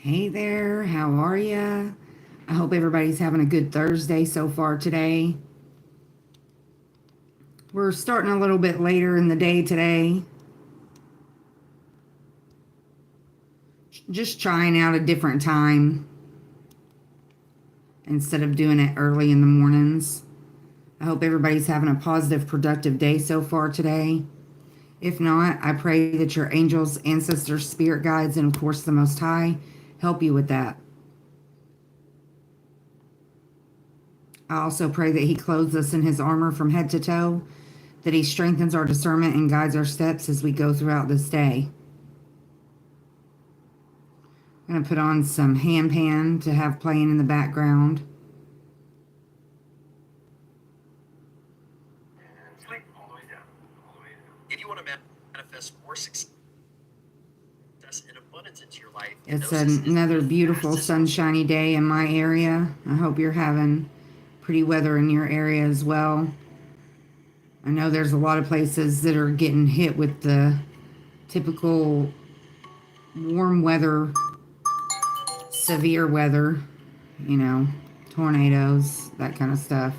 Hey there, how are ya? I hope everybody's having a good Thursday so far today. We're starting a little bit later in the day today. Just trying out a different time instead of doing it early in the mornings. I hope everybody's having a positive, productive day so far today. If not, I pray that your angels, ancestors, spirit guides, and of course the Most High help you with that. I also pray that He clothes us in His armor from head to toe, that He strengthens our discernment and guides our steps as we go throughout this day. I'm going to put on some hand pan to have playing in the background. If you want to manifest more success and abundance into your life, it's another beautiful sunshiny day in my area. I hope you're having pretty weather in your area as well. I know there's a lot of places that are getting hit with the typical warm weather, severe weather, you know, tornadoes, that kind of stuff.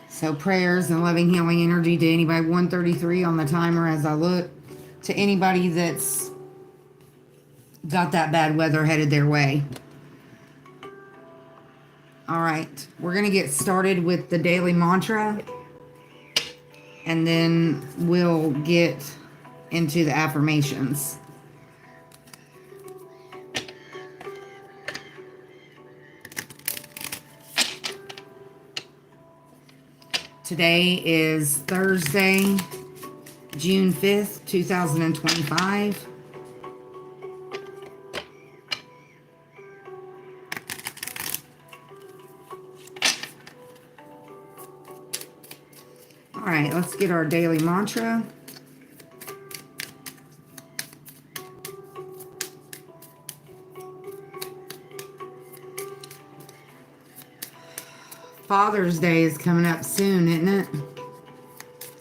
So prayers and loving healing energy to anybody 133 on the timer as I look, to anybody that's got that bad weather headed their way. All right, we're going to get started with the daily mantra, and then we'll get into the affirmations. Today is Thursday, June 5th, 2025. All right, let's get our daily mantra. Father's Day is coming up soon, isn't it?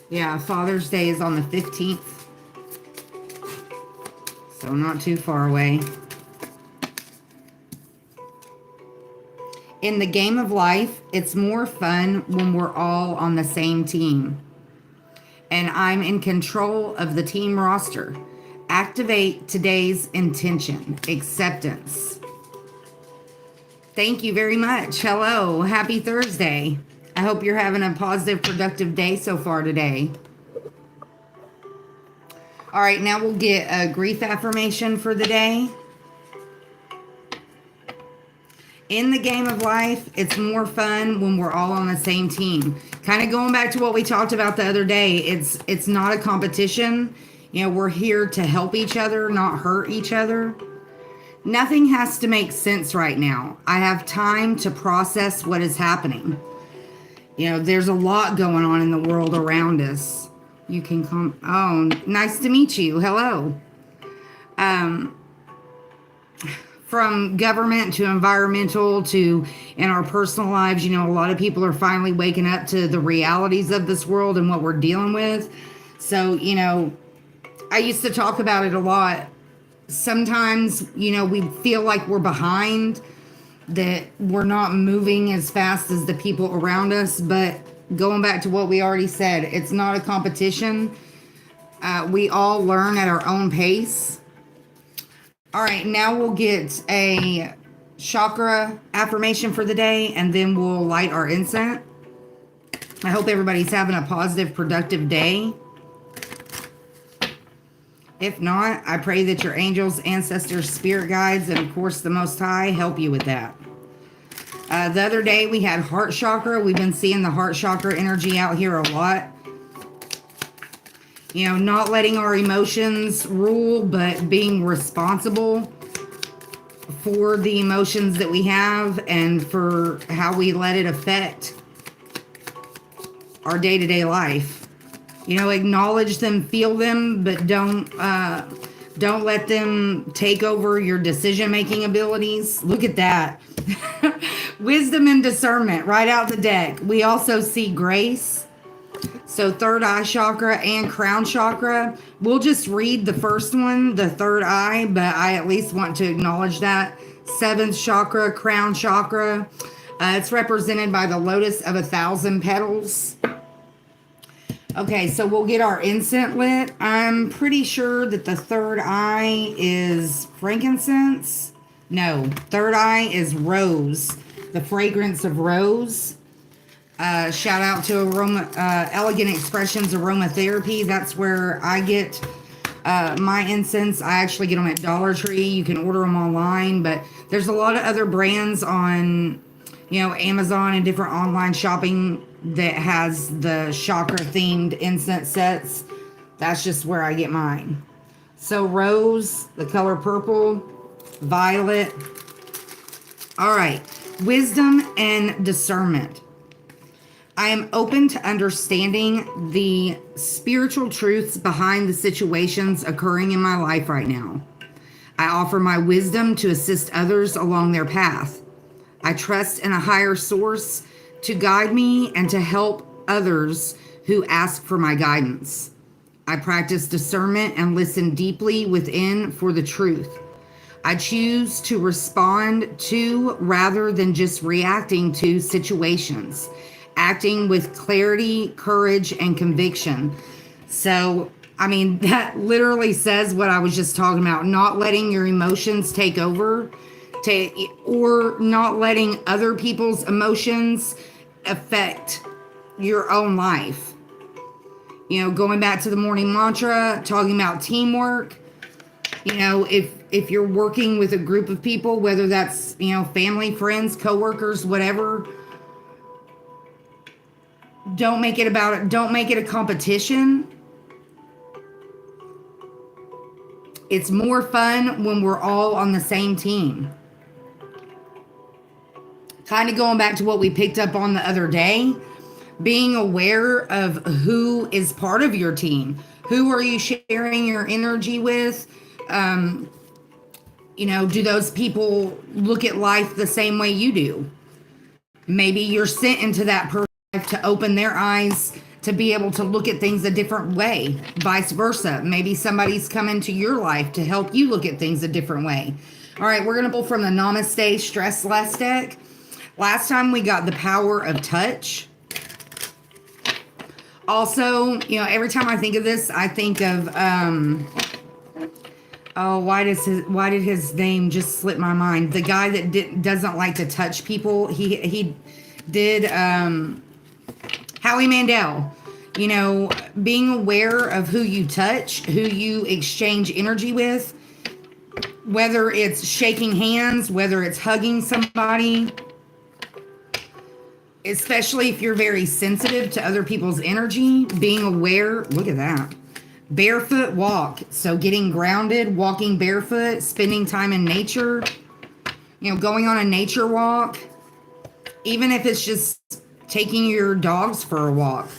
Yeah, Father's Day is on the 15th. So not too far away. In the game of life, it's more fun when we're all on the same team. And I'm in control of the team roster. Activate today's intention, acceptance. Thank you very much. Hello, happy Thursday. I hope you're having a positive, productive day so far today. All right, now we'll get a grief affirmation for the day. In the game of life, it's more fun when we're all on the same team. Kind of going back to what we talked about the other day, it's not a competition. You know, we're here to help each other, not hurt each other. Nothing has to make sense right now. I have time to process what is happening. You know, there's a lot going on in the world around us. You can come. Oh, nice to meet you. Hello. From government to environmental to in our personal lives, you know, a lot of people are finally waking up to the realities of this world and what we're dealing with. So, you know, I used to talk about it a lot. Sometimes, you know, we feel like we're behind, that we're not moving as fast as the people around us. But going back to what we already said, it's not a competition. We all learn at our own pace. All right, now we'll get a chakra affirmation for the day, and then we'll light our incense. I hope everybody's having a positive, productive day. If not, I pray that your angels, ancestors, spirit guides, and of course the Most High help you with that. The other day we had heart chakra. We've been seeing the heart chakra energy out here a lot. You know, not letting our emotions rule, but being responsible for the emotions that we have and for how we let it affect our day-to-day life. You know, acknowledge them, feel them, but don't let them take over your decision-making abilities. Look at that. Wisdom and discernment right out the deck. We also see grace. So third eye chakra and crown chakra. We'll just read the first one, the third eye, but I at least want to acknowledge that. Seventh chakra, crown chakra. It's represented by the lotus of 1,000 petals. Okay, so we'll get our incense lit. I'm pretty sure that the third eye is frankincense. No, third eye is rose, the fragrance of rose. Shout out to Elegant Expressions Aromatherapy. That's where I get my incense. I actually get them at Dollar Tree. You can order them online, but there's a lot of other brands on, Amazon and different online shopping that has the chakra themed incense sets. That's just where I get mine. So rose, the color purple, violet. All right, wisdom and discernment. I am open to understanding the spiritual truths behind the situations occurring in my life right now. I offer my wisdom to assist others along their path. I trust in a higher source to guide me and to help others who ask for my guidance. I practice discernment and listen deeply within for the truth. I choose to respond to rather than just reacting to situations, acting with clarity, courage, and conviction. So, that literally says what I was just talking about, not letting your emotions take over, or not letting other people's emotions affect your own life. Going back to the morning mantra, talking about teamwork. If you're working with a group of people, whether that's, family, friends, coworkers, whatever, don't make it a competition. It's more fun when we're all on the same team. Kind of going back to what we picked up on the other day, being aware of who is part of your team. Who are you sharing your energy with? Do those people look at life the same way you do? Maybe you're sent into that person's life to open their eyes to be able to look at things a different way, vice versa. Maybe somebody's come into your life to help you look at things a different way. All right, we're going to pull from the Namaste Stress Less deck. Last time we got the power of touch. Also, every time I think of this, I think of, why did his name just slip my mind? The guy that doesn't like to touch people. He did, Howie Mandel. Being aware of who you touch, who you exchange energy with, whether it's shaking hands, whether it's hugging somebody, especially if you're very sensitive to other people's energy, being aware. Look at that. Barefoot walk. So getting grounded, walking barefoot, spending time in nature, going on a nature walk, even if it's just taking your dogs for a walk.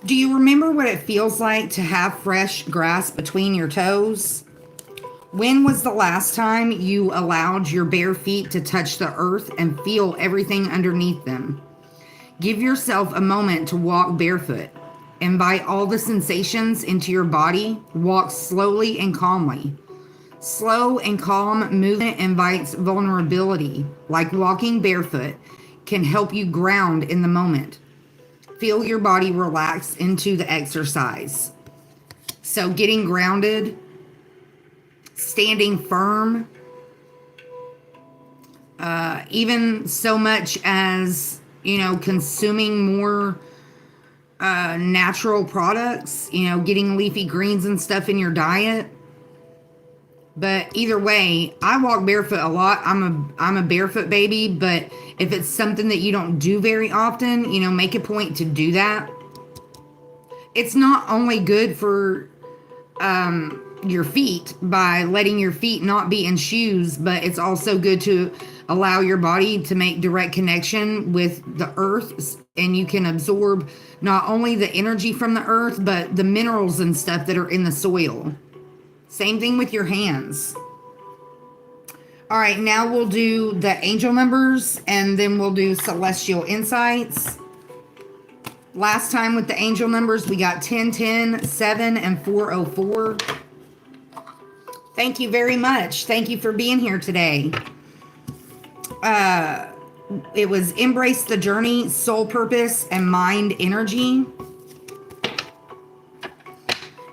Do you remember what it feels like to have fresh grass between your toes? When was the last time you allowed your bare feet to touch the earth and feel everything underneath them? Give yourself a moment to walk barefoot. Invite all the sensations into your body. Walk slowly and calmly. Slow and calm movement invites vulnerability. Like walking barefoot can help you ground in the moment. Feel your body relax into the exercise. So getting grounded, standing firm, even so much as, consuming more natural products, getting leafy greens and stuff in your diet. But either way, I walk barefoot a lot. I'm a barefoot baby, but if it's something that you don't do very often, make a point to do that. It's not only good for your feet by letting your feet not be in shoes, but it's also good to allow your body to make direct connection with the earth, and you can absorb not only the energy from the earth, but the minerals and stuff that are in the soil. Same thing with your hands. All right, now we'll do the angel numbers, and then we'll do celestial insights. Last time with the angel numbers, we got 10, 10, 7, and 404. Thank you very much. Thank you for being here today. It was embrace the journey, soul purpose, and mind energy.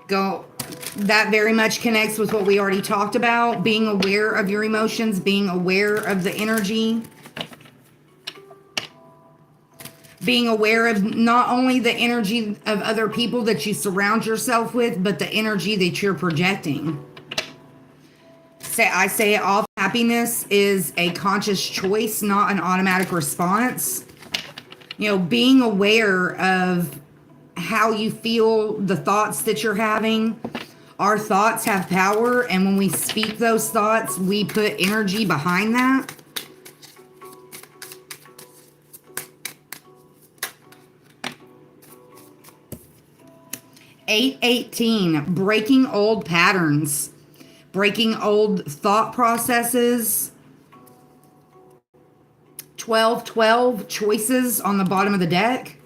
That very much connects with what we already talked about. Being aware of your emotions, being aware of the energy. Being aware of not only the energy of other people that you surround yourself with, but the energy that you're projecting. I say it often, happiness is a conscious choice, not an automatic response. Being aware of how you feel, the thoughts that you're having. Our thoughts have power, and when we speak those thoughts, we put energy behind that. (818) breaking old patterns, breaking old thought processes. 1212 choices on the bottom of the deck,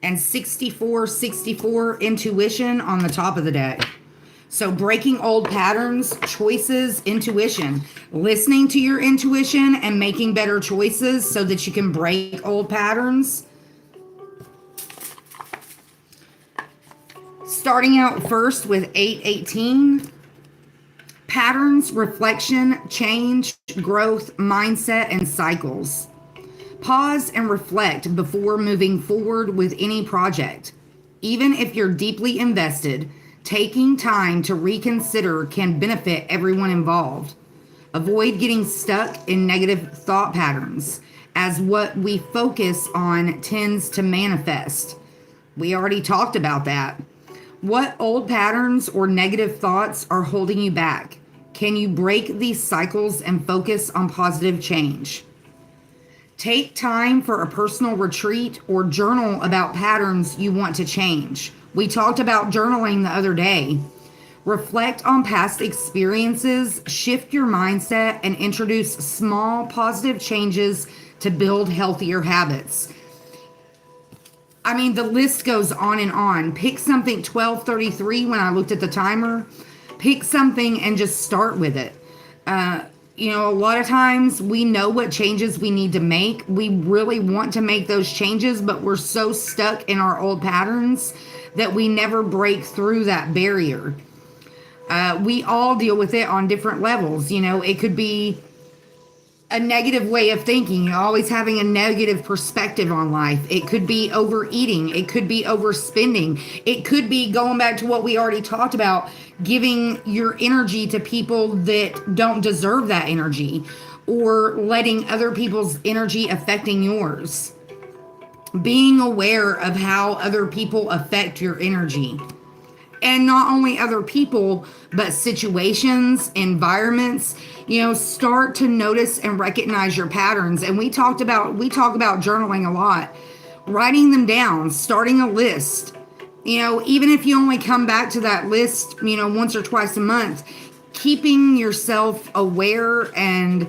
and 6464 intuition on the top of the deck. So breaking old patterns, choices, intuition, listening to your intuition and making better choices so that you can break old patterns. Starting out first with 818, patterns, reflection, change, growth, mindset, and cycles. Pause and reflect before moving forward with any project. Even if you're deeply invested, taking time to reconsider can benefit everyone involved. Avoid getting stuck in negative thought patterns, as what we focus on tends to manifest. We already talked about that. What old patterns or negative thoughts are holding you back? Can you break these cycles and focus on positive change? Take time for a personal retreat or journal about patterns you want to change. We talked about journaling the other day. Reflect on past experiences, shift your mindset, and introduce small positive changes to build healthier habits. I mean, the list goes on and on. Pick something, 1233 when I looked at the timer. Pick something and just start with it. A lot of times we know what changes we need to make. We really want to make those changes, but we're so stuck in our old patterns that we never break through that barrier. We all deal with it on different levels. It could be a negative way of thinking, always having a negative perspective on life. It could be overeating. It could be overspending. It could be going back to what we already talked about, giving your energy to people that don't deserve that energy, or letting other people's energy affecting yours. Being aware of how other people affect your energy. And not only other people, but situations, environments. Start to notice and recognize your patterns. And we talk about journaling a lot. Writing them down, starting a list. Even if you only come back to that list, once or twice a month, keeping yourself aware and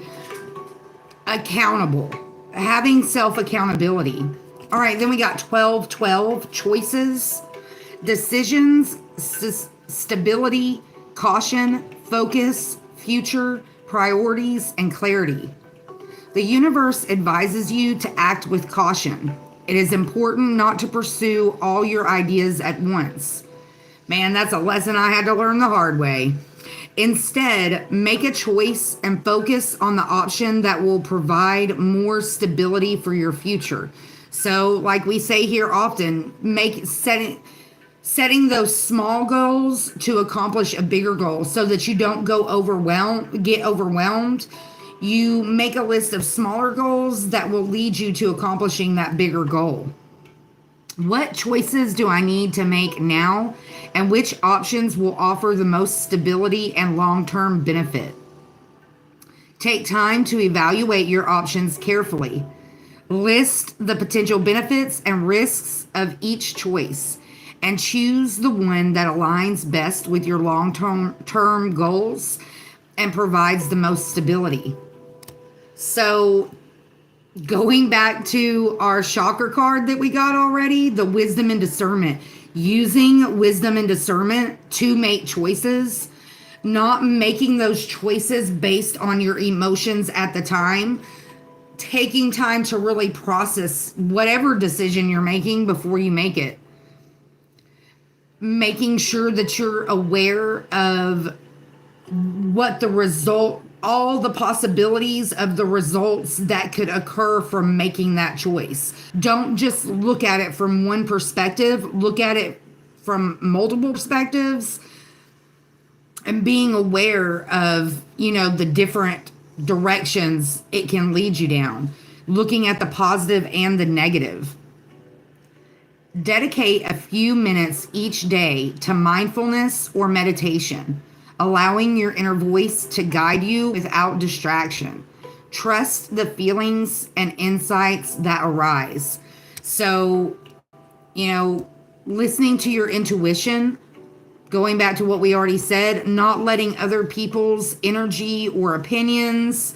accountable. Having self-accountability. All right, then we got 1212 choices, decisions, stability, caution, focus, future, priorities, and clarity. The universe advises you to act with caution. It is important not to pursue all your ideas at once. Man, that's a lesson I had to learn the hard way. Instead, make a choice and focus on the option that will provide more stability for your future. So, like we say here often, setting those small goals to accomplish a bigger goal so that you don't get overwhelmed. You make a list of smaller goals that will lead you to accomplishing that bigger goal. What choices do I need to make now, and which options will offer the most stability and long-term benefit? Take time to evaluate your options carefully. List the potential benefits and risks of each choice, and choose the one that aligns best with your long-term goals and provides the most stability. So Going back to our chakra card that we got already, the wisdom and discernment. Using wisdom and discernment to make choices, not making those choices based on your emotions at the time. Taking time to really process whatever decision you're making before you make it. Making sure that you're aware of what the result, all the possibilities of the results that could occur from making that choice. Don't just look at it from one perspective, look at it from multiple perspectives, and being aware of, the different directions it can lead you down, looking at the positive and the negative. Dedicate a few minutes each day to mindfulness or meditation, allowing your inner voice to guide you without distraction. Trust the feelings and insights that arise. So, listening to your intuition, going back to what we already said, not letting other people's energy or opinions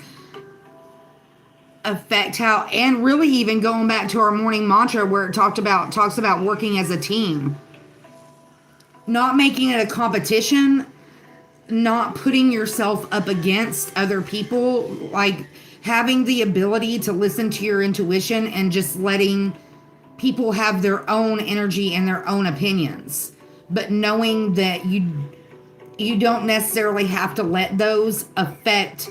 affect how, and really even going back to our morning mantra where it talks about working as a team. Not making it a competition, not putting yourself up against other people, like having the ability to listen to your intuition and just letting people have their own energy and their own opinions, but knowing that you don't necessarily have to let those affect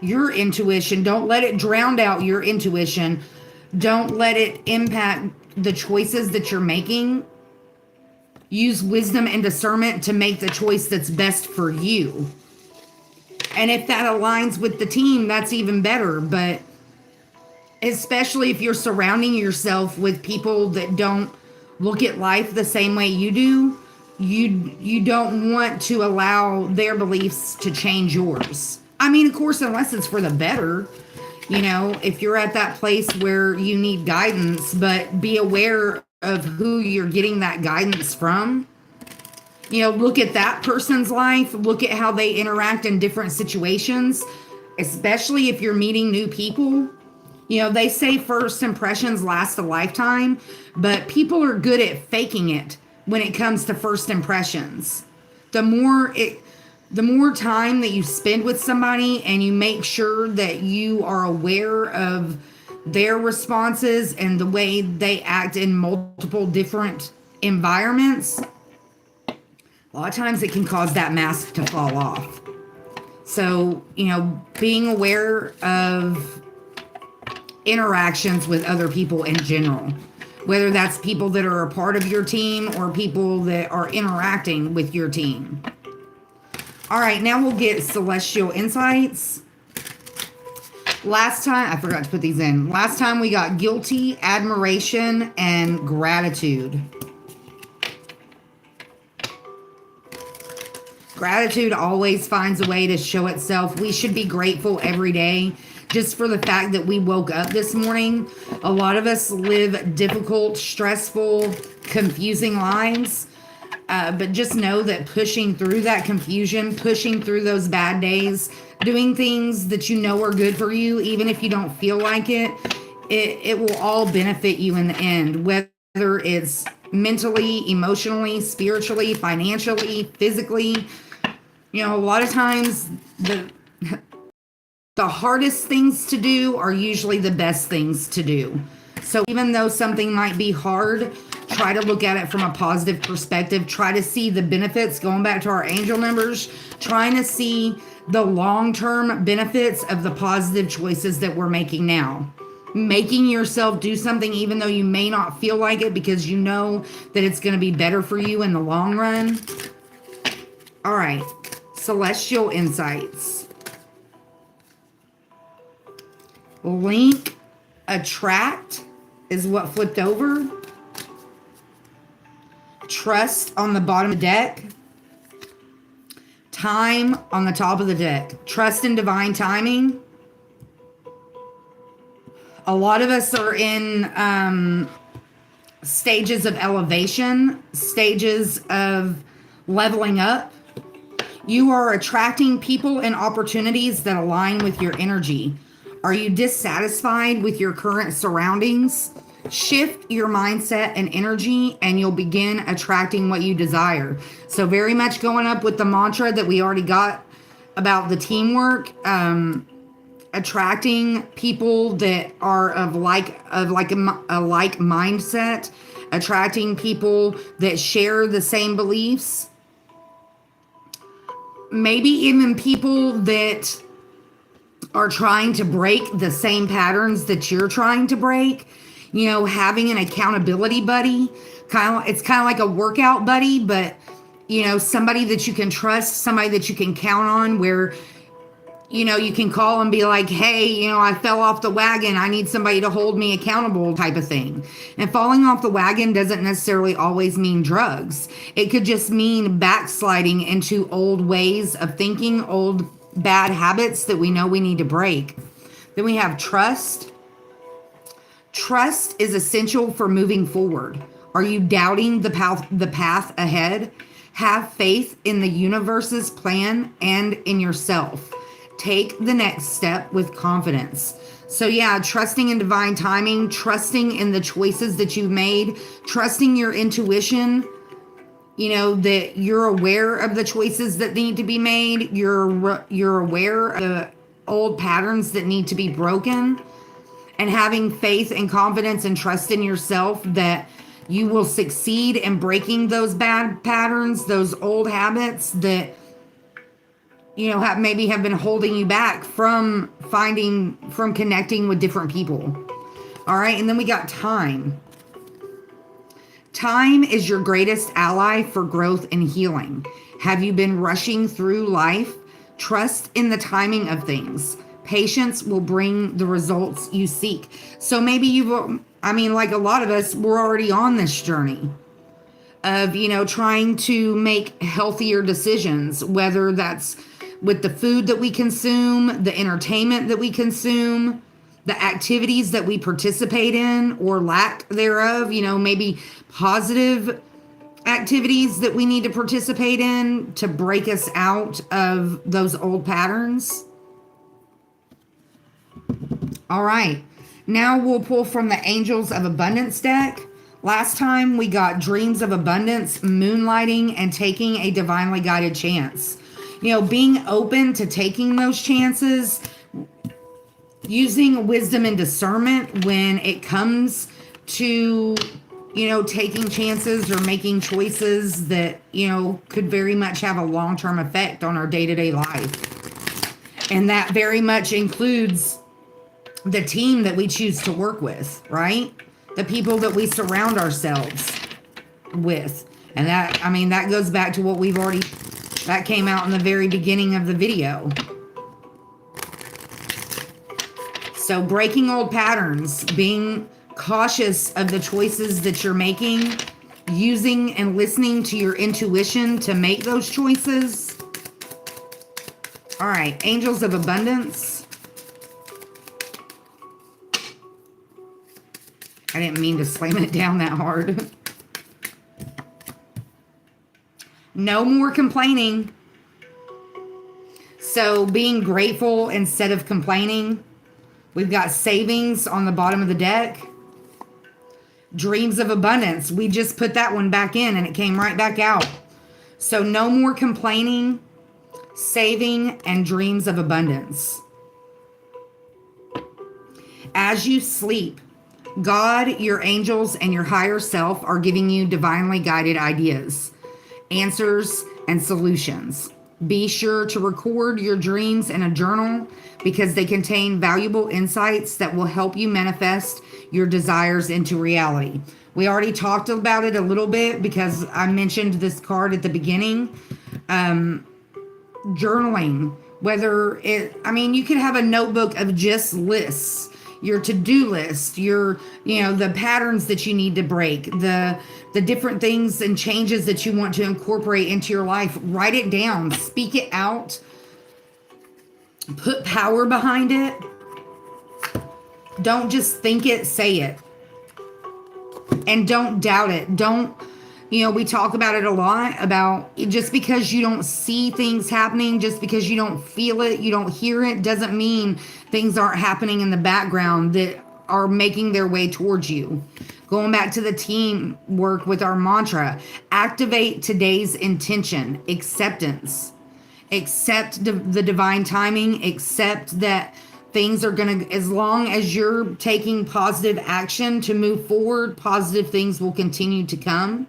your intuition. Don't let it drown out your intuition. Don't let it impact the choices that you're making. Use wisdom and discernment to make the choice that's best for you. And if that aligns with the team, that's even better. But especially if you're surrounding yourself with people that don't look at life the same way you do, you don't want to allow their beliefs to change yours. I mean, of course, unless it's for the better, if you're at that place where you need guidance, but be aware of who you're getting that guidance from. Look at that person's life, look at how they interact in different situations, especially if you're meeting new people. They say first impressions last a lifetime, but people are good at faking it when it comes to first impressions. The more time that you spend with somebody and you make sure that you are aware of their responses and the way they act in multiple different environments, a lot of times it can cause that mask to fall off. So, being aware of interactions with other people in general, whether that's people that are a part of your team or people that are interacting with your team. All right, now we'll get celestial insights. Last time, I forgot to put these in. Last time we got guilty, admiration, and gratitude. Gratitude always finds a way to show itself. We should be grateful every day just for the fact that we woke up this morning. A lot of us live difficult, stressful, confusing lives. But just know that pushing through that confusion, pushing through those bad days, doing things that you know are good for you, even if you don't feel like it, it will all benefit you in the end, whether it's mentally, emotionally, spiritually, financially, physically. A lot of times the hardest things to do are usually the best things to do. So even though something might be hard, try to look at it from a positive perspective. Try to see the benefits, going back to our angel numbers, trying to see the long-term benefits of the positive choices that we're making now. Making yourself do something even though you may not feel like it because you know that it's going to be better for you in the long run. All right, celestial insights. Link, attract is what flipped over. Trust on the bottom of the deck. Time on the top of the deck. Trust in divine timing. A lot of us are in stages of elevation, stages of leveling up. You are attracting people and opportunities that align with your energy. Are you dissatisfied with your current surroundings? Shift your mindset and energy, and you'll begin attracting what you desire. So very much going up with the mantra that we already got about the teamwork, attracting people that are of a like mindset, attracting people that share the same beliefs, maybe even people that are trying to break the same patterns that you're trying to break. You know, having an accountability buddy, it's kind of like a workout buddy, but you know, somebody that you can trust, somebody that you can count on, where you know, you can call and be like, hey, you know, I fell off the wagon. I need somebody to hold me accountable, type of thing. And falling off the wagon doesn't necessarily always mean drugs. It could just mean backsliding into old ways of thinking, old bad habits that we know we need to break. Then we have trust. Trust is essential for moving forward. Are you doubting the path ahead? Have faith in the universe's plan and in yourself. Take the next step with confidence. So yeah, trusting in divine timing, trusting in the choices that you've made, trusting your intuition, you know, that you're aware of the choices that need to be made. You're aware of the old patterns that need to be broken, and having faith and confidence and trust in yourself that you will succeed in breaking those bad patterns, those old habits that, you know, have been holding you back from connecting with different people. All right. And then we got time. Time is your greatest ally for growth and healing. Have you been rushing through life? Trust in the timing of things. Patience will bring the results you seek. So maybe like a lot of us, we're already on this journey of, you know, trying to make healthier decisions, whether that's with the food that we consume, the entertainment that we consume, the activities that we participate in or lack thereof, you know, maybe positive activities that we need to participate in to break us out of those old patterns. All right. Now we'll pull from the Angels of Abundance deck. Last time we got Dreams of Abundance, Moonlighting, and Taking a Divinely Guided Chance. You know, being open to taking those chances, using wisdom and discernment when it comes to, you know, taking chances or making choices that, you know, could very much have a long-term effect on our day-to-day life. And that very much includes the team that we choose to work with, right? The people that we surround ourselves with. And that goes back to what that came out in the very beginning of the video. So breaking old patterns, being cautious of the choices that you're making, using and listening to your intuition to make those choices. All right, Angels of Abundance. I didn't mean to slam it down that hard. No more complaining. So being grateful instead of complaining. We've got Savings on the bottom of the deck. Dreams of Abundance. We just put that one back in and it came right back out. So no more complaining, saving, and Dreams of Abundance. As you sleep, God, your angels, and your higher self are giving you divinely guided ideas, answers, and solutions. Be sure to record your dreams in a journal because they contain valuable insights that will help you manifest your desires into reality. We already talked about it a little bit because I mentioned this card at the beginning. Journaling, you could have a notebook of just lists. Your to-do list, the patterns that you need to break, the different things and changes that you want to incorporate into your life. Write it down, speak it out, put power behind it. Don't just think it, say it. And don't doubt it. Don't We talk about it a lot about just because you don't see things happening, just because you don't feel it, you don't hear it, doesn't mean things aren't happening in the background that are making their way towards you. Going back to the team work with our mantra, activate today's intention, acceptance. Accept the divine timing, accept that things are going to, as long as you're taking positive action to move forward, positive things will continue to come.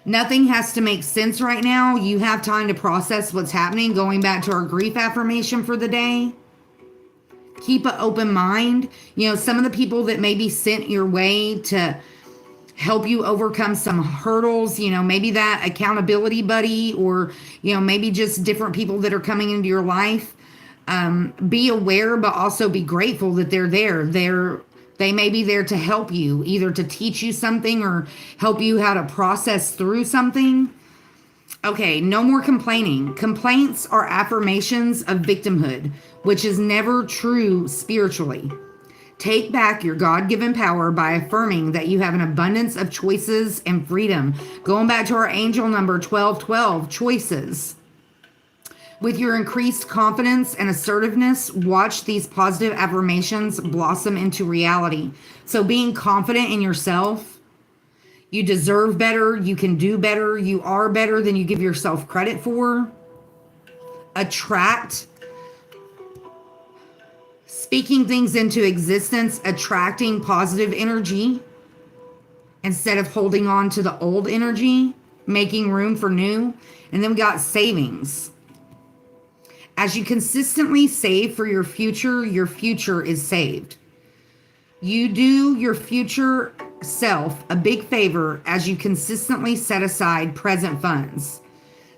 Nothing has to make sense right now. You have time to process what's happening. Going back to our grief affirmation for the day. Keep an open mind. Some of the people that may be sent your way to help you overcome some hurdles, maybe that accountability buddy, or, maybe just different people that are coming into your life. Be aware, but also be grateful that they're there. They may be there to help you, either to teach you something or help you how to process through something. Okay, no more complaining. Complaints are affirmations of victimhood, which is never true spiritually. Take back your God-given power by affirming that you have an abundance of choices and freedom. Going back to our angel number 1212, choices. With your increased confidence and assertiveness, watch these positive affirmations blossom into reality. So being confident in yourself, you deserve better, you can do better, you are better than you give yourself credit for. Attract. Speaking things into existence, attracting positive energy instead of holding on to the old energy, making room for new. And then we got savings. As you consistently save for your future is saved. You do your future self a big favor as you consistently set aside present funds.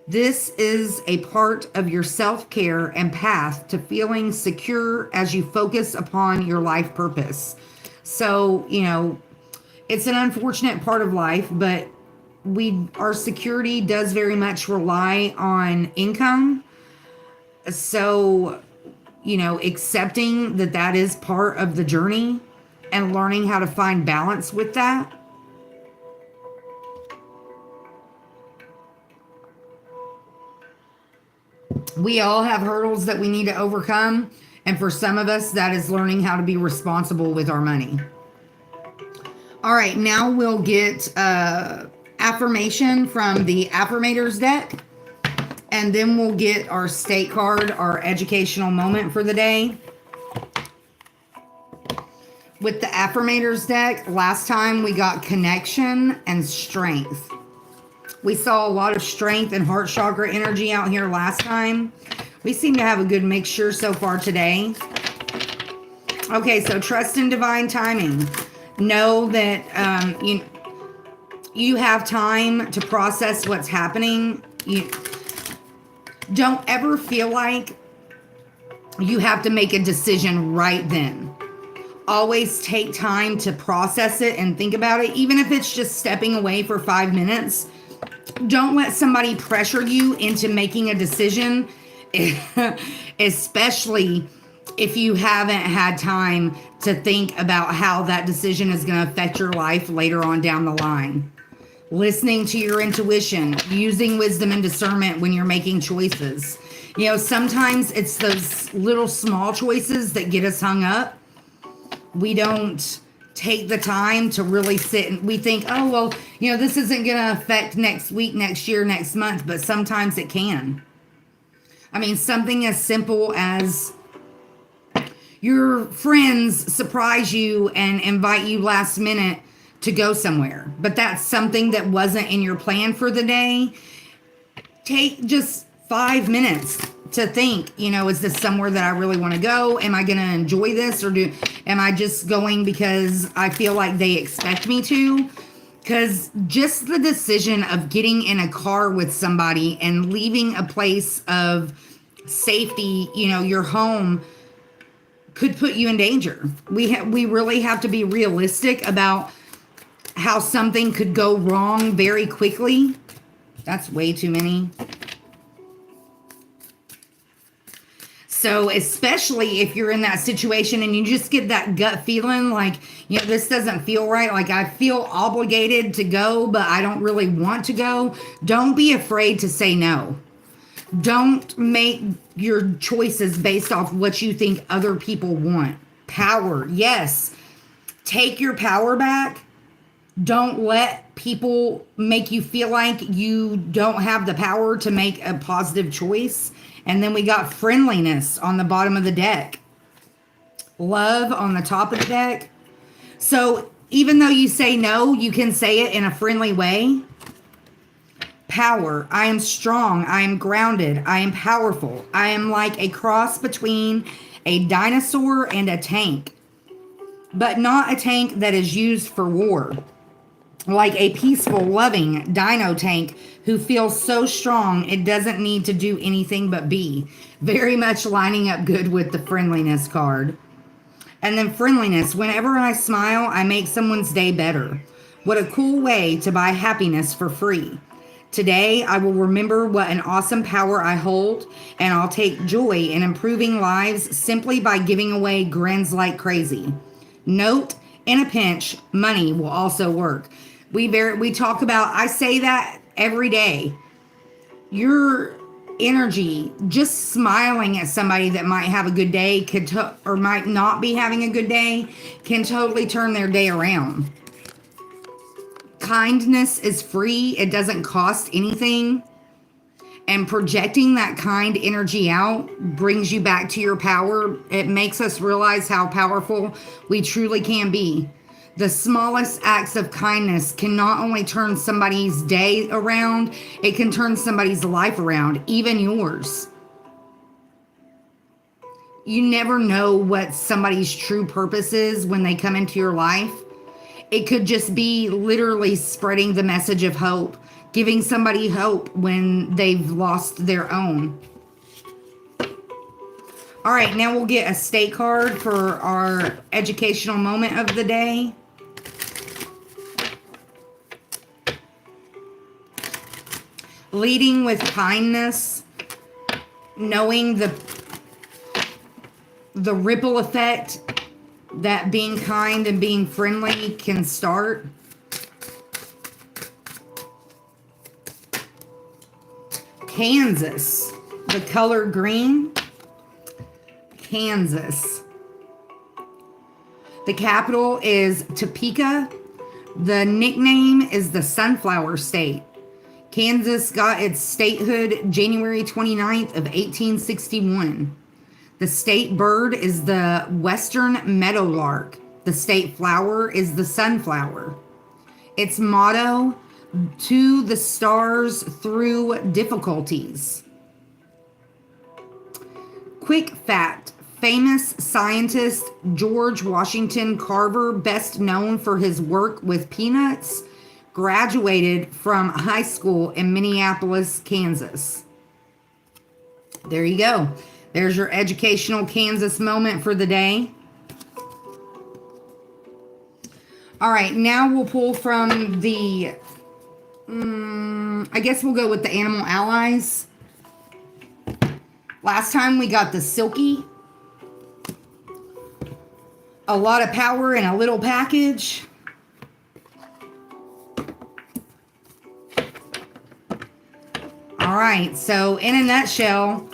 This is a part of your self-care and path to feeling secure as you focus upon your life purpose. So, it's an unfortunate part of life, but our security does very much rely on income. So, accepting that is part of the journey and learning how to find balance with that. We all have hurdles that we need to overcome. And for some of us, that is learning how to be responsible with our money. All right, now we'll get affirmation from the Affirmators deck. And then we'll get our state card, our educational moment for the day. With the Affirmators deck, last time we got connection and strength. We saw a lot of strength and heart chakra energy out here last time. We seem to have a good mixture so far today. Okay, so trust in divine timing. Know that you have time to process what's happening. Don't ever feel like you have to make a decision right then. Always take time to process it and think about it, even if it's just stepping away for 5 minutes. Don't let somebody pressure you into making a decision, especially if you haven't had time to think about how that decision is going to affect your life later on down the line. Listening to your intuition, using wisdom and discernment when you're making choices. Sometimes it's those little small choices that get us hung up. We don't take the time to really sit and we think, oh, well, this isn't going to affect next week, next year, next month, but sometimes it can. I mean, something as simple as your friends surprise you and invite you last minute to go somewhere, but that's something that wasn't in your plan for the day. Take just 5 minutes to think, is this somewhere that I really want to go? Am I going to enjoy this, or am I just going because I feel like they expect me to? Because just the decision of getting in a car with somebody and leaving a place of safety, your home, could put you in danger. We really have to be realistic about how something could go wrong very quickly. That's way too many. So especially if you're in that situation and you just get that gut feeling like, this doesn't feel right. Like I feel obligated to go, but I don't really want to go. Don't be afraid to say no. Don't make your choices based off what you think other people want. Power. Yes. Take your power back. Don't let people make you feel like you don't have the power to make a positive choice. And then we got friendliness on the bottom of the deck. Love on the top of the deck. So even though you say no, you can say it in a friendly way. Power. I am strong. I am grounded. I am powerful. I am like a cross between a dinosaur and a tank, but not a tank that is used for war. Like a peaceful, loving dino tank who feels so strong it doesn't need to do anything but be. Very much lining up good with the friendliness card. And then friendliness. Whenever I smile, I make someone's day better. What a cool way to buy happiness for free. Today, I will remember what an awesome power I hold, and I'll take joy in improving lives simply by giving away grins like crazy. Note, in a pinch, money will also work. We talk about, I say that every day. Your energy, just smiling at somebody that might have a good day or might not be having a good day, can totally turn their day around. Kindness is free. It doesn't cost anything. And projecting that kind energy out brings you back to your power. It makes us realize how powerful we truly can be. The smallest acts of kindness can not only turn somebody's day around, it can turn somebody's life around, even yours. You never know what somebody's true purpose is when they come into your life. It could just be literally spreading the message of hope, giving somebody hope when they've lost their own. All right, now we'll get a state card for our educational moment of the day. Leading with kindness, knowing the ripple effect that being kind and being friendly can start. Kansas, the color green. Kansas. The capital is Topeka. The nickname is the Sunflower State. Kansas got its statehood January 29th of 1861. The state bird is the western meadowlark. The state flower is the sunflower. Its motto, to the stars through difficulties. Quick fact, famous scientist George Washington Carver, best known for his work with peanuts, graduated from high school in Minneapolis, Kansas. There you go. There's your educational Kansas moment for the day. All right, now we'll pull from the, I guess we'll go with the animal allies. Last time we got the Silky. A lot of power in a little package. All right, so in a nutshell,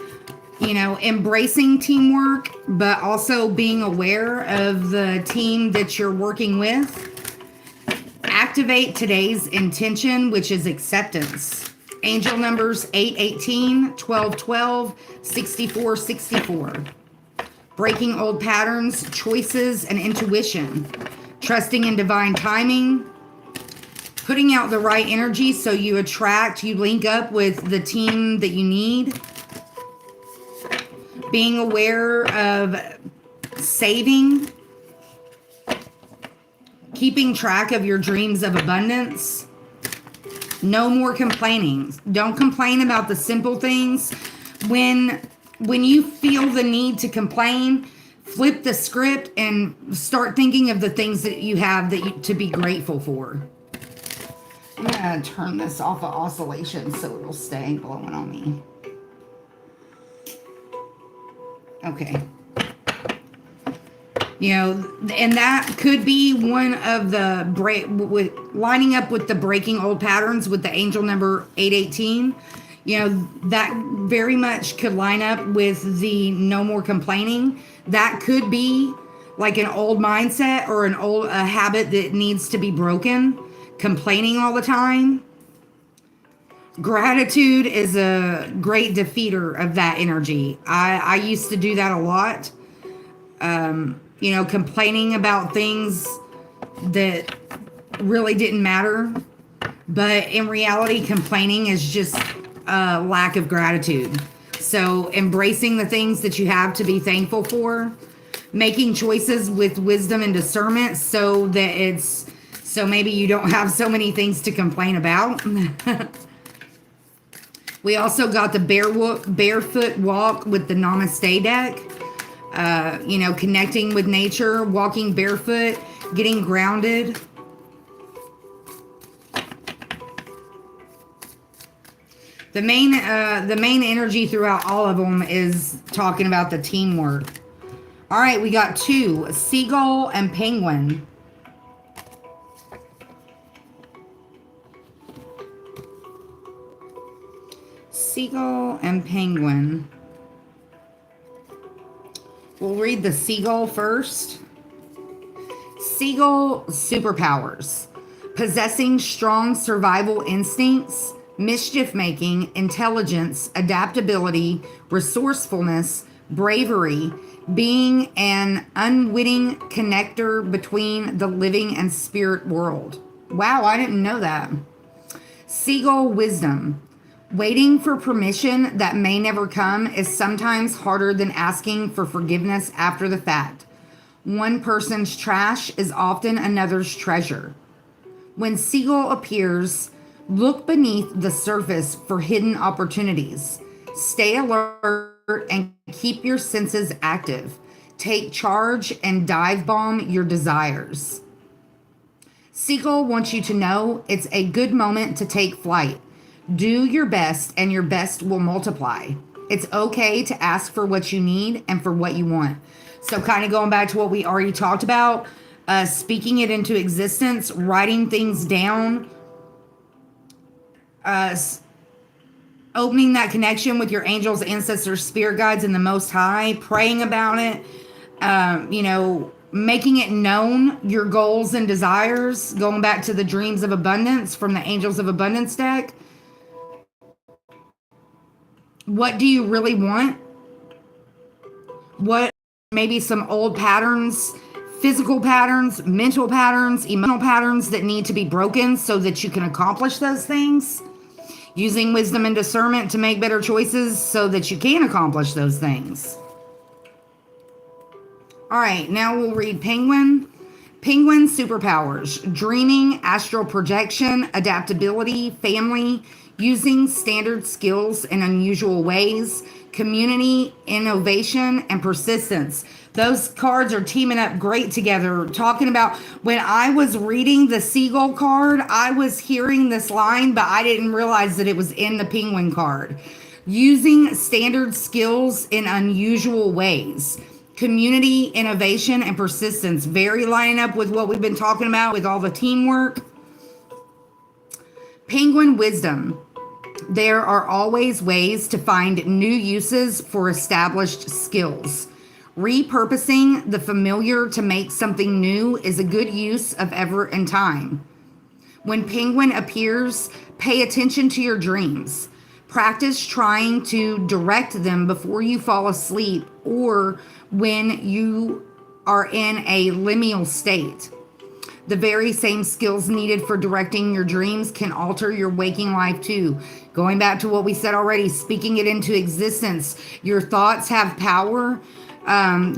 embracing teamwork, but also being aware of the team that you're working with. Activate today's intention, which is acceptance. Angel numbers 818, 1212, 6464. Breaking old patterns, choices, and intuition. Trusting in divine timing. Putting out the right energy so you link up with the team that you need. Being aware of saving. Keeping track of your dreams of abundance. No more complaining. Don't complain about the simple things. When you feel the need to complain, flip the script and start thinking of the things that you have to be grateful for. I'm going to turn this off of oscillation so it'll stay blowing on me. Okay. You know, and that could be one of the with lining up with the breaking old patterns with the angel number 818. You know, that very much could line up with the no more complaining. That could be like an old mindset or a habit that needs to be broken. Complaining all the time. Gratitude is a great defeater of that energy. I used to do that a lot. You know, complaining about things that really didn't matter. But in reality, complaining is just a lack of gratitude. So embracing the things that you have to be thankful for, making choices with wisdom and discernment so maybe you don't have so many things to complain about. We also got the barefoot walk with the Namaste deck. You know, connecting with nature, walking barefoot, getting grounded. The main energy throughout all of them is talking about the teamwork. All right, we got 2, seagull and penguin. Seagull and penguin. We'll read the seagull first. Seagull superpowers. Possessing strong survival instincts, mischief making, intelligence, adaptability, resourcefulness, bravery, being an unwitting connector between the living and spirit world. Wow, I didn't know that. Seagull wisdom. Waiting for permission that may never come is sometimes harder than asking for forgiveness after the fact. One person's trash is often another's treasure. When Seagull appears, look beneath the surface for hidden opportunities. Stay alert and keep your senses active. Take charge and dive bomb your desires. Seagull wants you to know it's a good moment to take flight. Do your best and your best will multiply. It's okay to ask for what you need and for what you want. So kind of going back to what we already talked about, speaking it into existence, writing things down, opening that connection with your angels, ancestors, spirit guides, and the Most High, praying about it, you know, making it known, your goals and desires, going back to the dreams of abundance from the Angels of Abundance deck. What do you really want? What maybe some old patterns, physical patterns, mental patterns, emotional patterns that need to be broken so that you can accomplish those things? Using wisdom and discernment to make better choices so that you can accomplish those things. All right, now we'll read Penguin. Penguin superpowers: dreaming, astral projection, adaptability, family, using standard skills in unusual ways, community, innovation, and persistence. Those cards are teaming up great together. Talking about when I was reading the seagull card, I was hearing this line, but I didn't realize that it was in the penguin card. Using standard skills in unusual ways. Community, innovation, and persistence. Very lining up with what we've been talking about with all the teamwork. Penguin wisdom. There are always ways to find new uses for established skills. Repurposing the familiar to make something new is a good use of effort and time. When Penguin appears, pay attention to your dreams. Practice trying to direct them before you fall asleep or when you are in a liminal state. The very same skills needed for directing your dreams can alter your waking life too. Going back to what we said already, speaking it into existence. Your thoughts have power.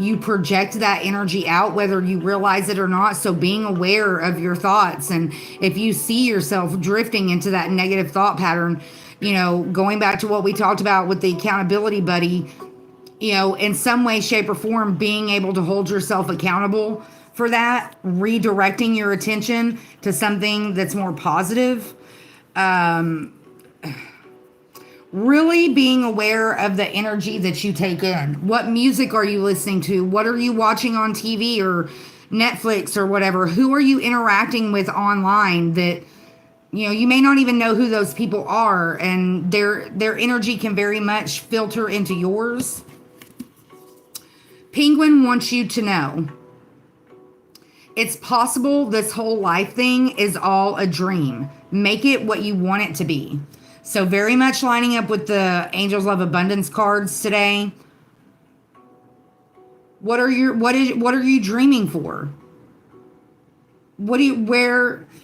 You project that energy out whether you realize it or not. So being aware of your thoughts, and if you see yourself drifting into that negative thought pattern, you know, going back to what we talked about with the accountability buddy, you know, in some way, shape, or form, being able to hold yourself accountable for that, redirecting your attention to something that's more positive. Really being aware of the energy that you take in. What music are you listening to? What are you watching on TV or Netflix or whatever? Who are you interacting with online that you may not even know who those people are, and their energy can very much filter into yours. Penguin wants you to know it's possible this whole life thing is all a dream. Make it what you want it to be. So very much lining up with the Angels of Abundance cards today. What are you dreaming for?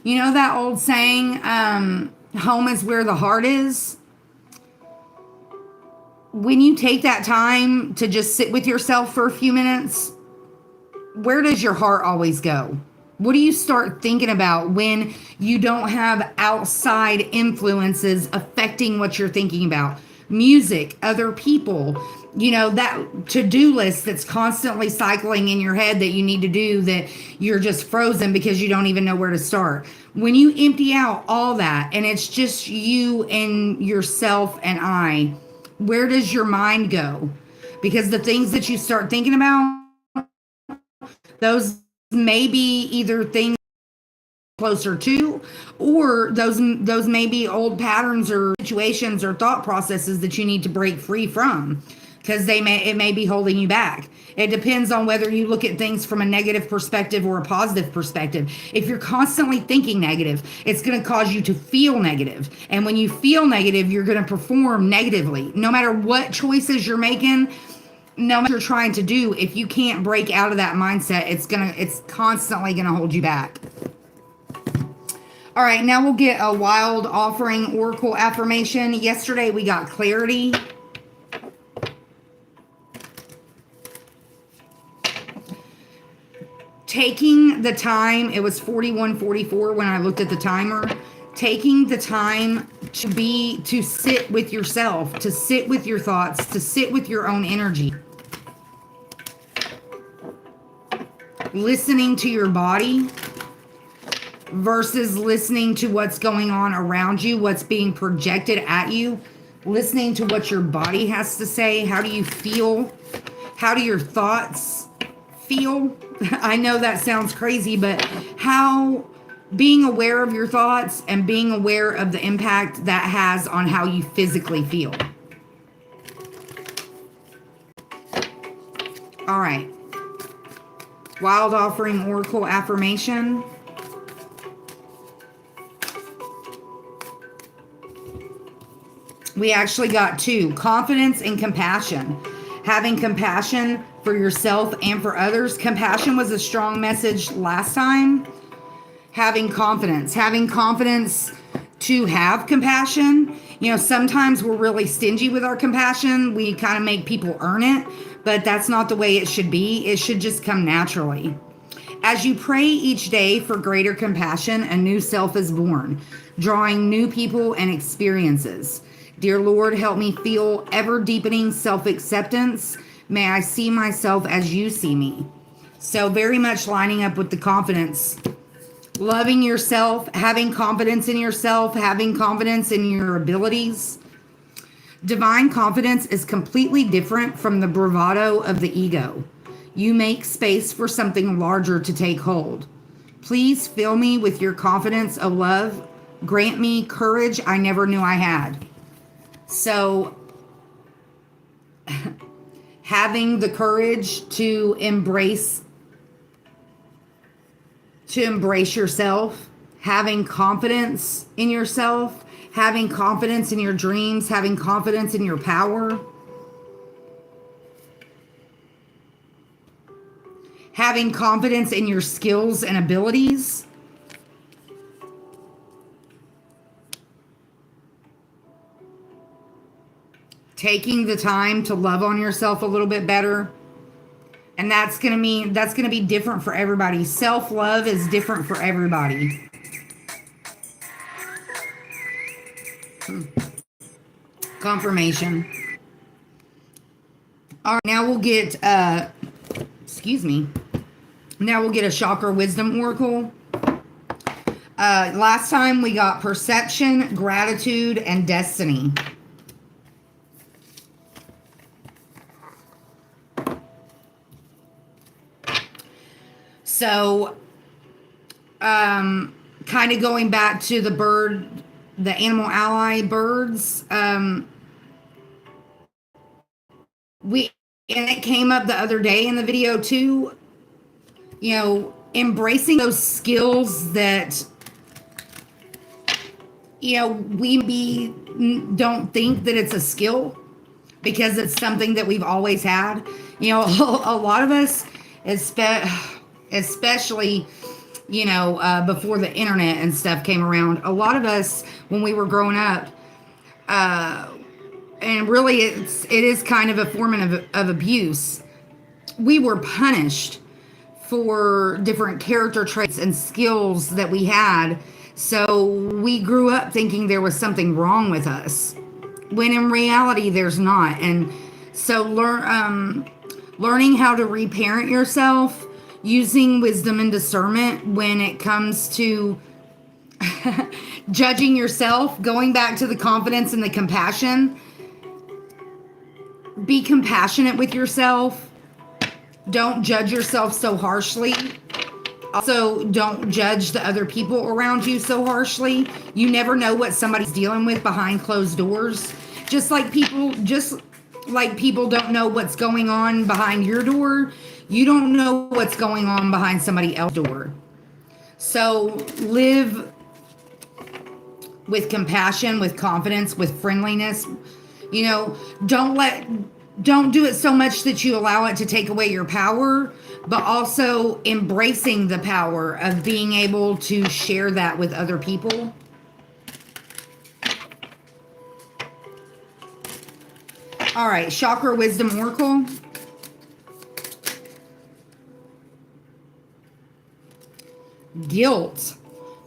You know that old saying, home is where the heart is? When you take that time to just sit with yourself for a few minutes, where does your heart always go? What do you start thinking about when you don't have outside influences affecting what you're thinking about? Music, other people, that to-do list that's constantly cycling in your head that you need to do, that you're just frozen because you don't even know where to start. When you empty out all that and it's just you and yourself and I, where does your mind go? Because the things that you start thinking about, those may be either things closer to, or those may be old patterns or situations or thought processes that you need to break free from, because it may be holding you back. It depends on whether you look at things from a negative perspective or a positive perspective. If you're constantly thinking negative, it's going to cause you to feel negative. And when you feel negative, you're going to perform negatively. No matter what choices you're making, no matter what you're trying to do, if you can't break out of that mindset, it's constantly gonna hold you back. All right, now we'll get a wild offering oracle affirmation. Yesterday we got clarity. Taking the time, it was 41:44 when I looked at the timer. Taking the time to sit with yourself, to sit with your thoughts, to sit with your own energy. Listening to your body versus listening to what's going on around you, what's being projected at you. Listening to what your body has to say. How do you feel? How do your thoughts feel? I know that sounds crazy, but being aware of your thoughts and being aware of the impact that has on how you physically feel. All right. Wild offering oracle affirmation. We actually got two. Confidence and compassion. Having compassion for yourself and for others. Compassion was a strong message last time. Having confidence to have compassion. Sometimes we're really stingy with our compassion. We kind of make people earn it, but that's not the way it should be. It should just come naturally. As you pray each day for greater compassion, a new self is born, drawing new people and experiences. Dear Lord, help me feel ever deepening self-acceptance. May I see myself as you see me. So very much lining up with the confidence. Loving yourself, having confidence in yourself, having confidence in your abilities. Divine confidence is completely different from the bravado of the ego. You make space for something larger to take hold. Please fill me with your confidence, O love. Grant me courage I never knew I had. So, having the courage to embrace yourself, having confidence in yourself, having confidence in your dreams, having confidence in your power, having confidence in your skills and abilities, taking the time to love on yourself a little bit better. And that's going to be different for everybody. Self-love is different for everybody. Confirmation. All right, now we'll get Now we'll get a chakra wisdom oracle. Last time we got perception, gratitude, and destiny. So, kind of going back to the animal ally birds, we, and it came up the other day in the video too, embracing those skills that, we don't think that it's a skill because it's something that we've always had. A lot of us, especially, before the internet and stuff came around, a lot of us, when we were growing up, and really it is kind of a form of abuse, we were punished for different character traits and skills that we had. So we grew up thinking there was something wrong with us, when in reality there's not. And so learning how to reparent yourself, using wisdom and discernment when it comes to judging yourself, going back to the confidence and the compassion. Be compassionate with yourself. Don't judge yourself so harshly. Also, don't judge the other people around you so harshly. You never know what somebody's dealing with behind closed doors. Just like people don't know what's going on behind your door, you don't know what's going on behind somebody else's door. So live with compassion, with confidence, with friendliness. Don't do it so much that you allow it to take away your power, but also embracing the power of being able to share that with other people. All right, Chakra Wisdom Oracle. Guilt.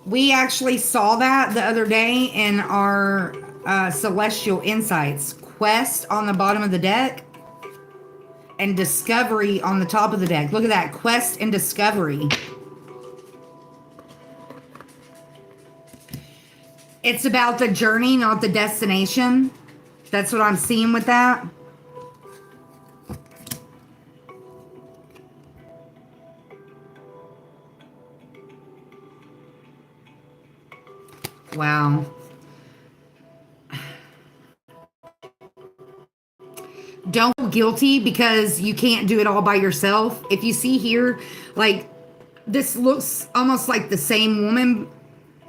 We actually saw that the other day in our Celestial Insights. Quest on the bottom of the deck and Discovery on the top of the deck. Look at that, Quest and Discovery. It's about the journey, not the destination. That's what I'm seeing with that. Wow. Don't feel guilty because you can't do it all by yourself. If you see here, like, this looks almost like the same woman,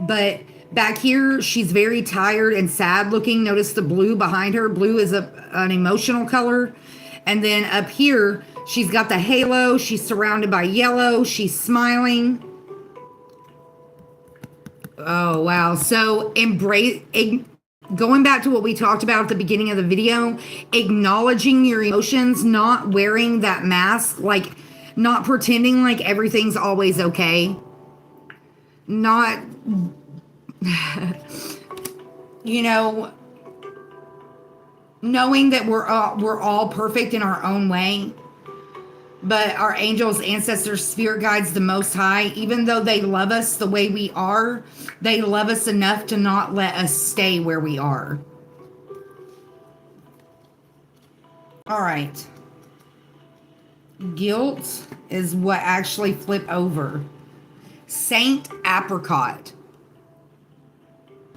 but back here, she's very tired and sad looking. Notice the blue behind her. Blue is an emotional color. And then up here, she's got the halo. She's surrounded by yellow. She's smiling. Oh, wow. So going back to what we talked about at the beginning of the video, acknowledging your emotions, not wearing that mask, like not pretending like everything's always okay. Not, knowing that we're all perfect in our own way. But our angels, ancestors, spirit guides, the Most High, even though they love us the way we are, they love us enough to not let us stay where we are. All right. Guilt is what actually flipped over. Saint Apricot.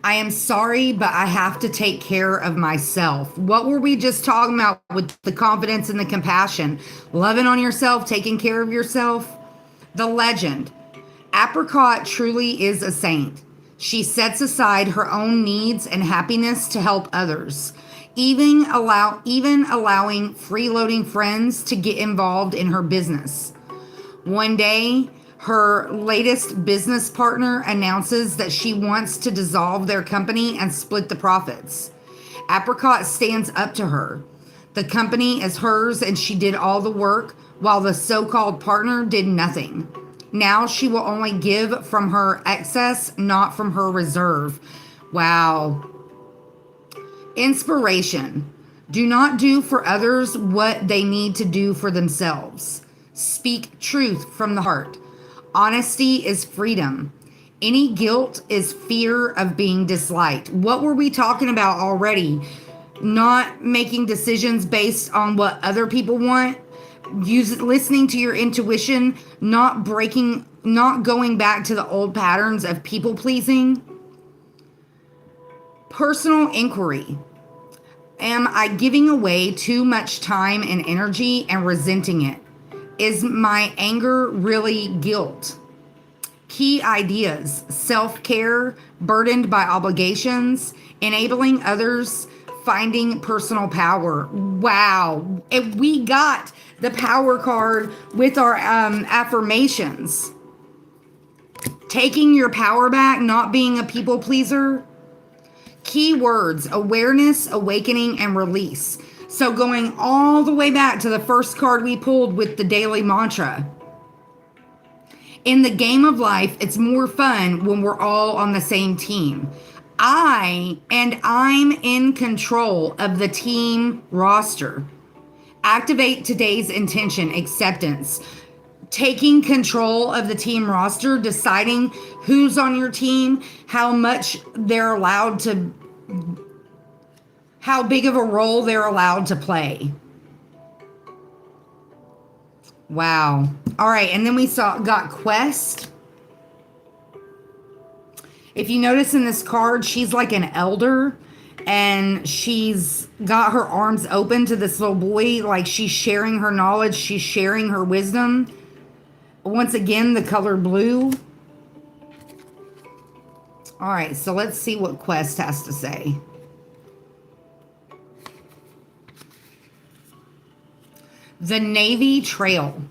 I am sorry, but I have to take care of myself. What were we just talking about with the confidence and the compassion? Loving on yourself, taking care of yourself. The legend. Apricot truly is a saint. She sets aside her own needs and happiness to help others, even allowing freeloading friends to get involved in her business. One day, her latest business partner announces that she wants to dissolve their company and split the profits. Apricot stands up to her. The company is hers and she did all the work while the so-called partner did nothing. Now she will only give from her excess, not from her reserve. Wow. Inspiration. Do not do for others what they need to do for themselves. Speak truth from the heart. Honesty is freedom. Any guilt is fear of being disliked. What were we talking about already? Not making decisions based on what other people want, listening to your intuition, not going back to the old patterns of people pleasing. Personal inquiry. Am I giving away too much time and energy and resenting it? Is my anger really guilt? Key ideas: self-care, burdened by obligations, enabling others, finding personal power. Wow. And we got the power card with our affirmations. Taking your power back, not being a people pleaser. Keywords: awareness, awakening, and release. So going all the way back to the first card we pulled with the daily mantra. In the game of life, it's more fun when we're all on the same team. I'm in control of the team roster. Activate today's intention: acceptance. Taking control of the team roster, deciding who's on your team, how big of a role they're allowed to play. Wow. All right, and then we got quest. If you notice in this card, she's like an elder, and she's got her arms open to this little boy, like she's sharing her knowledge, she's sharing her wisdom. Once again, the color blue. All right, so let's see what quest has to say. The Navy Trail.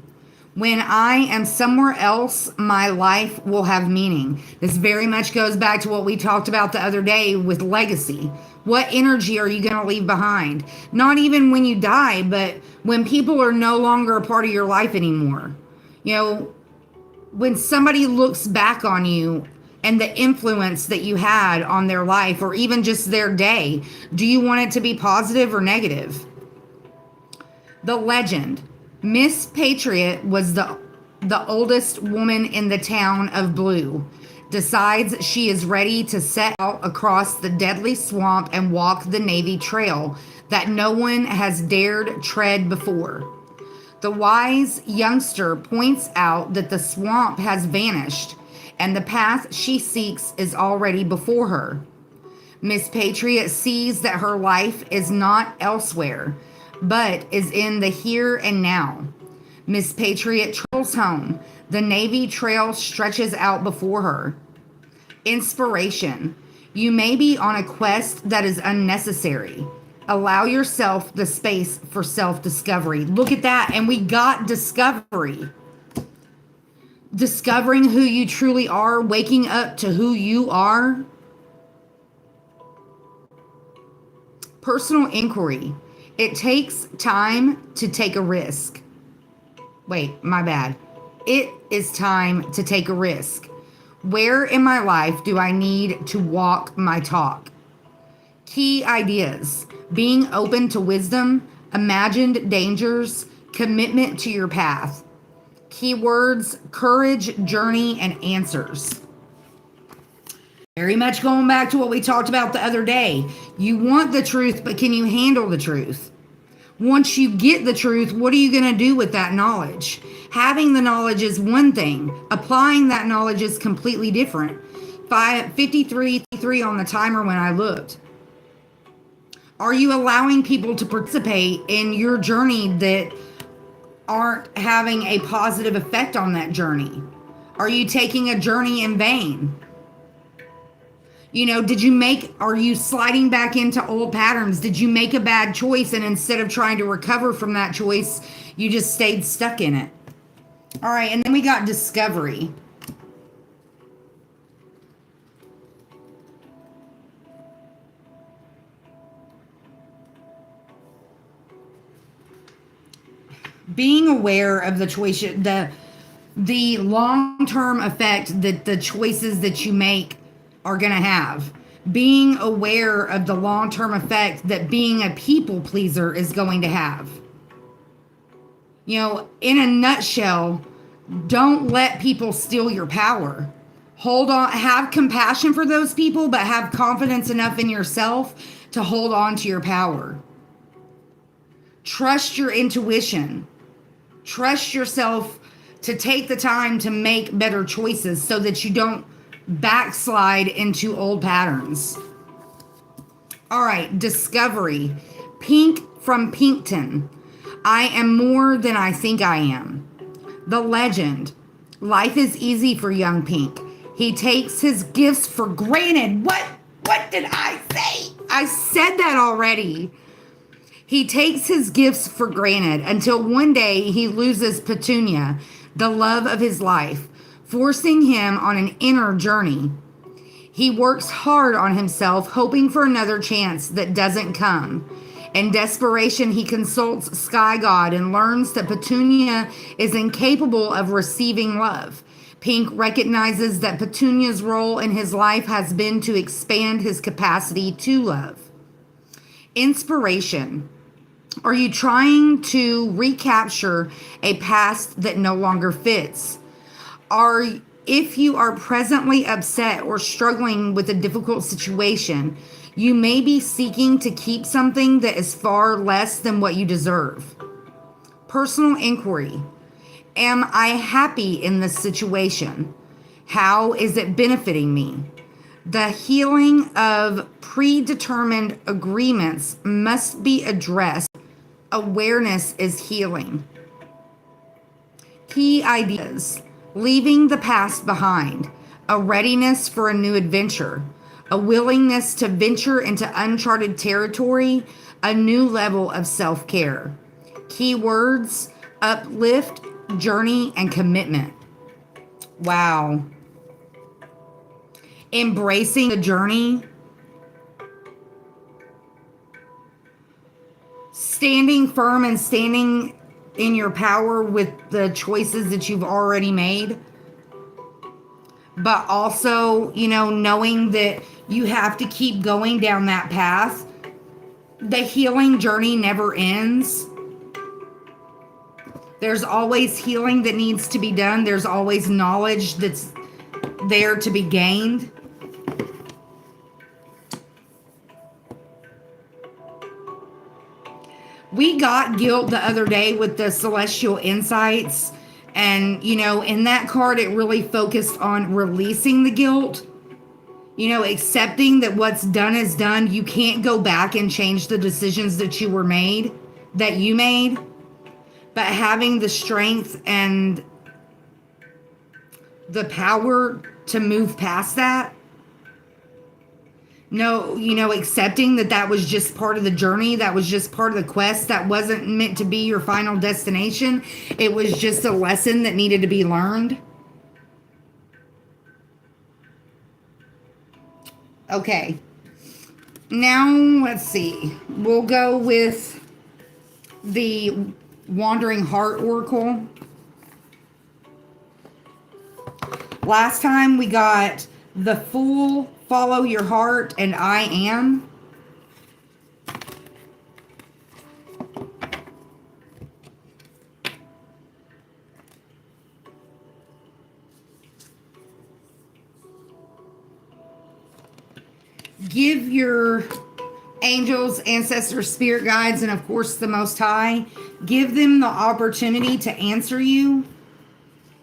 When I am somewhere else, my life will have meaning. This very much goes back to what we talked about the other day with legacy. What energy are you going to leave behind? Not even when you die, but when people are no longer a part of your life anymore. You know, when somebody looks back on you and the influence that you had on their life, or even just their day, do you want it to be positive or negative? The legend. Miss Patriot was the oldest woman in the town of Blue. Decides she is ready to set out across the deadly swamp and walk the Navy Trail that no one has dared tread before. The wise youngster points out that the swamp has vanished and the path she seeks is already before her. Miss Patriot sees that her life is not elsewhere, but is in the here and now. Miss Patriot travels home. The Navy Trail stretches out before her. Inspiration. You may be on a quest that is unnecessary. Allow yourself the space for self-discovery. Look at that. And we got discovery. Discovering who you truly are, waking up to who you are. Personal inquiry. It takes time to take a risk. Wait, my bad. It is time to take a risk. Where in my life do I need to walk my talk? Key ideas. Being open to wisdom, imagined dangers, commitment to your path. Keywords: courage, journey, and answers. Very much going back to what we talked about the other day. You want the truth, but can you handle the truth? Once you get the truth, what are you going to do with that knowledge? Having the knowledge is one thing. Applying that knowledge is completely different. 53 on the timer when I looked. Are you allowing people to participate in your journey that aren't having a positive effect on that journey? Are you taking a journey in vain? You know, are you sliding back into old patterns? Did you make a bad choice, and instead of trying to recover from that choice, you just stayed stuck in it? All right, and then we got discovery. Being aware of the choice, the long-term effect that the choices that you make are going to have. Being aware of the long-term effect that being a people pleaser is going to have. You know, in a nutshell, don't let people steal your power. Hold on, have compassion for those people, but have confidence enough in yourself to hold on to your power. Trust your intuition. Trust yourself to take the time to make better choices so that you don't backslide into old patterns. All right, discovery. Pink from Pinkton. I am more than I think I am. The legend. Life is easy for young Pink. He takes his gifts for granted. What did I say? I said that already. He takes his gifts for granted until one day he loses Petunia, the love of his life, forcing him on an inner journey. He works hard on himself, hoping for another chance that doesn't come. In desperation, he consults Sky God and learns that Petunia is incapable of receiving love. Pink recognizes that Petunia's role in his life has been to expand his capacity to love. Inspiration. Are you trying to recapture a past that no longer fits? If you are presently upset or struggling with a difficult situation, you may be seeking to keep something that is far less than what you deserve. Personal inquiry. Am I happy in this situation? How is it benefiting me? The healing of predetermined agreements must be addressed. Awareness is healing. Key ideas. Leaving the past behind. A readiness for a new adventure. A willingness to venture into uncharted territory. A new level of self-care. Key words. Uplift, journey, and commitment. Wow. Embracing the journey. Standing firm and standing in your power with the choices that you've already made. But also, knowing that you have to keep going down that path. The healing journey never ends. There's always healing that needs to be done. There's always knowledge that's there to be gained. We got guilt the other day with the celestial insights. And, in that card, it really focused on releasing the guilt. Accepting that what's done is done. You can't go back and change the decisions that you made. But having the strength and the power to move past that. No, accepting that was just part of the journey. That was just part of the quest. That wasn't meant to be your final destination. It was just a lesson that needed to be learned. Okay. Now, let's see. We'll go with the Wandering Heart Oracle. Last time we got the Fool, Follow Your Heart, and I Am. Give your angels, ancestors, spirit guides, and of course the Most High, give them the opportunity to answer you.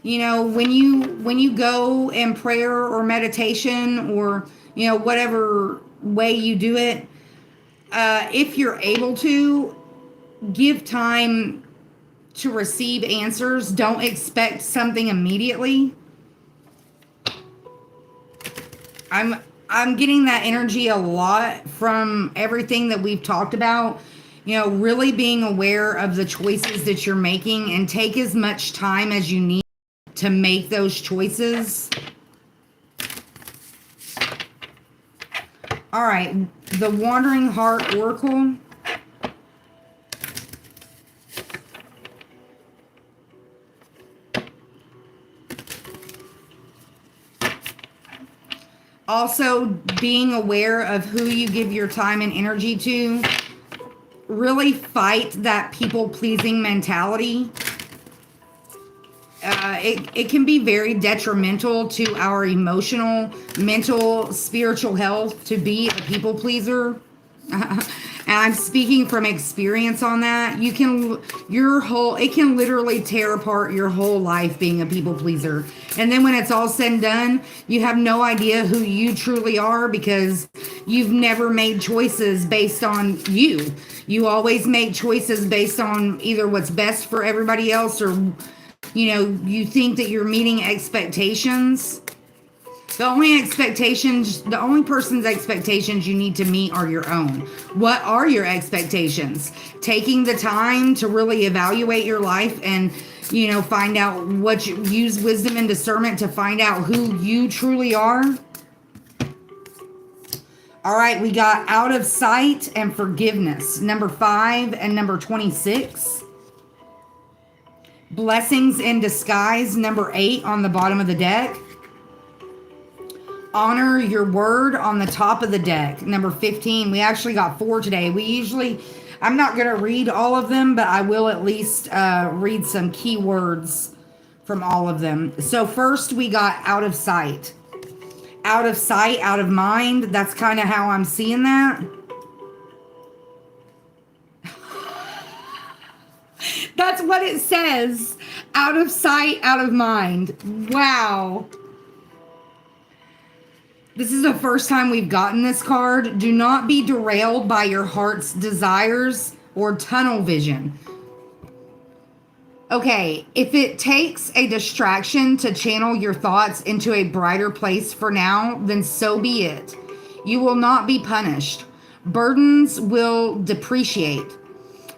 When you go in prayer or meditation or, whatever way you do it, if you're able to, give time to receive answers. Don't expect something immediately. I'm getting that energy a lot from everything that we've talked about. Really being aware of the choices that you're making and take as much time as you need to make those choices. All right, the Wandering Heart Oracle. Also, being aware of who you give your time and energy to. Really fight that people-pleasing mentality. It can be very detrimental to our emotional, mental, spiritual health to be a people pleaser. And And I'm speaking from experience on that. You can, it can literally tear apart your whole life being a people pleaser. And then when it's all said and done, you have no idea who you truly are because you've never made choices based on you. You always make choices based on either what's best for everybody else or, you think that you're meeting expectations. The only person's expectations you need to meet are your own. What are your expectations? Taking the time to really evaluate your life and, find out use wisdom and discernment to find out who you truly are. All right, we got out of sight and forgiveness, number 5 and number 26. Blessings in disguise, number 8 on the bottom of the deck. Honor your word on the top of the deck, number 15. We actually got 4 today. I'm not going to read all of them, but I will at least read some key words from all of them. So first we got out of sight. Out of sight, out of mind. That's kind of how I'm seeing that. That's what it says. Out of sight, out of mind. Wow. This is the first time we've gotten this card. Do not be derailed by your heart's desires or tunnel vision. Okay, if it takes a distraction to channel your thoughts into a brighter place for now, then so be it. You will not be punished. Burdens will depreciate.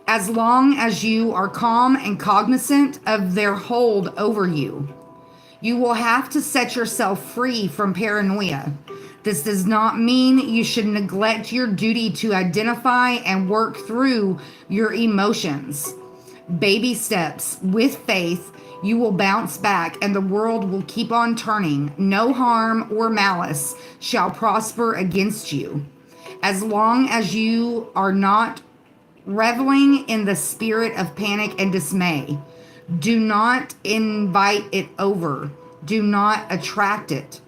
As long as you are calm and cognizant of their hold over you. You will have to set yourself free from paranoia. This does not mean you should neglect your duty to identify and work through your emotions. Baby steps with faith, you will bounce back and the world will keep on turning. No harm or malice shall prosper against you. As long as you are not reveling in the spirit of panic and dismay, do not invite it over. Do not attract it.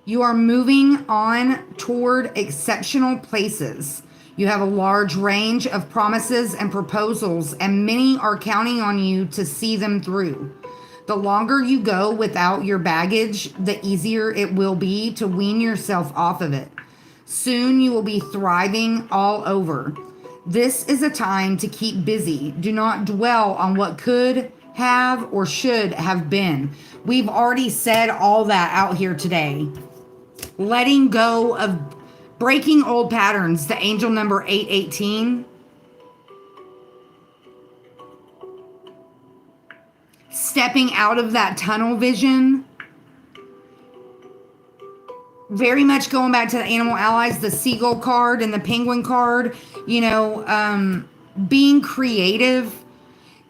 You are moving on toward exceptional places. You have a large range of promises and proposals, and many are counting on you to see them through. The longer you go without your baggage, the easier it will be to wean yourself off of it. Soon you will be thriving all over. This is a time to keep busy. Do not dwell on what could have or should have been. We've already said all that out here today. Letting go of breaking old patterns, the angel number 818. Stepping out of that tunnel vision. Very much going back to the animal allies, the seagull card and the penguin card, being creative,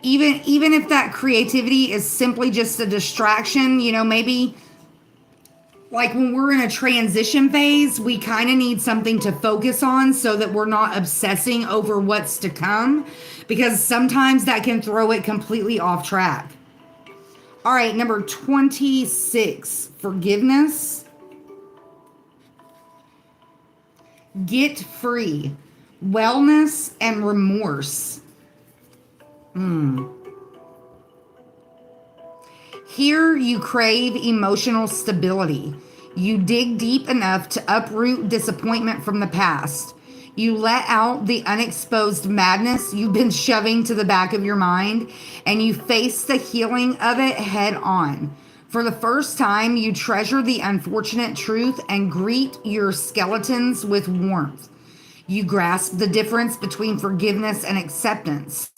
even if that creativity is simply just a distraction, maybe like when we're in a transition phase, we kind of need something to focus on so that we're not obsessing over what's to come, because sometimes that can throw it completely off track. All right, number 26, forgiveness. Get free, wellness, and remorse. Here you crave emotional stability. You dig deep enough to uproot disappointment from the past. You let out the unexposed madness you've been shoving to the back of your mind, and you face the healing of it head on. For the first time, you treasure the unfortunate truth and greet your skeletons with warmth. You grasp the difference between forgiveness and acceptance.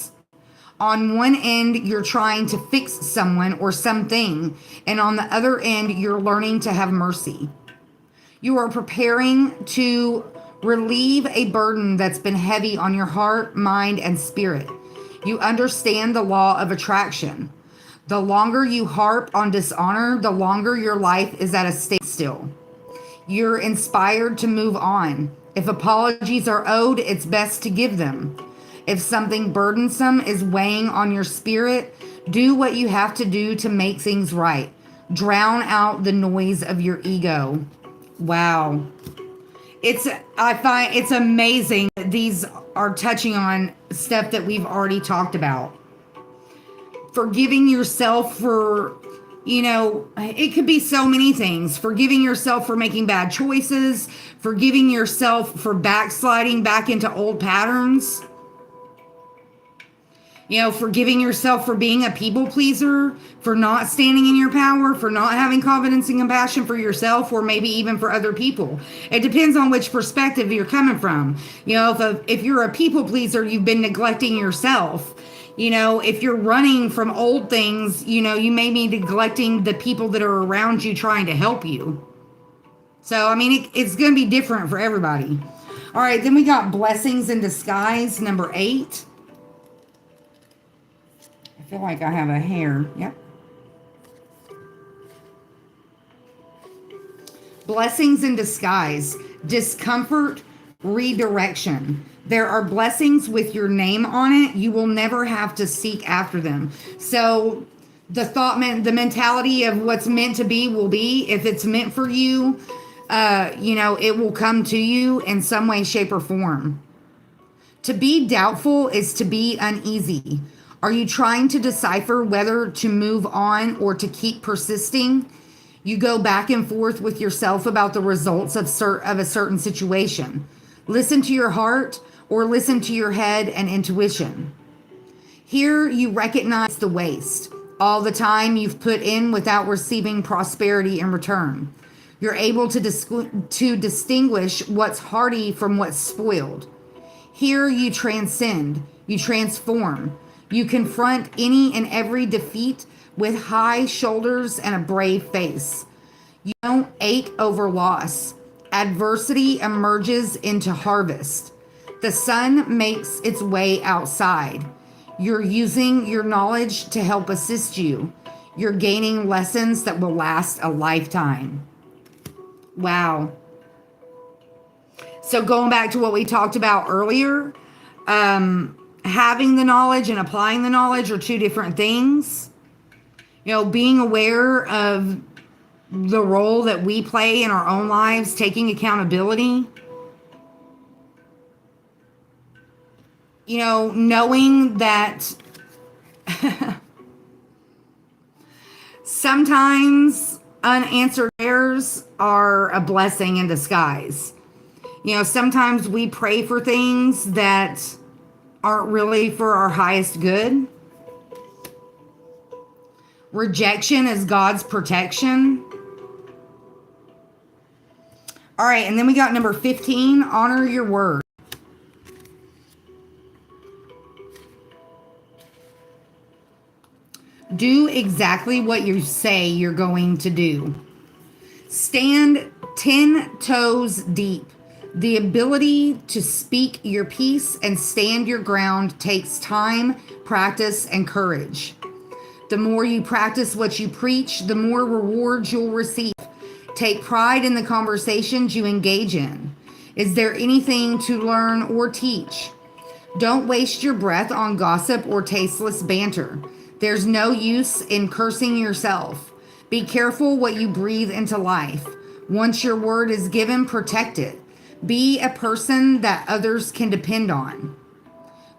On one end, you're trying to fix someone or something, and on the other end, you're learning to have mercy. You are preparing to relieve a burden that's been heavy on your heart, mind, and spirit. You understand the law of attraction. The longer you harp on dishonor, the longer your life is at a standstill. You're inspired to move on. If apologies are owed, it's best to give them. If something burdensome is weighing on your spirit, do what you have to do to make things right. Drown out the noise of your ego. Wow. I find it's amazing that these are touching on stuff that we've already talked about. Forgiving yourself for, it could be so many things. Forgiving yourself for making bad choices, forgiving yourself for backsliding back into old patterns. Forgiving yourself for being a people pleaser, for not standing in your power, for not having confidence and compassion for yourself, or maybe even for other people. It depends on which perspective you're coming from. If you're a people pleaser, you've been neglecting yourself. If you're running from old things, you may be neglecting the people that are around you trying to help you. So, I mean, it's going to be different for everybody. All right, then we got blessings in disguise, number 8. I feel like I have a hair. Yep. Blessings in disguise. Discomfort, redirection. There are blessings with your name on it. You will never have to seek after them. So the mentality of what's meant to be will be. If it's meant for you, it will come to you in some way, shape, or form. To be doubtful is to be uneasy. Are you trying to decipher whether to move on or to keep persisting? You go back and forth with yourself about the results of a certain situation. Listen to your heart or listen to your head and intuition. Here you recognize the waste, all the time you've put in without receiving prosperity in return. You're able to distinguish what's hearty from what's spoiled. Here you transcend, you transform. You confront any and every defeat with high shoulders and a brave face. You don't ache over loss. Adversity emerges into harvest. The sun makes its way outside. You're using your knowledge to help assist you. You're gaining lessons that will last a lifetime. Wow. So going back to what we talked about earlier, having the knowledge and applying the knowledge are two different things. Being aware of the role that we play in our own lives, taking accountability. Knowing that sometimes unanswered prayers are a blessing in disguise. Sometimes we pray for things that aren't really for our highest good. Rejection is God's protection. All right, and then we got number 15, honor your word. Do exactly what you say you're going to do. Stand 10 toes deep. The ability to speak your piece and stand your ground takes time, practice, and courage. The more you practice what you preach, the more rewards you'll receive. Take pride in the conversations you engage in. Is there anything to learn or teach? Don't waste your breath on gossip or tasteless banter. There's no use in cursing yourself. Be careful what you breathe into life. Once your word is given, protect it. Be a person that others can depend on.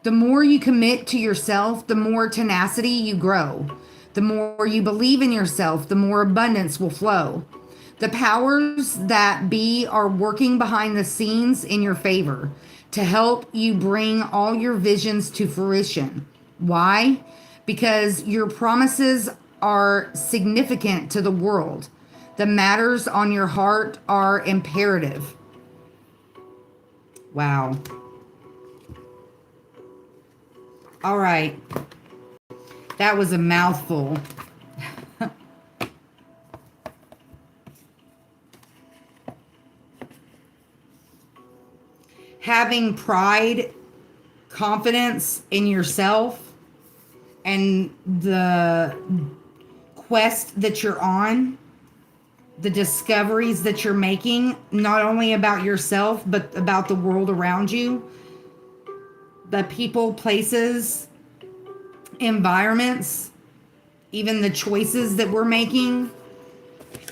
The more you commit to yourself, the more tenacity you grow. The more you believe in yourself, the more abundance will flow. The powers that be are working behind the scenes in your favor to help you bring all your visions to fruition. Why? Because your promises are significant to the world. The matters on your heart are imperative. Wow. All right. That was a mouthful. Having pride, confidence in yourself, and the quest that you're on, the discoveries that you're making, not only about yourself, but about the world around you, the people, places, environments, even the choices that we're making.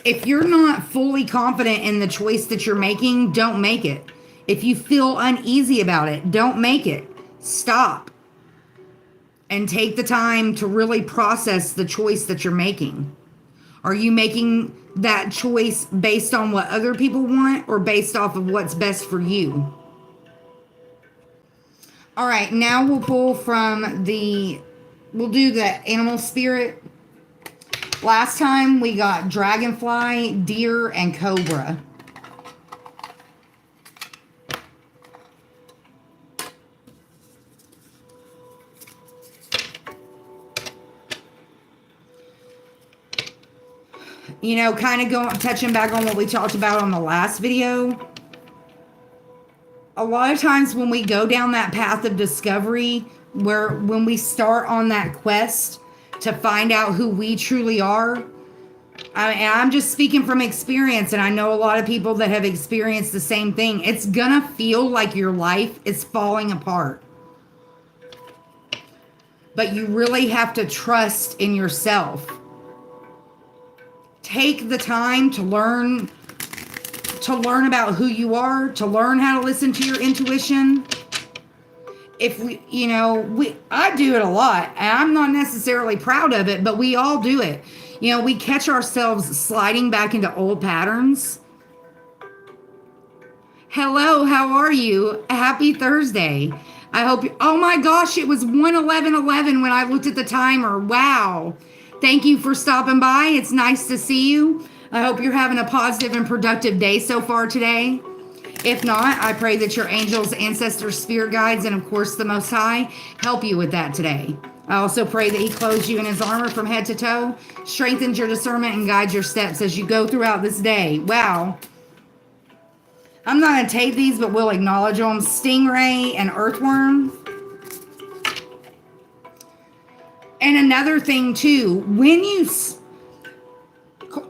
If you're not fully confident in the choice that you're making, don't make it. If you feel uneasy about it, don't make it. Stop and take the time to really process the choice that you're making. Are you making that choice based on what other people want or based off of what's best for you? All right, now we'll pull from we'll do the animal spirit. Last time we got dragonfly, deer, and cobra. You know, kind of touching back on what we talked about on the last video. A lot of times when we go down that path of discovery, when we start on that quest to find out who we truly are, I'm just speaking from experience, and I know a lot of people that have experienced the same thing. It's gonna feel like your life is falling apart. But you really have to trust in yourself. Take the time to learn about who you are, to learn how to listen to your intuition. I do it a lot, and I'm not necessarily proud of it, but we all do it. You know, we catch ourselves sliding back into old patterns. Hello, how are you? Happy Thursday. I hope oh my gosh, it was 1:11:11 when I looked at the timer. Wow. Thank you for stopping by. It's nice to see you. I hope you're having a positive and productive day so far today. If not, I pray that your angels, ancestors, spirit guides, and of course the Most High help you with that today. I also pray that He clothes you in His armor from head to toe, strengthens your discernment, and guides your steps as you go throughout this day. Wow. I'm not going to take these, but we'll acknowledge them. Stingray and earthworm. And another thing too,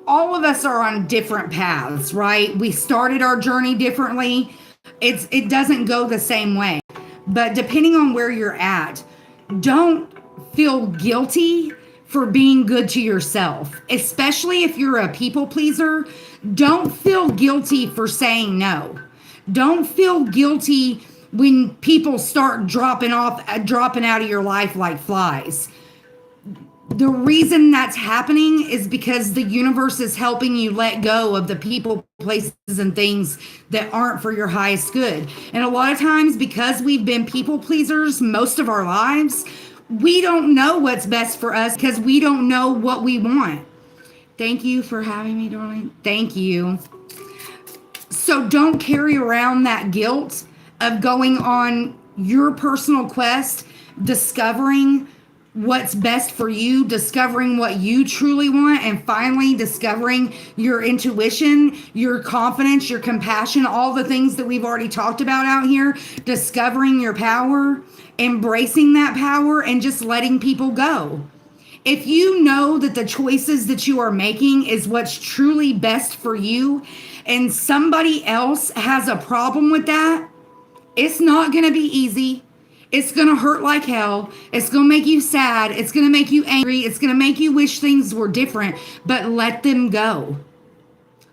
all of us are on different paths, right? We started our journey differently. It doesn't go the same way. But depending on where you're at, don't feel guilty for being good to yourself, especially if you're a people pleaser. Don't feel guilty for saying no. Don't feel guilty when people start dropping out of your life like flies. The reason that's happening is because the universe is helping you let go of the people, places, and things that aren't for your highest good. And a lot of times, because we've been people pleasers most of our lives, we don't know what's best for us because we don't know what we want. Thank you for having me, darling. Thank you. So don't carry around that guilt of going on your personal quest, discovering what's best for you, discovering what you truly want, and finally discovering your intuition, your confidence, your compassion, all the things that we've already talked about out here, discovering your power, embracing that power, and just letting people go. If you know that the choices that you are making is what's truly best for you, and somebody else has a problem with that, it's not going to be easy. It's going to hurt like hell. It's going to make you sad. It's going to make you angry. It's going to make you wish things were different, but let them go.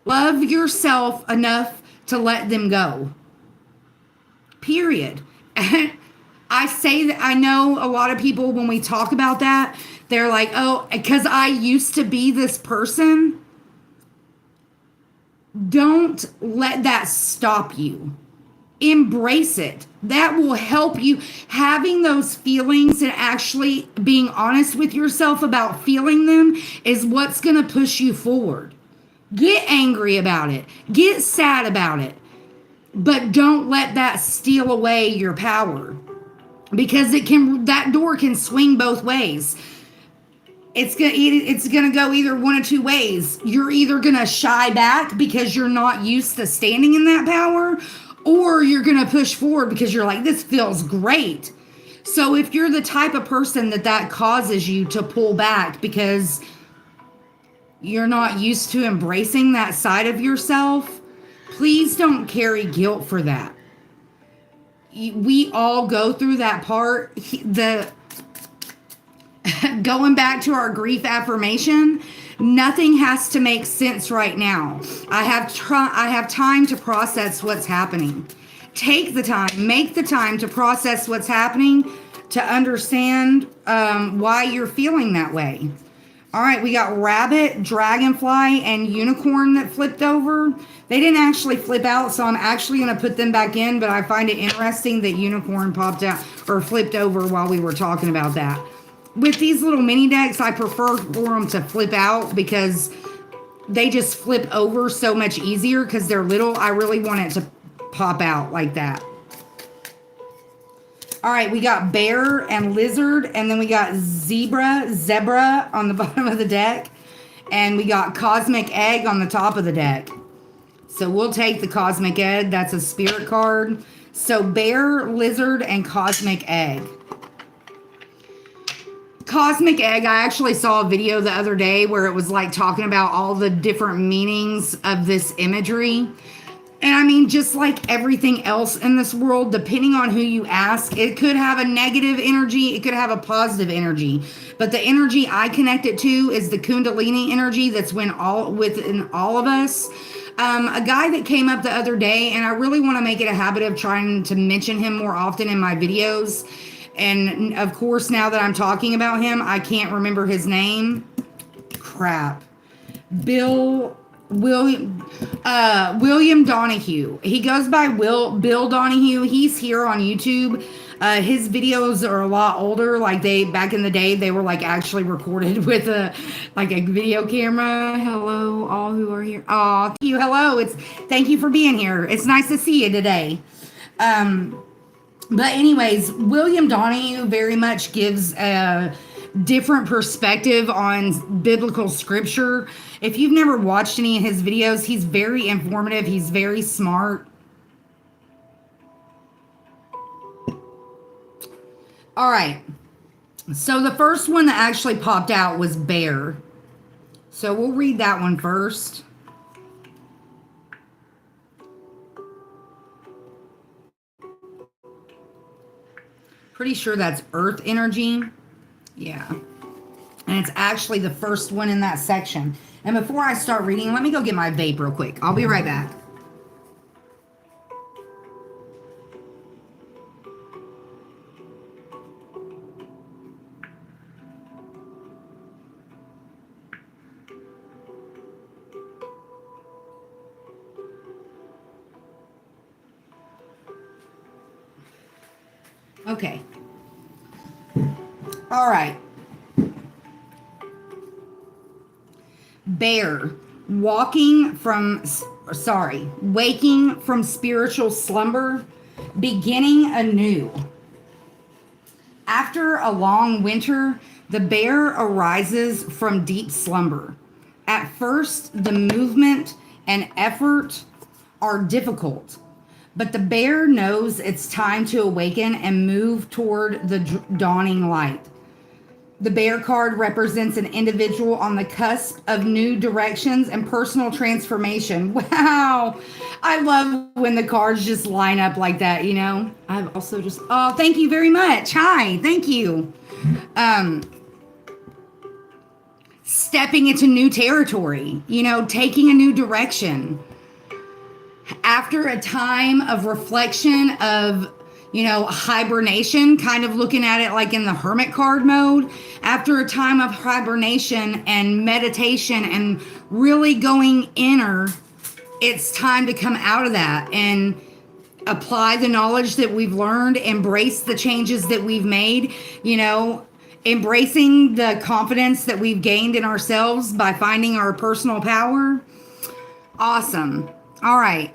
Love yourself enough to let them go. Period. I say that I know a lot of people, when we talk about that, they're like, oh, because I used to be this person. Don't let that stop you. Embrace it. That will help you. Having those feelings and actually being honest with yourself about feeling them is what's going to push you forward. Get angry about it. Get sad about it. But don't let that steal away your power, because that door can swing both ways. It's gonna go either one of two ways. You're either gonna shy back because you're not used to standing in that power, or you're gonna push forward because you're like, this feels great. So if you're the type of person that causes you to pull back because you're not used to embracing that side of yourself, please don't carry guilt for that. We all go through that part. Going back to our grief affirmation, Nothing has to make sense right now. I have time to process what's happening. Take the time, make the time to process what's happening, to understand why you're feeling that way. All right, we got rabbit, dragonfly, and unicorn that flipped over. They didn't actually flip out, so I'm actually going to put them back in, but I find it interesting that unicorn popped out or flipped over while we were talking about that. With these little mini decks, I prefer for them to flip out because they just flip over so much easier because they're little. I really want it to pop out like that. All right, we got bear and lizard, and then we got zebra on the bottom of the deck, and we got cosmic egg on the top of the deck. So we'll take the cosmic egg. That's a spirit card. So bear, lizard, and cosmic egg. Cosmic egg, I actually saw a video the other day where it was like talking about all the different meanings of this imagery. And I mean, just like everything else in this world, depending on who you ask, it could have a negative energy, it could have a positive energy. But the energy I connect it to is the Kundalini energy that's within all of us. A guy that came up the other day, and I really want to make it a habit of trying to mention him more often in my videos. And of course, now that I'm talking about him, I can't remember his name. Crap. William Donahue. He goes by Bill Donahue. He's here on YouTube. His videos are a lot older. Like back in the day, they were like actually recorded with a video camera. Hello, all who are here. Oh, thank you. Hello. Thank you for being here. It's nice to see you today. But anyways, William Donahue very much gives a different perspective on biblical scripture. If you've never watched any of his videos, he's very informative. He's very smart. All right. So the first one that actually popped out was bear. So we'll read that one first. Pretty sure that's earth energy. Yeah. And it's actually the first one in that section. And before I start reading, let me go get my vape real quick. I'll be right back. Okay. All right. Bear, waking from spiritual slumber, beginning anew. After a long winter, the bear arises from deep slumber. At first, the movement and effort are difficult, but the bear knows it's time to awaken and move toward the dawning light. The bear card represents an individual on the cusp of new directions and personal transformation. Wow. I love when the cards just line up like that, you know. I've also oh, thank you very much. Hi, thank you. Stepping into new territory, you know, taking a new direction. After a time of reflection, of hibernation, kind of looking at it like in the hermit card mode. After a time of hibernation and meditation and really going inner, it's time to come out of that and apply the knowledge that we've learned, embrace the changes that we've made, embracing the confidence that we've gained in ourselves by finding our personal power. Awesome. All right.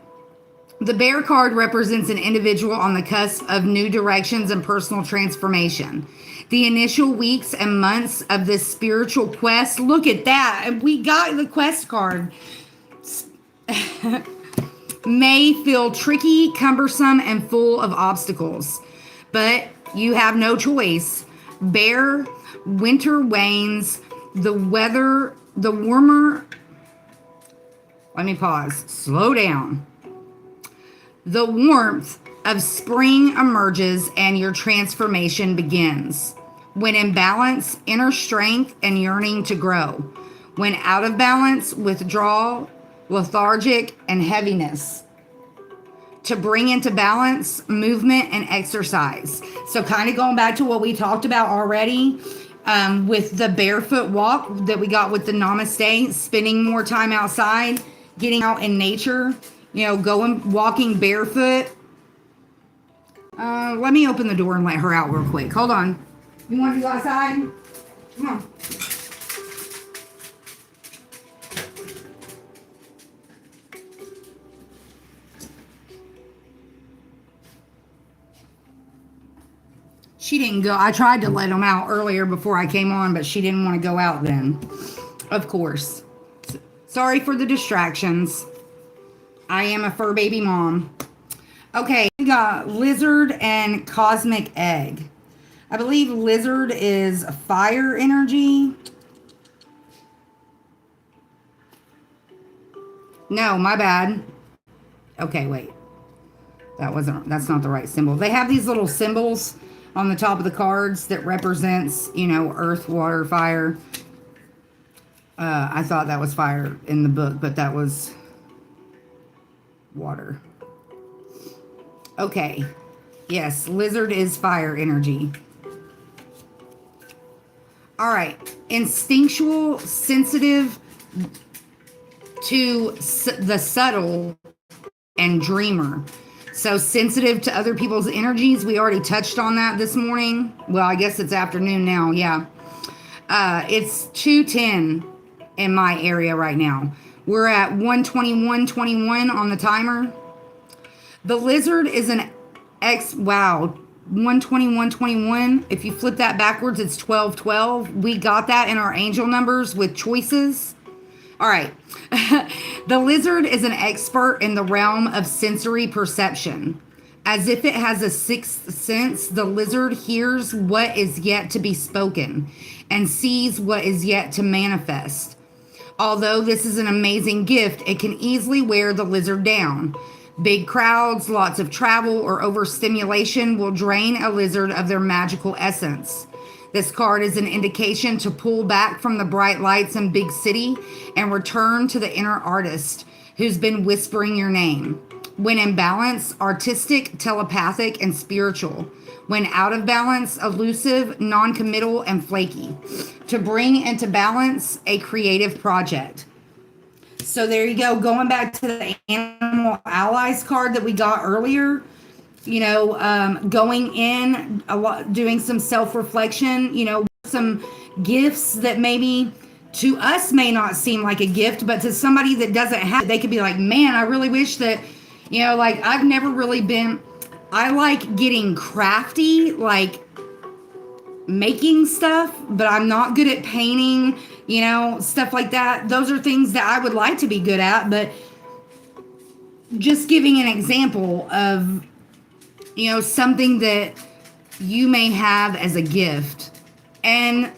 The bear card represents an individual on the cusp of new directions and personal transformation. The initial weeks and months of this spiritual quest, look at that. We got the quest card. May feel tricky, cumbersome, and full of obstacles. But you have no choice. Bear, winter wanes, the warmer. Let me pause. Slow down. The warmth of spring emerges and your transformation begins. When in balance, inner strength and yearning to grow. When out of balance, withdrawal, lethargic, and heaviness. To bring into balance, movement and exercise. So kind of going back to what we talked about already, with the barefoot walk that we got with the namaste, spending more time outside, getting out in nature, going walking barefoot. Let me open the door and let her out real quick. Hold on. You want to go outside? Come on. She didn't go. I tried to let them out earlier before I came on, but she didn't want to go out then. Of course. Sorry for the distractions. I am a fur baby mom. Okay, we got lizard and cosmic egg. I believe lizard is fire energy. No, my bad. Okay, wait. That's not the right symbol. They have these little symbols on the top of the cards that represents, earth, water, fire. I thought that was fire in the book, but that was water. Okay. Yes, lizard is fire energy. All right. Instinctual, sensitive to the subtle, and dreamer. So sensitive to other people's energies. We already touched on that this morning. Well, I guess it's afternoon now. Yeah. It's 2:10 in my area right now. We're at 1:21:21 on the timer. The lizard is an wow, 1:21:21. If you flip that backwards, it's 12:12. We got that in our angel numbers with choices. All right. The lizard is an expert in the realm of sensory perception. As if it has a sixth sense, the lizard hears what is yet to be spoken and sees what is yet to manifest. Although this is an amazing gift, it can easily wear the lizard down. Big crowds, lots of travel, or overstimulation will drain a lizard of their magical essence. This card is an indication to pull back from the bright lights and big city and return to the inner artist who's been whispering your name. When in balance, artistic, telepathic, and spiritual. When out of balance, elusive, non-committal, and flaky. To bring into balance, a creative project. So there you go. Going back to the Animal Allies card that we got earlier, going in a lot, doing some self-reflection, some gifts that maybe to us may not seem like a gift, but to somebody that doesn't have it, they could be like, man, I really wish that, I've never really been, I like getting crafty, like making stuff, but I'm not good at painting, stuff like that. Those are things that I would like to be good at, but just giving an example of, something that you may have as a gift. And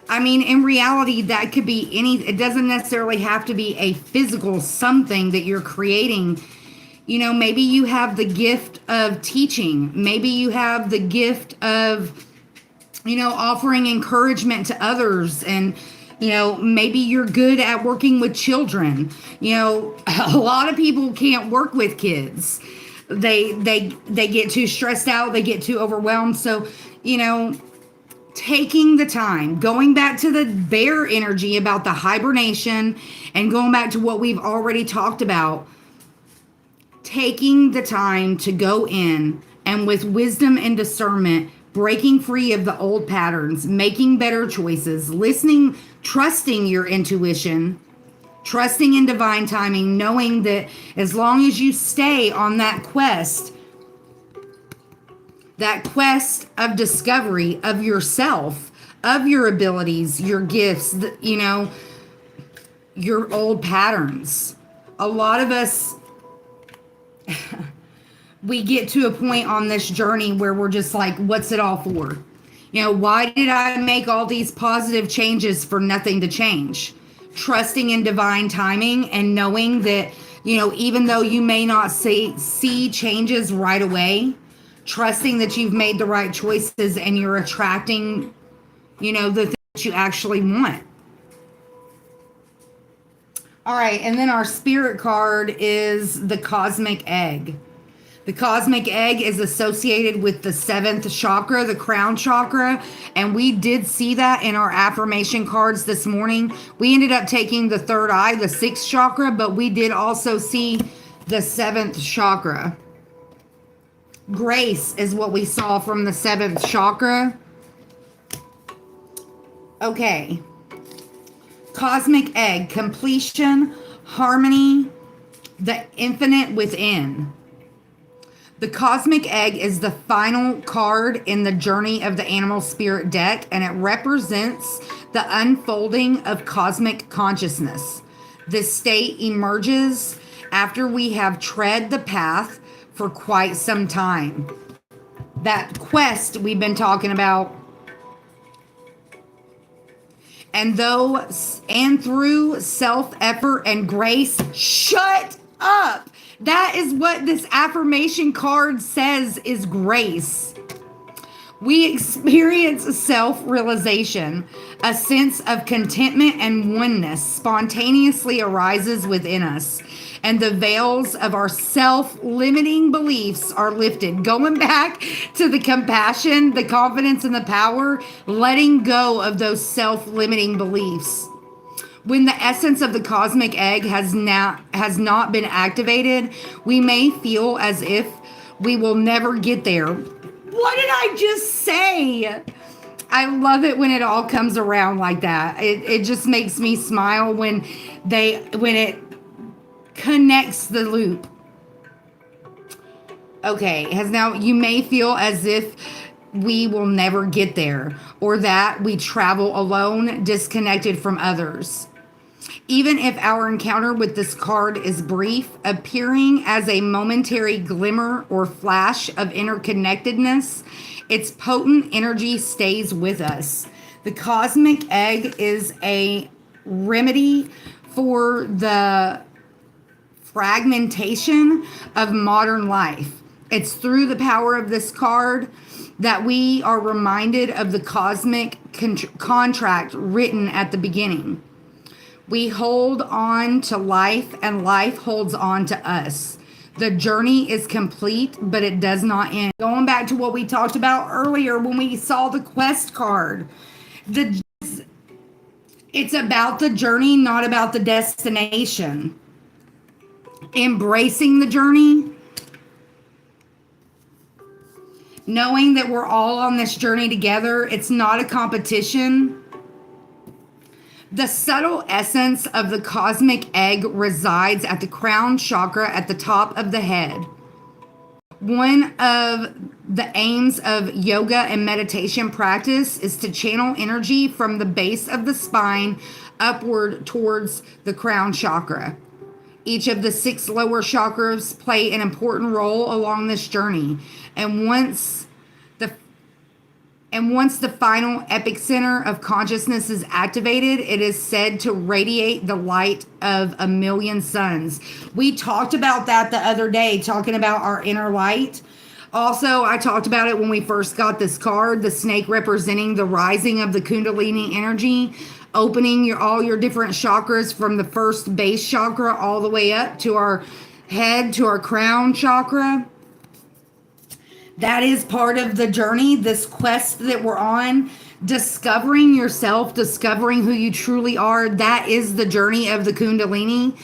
I mean, in reality, that could be it doesn't necessarily have to be a physical something that you're creating. Maybe you have the gift of teaching. Maybe you have the gift of, offering encouragement to others. And, maybe you're good at working with children. A lot of people can't work with kids. They get too stressed out. They get too overwhelmed. So, taking the time, going back to the bear energy about the hibernation and going back to what we've already talked about, taking the time to go in and with wisdom and discernment, breaking free of the old patterns, making better choices, listening, trusting your intuition, trusting in divine timing, knowing that as long as you stay on that quest of discovery of yourself, of your abilities, your gifts, your old patterns. A lot of us, we get to a point on this journey where we're just like, what's it all for? Why did I make all these positive changes for nothing to change? Trusting in divine timing and knowing that, even though you may not see changes right away, trusting that you've made the right choices and you're attracting, the things that you actually want. All right, and then our spirit card is the cosmic egg. The cosmic egg is associated with the seventh chakra, the crown chakra, and we did see that in our affirmation cards this morning. We ended up taking the third eye, the sixth chakra, but we did also see the seventh chakra. Grace is what we saw from the seventh chakra. Okay. Cosmic egg, completion, harmony, the infinite within. The cosmic egg is the final card in the journey of the animal spirit deck, and it represents the unfolding of cosmic consciousness. This state emerges after we have tread the path for quite some time. That quest we've been talking about. And through self-effort and grace, shut up. That is what this affirmation card says is grace. We experience self-realization. A sense of contentment and oneness spontaneously arises within us. And the veils of our self-limiting beliefs are lifted. Going back to the compassion, the confidence, and the power, letting go of those self-limiting beliefs. When the essence of the cosmic egg has not been activated, we may feel as if we will never get there. What did I just say? I love it when it all comes around like that. It just makes me smile when it connects the loop. Okay, you may feel as if we will never get there, or that we travel alone, disconnected from others. Even if our encounter with this card is brief, appearing as a momentary glimmer or flash of interconnectedness, its potent energy stays with us. The cosmic egg is a remedy for the fragmentation of modern life. It's through the power of this card that we are reminded of the cosmic contract written at the beginning. We hold on to life, and life holds on to us. The journey is complete, but it does not end. Going back to what we talked about earlier when we saw the quest card, it's about the journey, not about the destination. Embracing the journey, knowing that we're all on this journey together. It's not a competition. The subtle essence of the cosmic egg resides at the crown chakra at the top of the head. One of the aims of yoga and meditation practice is to channel energy from the base of the spine upward towards the crown chakra. Each of the 6 lower chakras play an important role along this journey. And once the final epic center of consciousness is activated, it is said to radiate the light of 1,000,000 suns. We talked about that the other day, talking about our inner light. Also, I talked about it when we first got this card, the snake representing the rising of the Kundalini energy, opening all your different chakras from the first base chakra all the way up to our head, to our crown chakra. That is part of the journey, this quest that we're on, discovering yourself, discovering who you truly are. That is the journey of the Kundalini.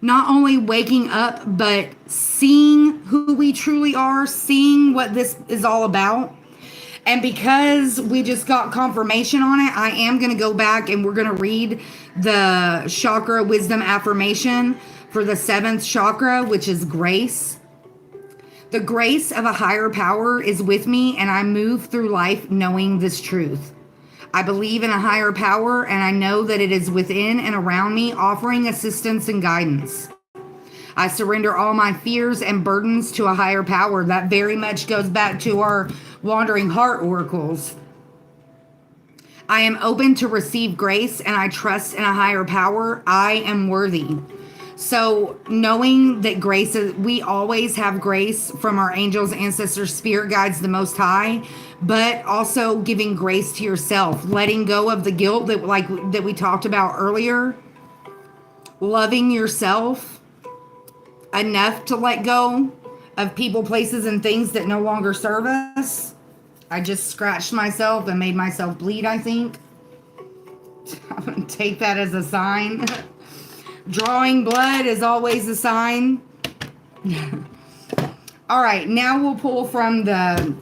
Not only waking up, but seeing who we truly are, seeing what this is all about. And because we just got confirmation on it, I am going to go back and we're going to read the chakra wisdom affirmation for the 7th chakra, which is grace. The grace of a higher power is with me, and I move through life knowing this truth. I believe in a higher power, and I know that it is within and around me, offering assistance and guidance. I surrender all my fears and burdens to a higher power. That very much goes back to our wandering heart oracles. I am open to receive grace, and I trust in a higher power. I am worthy. So knowing that grace we always have grace from our angels, ancestors, spirit guides, the Most High, but also giving grace to yourself, letting go of the guilt that we talked about earlier. loving yourself enough to let go of people, places, and things that no longer serve us. I just scratched myself and made myself bleed, I think. I'm going to take that as a sign. Drawing blood is always a sign. All right, now we'll pull from the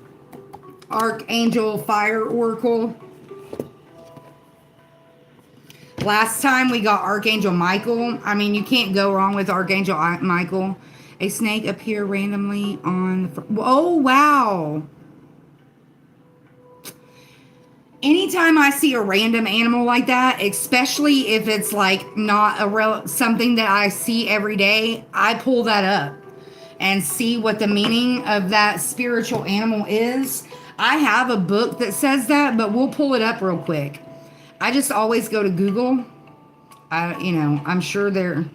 Archangel Fire Oracle. Last time we got Archangel Michael. I mean, you can't go wrong with Archangel Michael. A snake appear randomly on the... Oh, wow. Anytime I see a random animal like that, especially if it's like not something that I see every day, I pull that up and see what the meaning of that spiritual animal is. I have a book that says that, but we'll pull it up real quick. I just always go to Google. I'm sure they're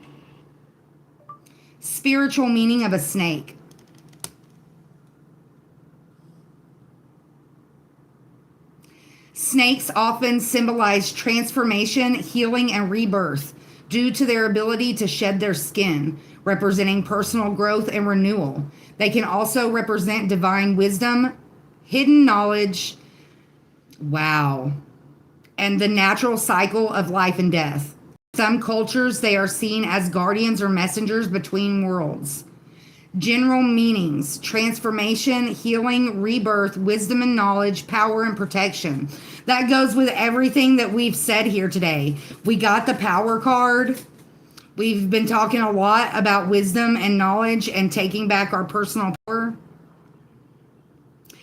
spiritual meaning of a snake. Snakes often symbolize transformation, healing, and rebirth due to their ability to shed their skin, representing personal growth and renewal. They can also represent divine wisdom, hidden knowledge, wow, and the natural cycle of life and death. In some cultures, they are seen as guardians or messengers between worlds. General meanings: transformation, healing, rebirth, wisdom and knowledge, power and protection. That goes with everything that we've said here today. We got the power card. We've been talking a lot about wisdom and knowledge and taking back our personal power.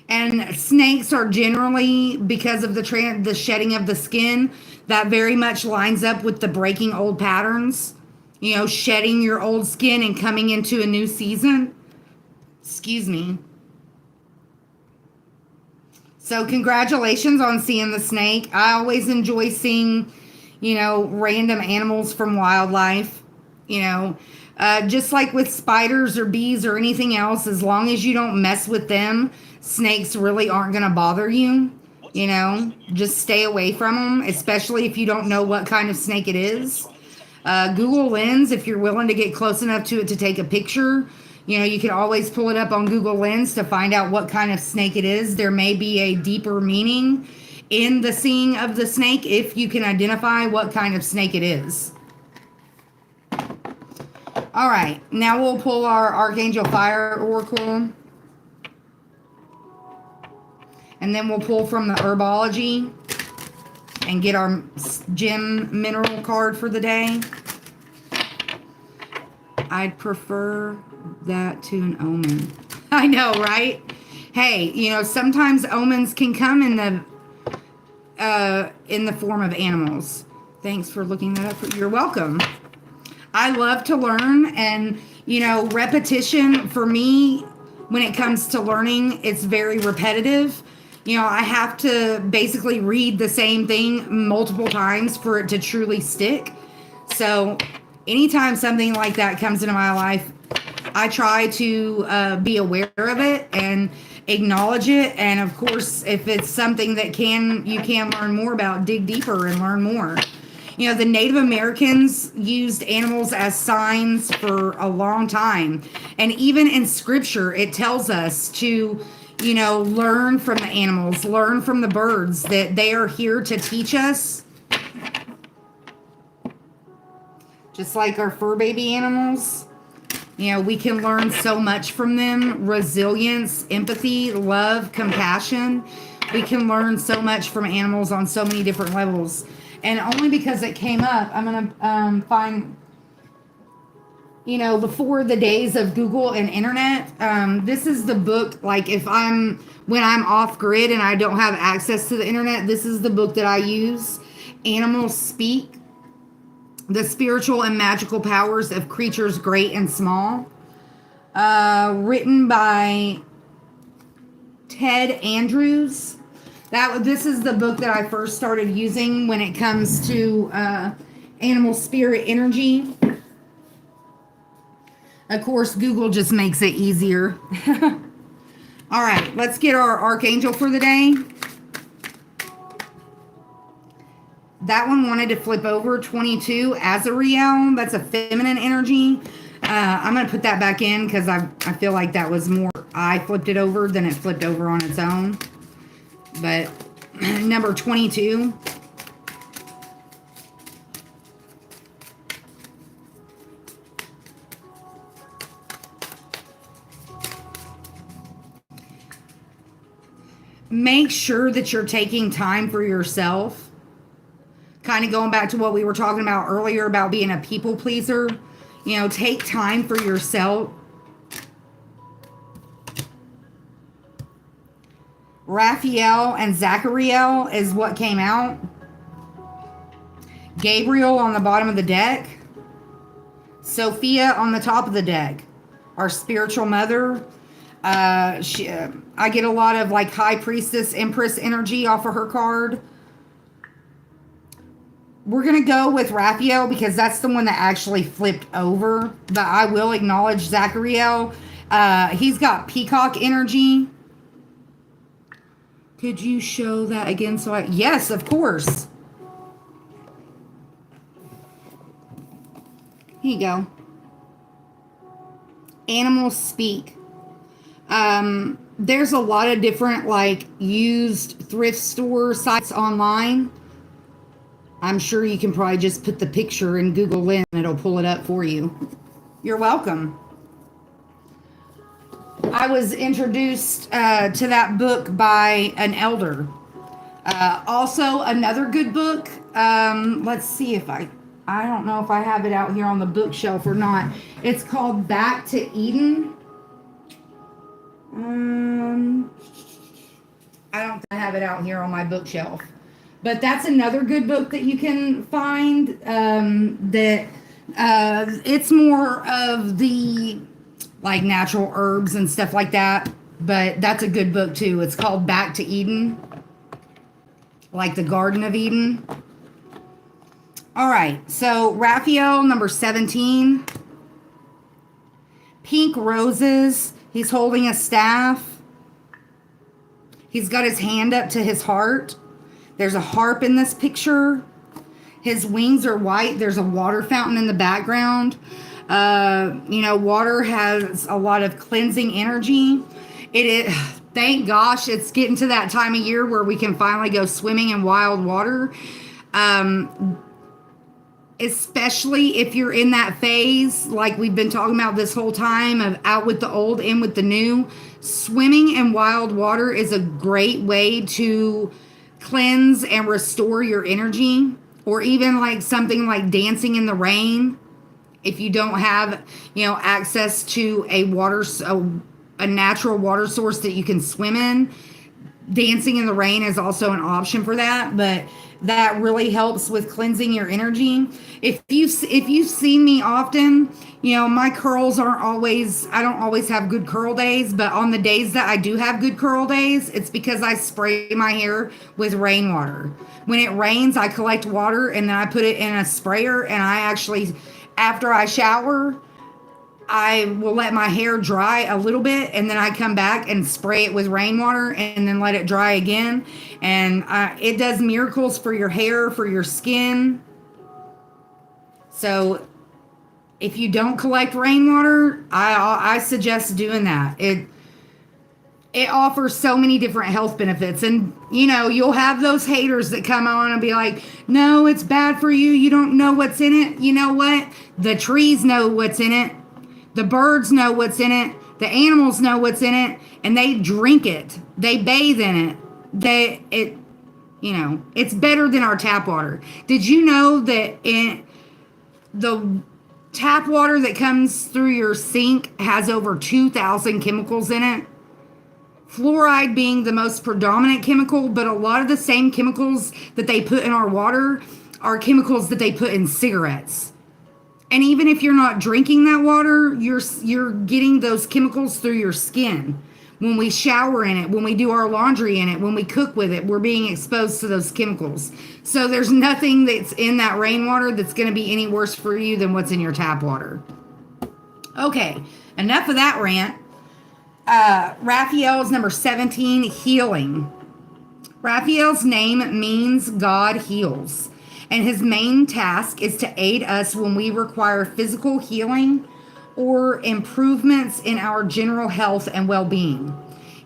And snakes are generally, because of the shedding of the skin, that very much lines up with the breaking old patterns. You know, shedding your old skin and coming into a new season. Excuse me. So congratulations on seeing the snake. I always enjoy seeing, random animals from wildlife. Just like with spiders or bees or anything else, as long as you don't mess with them, snakes really aren't going to bother you. Just stay away from them, especially if you don't know what kind of snake it is. Google Lens, if you're willing to get close enough to it to take a picture, you can always pull it up on Google Lens to find out what kind of snake it is. There may be a deeper meaning in the seeing of the snake if you can identify what kind of snake it is. All right, now we'll pull our Archangel Fire Oracle. And then we'll pull from the Herbology and get our gem mineral card for the day. I'd prefer that to an omen. I know, right? Hey, sometimes omens can come in the form of animals. Thanks for looking that up. You're welcome. I love to learn, and repetition for me, when it comes to learning, it's very repetitive. I have to basically read the same thing multiple times for it to truly stick. So anytime something like that comes into my life, I try to be aware of it and acknowledge it. And of course, if it's something that you can learn more about, dig deeper and learn more. The Native Americans used animals as signs for a long time. And even in scripture, it tells us to learn from the animals, learn from the birds, that they are here to teach us. Just like our fur baby animals, we can learn so much from them. Resilience, empathy, love, compassion. We can learn so much from animals on so many different levels. And only because it came up, I'm going to find... before the days of Google and internet, this is the book, like when I'm off grid and I don't have access to the internet, this is the book that I use. Animals Speak: The Spiritual and Magical Powers of Creatures Great and Small. Written by Ted Andrews. This is the book that I first started using when it comes to animal spirit energy. Of course, Google just makes it easier. All right, let's get our Archangel for the day. That one wanted to flip over. 22, Azariel. That's a feminine energy. I'm going to put that back in because I feel like that was more, I flipped it over than it flipped over on its own. But number 22. Make sure that you're taking time for yourself. Kind of going back to what we were talking about earlier about being a people pleaser. You know, take time for yourself. Raphael and Zachariel is what came out. Gabriel on the bottom of the deck. Sophia on the top of the deck. Our spiritual mother. I get a lot of like High Priestess, Empress energy off of her card. We're going to go with Raphael because that's the one that actually flipped over. But I will acknowledge Zachariel. He's got peacock energy. Could you show that again? Yes, of course. Here you go. Animals speak. There's a lot of different like used thrift store sites online. I'm sure you can probably just put the picture in Google Lens and it'll pull it up for you. You're welcome. I was introduced to that book by an elder. Also, another good book. Let's see if I don't know if I have it out here on the bookshelf or not. It's called Back to Eden. I don't have it out here on my bookshelf. But that's another good book that you can find. It's more of the like natural herbs and stuff like that. But that's a good book too. It's called Back to Eden. Like the Garden of Eden. All right. So Raphael, number 17. Pink roses. He's holding a staff. He's got his hand up to his heart. There's a harp in this picture. His wings are white. There's a water fountain in the background. Water has a lot of cleansing energy. Thank gosh, it's getting to that time of year where we can finally go swimming in wild water. Especially if you're in that phase, like we've been talking about this whole time, of out with the old, in with the new. Swimming in wild water is a great way to cleanse and restore your energy. Or even like something like dancing in the rain. If you don't have, access to a natural water source that you can swim in, dancing in the rain is also an option for that. But that really helps with cleansing your energy. If you've seen me often, my curls I don't always have good curl days, but on the days that I do have good curl days, it's because I spray my hair with rainwater. When it rains, I collect water and then I put it in a sprayer, and I actually, after I shower, I will let my hair dry a little bit, and then I come back and spray it with rainwater and then let it dry again. And it does miracles for your hair, for your skin. So if you don't collect rainwater, I suggest doing that. It offers so many different health benefits. And, you'll have those haters that come on and be like, no, it's bad for you. You don't know what's in it. You know what? The trees know what's in it. The birds know what's in it. The animals know what's in it. And they drink it. They bathe in it. It's better than our tap water. Did you know that the tap water that comes through your sink has over 2,000 chemicals in it? Fluoride being the most predominant chemical, but a lot of the same chemicals that they put in our water are chemicals that they put in cigarettes. And even if you're not drinking that water, you're getting those chemicals through your skin. When we shower in it, when we do our laundry in it, when we cook with it, we're being exposed to those chemicals. So there's nothing that's in that rainwater that's going to be any worse for you than what's in your tap water. Okay, enough of that rant. Raphael's number 17, healing. Raphael's name means God heals. and his main task is to aid us when we require physical healing or improvements in our general health and well-being.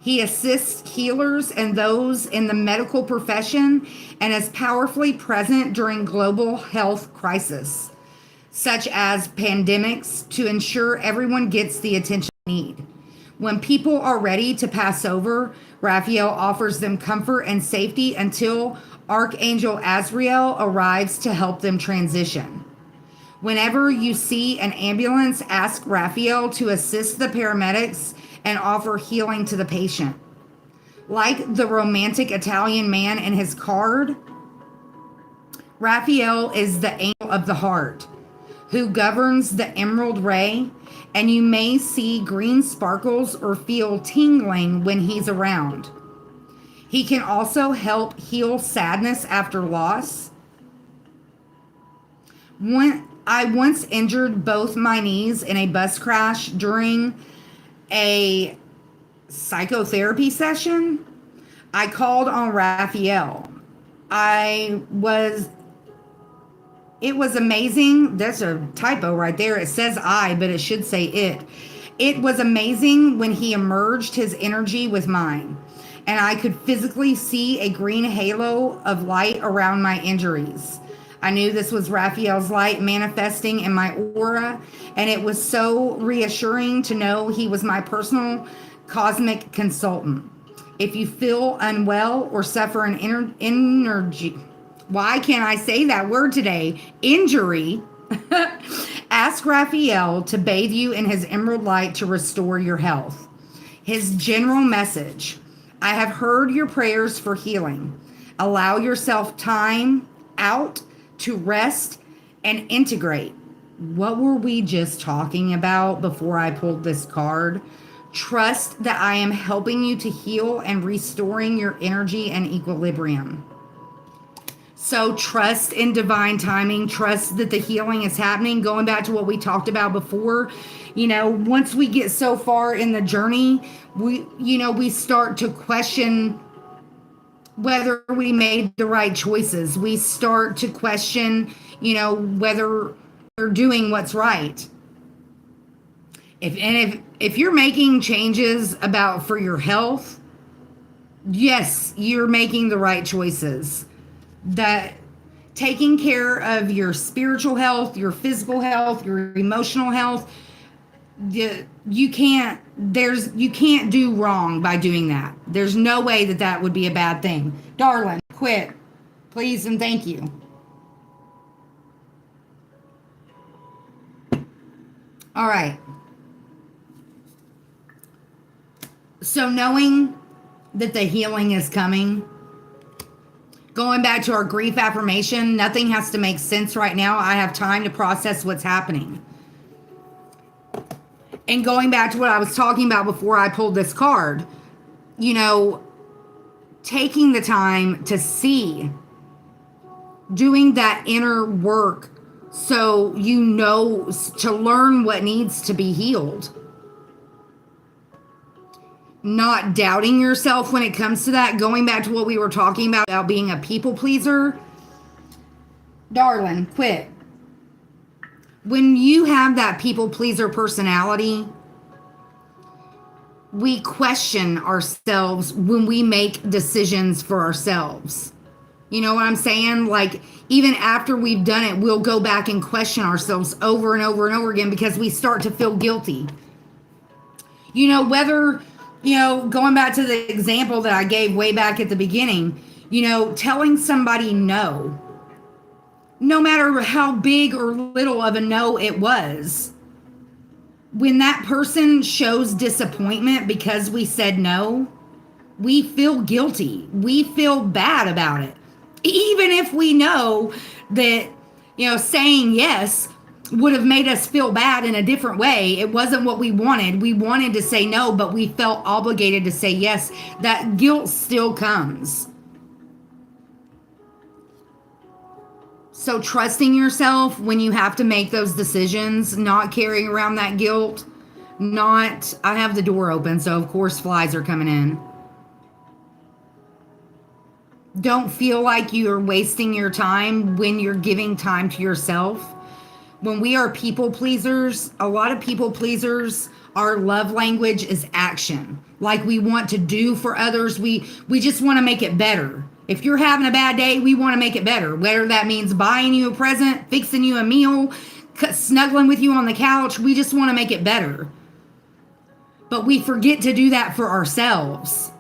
He assists healers and those in the medical profession and is powerfully present during global health crises, such as pandemics, to ensure everyone gets the attention they need. When people are ready to pass over, Raphael offers them comfort and safety until Archangel Azrael arrives to help them transition. Whenever you see an ambulance, ask Raphael to assist the paramedics and offer healing to the patient. Like the romantic Italian man in his card, Raphael is the angel of the heart who governs the emerald ray, and you may see green sparkles or feel tingling when he's around. He can also help heal sadness after loss. I once injured both my knees in a bus crash during a psychotherapy session. I called on Raphael. It was amazing. There's a typo right there. It says I, but it should say it. It was amazing when he emerged his energy with mine, and I could physically see a green halo of light around my injuries. I knew this was Raphael's light manifesting in my aura, and it was so reassuring to know he was my personal cosmic consultant. If you feel unwell or suffer an energy, why can't I say that word today? Injury. Ask Raphael to bathe you in his emerald light to restore your health. His general message: I have heard your prayers for healing. Allow yourself time out to rest and integrate. What were we just talking about before I pulled this card? Trust that I am helping you to heal and restoring your energy and equilibrium. So trust in divine timing, trust that the healing is happening. Going back to what we talked about before, once we get so far in the journey, we start to question whether we made the right choices. We start to question, whether we're doing what's right. If you're making changes for your health, yes, you're making the right choices. That taking care of your spiritual health, your physical health, your emotional health, you can't do wrong by doing that. There's no way that would be a bad thing. Darling, quit, please, and thank you. All right. So knowing that the healing is coming, going back to our grief affirmation, nothing has to make sense right now. I have time to process what's happening. And going back to what I was talking about before I pulled this card, taking the time to see, doing that inner work so to learn what needs to be healed. Not doubting yourself when it comes to that. Going back to what we were talking about being a people pleaser. Darling, quit. When you have that people pleaser personality, we question ourselves when we make decisions for ourselves. You know what I'm saying? Like, even after we've done it, we'll go back and question ourselves over and over and over again because we start to feel guilty. Going back to the example that I gave way back at the beginning, telling somebody no matter how big or little of a no it was, when that person shows disappointment because we said no, we feel guilty. We feel bad about it. Even if we know that, saying yes would have made us feel bad in a different way. It wasn't what we wanted. We wanted to say no, but we felt obligated to say yes. That guilt still comes. So trusting yourself when you have to make those decisions, not carrying around that guilt, I have the door open, so of course flies are coming in. Don't feel like you're wasting your time when you're giving time to yourself. When we are people pleasers, a lot of people pleasers, our love language is action. Like we want to do for others. We just want to make it better. If you're having a bad day, we want to make it better. Whether that means buying you a present, fixing you a meal, snuggling with you on the couch, we just want to make it better. But we forget to do that for ourselves.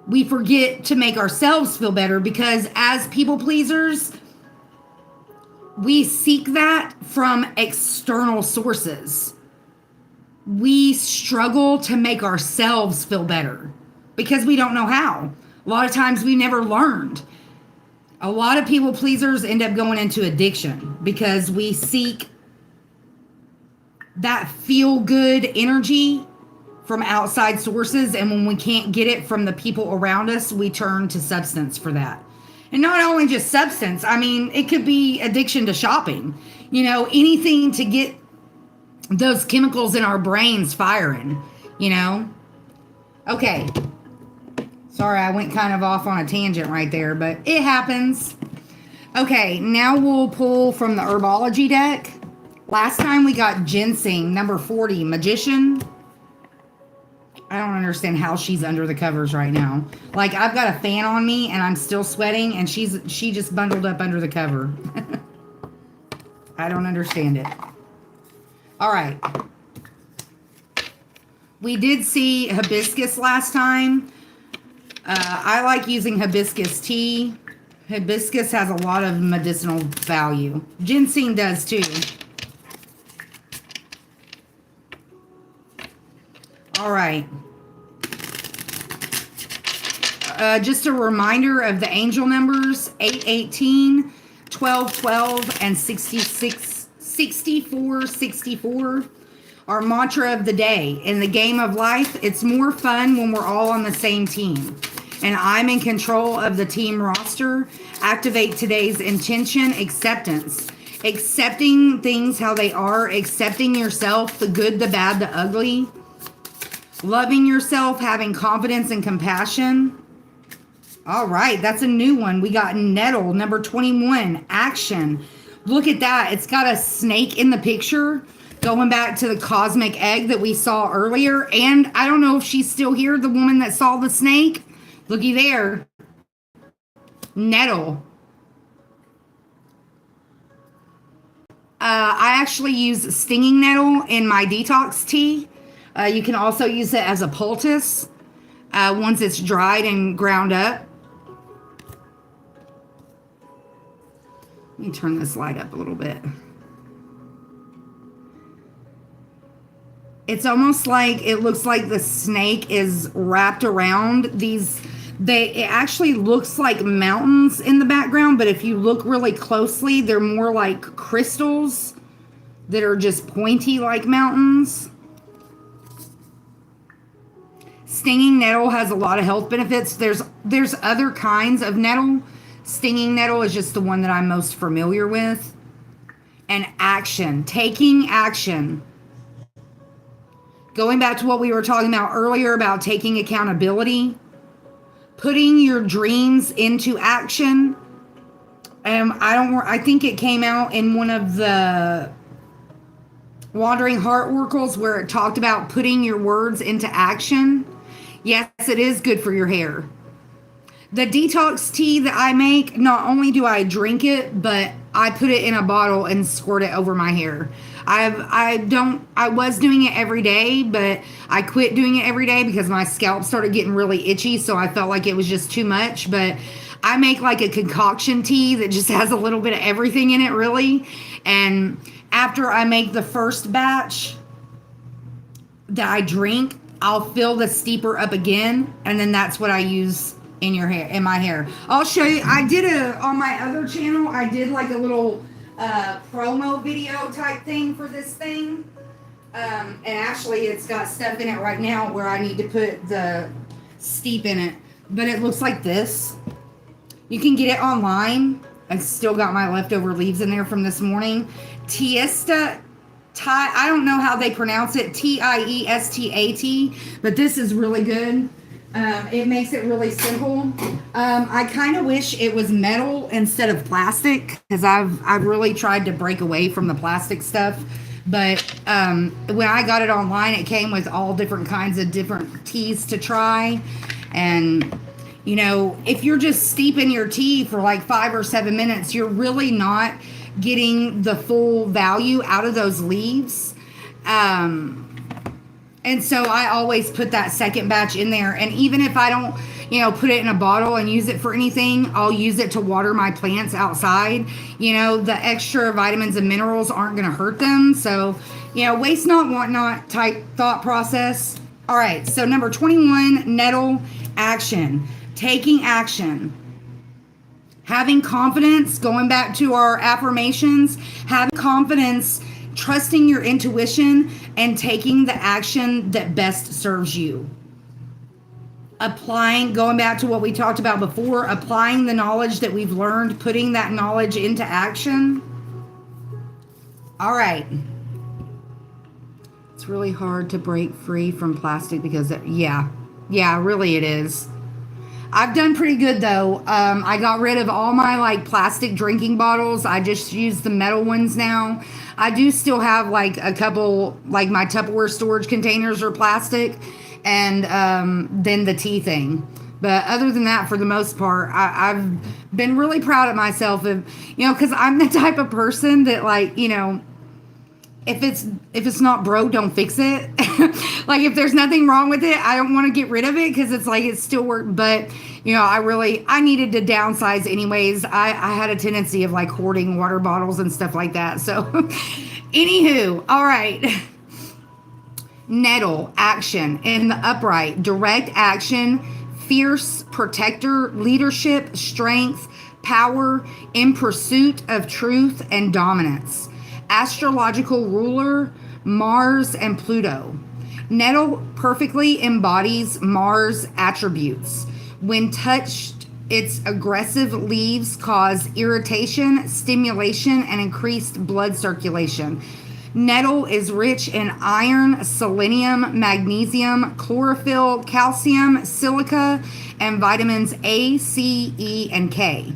We forget to make ourselves feel better because as people pleasers, we seek that from external sources. We struggle to make ourselves feel better because we don't know how. A lot of times we never learned. A lot of people pleasers end up going into addiction because we seek that feel good energy from outside sources, and when we can't get it from the people around us, we turn to substance for that. And not only just substance, I mean, it could be addiction to shopping, anything to get those chemicals in our brains firing, Okay. Sorry, I went kind of off on a tangent right there, but it happens. Okay, now we'll pull from the herbology deck. Last time we got ginseng, number 40, magician. I don't understand how she's under the covers right now. Like, I've got a fan on me and I'm still sweating and she just bundled up under the cover. I don't understand it. All right. We did see hibiscus last time. I like using hibiscus tea. Hibiscus has a lot of medicinal value. Ginseng does too. All right. Just a reminder of the angel numbers, 818, 1212, and 64. Our mantra of the day. In the game of life, it's more fun when we're all on the same team. And I'm in control of the team roster. Activate today's intention, acceptance. Accepting things how they are, accepting yourself, the good, the bad, the ugly. Loving yourself, having confidence and compassion. All right, that's a new one. We got nettle, number 21, action. Look at that. It's got a snake in the picture, going back to the cosmic egg that we saw earlier. And I don't know if she's still here, the woman that saw the snake. Looky there. Nettle. I actually use stinging nettle in my detox tea. You can also use it as a poultice once it's dried and ground up. Let me turn this light up a little bit. It's almost like, it looks like the snake is wrapped around these, it actually looks like mountains in the background, but if you look really closely, they're more like crystals that are just pointy like mountains. Stinging nettle has a lot of health benefits. There's other kinds of nettle. Stinging nettle is just the one that I'm most familiar with. And action, taking action. Going back to what we were talking about earlier about taking accountability, putting your dreams into action. I think it came out in one of the Wandering Heart Oracles where it talked about putting your words into action. Yes, it is good for your hair. The detox tea that I make, not only do I drink it, but I put it in a bottle and squirt it over my hair. I was doing it every day, but I quit doing it every day because my scalp started getting really itchy, so I felt like it was just too much. But I make like a concoction tea that just has a little bit of everything in it, really. And after I make the first batch that I drink, I'll fill the steeper up again, and then that's what I use in my hair. I'll show you. I did on my other channel, I did like a little promo video type thing for this thing. And actually it's got stuff in it right now where I need to put the steep in it. But it looks like this. You can get it online. I still got my leftover leaves in there from this morning. I don't know how they pronounce it. Tiestat, but this is really good. It makes it really simple. I kind of wish it was metal instead of plastic because I've really tried to break away from the plastic stuff. But when I got it online, it came with all different kinds of different teas to try. And, you know, if you're just steeping your tea for like 5 or 7 minutes, you're really not getting the full value out of those leaves. And so I always put that second batch in there. And even if I don't, you know, put it in a bottle and use it for anything, I'll use it to water my plants outside. You know, the extra vitamins and minerals aren't going to hurt them. So, you know, waste not, want not type thought process. All right. So number 21, nettle action. Taking action. Having confidence, going back to our affirmations, having confidence, trusting your intuition, and taking the action that best serves you. Applying, going back to what we talked about before, applying the knowledge that we've learned, putting that knowledge into action. All right. It's really hard to break free from plastic because, yeah, really it is. I've done pretty good though. I got rid of all my like plastic drinking bottles. I just use the metal ones now. I do still have like a couple, like my Tupperware storage containers are plastic, and then the tea thing. But other than that, for the most part, I've been really proud of myself of, you know, because I'm the type of person that, like, you know, if it's not broke, don't fix it. Like, if there's nothing wrong with it, I don't want to get rid of it because it's like it's still work. But, you know, I needed to downsize anyways. I had a tendency of like hoarding water bottles and stuff like that. So anywho, all right. Nettle action in the upright, direct action, fierce protector, leadership, strength, power, in pursuit of truth and dominance. Astrological ruler, Mars and Pluto. Nettle perfectly embodies Mars attributes. When touched, its aggressive leaves cause irritation, stimulation, and increased blood circulation. Nettle is rich in iron, selenium, magnesium, chlorophyll, calcium, silica, and vitamins A, C, E, and K.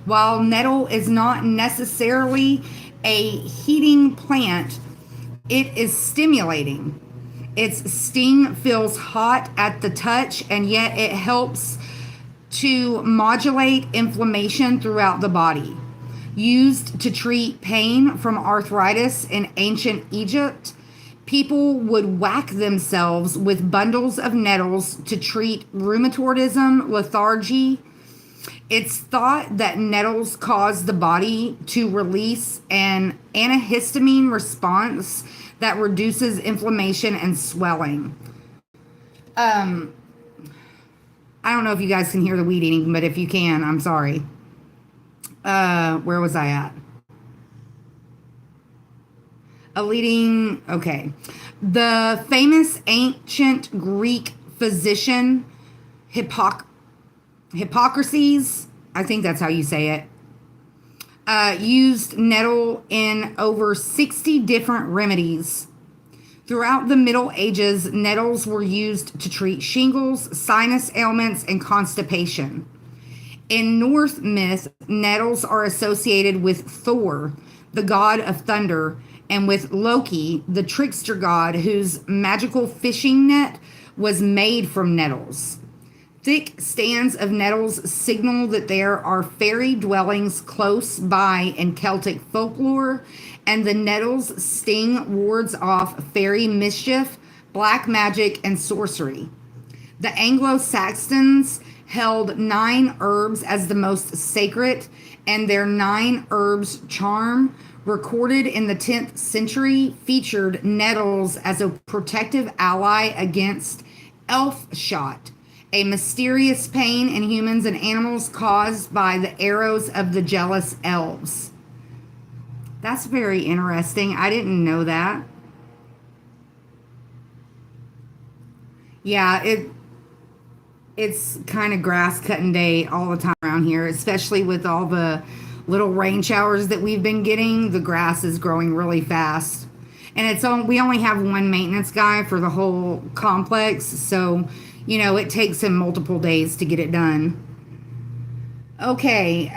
While nettle is not necessarily a heating plant, it is stimulating. Its sting feels hot at the touch, and yet it helps to modulate inflammation throughout the body. Used to treat pain from arthritis in ancient Egypt, people would whack themselves with bundles of nettles to treat rheumatism, lethargy. It's thought that nettles cause the body to release an antihistamine response that reduces inflammation and swelling. I don't know if you guys can hear the weed eating, but if you can, I'm sorry. Where was I at? Okay. The famous ancient Greek physician Hippocrates, I think that's how you say it, used nettle in over 60 different remedies. Throughout the Middle Ages, nettles were used to treat shingles, sinus ailments, and constipation. In Norse myth, nettles are associated with Thor, the god of thunder, and with Loki, the trickster god whose magical fishing net was made from nettles. Thick stands of nettles signal that there are fairy dwellings close by in Celtic folklore, and the nettle's sting wards off fairy mischief, black magic, and sorcery. The Anglo-Saxons held 9 herbs as the most sacred, and their 9 herbs charm, recorded in the 10th century, featured nettles as a protective ally against elf shot, a mysterious pain in humans and animals caused by the arrows of the jealous elves. That's very interesting. I didn't know that. Yeah, it's kind of grass cutting day all the time around here, especially with all the little rain showers that we've been getting. The grass is growing really fast. And we only have one maintenance guy for the whole complex, so it takes him multiple days to get it done. Okay.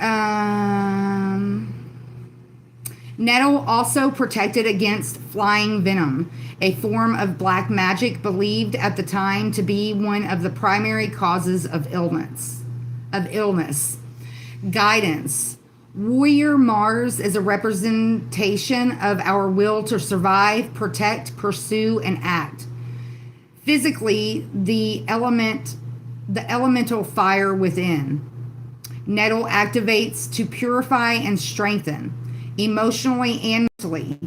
Nettle also protected against flying venom, a form of black magic believed at the time to be one of the primary causes of illness. Guidance. Warrior Mars is a representation of our will to survive, protect, pursue, and act. Physically, the elemental fire within. Nettle activates to purify and strengthen, emotionally and mentally.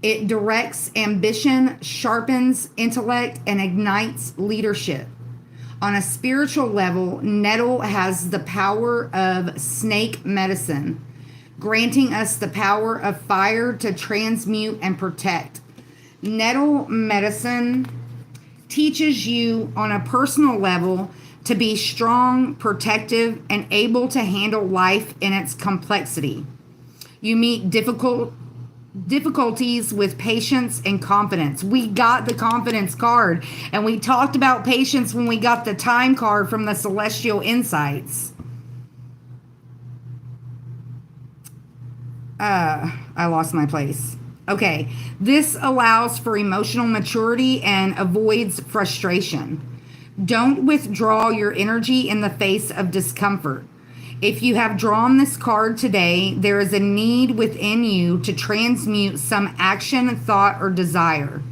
It directs ambition, sharpens intellect, and ignites leadership. On a spiritual level, nettle has the power of snake medicine, granting us the power of fire to transmute and protect. Nettle medicine teaches you on a personal level to be strong, protective, and able to handle life in its complexity. You meet difficulties with patience and confidence. We got the confidence card, and we talked about patience when we got the time card from the Celestial Insights. I lost my place. Okay, this allows for emotional maturity and avoids frustration. Don't withdraw your energy in the face of discomfort. If you have drawn this card today, there is a need within you to transmute some action, thought, or desire.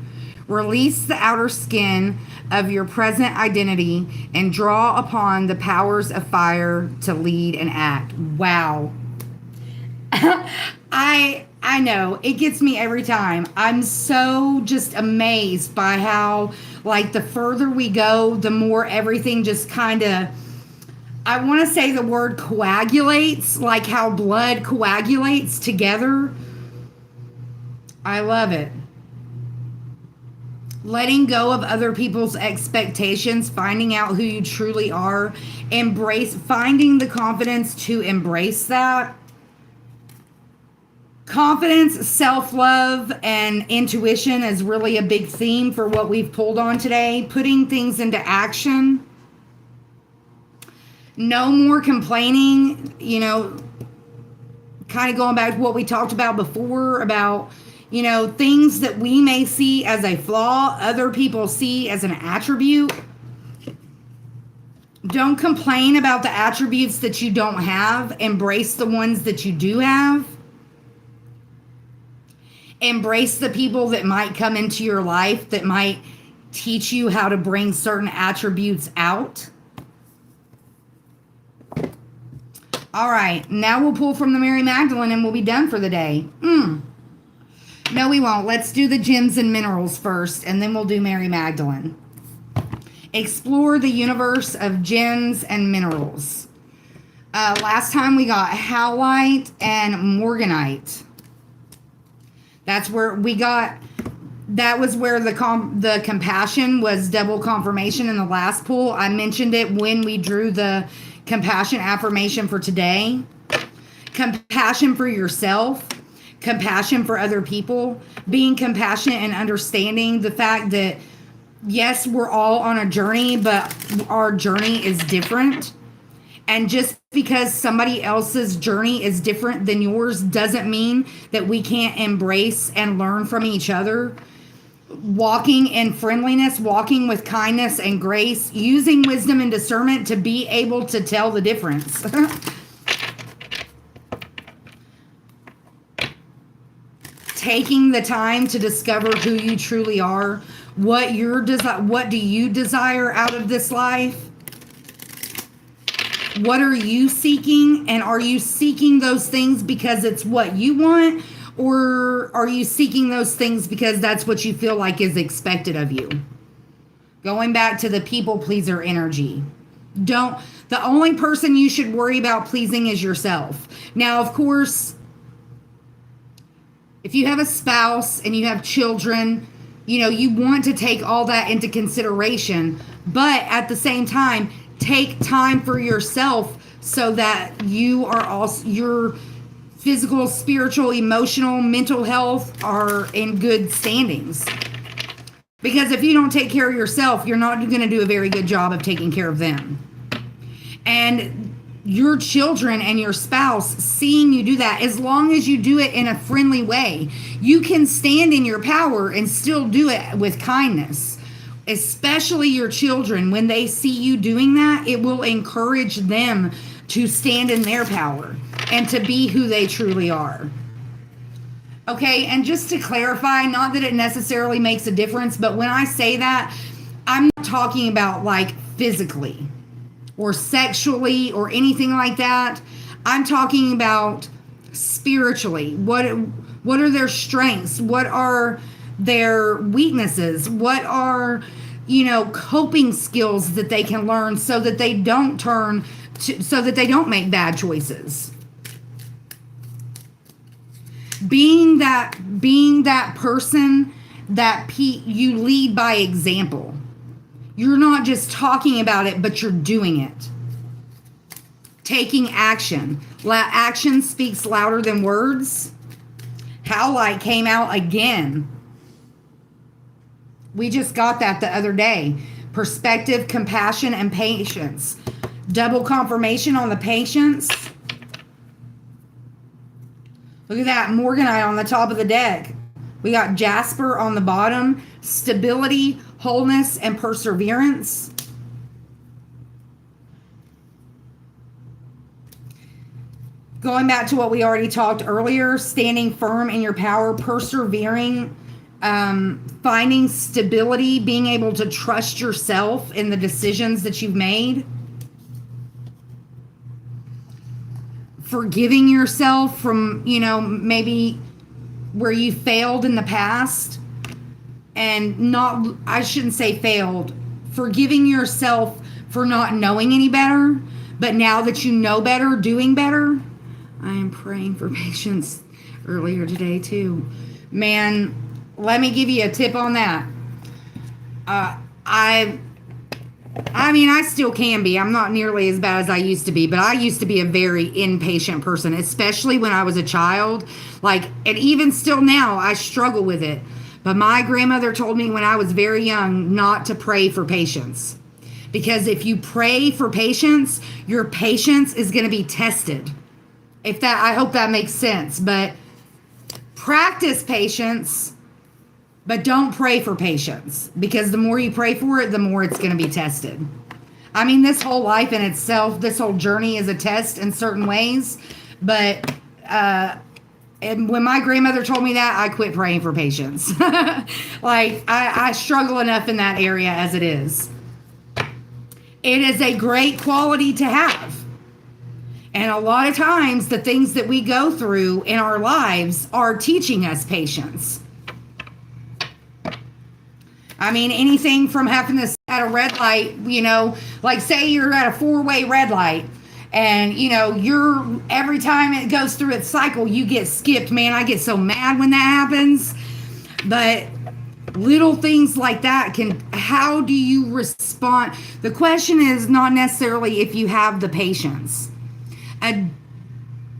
Release the outer skin of your present identity and draw upon the powers of fire to lead and act. Wow. I know, it gets me every time. I'm so just amazed by how, like, the further we go, the more everything just kind of, I want to say the word coagulates, like how blood coagulates together. I love it. Letting go of other people's expectations, finding out who you truly are, finding the confidence to embrace that. Confidence, self-love, and intuition is really a big theme for what we've pulled on today. Putting things into action. No more complaining, kind of going back to what we talked about before about, things that we may see as a flaw, other people see as an attribute. Don't complain about the attributes that you don't have. Embrace the ones that you do have. Embrace the people that might come into your life that might teach you how to bring certain attributes out. All right, now we'll pull from the Mary Magdalene and we'll be done for the day. No, we won't. Let's do the gems and minerals first, and then we'll do Mary Magdalene. Explore the universe of gems and minerals. Last time we got howlite and morganite. That's where we got, that was where the compassion was double confirmation in the last pull. I mentioned it when we drew the compassion affirmation for today. Compassion for yourself, compassion for other people, being compassionate and understanding the fact that, yes, we're all on a journey, but our journey is different. And just because somebody else's journey is different than yours doesn't mean that we can't embrace and learn from each other. Walking in friendliness, walking with kindness and grace, using wisdom and discernment to be able to tell the difference. Taking the time to discover who you truly are, what do you desire out of this life? What are you seeking? And are you seeking those things because it's what you want? Or are you seeking those things because that's what you feel like is expected of you? Going back to the people pleaser energy. The only person you should worry about pleasing is yourself. Now, of course, if you have a spouse and you have children, you want to take all that into consideration. But at the same time, take time for yourself so that you are also, your physical, spiritual, emotional, mental health are in good standings. Because if you don't take care of yourself, you're not going to do a very good job of taking care of them. And your children and your spouse seeing you do that, as long as you do it in a friendly way, you can stand in your power and still do it with kindness. Especially your children, when they see you doing that, it will encourage them to stand in their power and to be who they truly are. Okay, and just to clarify, not that it necessarily makes a difference, but when I say that, I'm not talking about like physically or sexually or anything like that. I'm talking about spiritually. What are their strengths? What are their weaknesses? What are, coping skills that they can learn so that they don't so that they don't make bad choices? Being that person that you lead by example. You're not just talking about it, but you're doing it. Taking action. Action speaks louder than words. Howlight came out again. We just got that the other day. Perspective, compassion, and patience. Double confirmation on the patience. Look at that, Morganite on the top of the deck. We got Jasper on the bottom. Stability, wholeness, and perseverance. Going back to what we already talked earlier, standing firm in your power, persevering, finding stability, being able to trust yourself in the decisions that you've made. Forgiving yourself from, maybe where you failed in the past, and I shouldn't say failed, forgiving yourself for not knowing any better, but now that you know better, doing better. I am praying for patience earlier today too. Man, let me give you a tip on that. I still can be. I'm not nearly as bad as I used to be, but I used to be a very impatient person, especially when I was a child. And even still now, I struggle with it. But my grandmother told me when I was very young not to pray for patience. Because if you pray for patience, your patience is going to be tested. I hope that makes sense. But practice patience, but don't pray for patience, because the more you pray for it, the more it's going to be tested. This whole life in itself, this whole journey is a test in certain ways. But and when my grandmother told me that, I quit praying for patience. I struggle enough in that area as it is. It is a great quality to have. And a lot of times, the things that we go through in our lives are teaching us patience. Anything from having to sit at a red light, say you're at a 4-way red light, and, every time it goes through its cycle, you get skipped. Man, I get so mad when that happens. But little things like that how do you respond? The question is not necessarily if you have the patience. A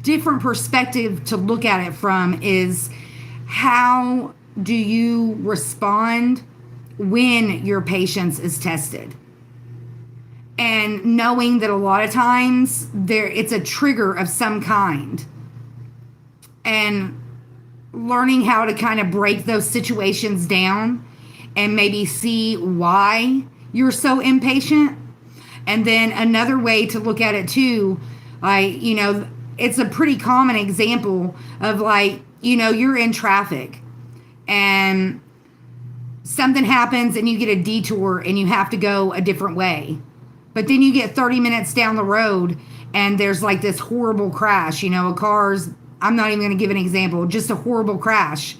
different perspective to look at it from is, how do you respond when your patience is tested? And knowing that a lot of times it's a trigger of some kind, and learning how to kind of break those situations down and maybe see why you're so impatient. And then another way to look at it too, it's a pretty common example of you're in traffic and something happens and you get a detour and you have to go a different way. But then you get 30 minutes down the road and there's this horrible crash, a car's, I'm not even going to give an example, just a horrible crash,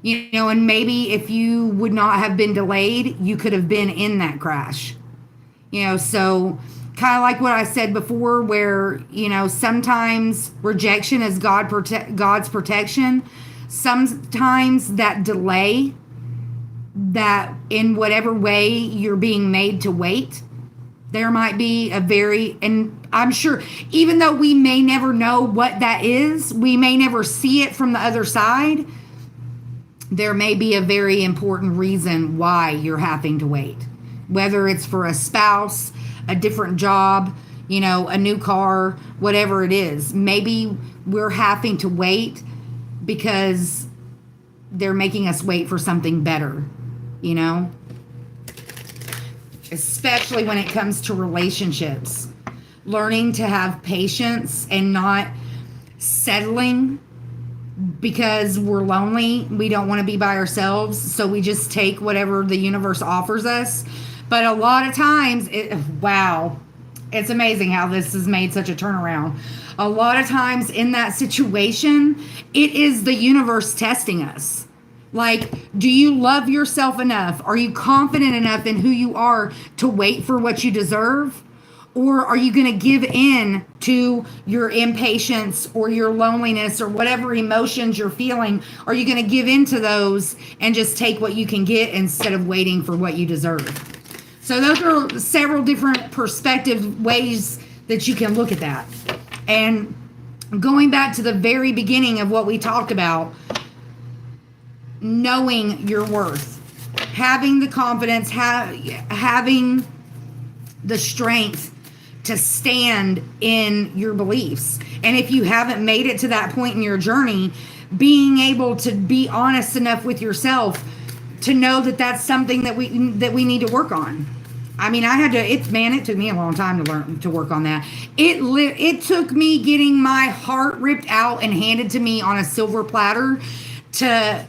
and maybe if you would not have been delayed, you could have been in that crash, so kind of like what I said before, where, sometimes rejection is God's protection. Sometimes that delay, that in whatever way you're being made to wait, there might be and I'm sure, even though we may never know what that is, we may never see it from the other side, there may be a very important reason why you're having to wait, whether it's for a spouse, a different job, a new car, whatever it is. Maybe we're having to wait because they're making us wait for something better, especially when it comes to relationships. Learning to have patience and not settling because we're lonely. We don't want to be by ourselves, so we just take whatever the universe offers us. But a lot of times, it's amazing how this has made such a turnaround. A lot of times in that situation, it is the universe testing us. Like, do you love yourself enough? Are you confident enough in who you are to wait for what you deserve? Or are you going to give in to your impatience or your loneliness or whatever emotions you're feeling? Are you going to give in to those and just take what you can get instead of waiting for what you deserve? So those are several different perspective ways that you can look at that. And going back to the very beginning of what we talked about, knowing your worth, having the confidence, having the strength to stand in your beliefs. And if you haven't made it to that point in your journey, being able to be honest enough with yourself to know that that's something that we need to work on. I mean, it took me a long time to work on that. It took me getting my heart ripped out and handed to me on a silver platter to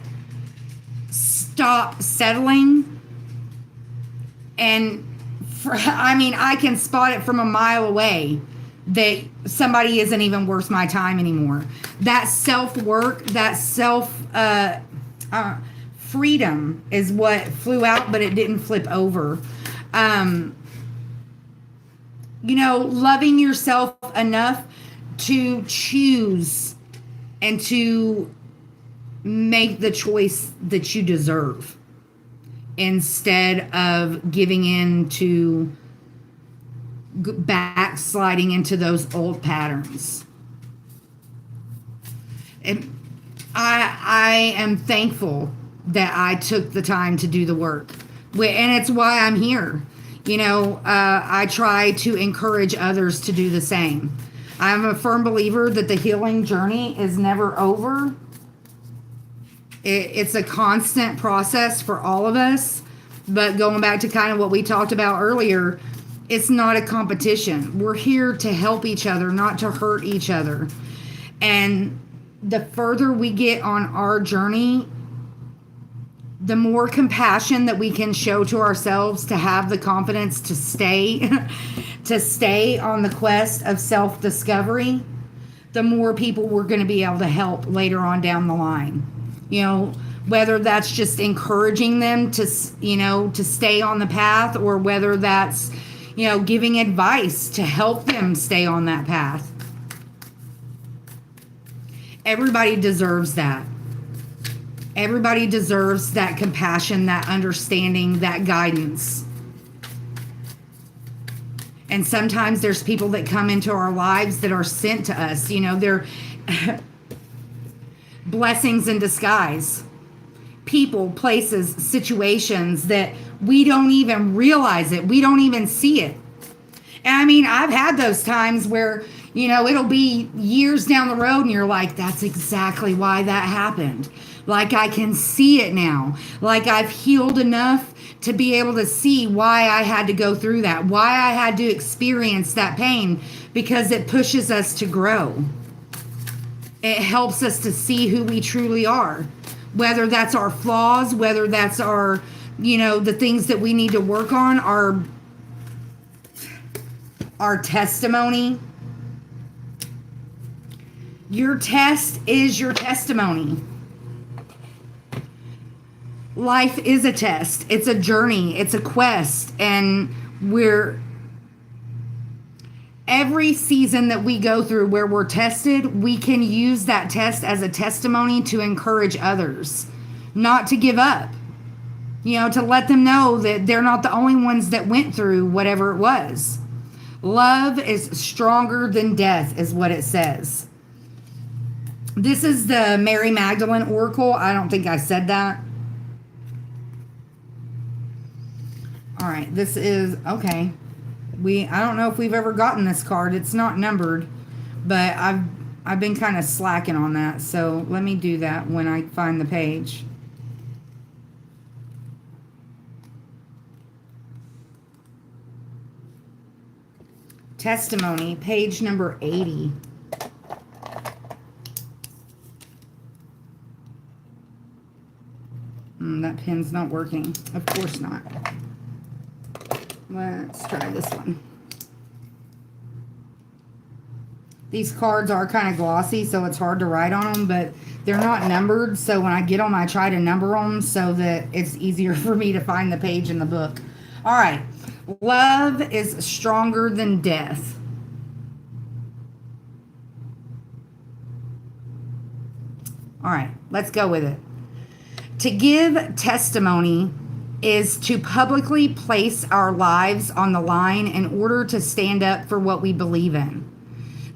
stop settling. And I can spot it from a mile away that somebody isn't even worth my time anymore. That self-work, that freedom is what flew out, but it didn't flip over. Loving yourself enough to choose and to make the choice that you deserve instead of giving in to backsliding into those old patterns. And I am thankful that I took the time to do the work. And it's why I'm here. I try to encourage others to do the same. I'm a firm believer that the healing journey is never over. It's a constant process for all of us. But going back to kind of what we talked about earlier, it's not a competition. We're here to help each other, not to hurt each other. And the further we get on our journey, the more compassion that we can show to ourselves, to have the confidence to stay on the quest of self-discovery, the more people we're going to be able to help later on down the line. Whether that's just encouraging them to stay on the path, or whether that's, giving advice to help them stay on that path. Everybody deserves that. Everybody deserves that compassion, that understanding, that guidance. And sometimes there's people that come into our lives that are sent to us. They're blessings in disguise. People, places, situations that we don't even realize it. We don't even see it. And I've had those times where, it'll be years down the road and you're like, that's exactly why that happened. Like, I can see it now. Like, I've healed enough to be able to see why I had to go through that, why I had to experience that pain, because it pushes us to grow. It helps us to see who we truly are, whether that's our flaws, whether that's our, the things that we need to work on, our testimony. Your test is your testimony. Life is a test. It's a journey. It's a quest. And every season that we go through where we're tested, we can use that test as a testimony to encourage others, not to give up, to let them know that they're not the only ones that went through whatever it was. Love is stronger than death, is what it says. This is the Mary Magdalene Oracle. I don't think I said that. All right, this is okay. I don't know if we've ever gotten this card. It's not numbered, but I've been kind of slacking on that. So let me do that when I find the page. Testimony, page number 80. That pen's not working. Of course not. Let's try this one. These cards are kind of glossy, so it's hard to write on them, but they're not numbered. So when I get them, I try to number them so that it's easier for me to find the page in the book. All right. Love is stronger than death. All right, let's go with it. To give testimony is to publicly place our lives on the line in order to stand up for what we believe in.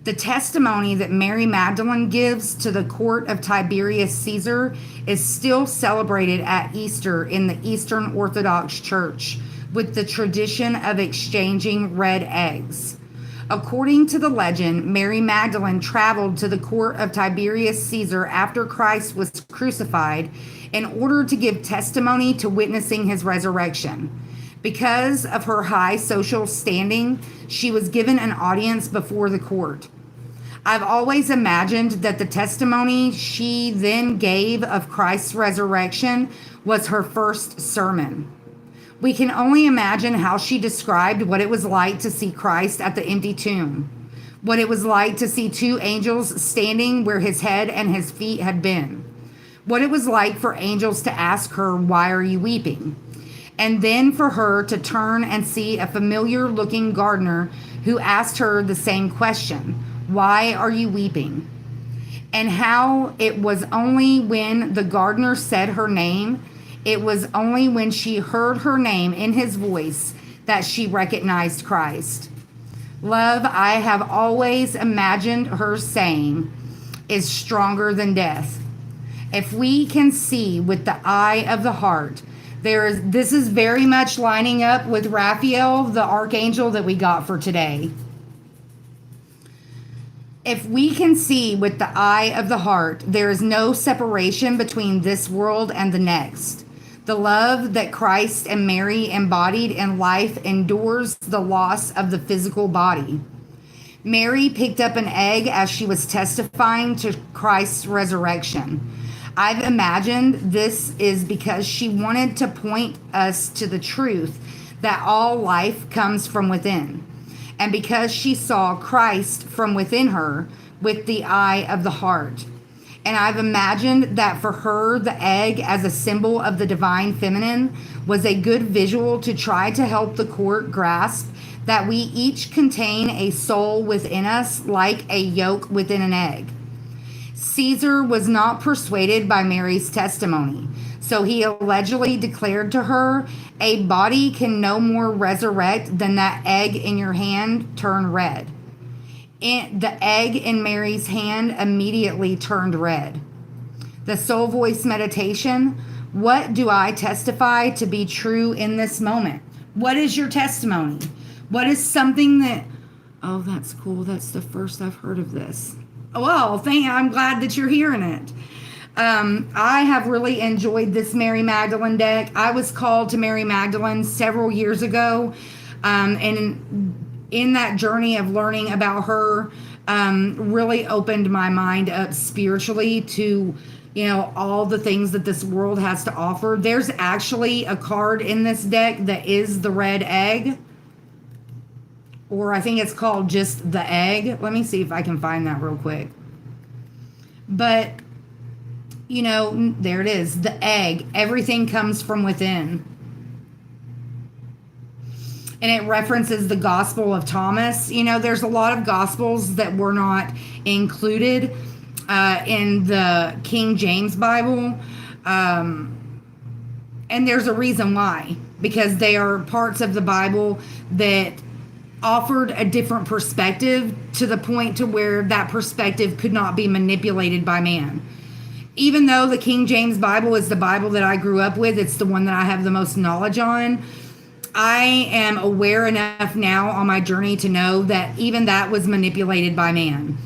The testimony that Mary Magdalene gives to the court of Tiberius Caesar is still celebrated at Easter in the Eastern Orthodox Church, with the tradition of exchanging red eggs. According to the legend, Mary Magdalene traveled to the court of Tiberius Caesar after Christ was crucified in order to give testimony to witnessing his resurrection. Because of her high social standing, she was given an audience before the court. I've always imagined that the testimony she then gave of Christ's resurrection was her first sermon. We can only imagine how she described what it was like to see Christ at the empty tomb, what it was like to see two angels standing where his head and his feet had been, what it was like for angels to ask her, "Why are you weeping?" And then for her to turn and see a familiar looking gardener who asked her the same question, "Why are you weeping?" And how it was only when the gardener said her name, it was only when she heard her name in his voice that she recognized Christ. Love, I have always imagined her saying, is stronger than death. If we can see with the eye of the heart, this is very much lining up with Raphael, the archangel that we got for today. If we can see with the eye of the heart, there is no separation between this world and the next. The love that Christ and Mary embodied in life endures the loss of the physical body. Mary picked up an egg as she was testifying to Christ's resurrection. I've imagined this is because she wanted to point us to the truth that all life comes from within, and because she saw Christ from within her with the eye of the heart. And I've imagined that for her, the egg as a symbol of the divine feminine was a good visual to try to help the court grasp that we each contain a soul within us like a yolk within an egg. Caesar was not persuaded by Mary's testimony, so he allegedly declared to her, "A body can no more resurrect than that egg in your hand turn red." The egg in Mary's hand immediately turned red. The soul voice meditation. What do I testify to be true in this moment? What is your testimony? What is something that, oh, that's cool. That's the first I've heard of this. Well, I'm glad that you're hearing it. I have really enjoyed this Mary Magdalene deck. I was called to Mary Magdalene several years ago, and in that journey of learning about her, really opened my mind up spiritually to, all the things that this world has to offer. There's actually a card in this deck that is the red egg, or I think it's called just the egg. Let me see if I can find that real quick. But, there it is, the egg. Everything comes from within. And it references the Gospel of Thomas. There's a lot of Gospels that were not included in the King James Bible. And there's a reason why. Because they are parts of the Bible that offered a different perspective to the point to where that perspective could not be manipulated by man. Even though the King James Bible is the Bible that I grew up with, it's the one that I have the most knowledge on. I am aware enough now on my journey to know that even that was manipulated by man.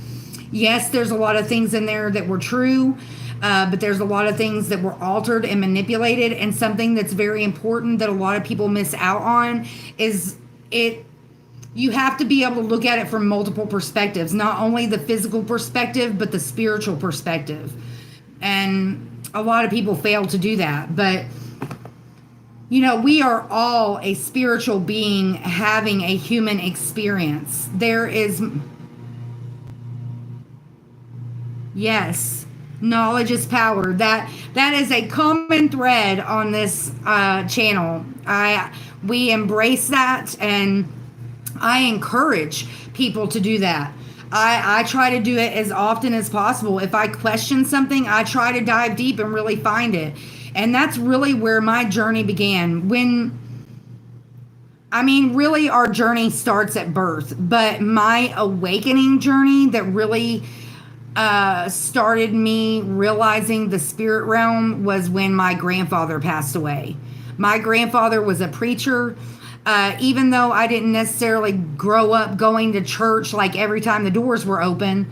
Yes, there's a lot of things in there that were true, but there's a lot of things that were altered and manipulated. And something that's very important that a lot of people miss out on is you have to be able to look at it from multiple perspectives, not only the physical perspective, but the spiritual perspective. And a lot of people fail to do that. But, we are all a spiritual being having a human experience. Yes, knowledge is power. That is a common thread on this channel. We embrace that, and I encourage people to do that. I try to do it as often as possible. If I question something, I try to dive deep and really find it. And that's really where my journey began. Really our journey starts at birth, but my awakening journey that really started me realizing the spirit realm was when my grandfather passed away. My grandfather was a preacher. Even though I didn't necessarily grow up going to church like every time the doors were open,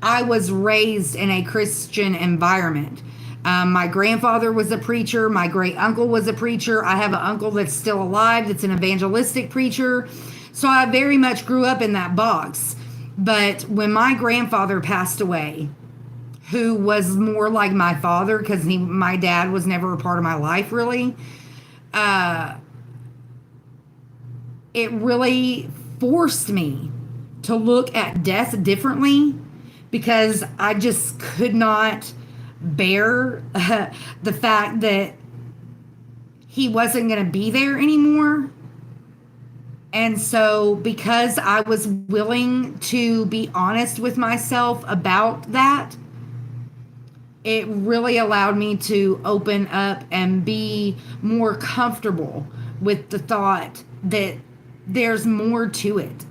I was raised in a Christian environment. My grandfather was a preacher. My great uncle was a preacher. I have an uncle that's still alive that's an evangelistic preacher. So I very much grew up in that box. But when my grandfather passed away, who was more like my father because my dad was never a part of my life really, it really forced me to look at death differently because I just could not bear the fact that he wasn't going to be there anymore. And so because I was willing to be honest with myself about that, it really allowed me to open up and be more comfortable with the thought that there's more to it.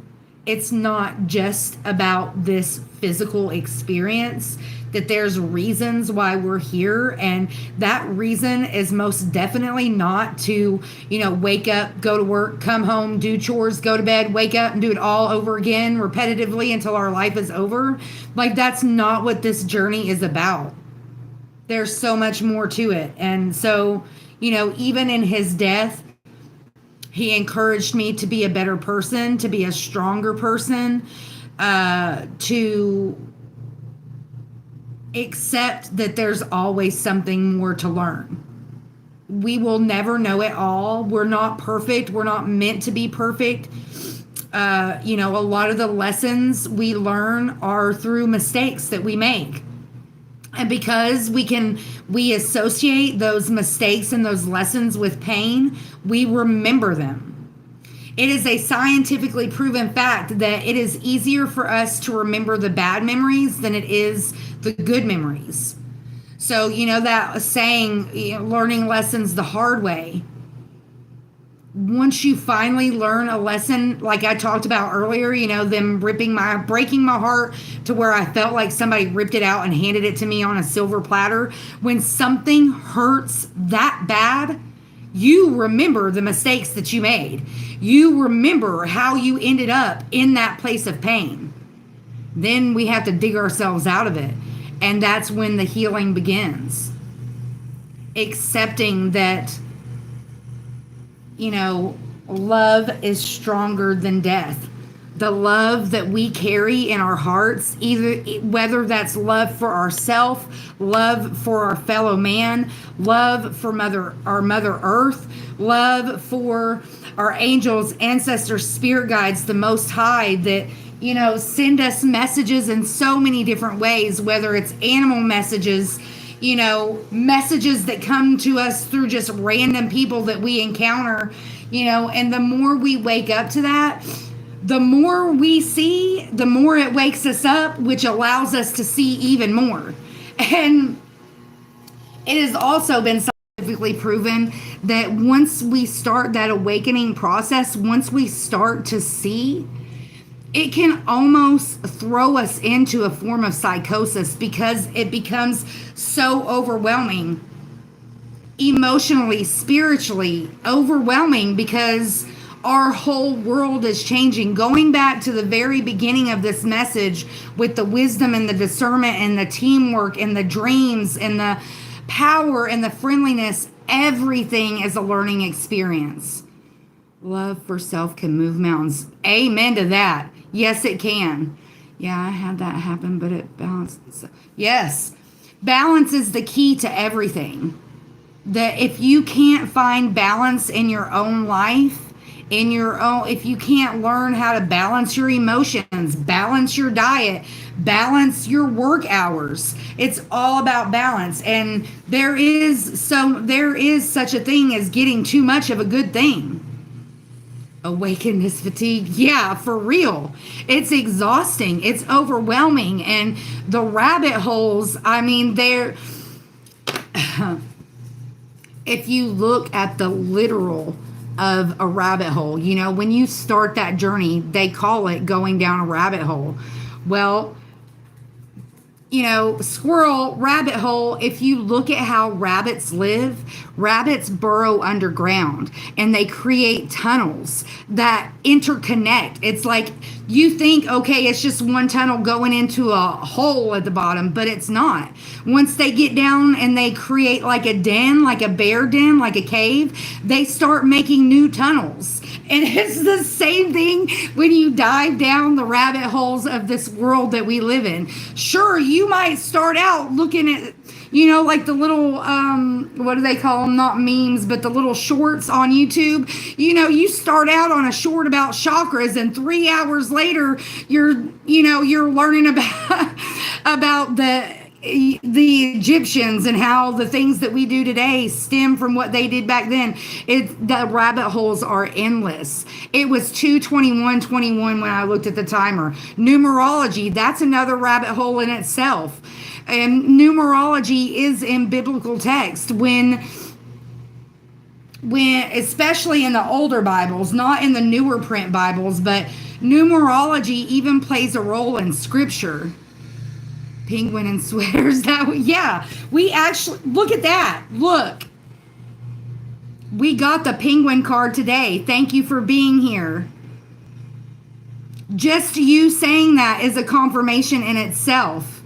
It's not just about this physical experience, that there's reasons why we're here. And that reason is most definitely not to, wake up, go to work, come home, do chores, go to bed, wake up and do it all over again repetitively until our life is over. Like, that's not what this journey is about. There's so much more to it. And so, even in his death, he encouraged me to be a better person, to be a stronger person, to accept that there's always something more to learn. We will never know it all. We're not perfect. We're not meant to be perfect. A lot of the lessons we learn are through mistakes that we make. And because we associate those mistakes and those lessons with pain, we remember them. It is a scientifically proven fact that it is easier for us to remember the bad memories than it is the good memories. So, that saying, learning lessons the hard way. Once you finally learn a lesson, like I talked about earlier, them breaking my heart to where I felt like somebody ripped it out and handed it to me on a silver platter. When something hurts that bad, you remember the mistakes that you made. You remember how you ended up in that place of pain. Then we have to dig ourselves out of it. And that's when the healing begins. Accepting that love is stronger than death. The love that we carry in our hearts, whether that's love for ourselves, love for our fellow man, love for our Mother Earth, love for our angels, ancestors, spirit guides, the Most High, that send us messages in so many different ways, whether it's animal messages, messages that come to us through just random people that we encounter, and the more we wake up to that, the more we see, the more it wakes us up, which allows us to see even more. And it has also been scientifically proven that once we start that awakening process, once we start to see, it can almost throw us into a form of psychosis because it becomes so overwhelming, emotionally, spiritually overwhelming, because our whole world is changing. Going back to the very beginning of this message with the wisdom and the discernment and the teamwork and the dreams and the power and the friendliness, everything is a learning experience. Love for self can move mountains. Amen to that. Yes, it can. Yeah, I had that happen, but it balanced. Yes, balance is the key to everything. That if you can't find balance in your own life, if you can't learn how to balance your emotions, balance your diet, balance your work hours, it's all about balance. And there is such a thing as getting too much of a good thing. Awakeness fatigue, yeah, for real. It's exhausting, it's overwhelming, and the rabbit holes, I mean, they're if you look at the literal of a rabbit hole, when you start that journey, they call it going down a rabbit hole. Well, squirrel, rabbit hole, if you look at how rabbits live, rabbits burrow underground and they create tunnels that interconnect. It's like you think, okay, it's just one tunnel going into a hole at the bottom, but it's not. Once they get down and they create like a den, like a bear den, like a cave, they start making new tunnels. And it's the same thing when you dive down the rabbit holes of this world that we live in. Sure, you might start out looking at, like the little, what do they call them? Not memes, but the little shorts on YouTube. You start out on a short about chakras, and 3 hours later, you're learning about the Egyptians and how the things that we do today stem from what they did back then. The rabbit holes are endless. It was 2:21:21 when I looked at the timer. Numerology, that's another rabbit hole in itself. And numerology is in biblical text when especially in the older Bibles, not in the newer print Bibles, but numerology even plays a role in scripture. Penguin and sweaters. We actually, look at that. Look. We got the penguin card today. Thank you for being here. Just you saying that is a confirmation in itself.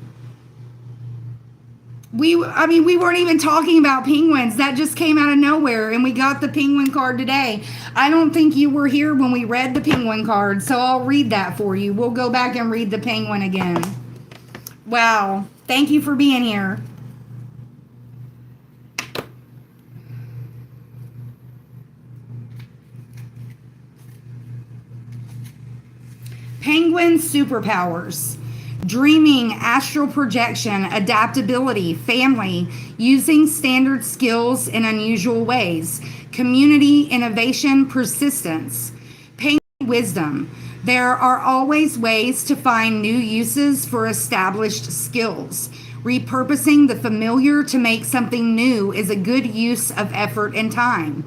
We weren't even talking about penguins. That just came out of nowhere, and we got the penguin card today. I don't think you were here when we read the penguin card, so I'll read that for you. We'll go back and read the penguin again. Wow. Thank you for being here. Penguin superpowers. Dreaming, astral projection, adaptability, family, using standard skills in unusual ways, community, innovation, persistence. Penguin wisdom. There are always ways to find new uses for established skills. Repurposing the familiar to make something new is a good use of effort and time.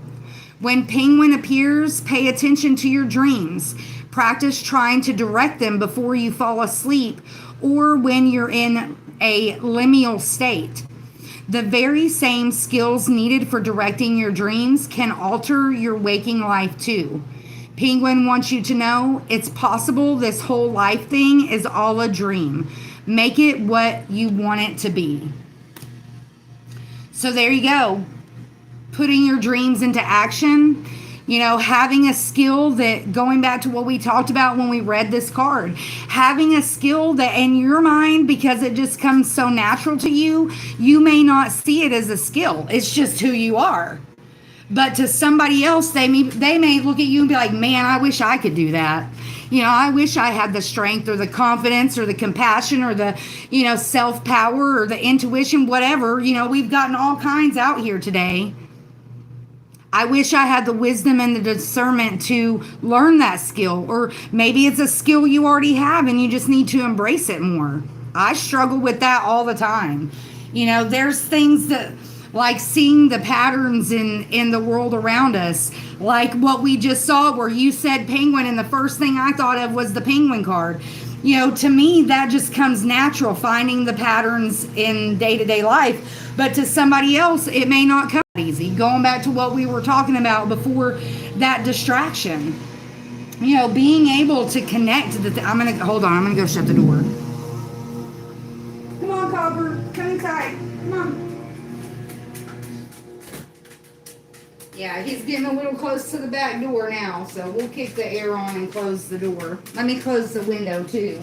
When penguin appears, pay attention to your dreams. Practice trying to direct them before you fall asleep or when you're in a liminal state. The very same skills needed for directing your dreams can alter your waking life too. Penguin wants you to know it's possible this whole life thing is all a dream. Make it what you want it to be. So there you go. Putting your dreams into action. Having a skill that, going back to what we talked about when we read this card, having a skill that in your mind, because it just comes so natural to you, you may not see it as a skill. It's just who you are. But to somebody else, they may look at you and be like, man, I wish I could do that. I wish I had the strength or the confidence or the compassion or the, self-power or the intuition, whatever. We've gotten all kinds out here today. I wish I had the wisdom and the discernment to learn that skill. Or maybe it's a skill you already have and you just need to embrace it more. I struggle with that all the time. There's things that like seeing the patterns in the world around us, like what we just saw where you said penguin and the first thing I thought of was the penguin card. You know, to me that just comes natural, finding the patterns in day-to-day life, but to somebody else it may not come easy. Going back to what we were talking about before, that distraction, you know, being able to connect I'm gonna hold on, I'm gonna go shut the door. Come on, Copper, come inside, come on. Yeah, he's getting a little close to the back door now, so we'll kick the air on and close the door. Let me close the window too.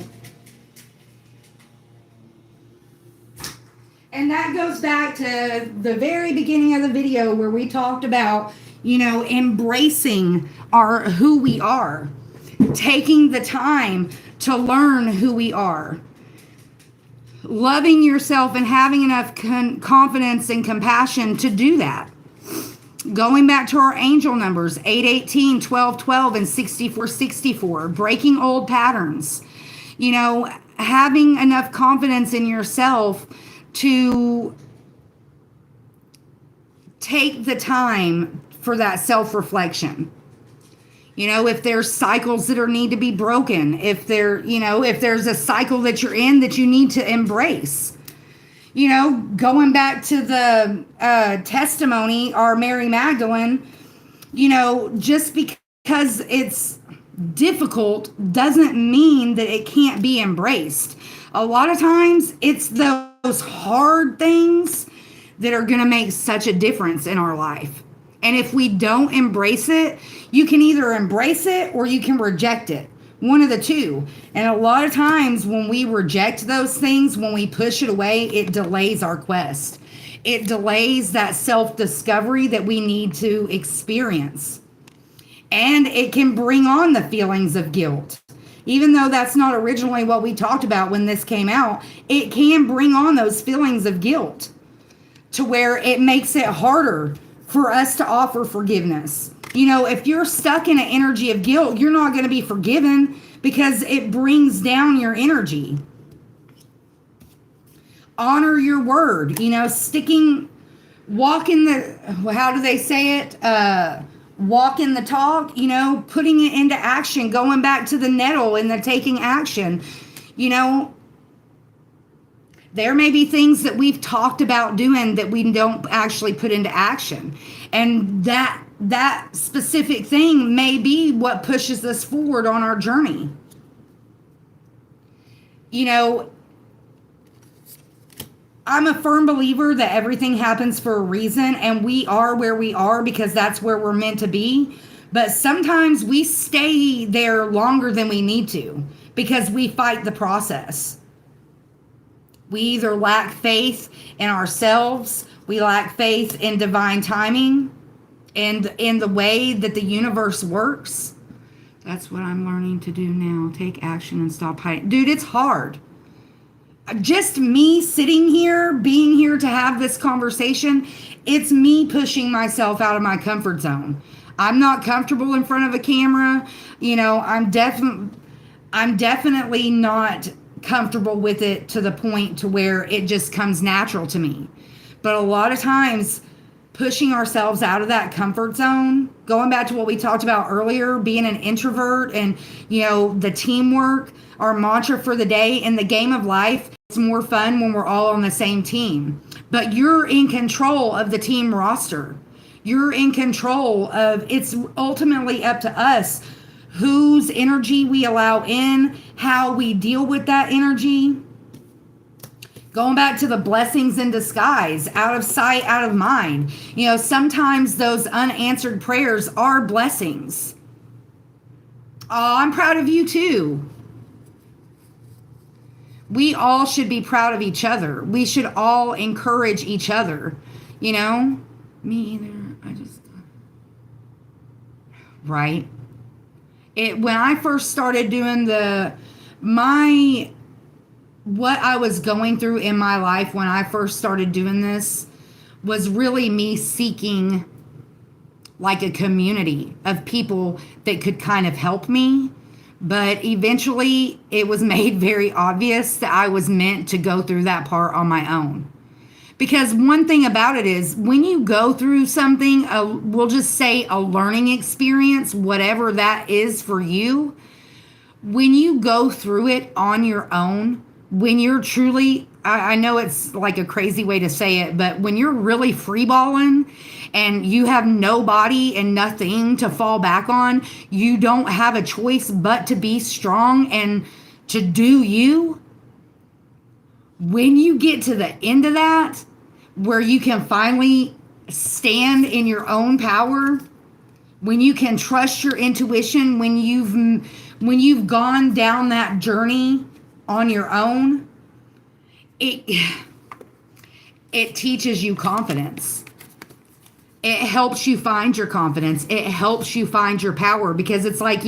And that goes back to the very beginning of the video where we talked about, you know, embracing who we are, taking the time to learn who we are, loving yourself and having enough confidence and compassion to do that. Going back to our angel numbers, 818, 1212, and 6464, breaking old patterns. You know, having enough confidence in yourself to take the time for that self-reflection. You know, if there's cycles that need to be broken, if there's a cycle that you're in that you need to embrace. You know, going back to the testimony, our Mary Magdalene, you know, just because it's difficult doesn't mean that it can't be embraced. A lot of times it's those hard things that are going to make such a difference in our life. And if we don't embrace it, you can either embrace it or you can reject it. One of the two. And a lot of times when we reject those things, when we push it away, it delays our quest. It delays that self-discovery that we need to experience. And it can bring on the feelings of guilt. Even though that's not originally what we talked about when this came out, it can bring on those feelings of guilt to where it makes it harder for us to offer forgiveness. You know, if you're stuck in an energy of guilt, you're not going to be forgiven because it brings down your energy. Honor your word, you know, walk in the, how do they say it? Walk in the talk, you know, putting it into action, going back to the nettle and the taking action. You know, there may be things that we've talked about doing that we don't actually put into action. And that specific thing may be what pushes us forward on our journey. You know, I'm a firm believer that everything happens for a reason, and we are where we are because that's where we're meant to be. But sometimes we stay there longer than we need to because we fight the process. We either lack faith in ourselves, we lack faith in divine timing, and in the way that the universe works. That's what I'm learning to do now. Take action and stop hiding. Dude, it's hard. Just me sitting here, being here to have this conversation, it's me pushing myself out of my comfort zone. I'm not comfortable in front of a camera. You know, I'm definitely not comfortable with it to the point to where it just comes natural to me. But a lot of times pushing ourselves out of that comfort zone, going back to what we talked about earlier, being an introvert and, you know, the teamwork, our mantra for the day in the game of life, it's more fun when we're all on the same team. But you're in control of the team roster. You're in control of, it's ultimately up to us whose energy we allow in, how we deal with that energy. Going back to the blessings in disguise, out of sight, out of mind. You know, sometimes those unanswered prayers are blessings. Oh, I'm proud of you too. We all should be proud of each other. We should all encourage each other. You know? Me either. Right? When I first started doing what I was going through in my life when I first started doing this was really me seeking like a community of people that could kind of help me. But eventually it was made very obvious that I was meant to go through that part on my own. Because one thing about it is when you go through something, we'll just say a learning experience, whatever that is for you, when you go through it on your own, when you're truly, I know it's like a crazy way to say it, but when you're really freeballing and you have nobody and nothing to fall back on, you don't have a choice but to be strong and to do you. When you get to the end of that, where you can finally stand in your own power, when you can trust your intuition, when you've gone down that journey on your own, it teaches you confidence. It helps you find your confidence. It helps you find your power, because it's like,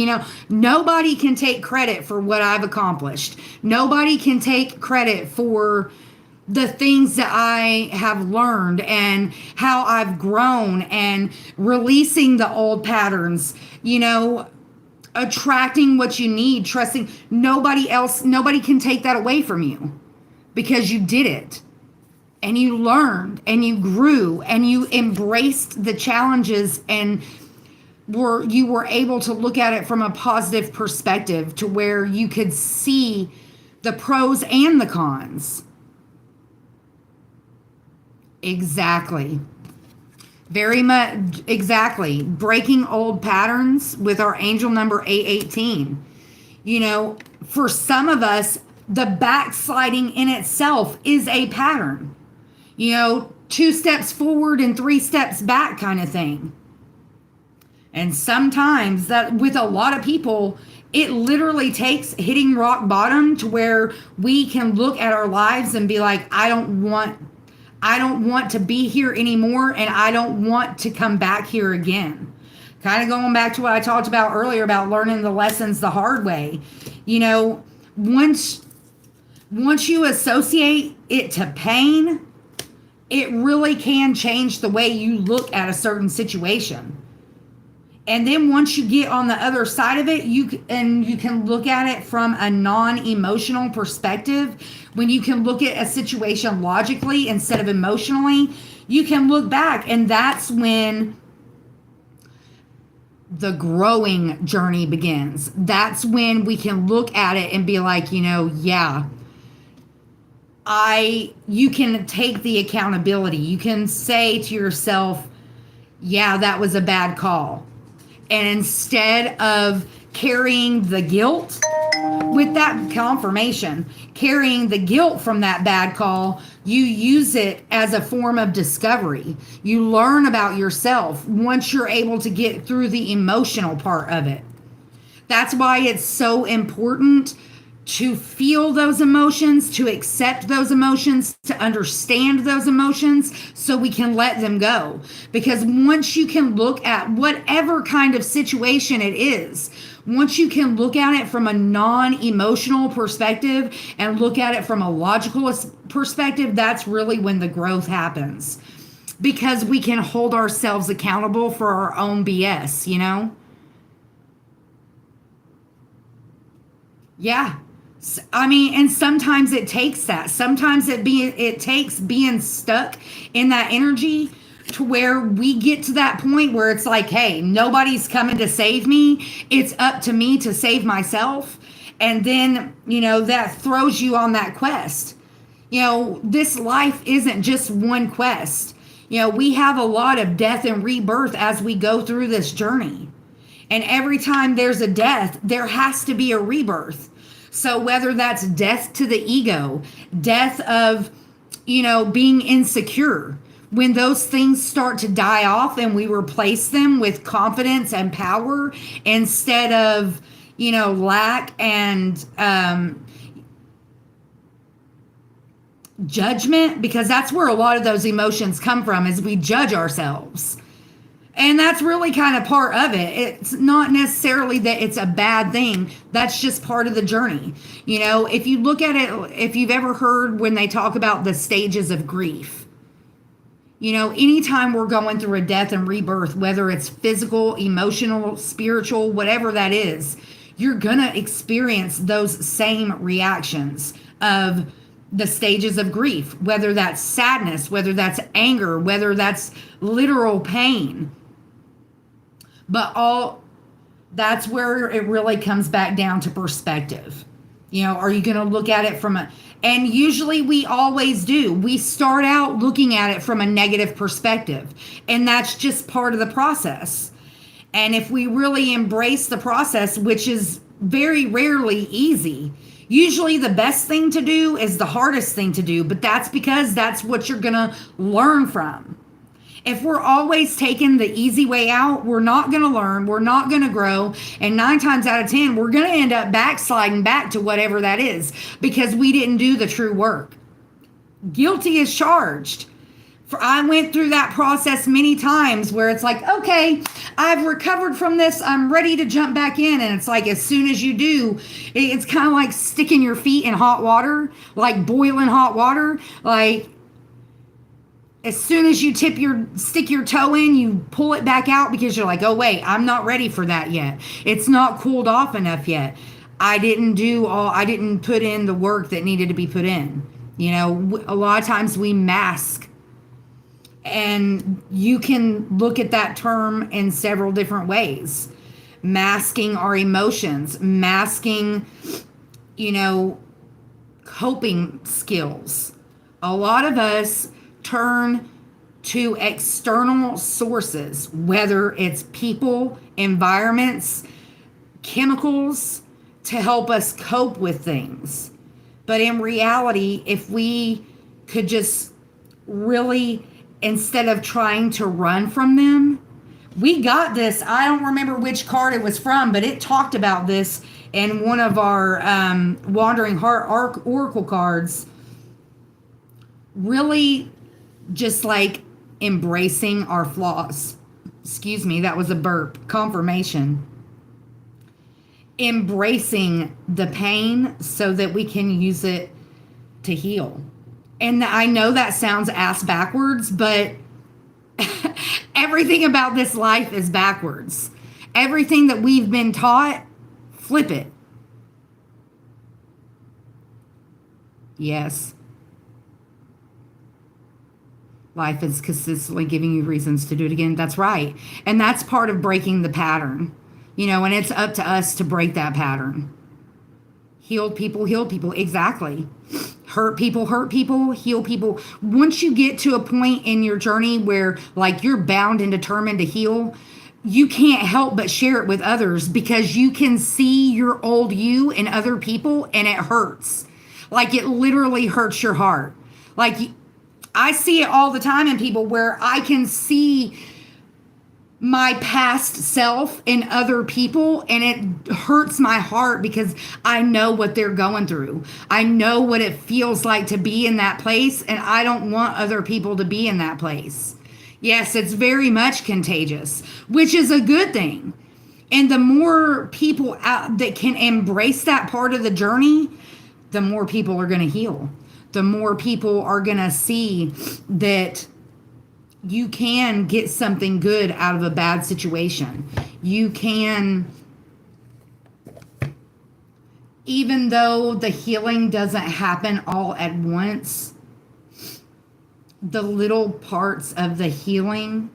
nobody can take credit for what I've accomplished. Nobody can take credit for the things that I have learned and how I've grown and releasing the old patterns, attracting what you need, trusting nobody can take that away from you, because you did it and you learned and you grew and you embraced the challenges, and you were able to look at it from a positive perspective to where you could see the pros and the cons. Exactly. Very much, exactly. Breaking old patterns with our angel number 818. For some of us, the backsliding in itself is a pattern. 2 steps forward and 3 steps back kind of thing. And sometimes that, with a lot of people, it literally takes hitting rock bottom to where we can look at our lives and be like, I don't want to be here anymore, and I don't want to come back here again. Kind of going back to what I talked about earlier about learning the lessons the hard way. Once you associate it to pain, it really can change the way you look at a certain situation. And then once you get on the other side of it, you can look at it from a non-emotional perspective. When you can look at a situation logically instead of emotionally, you can look back, and that's when the growing journey begins. That's when we can look at it and be like, yeah, you can take the accountability. You can say to yourself, yeah, that was a bad call. And instead of carrying the guilt with that confirmation, carrying the guilt from that bad call, you use it as a form of discovery. You learn about yourself once you're able to get through the emotional part of it. That's why it's so important to feel those emotions, to accept those emotions, to understand those emotions so we can let them go. Because once you can look at whatever kind of situation it is, once you can look at it from a non-emotional perspective and look at it from a logical perspective, that's really when the growth happens. Because we can hold ourselves accountable for our own BS, Yeah. And sometimes it takes that. Sometimes it takes being stuck in that energy to where we get to that point where it's like, hey, nobody's coming to save me. It's up to me to save myself. And then, that throws you on that quest. This life isn't just one quest. We have a lot of death and rebirth as we go through this journey. And every time there's a death, there has to be a rebirth. So whether that's death to the ego, death of, being insecure, when those things start to die off and we replace them with confidence and power instead of, lack and judgment, because that's where a lot of those emotions come from, is we judge ourselves. And that's really kind of part of it. It's not necessarily that it's a bad thing. That's just part of the journey. If you look at it, if you've ever heard when they talk about the stages of grief, anytime we're going through a death and rebirth, whether it's physical, emotional, spiritual, whatever that is, you're going to experience those same reactions of the stages of grief, whether that's sadness, whether that's anger, whether that's literal pain. But that's where it really comes back down to perspective. Are you going to look at it and usually we always do. We start out looking at it from a negative perspective, and that's just part of the process. And if we really embrace the process, which is very rarely easy, usually the best thing to do is the hardest thing to do, but that's because that's what you're going to learn from. If we're always taking the easy way out, we're not going to learn, we're not going to grow, and 9 times out of 10, we're going to end up backsliding back to whatever that is because we didn't do the true work. Guilty as charged. I went through that process many times where it's like, okay, I've recovered from this, I'm ready to jump back in. And it's like, as soon as you do, it's kind of like sticking your feet in hot water, like boiling hot water. Like, as soon as you stick your toe in, you pull it back out because you're like, oh wait, I'm not ready for that yet. It's not cooled off enough yet. I didn't put in the work that needed to be put in. A lot of times we mask, and you can look at that term in several different ways. Masking our emotions, masking, coping skills. A lot of us turn to external sources, whether it's people, environments, chemicals, to help us cope with things. But in reality, if we could just really, instead of trying to run from them, we got this. I don't remember which card it was from, but it talked about this in one of our Wandering Heart Oracle cards. Really just like embracing our flaws. Excuse me, that was a burp. Confirmation. Embracing the pain so that we can use it to heal. And I know that sounds ass backwards, but everything about this life is backwards. Everything that we've been taught, flip it. Yes. Life is consistently giving you reasons to do it again. That's right. And that's part of breaking the pattern. And it's up to us to break that pattern. Healed people, heal people. Exactly. Hurt people, heal people. Once you get to a point in your journey where like you're bound and determined to heal, you can't help but share it with others because you can see your old you in other people and it hurts. Like it literally hurts your heart. Like I see it all the time in people where I can see my past self in other people, and it hurts my heart because I know what they're going through. I know what it feels like to be in that place, and I don't want other people to be in that place. Yes, it's very much contagious, which is a good thing. And the more people out that can embrace that part of the journey, the more people are going to heal. The more people are going to see that you can get something good out of a bad situation. You can, even though the healing doesn't happen all at once, the little parts of the healing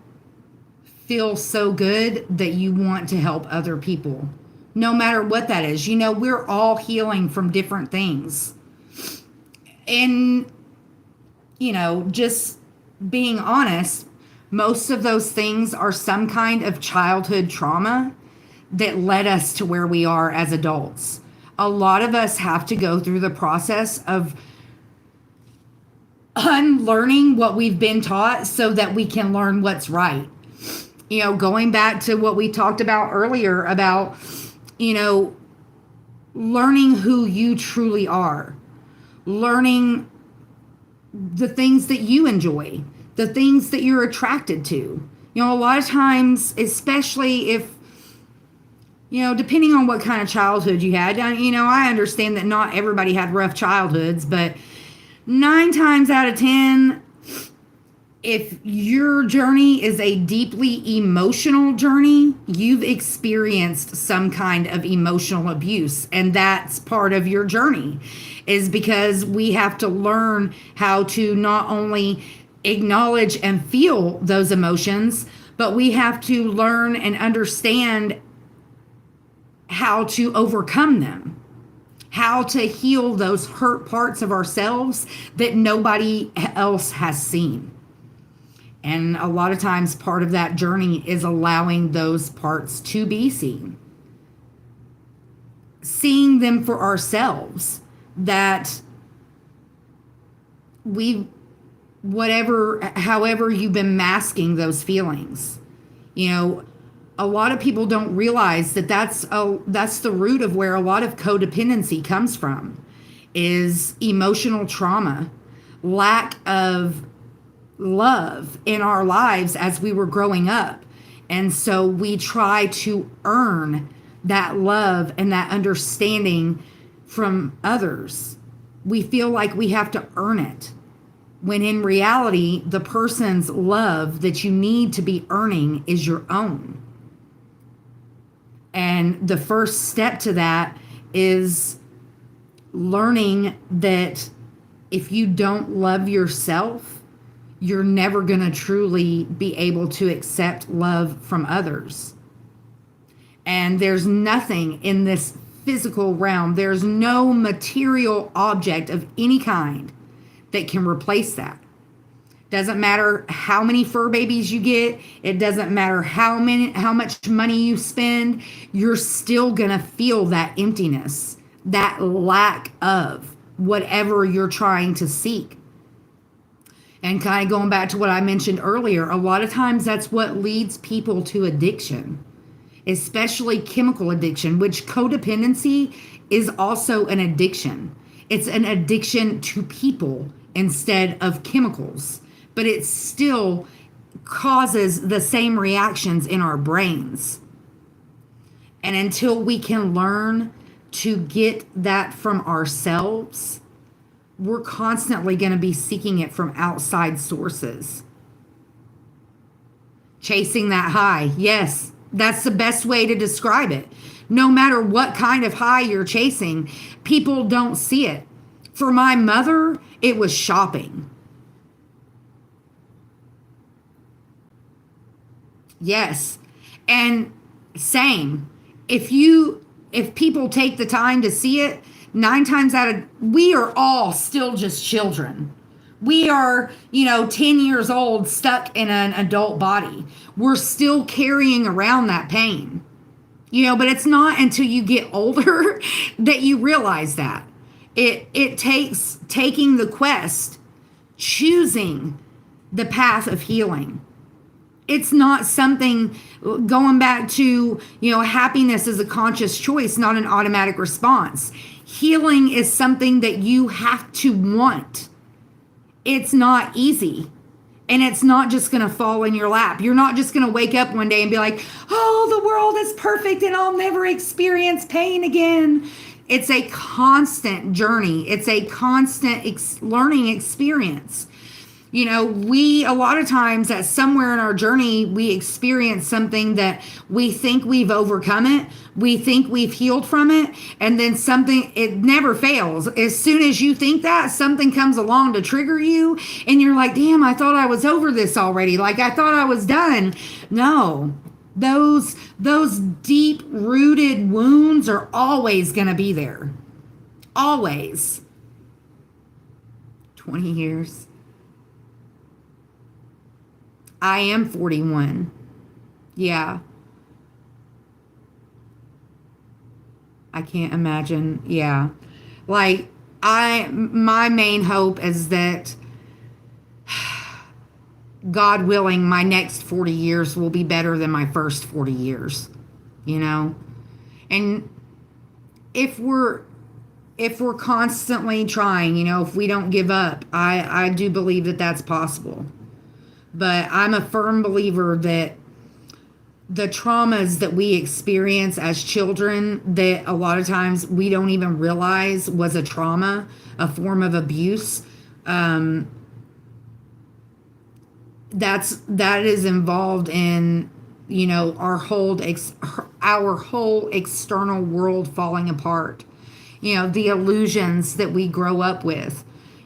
feel so good that you want to help other people. No matter what that is. We're all healing from different things. And, just being honest, most of those things are some kind of childhood trauma that led us to where we are as adults. A lot of us have to go through the process of unlearning what we've been taught so that we can learn what's right. Going back to what we talked about earlier about, learning who you truly are, learning the things that you enjoy, the things that you're attracted to. A lot of times, especially if, depending on what kind of childhood you had, I understand that not everybody had rough childhoods, but 9 times out of 10, if your journey is a deeply emotional journey, you've experienced some kind of emotional abuse. And that's part of your journey, is because we have to learn how to not only acknowledge and feel those emotions, but we have to learn and understand how to overcome them, how to heal those hurt parts of ourselves that nobody else has seen. And a lot of times, part of that journey is allowing those parts to be seen, seeing them for ourselves, that we, however you've been masking those feelings, you know, a lot of people don't realize that that's the root of where a lot of codependency comes from, is emotional trauma, lack of love in our lives as we were growing up. And so we try to earn that love and that understanding from others. We feel like we have to earn it, when in reality, the person's love that you need to be earning is your own. And the first step to that is learning that if you don't love yourself, you're never going to truly be able to accept love from others. And there's nothing in this physical realm, there's no material object of any kind that can replace that. Doesn't matter how many fur babies you get, it doesn't matter how much money you spend, you're still going to feel that emptiness, that lack of whatever you're trying to seek. And kind of going back to what I mentioned earlier, a lot of times that's what leads people to addiction, especially chemical addiction, which codependency is also an addiction. It's an addiction to people instead of chemicals, but it still causes the same reactions in our brains. And until we can learn to get that from ourselves, we're constantly going to be seeking it from outside sources. Chasing that high. Yes, that's the best way to describe it. No matter what kind of high you're chasing, people don't see it. For my mother, it was shopping. Yes. And same. If people take the time to see it, 9 times out of, we are all still just children. We are, 10 years old, stuck in an adult body. We're still carrying around that pain, but it's not until you get older that you realize that. It takes taking the quest, choosing the path of healing. It's not something, going back to, happiness is a conscious choice, not an automatic response. Healing is something that you have to want. It's not easy. And it's not just going to fall in your lap. You're not just going to wake up one day and be like, oh, the world is perfect and I'll never experience pain again. It's a constant journey. It's a constant learning experience. A lot of times at somewhere in our journey, we experience something that we think we've overcome it. We think we've healed from it. And then it never fails. As soon as you think that, something comes along to trigger you. And you're like, damn, I thought I was over this already. Like I thought I was done. No, those deep rooted wounds are always going to be there. Always. 20 years. I am 41. Yeah. I can't imagine. Yeah. Like my main hope is that, God willing, my next 40 years will be better than my first 40 years, and if we're constantly trying, if we don't give up, I do believe that that's possible. But I'm a firm believer that the traumas that we experience as children, that a lot of times we don't even realize was a trauma, a form of abuse, that is involved in, our whole external world falling apart. The illusions that we grow up with,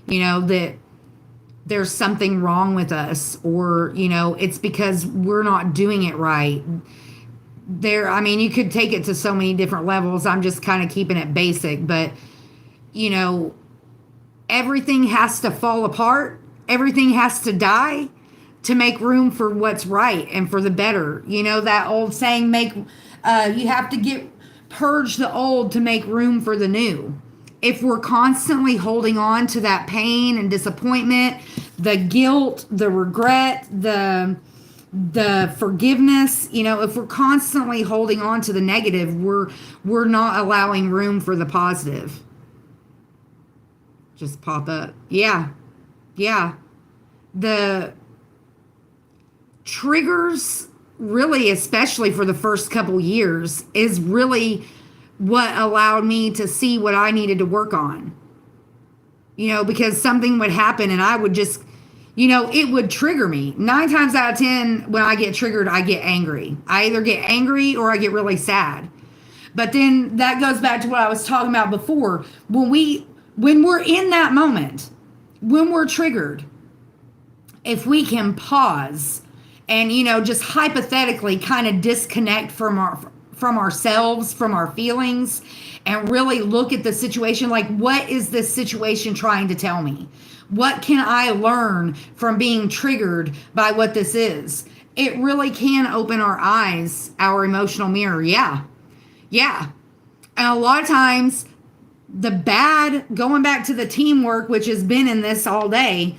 that there's something wrong with us, or it's because we're not doing it right. You could take it to so many different levels. I'm just kind of keeping it basic, but everything has to fall apart, everything has to die to make room for what's right and for the better. That old saying, you have to purge the old to make room for the new. If we're constantly holding on to that pain and disappointment, the guilt, the regret, the forgiveness, if we're constantly holding on to the negative, we're not allowing room for the positive. Just pop up. Yeah. The triggers, really, especially for the first couple years, is really what allowed me to see what I needed to work on. Because something would happen and I would just, it would trigger me. 9 times out of 10, when I get triggered, I get angry. I either get angry or I get really sad. But then that goes back to what I was talking about before. When we're in that moment, when we're triggered, if we can pause and, just hypothetically kind of disconnect from ourselves, from our feelings, and really look at the situation, like, what is this situation trying to tell me? What can I learn from being triggered by what this is? It really can open our eyes, our emotional mirror. Yeah. And a lot of times, going back to the teamwork, which has been in this all day,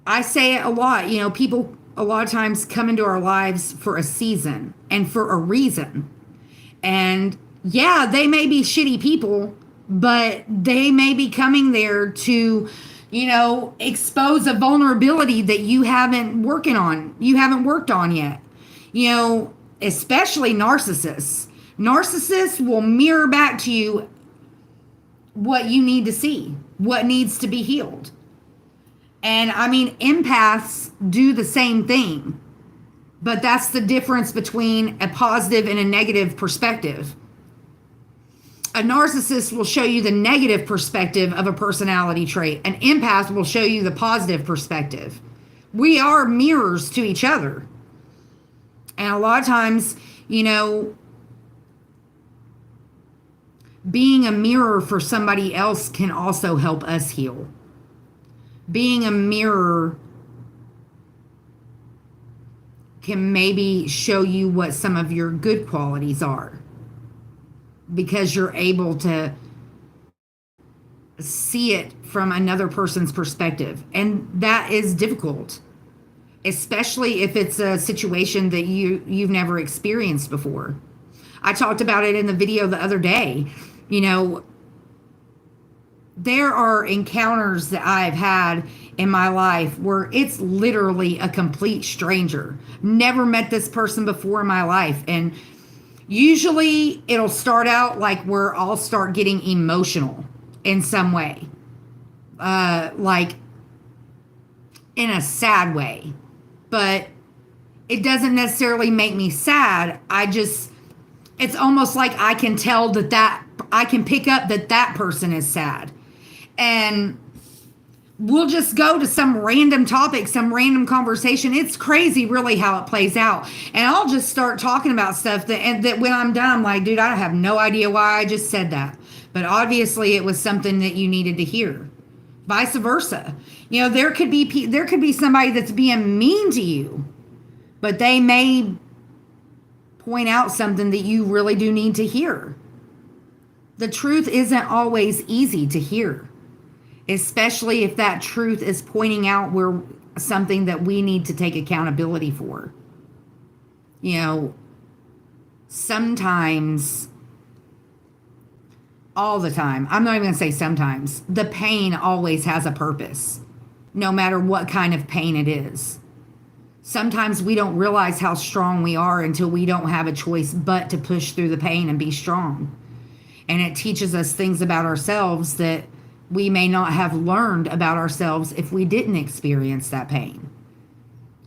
I say it a lot, people a lot of times come into our lives for a season and for a reason. And yeah, they may be shitty people, but they may be coming there to, expose a vulnerability that you haven't worked on yet. Especially narcissists. Narcissists will mirror back to you what you need to see, what needs to be healed. And empaths do the same thing, but that's the difference between a positive and a negative perspective. A narcissist will show you the negative perspective of a personality trait. An empath will show you the positive perspective. We are mirrors to each other. And a lot of times, being a mirror for somebody else can also help us heal. Being a mirror can maybe show you what some of your good qualities are, because you're able to see it from another person's perspective. And that is difficult, especially if it's a situation that you've never experienced before. I talked about it in the video the other day. There are encounters that I've had in my life where it's literally a complete stranger. Never met this person before in my life. And usually it'll start out like where I'll start getting emotional in some way. Like in a sad way. But it doesn't necessarily make me sad. It's almost like I can tell I can pick up that person is sad. And we'll just go to some random topic, some random conversation. It's crazy really how it plays out. And I'll just start talking about stuff that when I'm done, I'm like, dude, I have no idea why I just said that. But obviously it was something that you needed to hear. Vice versa. There could be somebody that's being mean to you, but they may point out something that you really do need to hear. The truth isn't always easy to hear, especially if that truth is pointing out where something that we need to take accountability for. Sometimes, all the time, I'm not even going to say sometimes, the pain always has a purpose, no matter what kind of pain it is. Sometimes we don't realize how strong we are until we don't have a choice but to push through the pain and be strong. And it teaches us things about ourselves that we may not have learned about ourselves if we didn't experience that pain.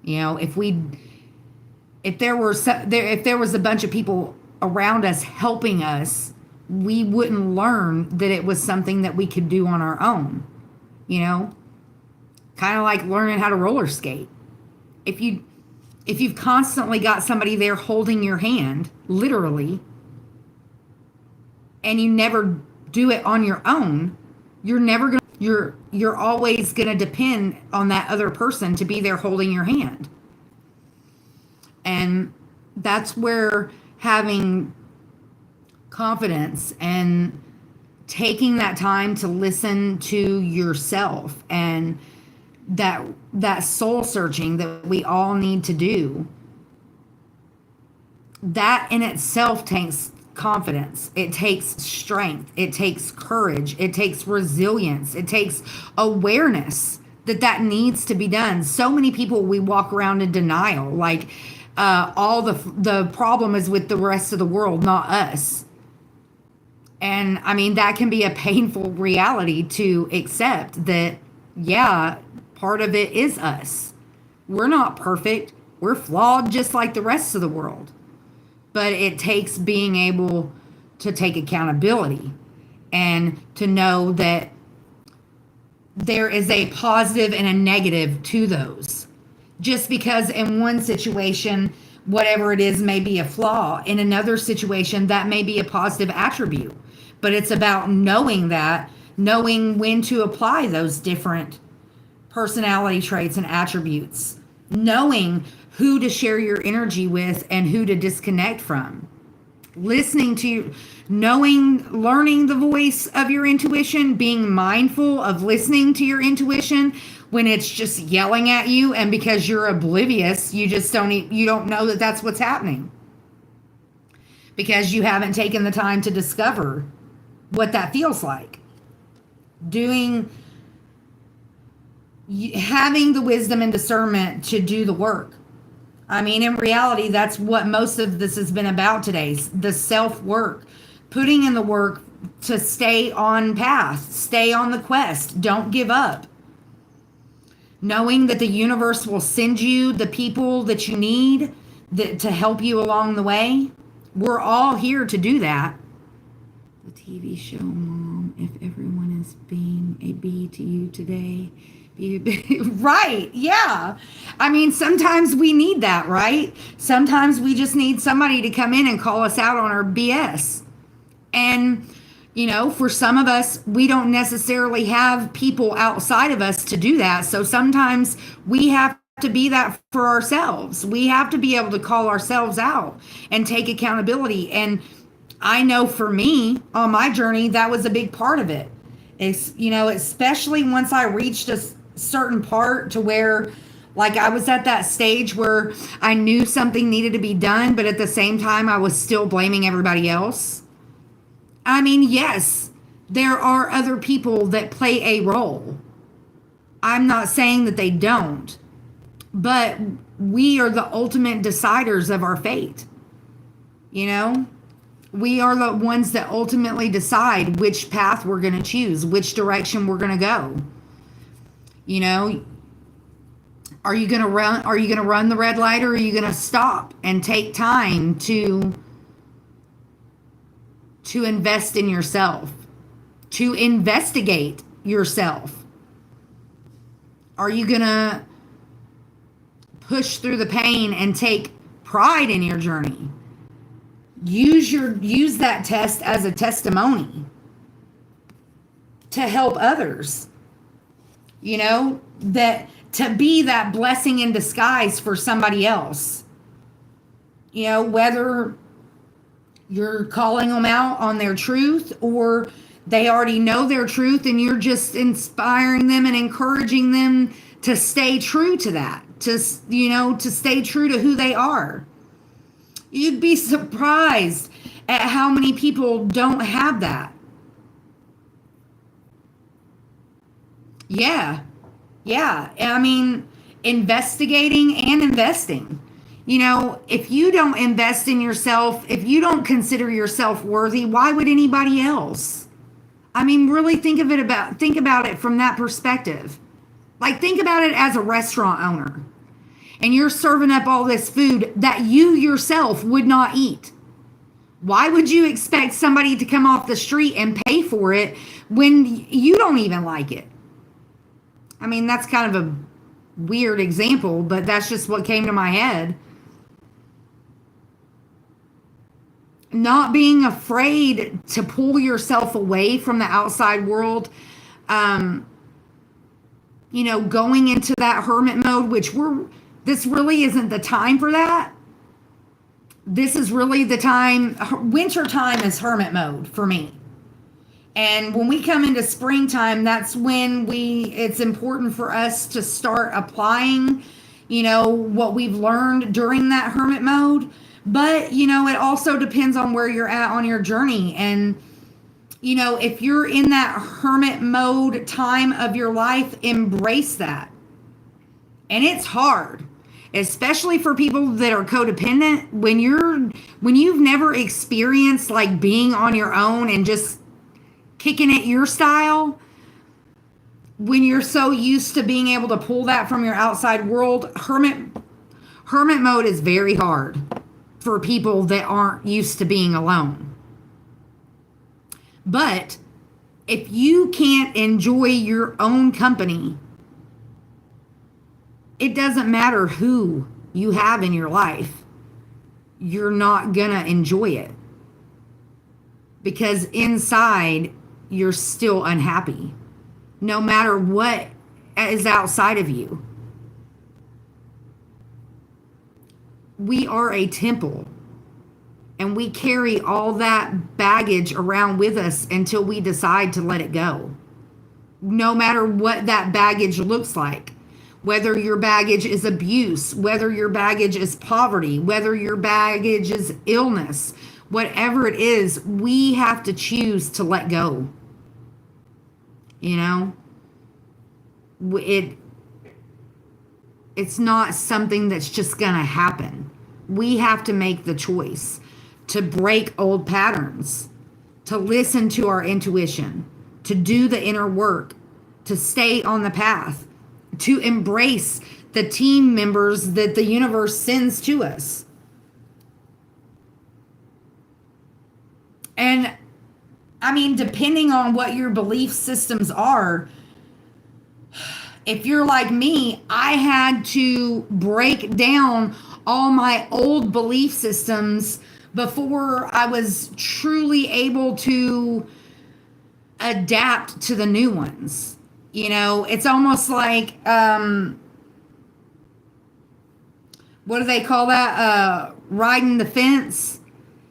You know, if there was a bunch of people around us helping us, we wouldn't learn that it was something that we could do on our own. You know, kind of like learning how to roller skate. If you've constantly got somebody there holding your hand, literally, and you never do it on your own, you're always going to depend on that other person to be there holding your hand. And that's where having confidence and taking that time to listen to yourself and that soul searching that we all need to do, that in itself takes confidence. It takes strength. It takes courage. It takes resilience. It takes awareness that needs to be done. So many people, we walk around in denial, like all the problem is with the rest of the world, not us. And I mean, that can be a painful reality to accept, that yeah, part of it is us. We're not perfect. We're flawed just like the rest of the world. But it takes being able to take accountability and to know that there is a positive and a negative to those. Just because in one situation, whatever it is may be a flaw, in another situation, that may be a positive attribute. But it's about knowing when to apply those different personality traits and attributes, knowing who to share your energy with and who to disconnect from, learning the voice of your intuition, being mindful of listening to your intuition when it's just yelling at you, and because you're oblivious, you don't know that that's what's happening because you haven't taken the time to discover what that feels like. Having the wisdom and discernment to do the work. I mean, in reality, that's what most of this has been about today, the self-work, putting in the work to stay on path, stay on the quest, don't give up. Knowing that the universe will send you the people that you need to help you along the way. We're all here to do that. The TV show, Mom, if everyone is being a bee to you today, right, yeah. I mean, sometimes we need that, right? Sometimes we just need somebody to come in and call us out on our BS. And, you know, for some of us, we don't necessarily have people outside of us to do that. So sometimes we have to be that for ourselves. We have to be able to call ourselves out and take accountability. And I know for me on my journey, that was a big part of it. It's, you know, especially once I reached a certain part to where, like, I was at that stage where I knew something needed to be done, but at the same time, I was still blaming everybody else. I mean, yes, there are other people that play a role. I'm not saying that they don't, but we are the ultimate deciders of our fate. You know, we are the ones that ultimately decide which path we're going to choose, which direction we're going to go. You know, are you going to run the red light, or are you going to stop and take time to invest in yourself, to investigate yourself? Are you going to push through the pain and take pride in your journey? Use that test as a testimony to help others. You know, that to be that blessing in disguise for somebody else. You know, whether you're calling them out on their truth, or they already know their truth and you're just inspiring them and encouraging them to stay true to that, to stay true to who they are. You'd be surprised at how many people don't have that. Yeah. I mean, investigating and investing. You know, if you don't invest in yourself, if you don't consider yourself worthy, why would anybody else? I mean, really think about it from that perspective. Like, think about it as a restaurant owner. and you're serving up all this food that you yourself would not eat. Why would you expect somebody to come off the street and pay for it when you don't even like it? I mean, that's kind of a weird example, but that's just what came to my head. Not being afraid to pull yourself away from the outside world, going into that hermit mode, this really isn't the time for that. This is really the time. Winter time is hermit mode for me. And when we come into springtime, that's when it's important for us to start applying, what we've learned during that hermit mode. But, it also depends on where you're at on your journey. And, if you're in that hermit mode time of your life, embrace that. And it's hard, especially for people that are codependent. When you've never experienced like being on your own and just kicking it your style, when you're so used to being able to pull that from your outside world, hermit mode is very hard for people that aren't used to being alone. But if you can't enjoy your own company, it doesn't matter who you have in your life, you're not gonna enjoy it. Because inside, you're still unhappy, no matter what is outside of you. We are a temple, and we carry all that baggage around with us until we decide to let it go. No matter what that baggage looks like, whether your baggage is abuse, whether your baggage is poverty, whether your baggage is illness, whatever it is, we have to choose to let go. It's not something that's just gonna happen. We have to make the choice to break old patterns, to listen to our intuition, to do the inner work, to stay on the path, to embrace the team members that the universe sends to us. And I mean, depending on what your belief systems are, if you're like me, I had to break down all my old belief systems before I was truly able to adapt to the new ones. It's almost like, what do they call that? Riding the fence,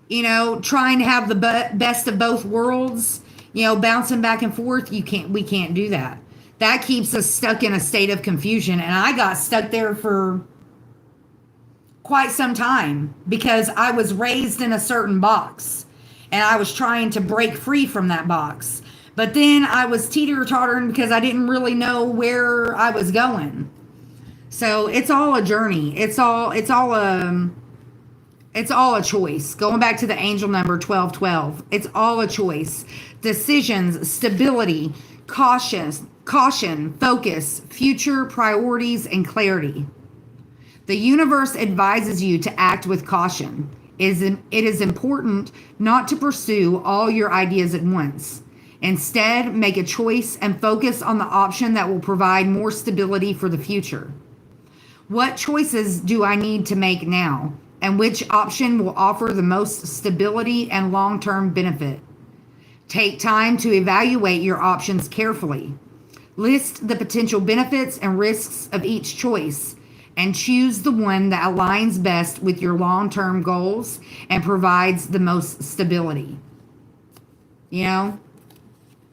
trying to have the best of both worlds, bouncing back and forth. We can't do that. That keeps us stuck in a state of confusion. And I got stuck there for quite some time because I was raised in a certain box and I was trying to break free from that box. But then I was teeter-tottering because I didn't really know where I was going. So it's all a journey. It's all a choice. Going back to the angel number 1212, it's all a choice. Decisions, stability, caution, focus, future priorities, and clarity. The universe advises you to act with caution. It is important not to pursue all your ideas at once. Instead, make a choice and focus on the option that will provide more stability for the future. What choices do I need to make now? And which option will offer the most stability and long-term benefit? Take time to evaluate your options carefully. List the potential benefits and risks of each choice and choose the one that aligns best with your long-term goals and provides the most stability.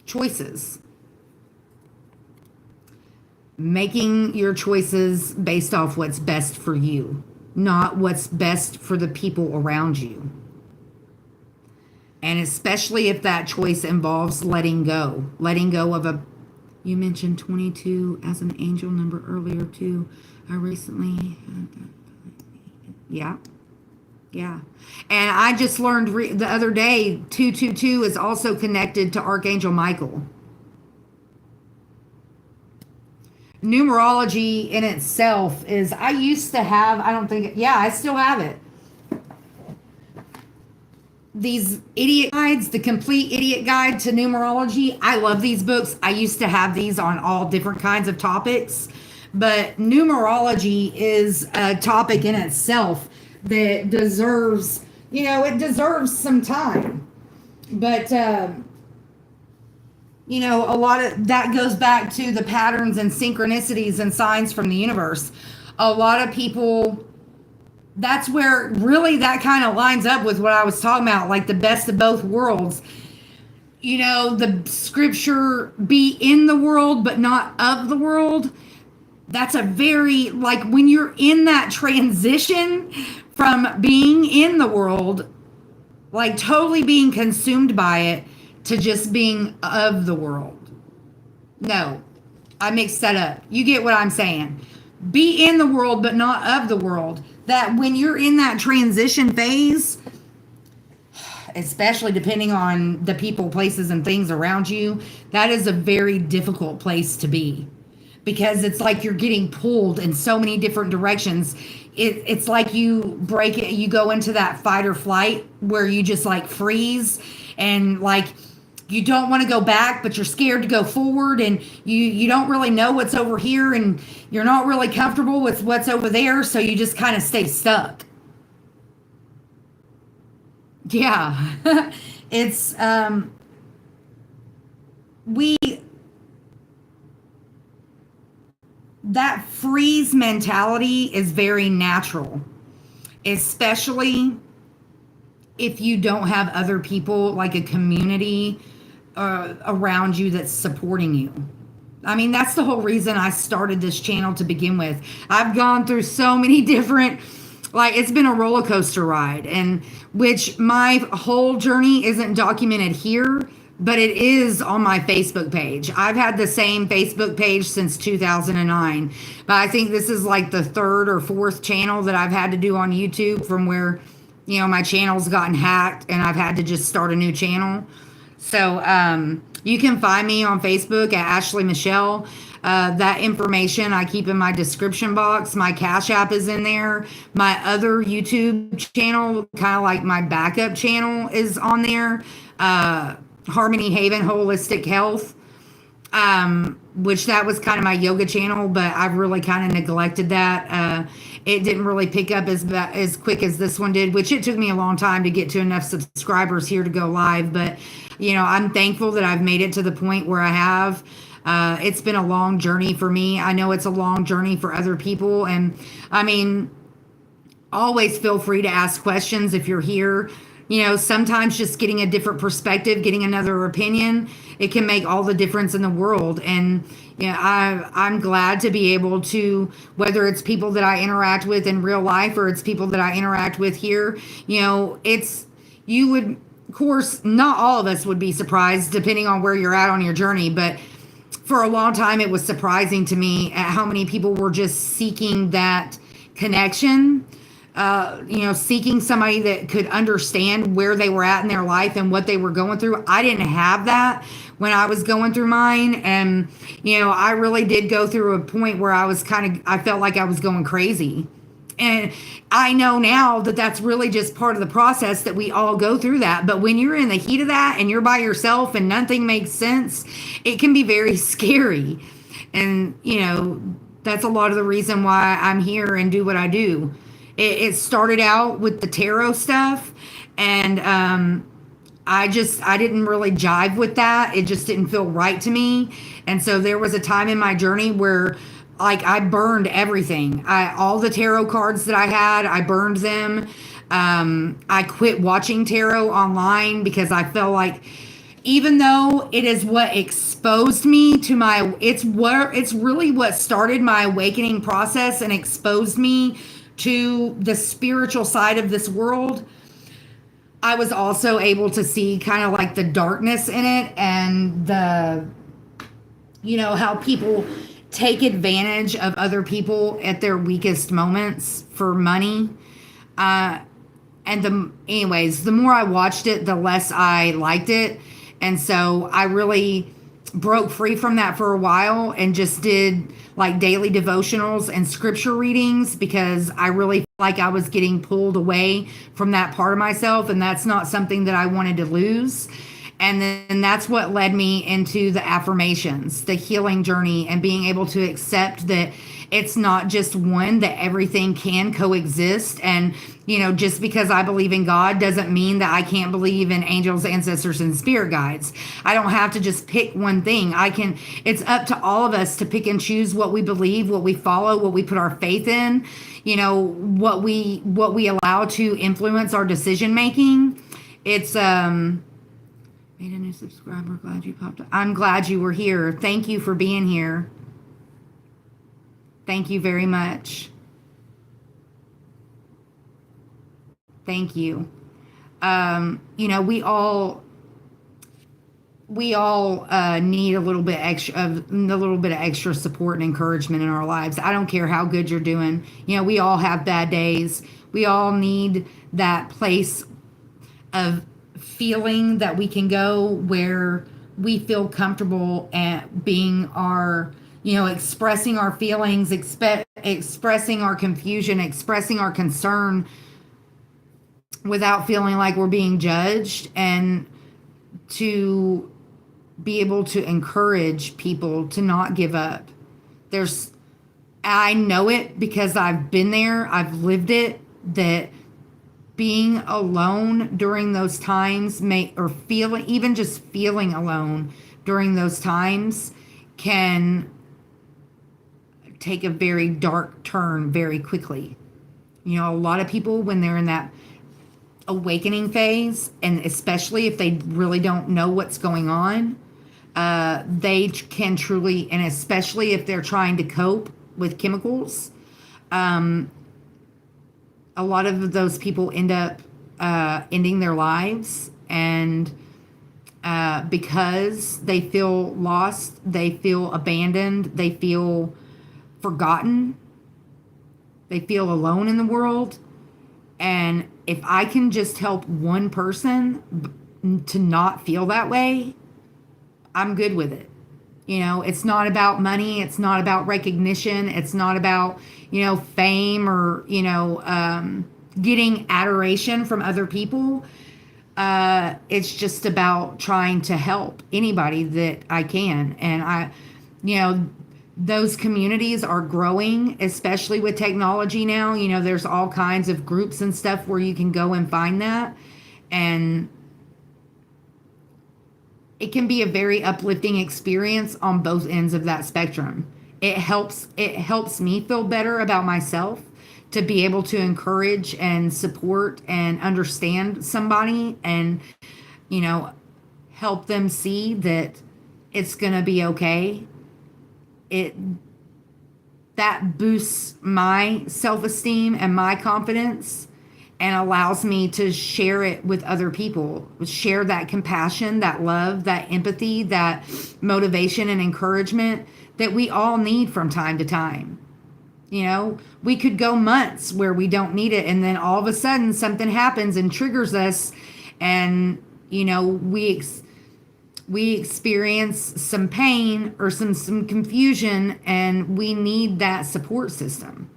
Choices. Making your choices based off what's best for you, not what's best for the people around you. And especially if that choice involves letting go of you mentioned 22 as an angel number earlier too. I recently, yeah. And I just learned the other day, 222 is also connected to Archangel Michael. numerology in itself is, I used to have, I don't think, yeah, I still have it. These idiot guides, the complete idiot guide to numerology. I love these books. I used to have these on all different kinds of topics, but numerology is a topic in itself that deserves, it deserves some time. But, a lot of that goes back to the patterns and synchronicities and signs from the universe. A lot of people, that's where really that kind of lines up with what I was talking about, like the best of both worlds. The scripture, be in the world, but not of the world. That's a very, like, when you're in that transition from being in the world, like totally being consumed by it, to just being of the world. No, I mixed that up. You get what I'm saying. Be in the world, but not of the world. That when you're in that transition phase, especially depending on the people, places, and things around you, that is a very difficult place to be, because it's like you're getting pulled in so many different directions. It's like you break it, you go into that fight or flight where you just like freeze, and like you don't want to go back, but you're scared to go forward, and you don't really know what's over here, and you're not really comfortable with what's over there, so you just kind of stay stuck. Yeah. It's we that freeze mentality is very natural, especially if you don't have other people, like a community around you that's supporting you. I mean, that's the whole reason I started this channel to begin with. I've gone through so many different, like, it's been a roller coaster ride, and which my whole journey isn't documented here, but it is on my Facebook page. I've had the same Facebook page since 2009, but I think this is like the third or fourth channel that I've had to do on YouTube from where, my channel's gotten hacked and I've had to just start a new channel. So you can find me on Facebook at Ashley Michelle. That information I keep in my description box. My Cash App is in there. My other YouTube channel, kind of like my backup channel, is on there. Harmony Haven Holistic Health, which that was kind of my yoga channel, but I've really kind of neglected that. It didn't really pick up as quick as this one did, which it took me a long time to get to enough subscribers here to go live. But, I'm thankful that I've made it to the point where I have. It's been a long journey for me. I know it's a long journey for other people. And I mean, always feel free to ask questions if you're here. Sometimes just getting a different perspective, getting another opinion, it can make all the difference in the world. And I'm glad to be able to, whether it's people that I interact with in real life or it's people that I interact with here, you would, of course, not all of us would be surprised depending on where you're at on your journey, but for a long time, it was surprising to me at how many people were just seeking that connection. Seeking somebody that could understand where they were at in their life and what they were going through. I didn't have that when I was going through mine. And, I really did go through a point where I felt like I was going crazy. And I know now that that's really just part of the process, that we all go through that. But when you're in the heat of that and you're by yourself and nothing makes sense, it can be very scary. And, that's a lot of the reason why I'm here and do what I do. It started out with the tarot stuff, and I didn't really jive with that. It just didn't feel right to me. And so there was a time in my journey where, like, I burned everything. All the tarot cards that I had, I burned them. I quit watching tarot online because I felt like, even though it is what exposed me to it's really what started my awakening process and exposed me to the spiritual side of this world, I was also able to see kind of like the darkness in it, and how people take advantage of other people at their weakest moments for money. Anyways, the more I watched it, the less I liked it. And so I really broke free from that for a while and just did like daily devotionals and scripture readings because I really felt like I was getting pulled away from that part of myself, and that's not something that I wanted to lose. And then that's what led me into the affirmations, the healing journey, and being able to accept that it's not just one, that everything can coexist. And, just because I believe in God doesn't mean that I can't believe in angels, ancestors, and spirit guides. I don't have to just pick one thing. It's up to all of us to pick and choose what we believe, what we follow, what we put our faith in, what we allow to influence our decision making. It's, made a new subscriber. Glad you popped up. I'm glad you were here. Thank you for being here. Thank you very much. Thank you. We all need a little bit of extra support and encouragement in our lives. I don't care how good you're doing. We all have bad days. We all need that place of feeling that we can go where we feel comfortable at being expressing our feelings, expressing our confusion, expressing our concern without feeling like we're being judged, and to be able to encourage people to not give up. I know it because I've been there, I've lived it, that being alone during those times even just feeling alone during those times can take a very dark turn very quickly. A lot of people, when they're in that awakening phase, and especially if they really don't know what's going on, they can truly, and especially if they're trying to cope with chemicals, a lot of those people end up ending their lives, and because they feel lost, they feel abandoned, they feel forgotten, they feel alone in the world. And if I can just help one person to not feel that way, I'm good with it. It's not about money. It's not about recognition. It's not about, fame or, getting adoration from other people. It's just about trying to help anybody that I can. And those communities are growing, especially with technology now. There's all kinds of groups and stuff where you can go and find that. And it can be a very uplifting experience on both ends of that spectrum. It helps me feel better about myself to be able to encourage and support and understand somebody, and help them see that it's going to be okay. That boosts my self-esteem and my confidence, and allows me to share it with other people, share that compassion, that love, that empathy, that motivation and encouragement that we all need from time to time. We could go months where we don't need it, and then all of a sudden something happens and triggers us, and we experience some pain or some confusion, and we need that support system.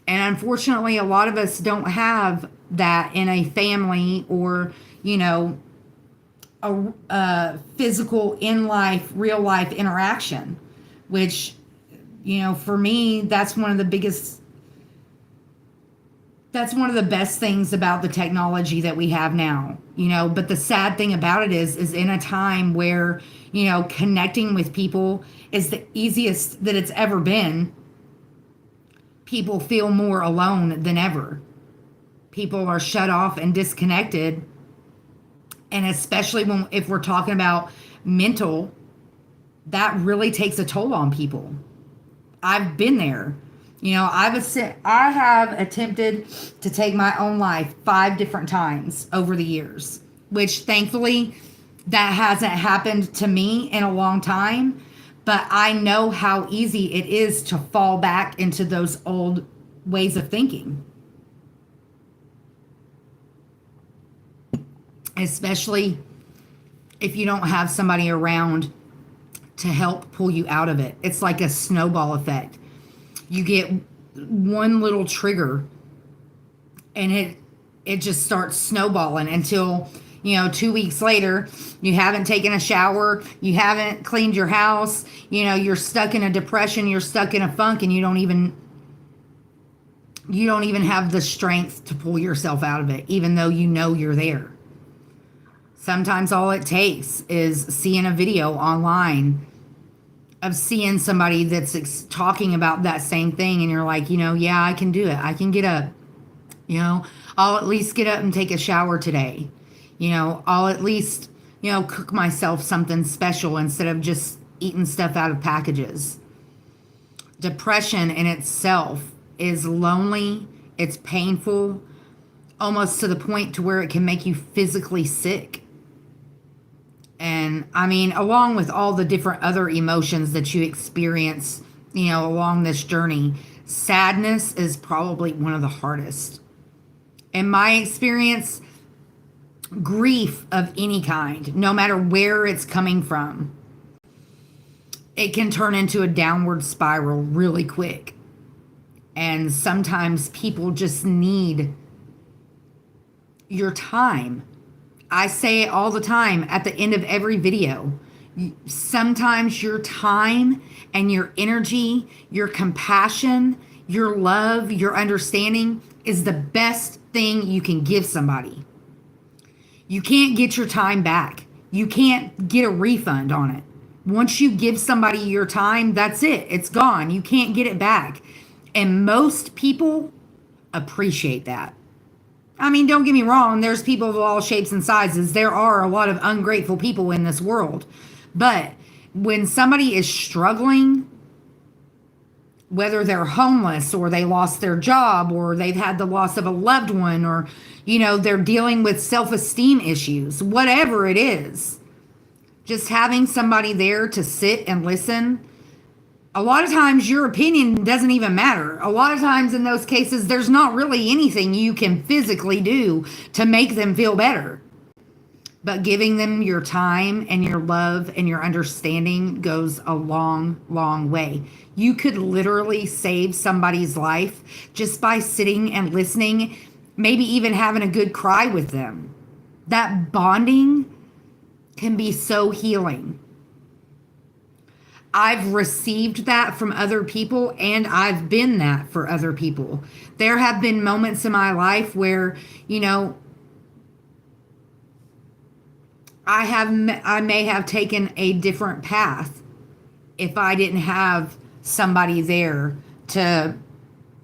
And unfortunately, a lot of us don't have that in a family or, a physical real life interaction, which, for me, that's one of the best things about the technology that we have now, but the sad thing about it is in a time where, connecting with people is the easiest that it's ever been. People feel more alone than ever. People are shut off and disconnected. And especially if we're talking about mental, that really takes a toll on people. I've been there. I have attempted to take my own life 5 different times over the years, which thankfully that hasn't happened to me in a long time. But I know how easy it is to fall back into those old ways of thinking. Especially if you don't have somebody around to help pull you out of it. It's like a snowball effect. You get one little trigger and it just starts snowballing until, 2 weeks later, you haven't taken a shower, you haven't cleaned your house, you're stuck in a depression, you're stuck in a funk, and you don't even have the strength to pull yourself out of it, even though you're there. Sometimes all it takes is seeing a video online of seeing somebody that's talking about that same thing, and you're like, yeah, I can do it. I can get up. I'll at least get up and take a shower today. I'll at least, cook myself something special instead of just eating stuff out of packages. Depression in itself is lonely. It's painful, almost to the point to where it can make you physically sick. And I mean, along with all the different other emotions that you experience, along this journey, sadness is probably one of the hardest. In my experience, grief of any kind, no matter where it's coming from, it can turn into a downward spiral really quick. And sometimes people just need your time. I say it all the time at the end of every video. Sometimes your time and your energy, your compassion, your love, your understanding is the best thing you can give somebody. You can't get your time back. You can't get a refund on it. Once you give somebody your time, that's it. It's gone. You can't get it back. And most people appreciate that. I mean, don't get me wrong. There's people of all shapes and sizes. There are a lot of ungrateful people in this world. But when somebody is struggling, whether they're homeless or they lost their job or they've had the loss of a loved one or, they're dealing with self-esteem issues, whatever it is, just having somebody there to sit and listen. A lot of times your opinion doesn't even matter. A lot of times in those cases, there's not really anything you can physically do to make them feel better. But giving them your time and your love and your understanding goes a long, long way. You could literally save somebody's life just by sitting and listening, maybe even having a good cry with them. That bonding can be so healing. I've received that from other people, and I've been that for other people. There have been moments in my life where, I may have taken a different path if I didn't have somebody there to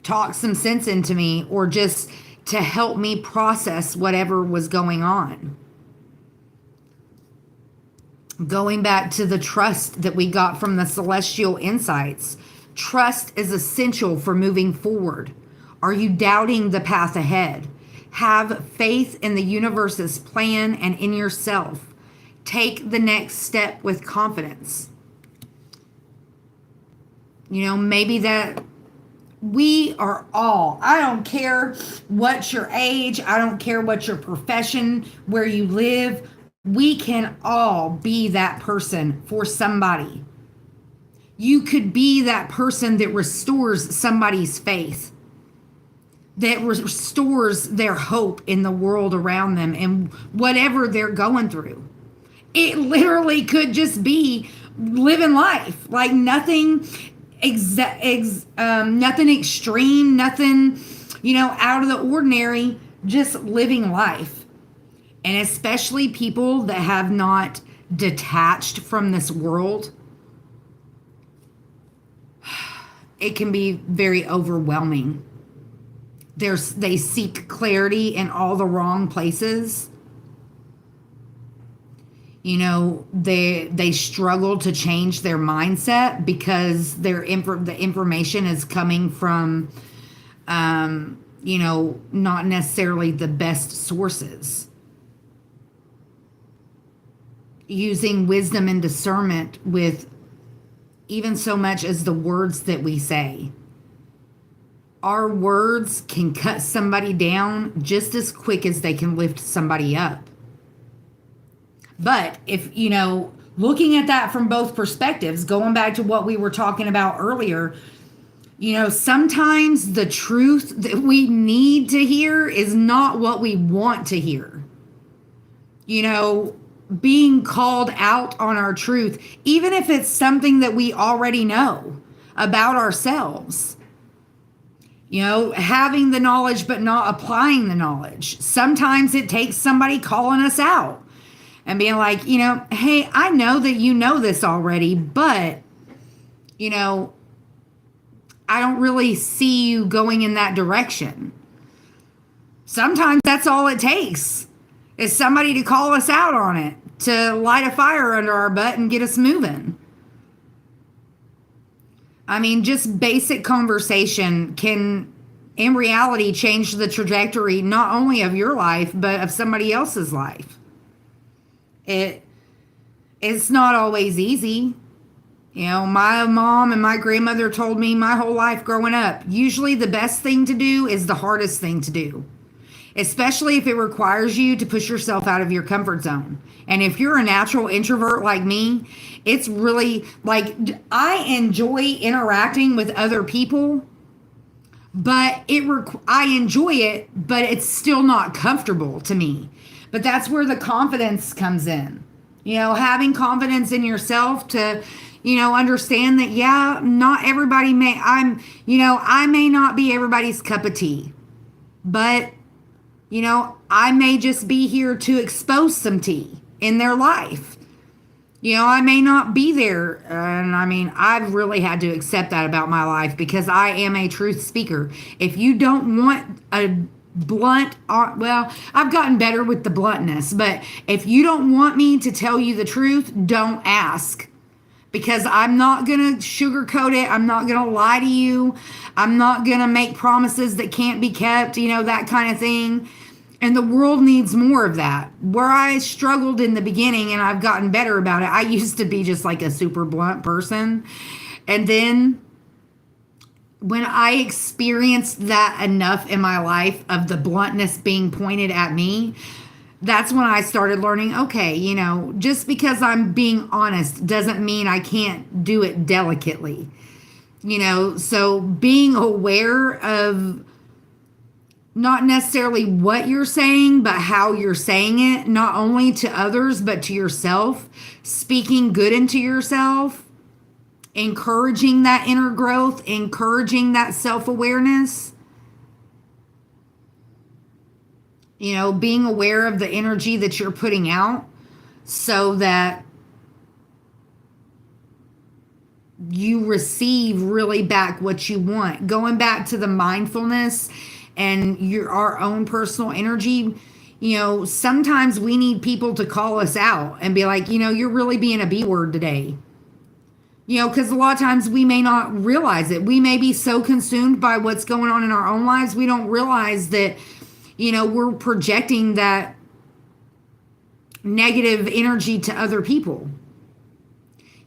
talk some sense into me or just to help me process whatever was going on. Going back to the trust that we got from the celestial insights, trust is essential for moving forward. Are you doubting the path ahead? Have faith in the universe's plan and in yourself. Take the next step with confidence. Maybe that we are all, I don't care what your age, I don't care what your profession, where you live, we can all be that person for somebody. You could be that person that restores somebody's faith, that restores their hope in the world around them and whatever they're going through. It literally could just be living life, like nothing nothing extreme, nothing, out of the ordinary, just living life. And especially people that have not detached from this world, it can be very overwhelming. They seek clarity in all the wrong places. They struggle to change their mindset because the information is coming from, not necessarily the best sources. Using wisdom and discernment with even so much as the words that we say. Our words can cut somebody down just as quick as they can lift somebody up. But if, looking at that from both perspectives, going back to what we were talking about earlier, sometimes the truth that we need to hear is not what we want to hear. Being called out on our truth, even if it's something that we already know about ourselves. Having the knowledge but not applying the knowledge. Sometimes it takes somebody calling us out and being like, hey, I know that you know this already, but, I don't really see you going in that direction. Sometimes that's all it takes is somebody to call us out on it, to light a fire under our butt and get us moving. I mean, just basic conversation can, in reality, change the trajectory not only of your life, but of somebody else's life. It's not always easy. My mom and my grandmother told me my whole life growing up, usually the best thing to do is the hardest thing to do, especially if it requires you to push yourself out of your comfort zone. And if you're a natural introvert like me, it's really like, I enjoy interacting with other people, but I enjoy it, but it's still not comfortable to me. But that's where the confidence comes in. Having confidence in yourself to, understand that, yeah, not everybody I may not be everybody's cup of tea, but, I may just be here to expose some tea in their life. I may not be there. And I mean, I've really had to accept that about my life because I am a truth speaker. If you don't want a blunt, I've gotten better with the bluntness, but if you don't want me to tell you the truth, don't ask. Because I'm not going to sugarcoat it. I'm not going to lie to you. I'm not going to make promises that can't be kept, that kind of thing. And the world needs more of that. Where I struggled in the beginning and I've gotten better about it, I used to be just like a super blunt person. And then when I experienced that enough in my life of the bluntness being pointed at me, that's when I started learning, okay, just because I'm being honest doesn't mean I can't do it delicately. So being aware of not necessarily what you're saying, but how you're saying it, not only to others, but to yourself, speaking good into yourself, encouraging that inner growth, encouraging that self-awareness. Being aware of the energy that you're putting out so that you receive really back what you want. Going back to the mindfulness and our own personal energy, sometimes we need people to call us out and be like, you're really being a B word today. Because a lot of times we may not realize it. We may be so consumed by what's going on in our own lives, we don't realize that we're projecting that negative energy to other people.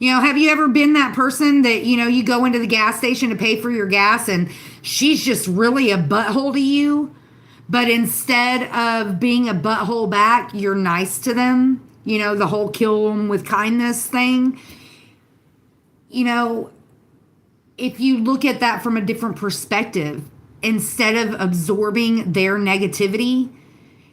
Have you ever been that person that, you go into the gas station to pay for your gas and she's just really a butthole to you, but instead of being a butthole back, you're nice to them, the whole kill them with kindness thing. If you look at that from a different perspective, instead of absorbing their negativity,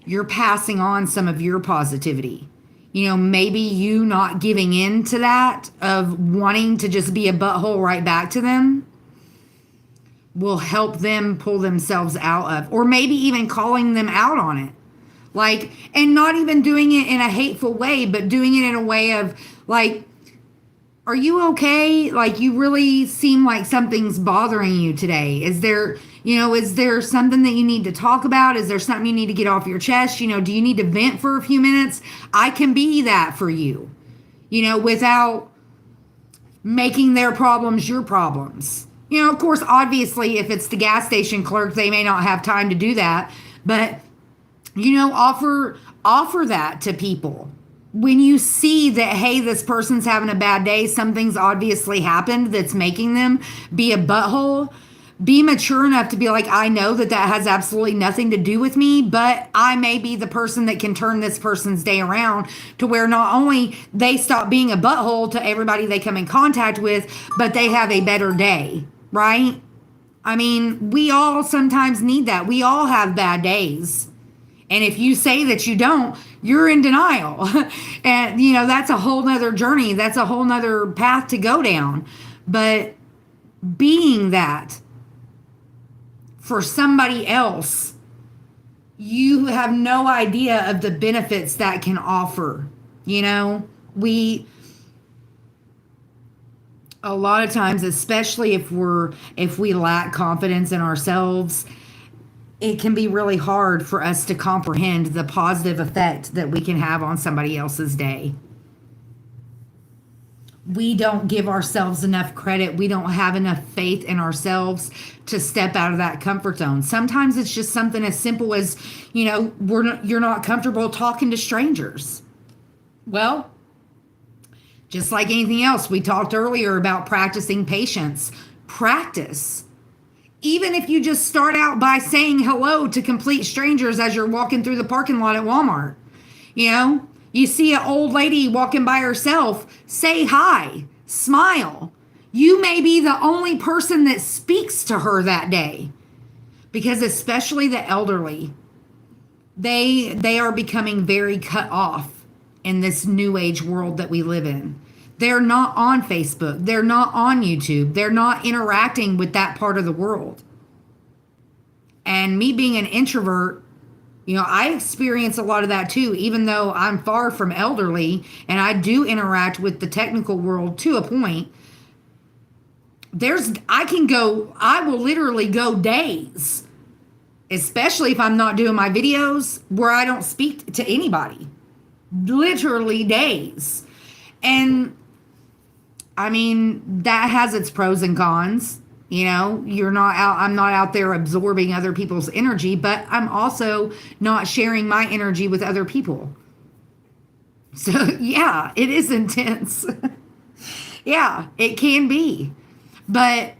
you're passing on some of your positivity. Maybe you not giving in to that of wanting to just be a butthole right back to them will help them pull themselves out of, or maybe even calling them out on it. And not even doing it in a hateful way, but doing it in a way of are you okay? You really seem like something's bothering you today. Is there something that you need to talk about? Is there something you need to get off your chest? Do you need to vent for a few minutes? I can be that for you, without making their problems your problems. Of course, obviously, if it's the gas station clerk, they may not have time to do that. But, offer that to people. When you see that, hey, this person's having a bad day, something's obviously happened that's making them be a butthole, be mature enough to be like, I know that that has absolutely nothing to do with me, but I may be the person that can turn this person's day around to where not only they stop being a butthole to everybody they come in contact with, but they have a better day, right? I mean, we all sometimes need that. We all have bad days. And if you say that you don't, you're in denial. And, that's a whole nother journey. That's a whole nother path to go down. But being that for somebody else, you have no idea of the benefits that can offer. A lot of times, especially if we lack confidence in ourselves, it can be really hard for us to comprehend the positive effect that we can have on somebody else's day. We don't give ourselves enough credit. We don't have enough faith in ourselves to step out of that comfort zone. Sometimes it's just something as simple as, you're not comfortable talking to strangers. Well, just like anything else, we talked earlier about practicing patience. Practice. Even if you just start out by saying hello to complete strangers as you're walking through the parking lot at Walmart. You see an old lady walking by herself, say hi, smile. You may be the only person that speaks to her that day. Because especially the elderly, they are becoming very cut off in this new age world that we live in. They're not on Facebook. They're not on YouTube. They're not interacting with that part of the world. And me being an introvert, I experience a lot of that too, even though I'm far from elderly and I do interact with the technical world to a point. I will literally go days, especially if I'm not doing my videos, where I don't speak to anybody. Literally days. And I mean, that has its pros and cons. I'm not out there absorbing other people's energy, but I'm also not sharing my energy with other people. So yeah, it is intense. Yeah, it can be. But,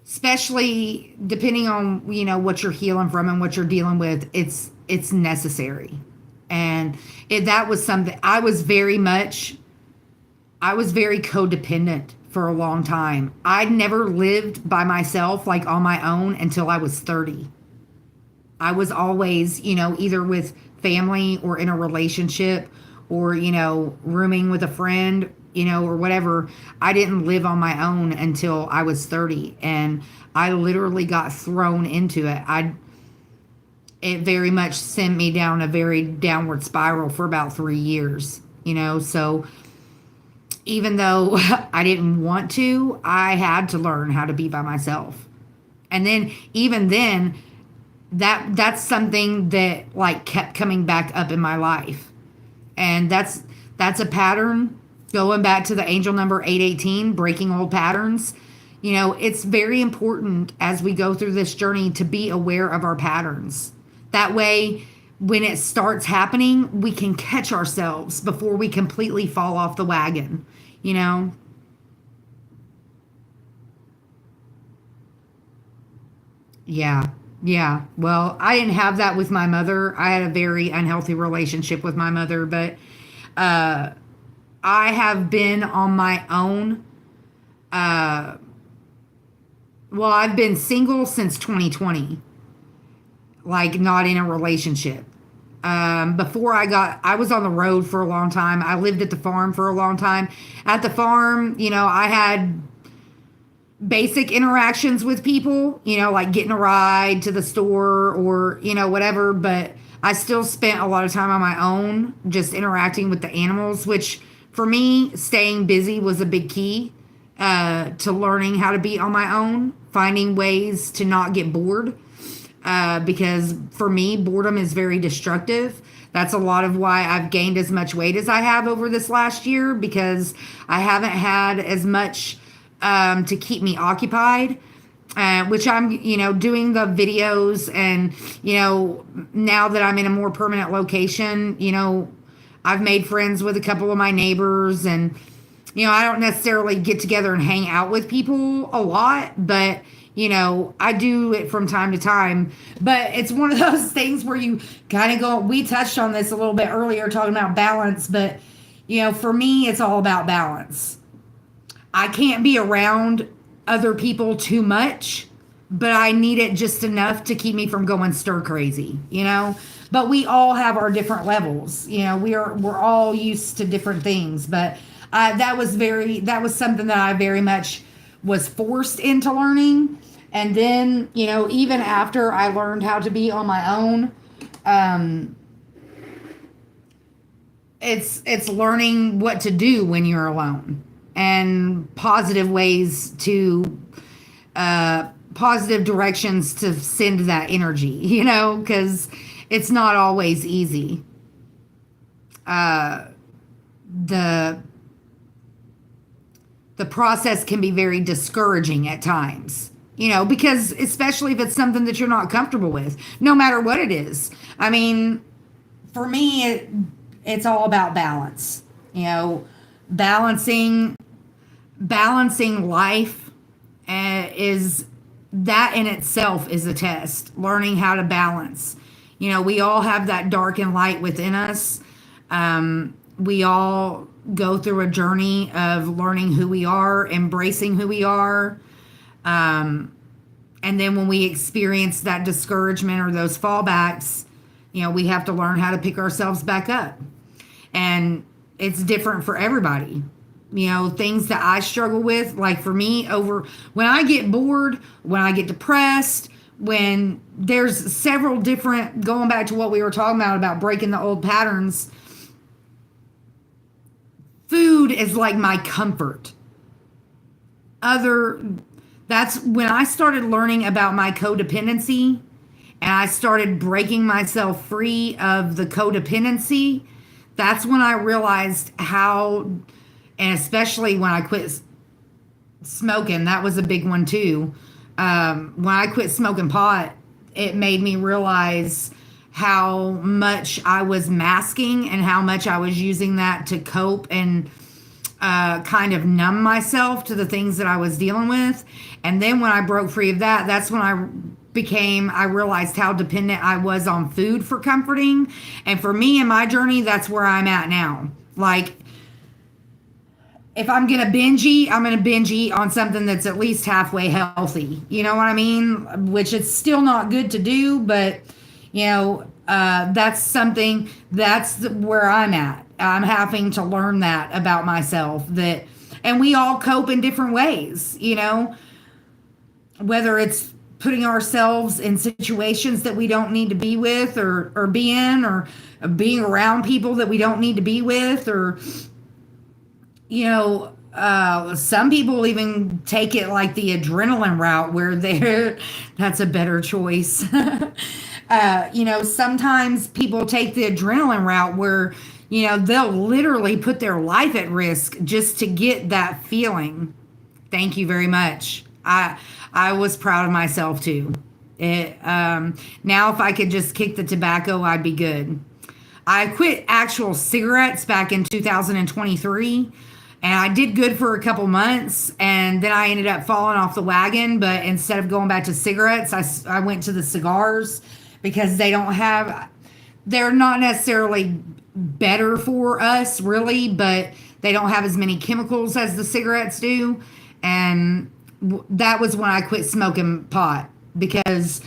especially depending on, what you're healing from and what you're dealing with, it's necessary. And that was something I was very codependent for a long time. I'd never lived by myself, like on my own, until I was 30. I was always, either with family or in a relationship or, rooming with a friend, or whatever. I didn't live on my own until I was 30. And I literally got thrown into it. It very much sent me down a very downward spiral for about 3 years, so even though I didn't want to, I had to learn how to be by myself. And then, even then, that's something that kept coming back up in my life. And that's a pattern, going back to the angel number 818, breaking old patterns. It's very important as we go through this journey to be aware of our patterns. That way, when it starts happening, we can catch ourselves before we completely fall off the wagon, Yeah. Well, I didn't have that with my mother. I had a very unhealthy relationship with my mother, but I have been on my own. I've been single since 2020, not in a relationship. Before I was on the road for a long time. I lived at the farm for a long time. At the farm, I had basic interactions with people, like getting a ride to the store or, whatever. But I still spent a lot of time on my own, just interacting with the animals, which for me, staying busy was a big key to learning how to be on my own, finding ways to not get bored. Because for me, boredom is very destructive. That's a lot of why I've gained as much weight as I have over this last year, because I haven't had as much to keep me occupied, which I'm, doing the videos and, now that I'm in a more permanent location, I've made friends with a couple of my neighbors and I don't necessarily get together and hang out with people a lot, but I do it from time to time. But it's one of those things where you kind of go, we touched on this a little bit earlier talking about balance, but for me, it's all about balance. I can't be around other people too much, but I need it just enough to keep me from going stir crazy. But we all have our different levels. We're all used to different things, but that was something that I very much was forced into learning. And then, even after I learned how to be on my own, it's learning what to do when you're alone and positive ways to positive directions to send that energy, because it's not always easy. The process can be very discouraging at times, because especially if it's something that you're not comfortable with, no matter what it is. I mean, for me, it's all about balance, balancing life is that in itself is a test, learning how to balance. We all have that dark and light within us. We all go through a journey of learning who we are, embracing who we are. And then when we experience that discouragement or those fallbacks, we have to learn how to pick ourselves back up. And it's different for everybody. Things that I struggle with, like for me, when I get bored, when I get depressed, when there's several different, going back to what we were talking about breaking the old patterns, food is like my comfort. That's when I started learning about my codependency and I started breaking myself free of the codependency. That's when I realized how, and especially when I quit smoking, that was a big one too. When I quit smoking pot, it made me realize how much I was masking and how much I was using that to cope and kind of numb myself to the things that I was dealing with. And then when I broke free of that, that's when I realized how dependent I was on food for comforting. And for me in my journey, that's where I'm at now. Like, if I'm going to binge eat, I'm going to binge eat on something that's at least halfway healthy. You know what I mean? Which it's still not good to do, but that's where I'm at. I'm having to learn that about myself, and we all cope in different ways, whether it's putting ourselves in situations that we don't need to be with or be in, or being around people that we don't need to be with, or some people even take it like the adrenaline route where that's a better choice. Sometimes people take the adrenaline route where, they'll literally put their life at risk just to get that feeling. Thank you very much. I was proud of myself too. Now if I could just kick the tobacco, I'd be good. I quit actual cigarettes back in 2023. And I did good for a couple months, and then I ended up falling off the wagon. But instead of going back to cigarettes, I went to the cigars because they're not necessarily better for us, really, but they don't have as many chemicals as the cigarettes do. And that was when I quit smoking pot, because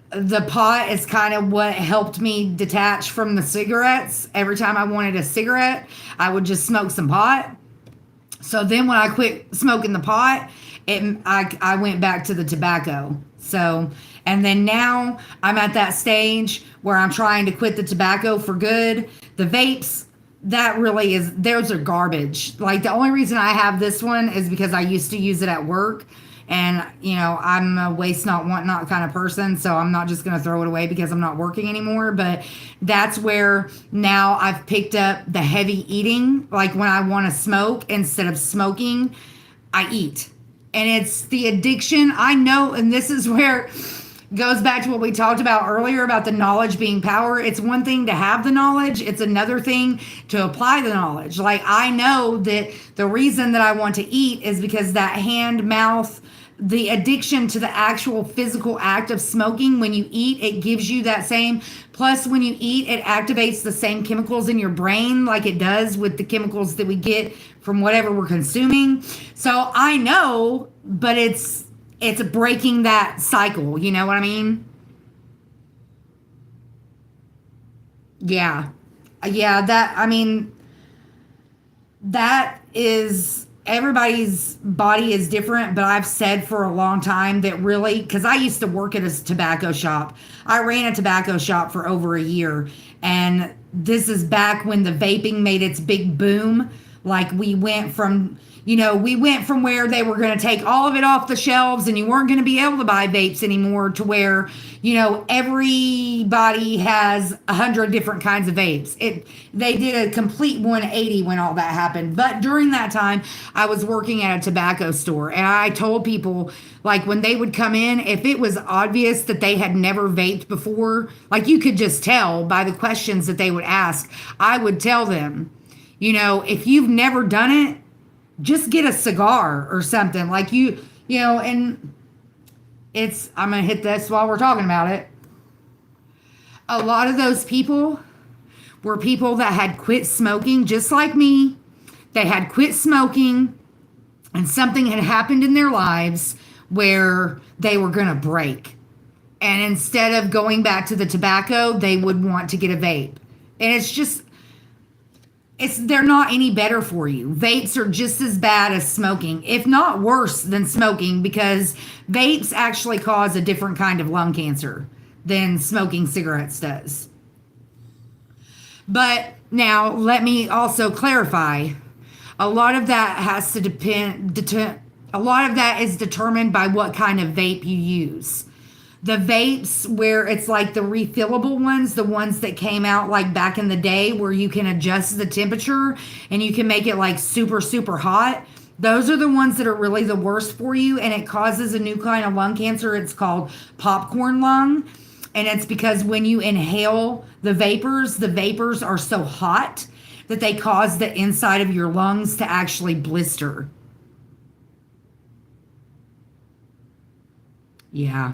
the pot is kind of what helped me detach from the cigarettes. Every time I wanted a cigarette, I would just smoke some pot. So then when I quit smoking the pot, I went back to the tobacco. So, and then now I'm at that stage where I'm trying to quit the tobacco for good. The vapes, those are garbage. Like, the only reason I have this one is because I used to use it at work. And, I'm a waste not, want not kind of person. So I'm not just going to throw it away because I'm not working anymore. But that's where now I've picked up the heavy eating. Like, when I want to smoke, instead of smoking, I eat. And it's the addiction. I know. And this is where goes back to what we talked about earlier about the knowledge being power. It's one thing to have the knowledge, it's another thing to apply the knowledge. Like, I know that the reason that I want to eat is because that hand, mouth, the addiction to the actual physical act of smoking, when you eat, it gives you that same. Plus, when you eat, it activates the same chemicals in your brain like it does with the chemicals that we get from whatever we're consuming. So I know, but it's breaking that cycle, you know what I mean? Yeah. Yeah, that, I mean, that is, everybody's body is different, but I've said for a long time that really, because I used to work at a tobacco shop. I ran a tobacco shop for over a year, and this is back when the vaping made its big boom. Like, we went from where they were going to take all of it off the shelves and you weren't going to be able to buy vapes anymore to where, everybody has 100 different kinds of vapes. They did a complete 180 when all that happened. But during that time, I was working at a tobacco store, and I told people, like, when they would come in, if it was obvious that they had never vaped before, like, you could just tell by the questions that they would ask, I would tell them, if you've never done it, just get a cigar or something. Like, and I'm going to hit this while we're talking about it. A lot of those people were people that had quit smoking, just like me. They had quit smoking, and something had happened in their lives where they were going to break. And instead of going back to the tobacco, they would want to get a vape. And they're not any better for you. Vapes are just as bad as smoking, if not worse than smoking, because vapes actually cause a different kind of lung cancer than smoking cigarettes does. But now let me also clarify. A lot of that has to a lot of that is determined by what kind of vape you use. The vapes where it's like the refillable ones, the ones that came out like back in the day where you can adjust the temperature and you can make it like super, super hot. Those are the ones that are really the worst for you, and it causes a new kind of lung cancer. It's called popcorn lung. And it's because when you inhale the vapors are so hot that they cause the inside of your lungs to actually blister. Yeah.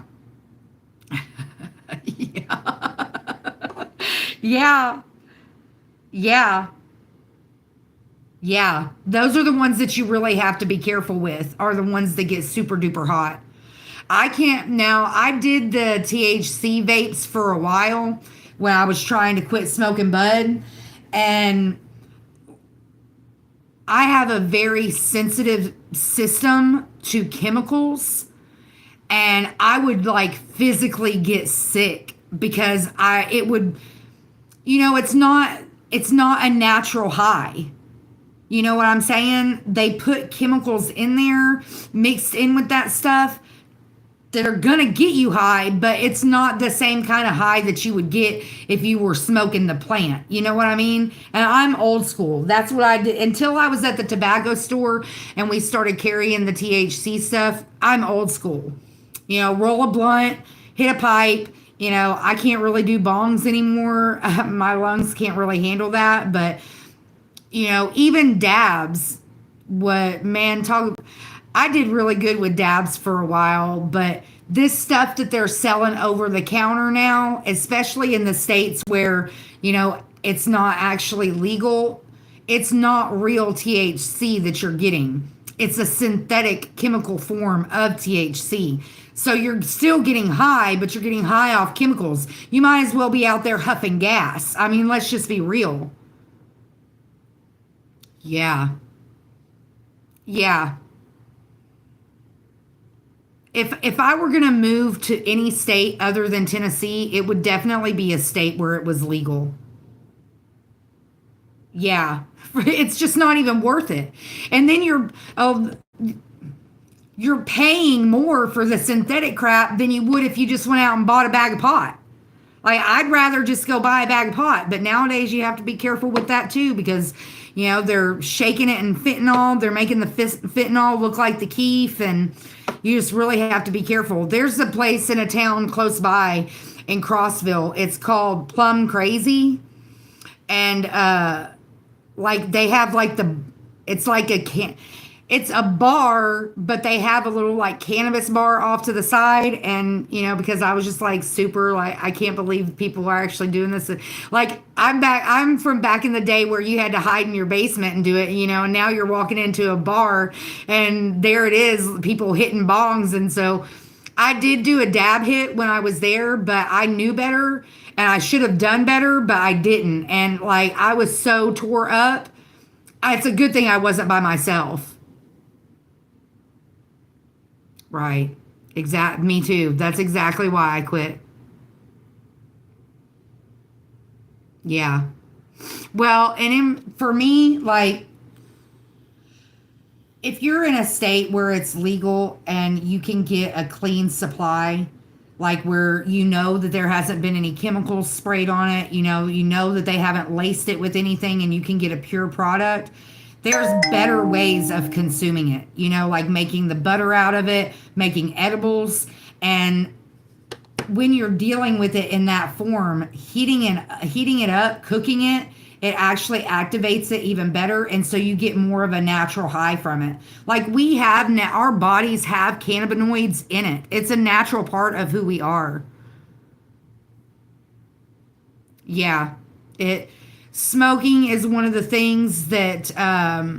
Yeah. Yeah. Yeah. Yeah. Those are the ones that you really have to be careful with, are the ones that get super duper hot. I did the THC vapes for a while when I was trying to quit smoking bud, and I have a very sensitive system to chemicals, and I would like physically get sick because it's not a natural high. You know what I'm saying? They put chemicals in there mixed in with that stuff that are gonna get you high, but it's not the same kind of high that you would get if you were smoking the plant. You know what I mean? And I'm old school. That's what I did until I was at the tobacco store and we started carrying the THC stuff. I'm old school. Roll a blunt, hit a pipe. I can't really do bongs anymore. My lungs can't really handle that. But, even dabs, I did really good with dabs for a while, but this stuff that they're selling over the counter now, especially in the states where, it's not actually legal, it's not real THC that you're getting. It's a synthetic chemical form of THC. So you're still getting high, but you're getting high off chemicals. You might as well be out there huffing gas. I mean, let's just be real. Yeah. Yeah. If I were going to move to any state other than Tennessee, it would definitely be a state where it was legal. Yeah. It's just not even worth it. And then you're paying more for the synthetic crap than you would if you just went out and bought a bag of pot. Like, I'd rather just go buy a bag of pot, but nowadays you have to be careful with that too because, they're shaking it in fentanyl. They're making the fentanyl look like the keef, and you just really have to be careful. There's a place in a town close by in Crossville. It's called Plum Crazy, and like they have like it's like it's a bar, but they have a little like cannabis bar off to the side. And, because I was just like super, like, I can't believe people are actually doing this. Like, I'm from back in the day where you had to hide in your basement and do it, and now you're walking into a bar and there it is, people hitting bongs. And so I did do a dab hit when I was there, but I knew better and I should have done better, but I didn't. And like, I was so tore up. It's a good thing I wasn't by myself. Right. Me too. That's exactly why I quit. Yeah. Well, for me, like, if you're in a state where it's legal and you can get a clean supply, like where that there hasn't been any chemicals sprayed on it, that they haven't laced it with anything and you can get a pure product, there's better ways of consuming it, like making the butter out of it, making edibles. And when you're dealing with it in that form, heating it up, cooking it, it actually activates it even better. And so you get more of a natural high from it. Like our bodies have cannabinoids in it. It's a natural part of who we are. Yeah. Smoking is one of the things that I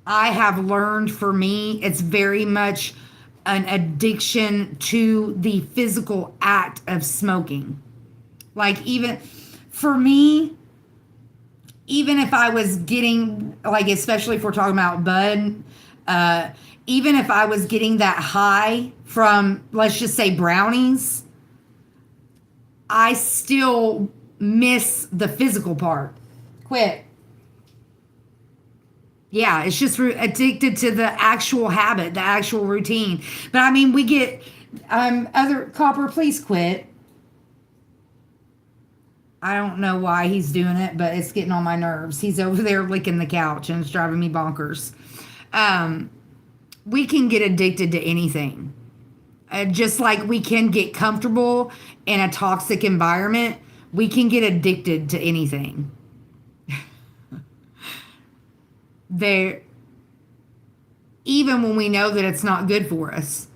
have learned. For me, it's very much an addiction to the physical act of smoking. Like, even for me, even if I was getting, like, especially if we're talking about bud, even if I was getting that high from, let's just say, brownies, I still miss the physical part. Quit. Yeah, it's just addicted to the actual habit, the actual routine. But I mean, we get other Copper, please quit. I don't know why he's doing it, but it's getting on my nerves. He's over there licking the couch and it's driving me bonkers. We can get addicted to anything. Just like we can get comfortable in a toxic environment, we can get addicted to anything. Even when we know that it's not good for us,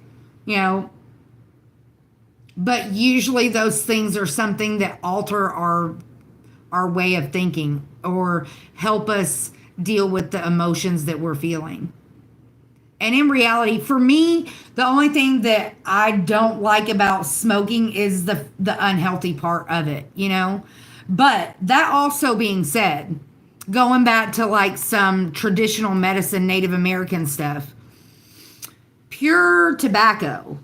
but usually those things are something that alter our way of thinking or help us deal with the emotions that we're feeling. And in reality, for me, the only thing that I don't like about smoking is the unhealthy part of it, But that also being said, going back to like some traditional medicine, Native American stuff, pure tobacco,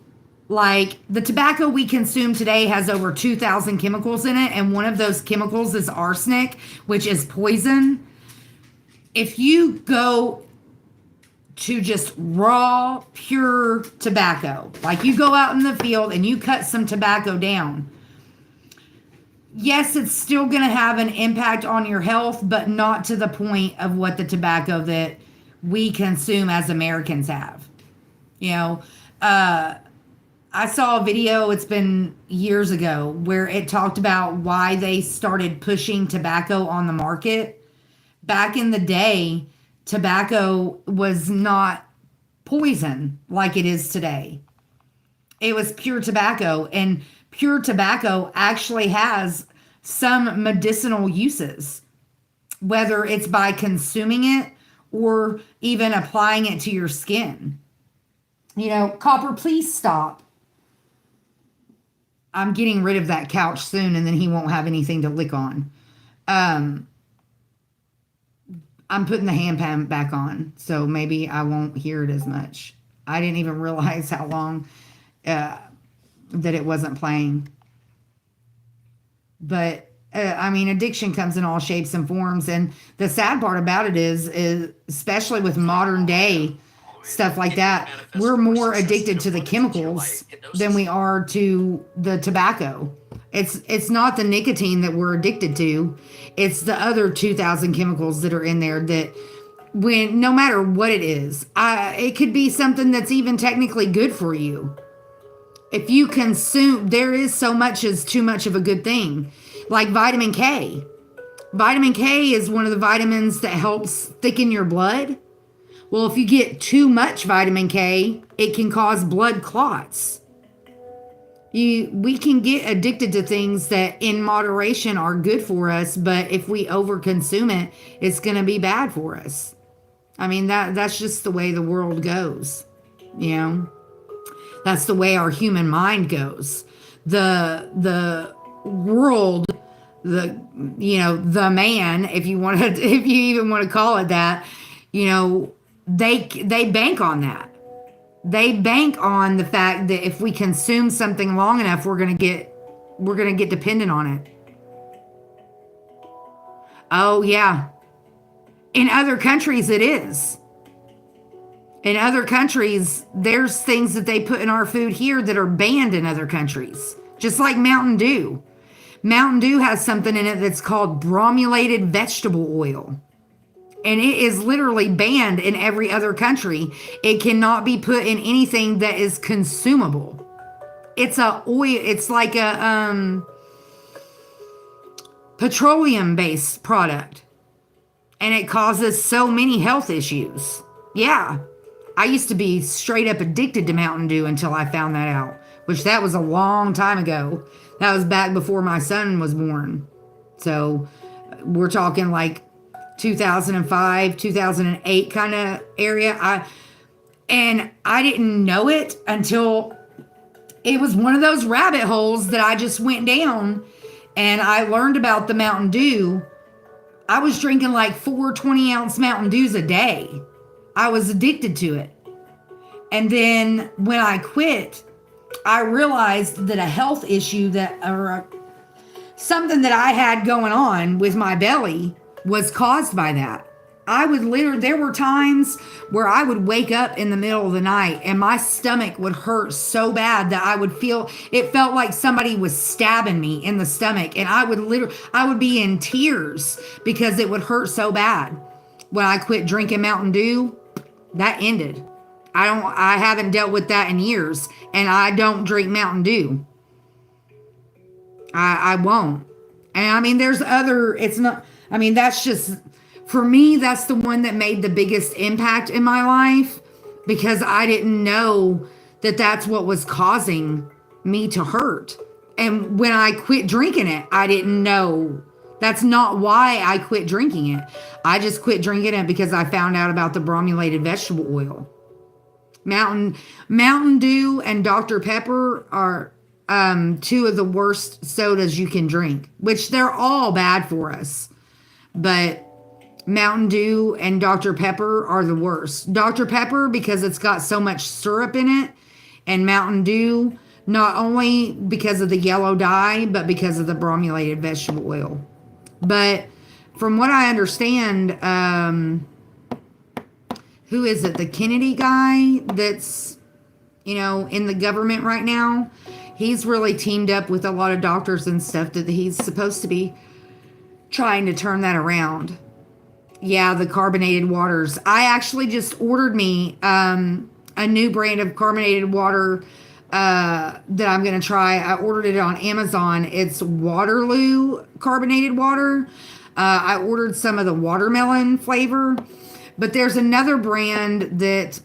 like the tobacco we consume today has over 2,000 chemicals in it. And one of those chemicals is arsenic, which is poison. If you go to just raw, pure tobacco, like you go out in the field and you cut some tobacco down, yes, it's still going to have an impact on your health, but not to the point of what the tobacco that we consume as Americans have. I saw a video, it's been years ago, where it talked about why they started pushing tobacco on the market. Back in the day, tobacco was not poison like it is today. It was pure tobacco, and pure tobacco actually has some medicinal uses, whether it's by consuming it or even applying it to your skin. Copper, please stop. I'm getting rid of that couch soon, and then he won't have anything to lick on. I'm putting the hand pan back on, so maybe I won't hear it as much. I didn't even realize how long that it wasn't playing. But I mean, addiction comes in all shapes and forms, and the sad part about it is especially with modern day stuff like that, we're more addicted to the chemicals than we are to the tobacco. It's not the nicotine that we're addicted to. It's the other 2,000 chemicals that are in there that when no matter what it is, it could be something that's even technically good for you. If you consume, there is so much as too much of a good thing. Like vitamin K. Vitamin K is one of the vitamins that helps thicken your blood. Well, if you get too much vitamin K, it can cause blood clots. We can get addicted to things that in moderation are good for us, but if we overconsume it, it's going to be bad for us. I mean, that's just the way the world goes, you know? That's the way our human mind goes. The world, the man, if you want to, if you even want to call it that, they bank on that. They bank on the fact that if we consume something long enough, we're gonna get dependent on it. Oh yeah. In other countries, it is. In other countries, there's things that they put in our food here that are banned in other countries. Just like Mountain Dew. Mountain Dew has something in it that's called bromelated vegetable oil. And it is literally banned in every other country. It cannot be put in anything that is consumable. It's a oil, it's like a petroleum-based product. And it causes so many health issues. Yeah. I used to be straight up addicted to Mountain Dew until I found that out, which that was a long time ago. That was back before my son was born. So we're talking like 2005, 2008 kind of area. I didn't know it until it was one of those rabbit holes that I just went down and I learned about the Mountain Dew. I was drinking like 4 20-ounce Mountain Dews a day. I was addicted to it. And then when I quit, I realized that a health issue something that I had going on with my belly was caused by that. There were times where I would wake up in the middle of the night and my stomach would hurt so bad that it felt like somebody was stabbing me in the stomach. And I would be in tears because it would hurt so bad. When I quit drinking Mountain Dew, that ended. I haven't dealt with that in years, and I don't drink Mountain Dew. I won't. And I mean, that's just, for me, that's the one that made the biggest impact in my life because I didn't know that that's what was causing me to hurt. And when I quit drinking it, I didn't know. That's not why I quit drinking it. I just quit drinking it because I found out about the bromelated vegetable oil. Mountain Dew and Dr. Pepper are two of the worst sodas you can drink, which they're all bad for us. But Mountain Dew and Dr. Pepper are the worst. Dr. Pepper because it's got so much syrup in it, and Mountain Dew not only because of the yellow dye, but because of the bromelated vegetable oil. But from what I understand, who is it? The Kennedy guy that's, in the government right now. He's really teamed up with a lot of doctors and stuff that he's supposed to be trying to turn that around. Yeah, the carbonated waters. I actually just ordered me a new brand of carbonated water that I'm going to try. I ordered it on Amazon. It's Waterloo carbonated water. I ordered some of the watermelon flavor. But there's another brand that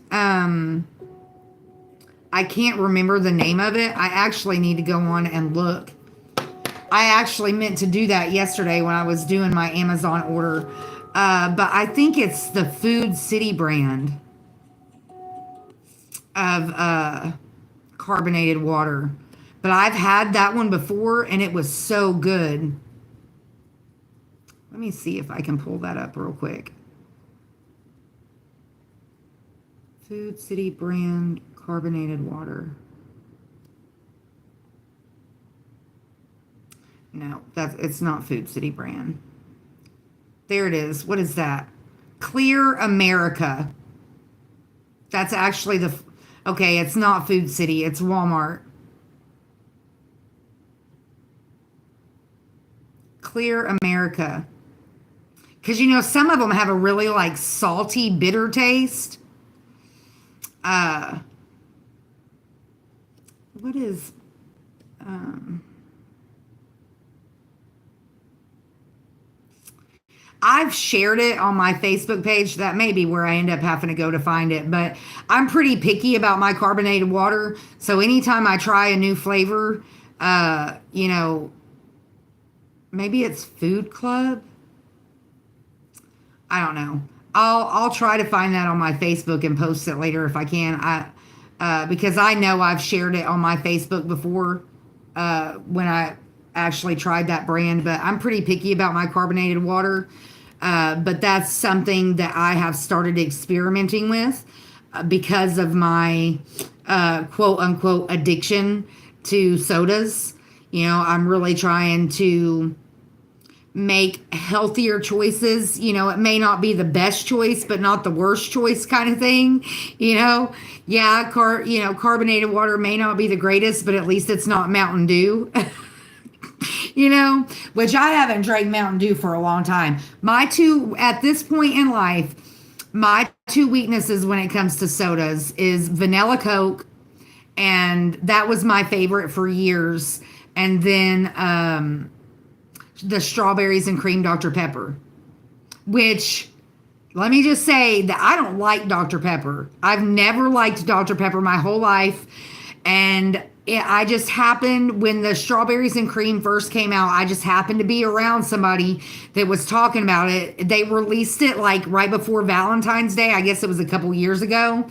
I can't remember the name of it. I actually need to go on and look. I actually meant to do that yesterday when I was doing my Amazon order. But I think it's the Food City brand of carbonated water. But I've had that one before and it was so good. Let me see if I can pull that up real quick. Food City brand carbonated water. No, it's not Food City brand. There it is. What is that? Clear America. That's actually okay, it's not Food City, it's Walmart. Clear America. Because, you know, some of them have a really like salty, bitter taste. What is, I've shared it on my Facebook page. That may be where I end up having to go to find it. But I'm pretty picky about my carbonated water. So anytime I try a new flavor, you know, maybe it's Food Club. I don't know. I'll try to find that on my Facebook and post it later if I can. Because I know I've shared it on my Facebook before when I actually tried that brand. But I'm pretty picky about my carbonated water. But that's something that I have started experimenting with because of my quote unquote addiction to sodas. You know, I'm really trying to make healthier choices. You know, it may not be the best choice, but not the worst choice kind of thing. You know, yeah, carbonated water may not be the greatest, but at least it's not Mountain Dew. You know, which I haven't drank Mountain Dew for a long time. At this point in life, my two weaknesses when it comes to sodas is vanilla Coke, and that was my favorite for years. And then the strawberries and cream Dr. Pepper, which let me just say that I don't like Dr. Pepper. I've never liked Dr. Pepper my whole life. And I just happened, when the strawberries and cream first came out, I just happened to be around somebody that was talking about it. They released it like right before Valentine's Day. I guess it was a couple years ago.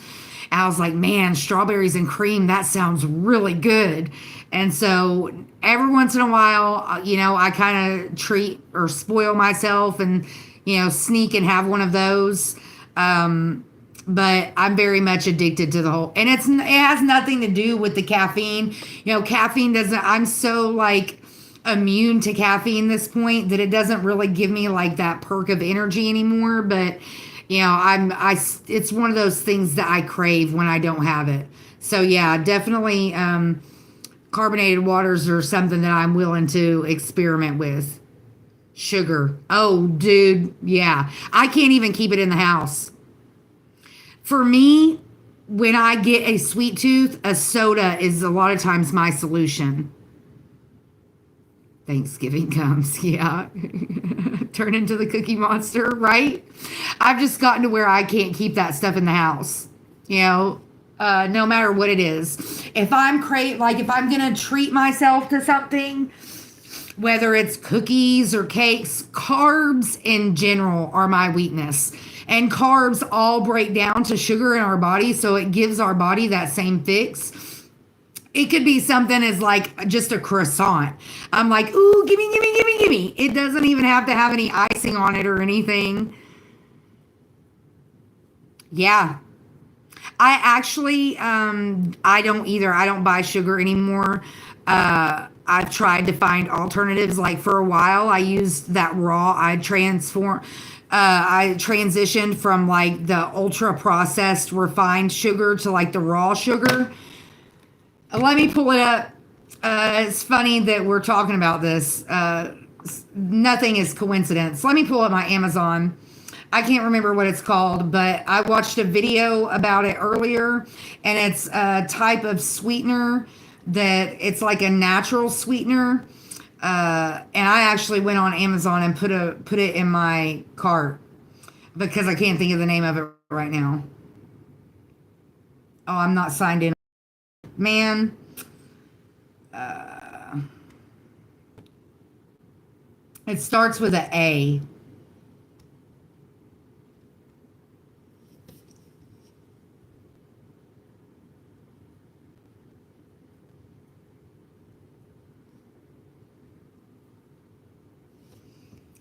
And I was like, man, strawberries and cream, that sounds really good. And so every once in a while, you know, I kind of treat or spoil myself and, you know, sneak and have one of those. But I'm very much addicted to the whole, and it has nothing to do with the caffeine. You know, caffeine doesn't, I'm so like immune to caffeine at this point that it doesn't really give me like that perk of energy anymore. But, you know, it's one of those things that I crave when I don't have it. So yeah, definitely, carbonated waters are something that I'm willing to experiment with. Sugar. Oh, dude. Yeah. I can't even keep it in the house. For me, when I get a sweet tooth, a soda is a lot of times my solution. Thanksgiving comes, yeah. Turn into the Cookie Monster, right? I've just gotten to where I can't keep that stuff in the house, you know, no matter what it is. If I'm if I'm going to treat myself to something, whether it's cookies or cakes, carbs in general are my weakness. And carbs all break down to sugar in our body, so it gives our body that same fix. It could be something as like just a croissant. I'm like, ooh, gimme. It doesn't even have to have any icing on it or anything. Yeah. I actually, I don't either. I don't buy sugar anymore. I've tried to find alternatives. Like for a while, I used that raw. I transitioned from like the ultra processed refined sugar to like the raw sugar. Let me pull it up. It's funny that we're talking about this. Nothing is coincidence. Let me pull up my Amazon. I can't remember what it's called, but I watched a video about it earlier, and it's a type of sweetener that it's like a natural sweetener. And I actually went on Amazon and put it in my cart because I can't think of the name of it right now. Oh, I'm not signed in. Man. It starts with an A.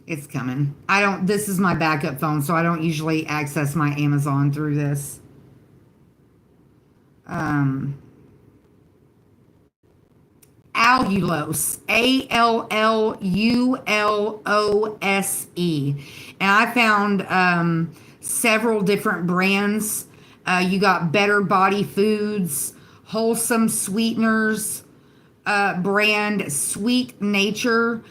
It's coming. This is my backup phone, so I don't usually access my Amazon through this. Allulose, Allulose. And I found several different brands. You got Better Body Foods, Wholesome Sweeteners, brand Sweet Nature.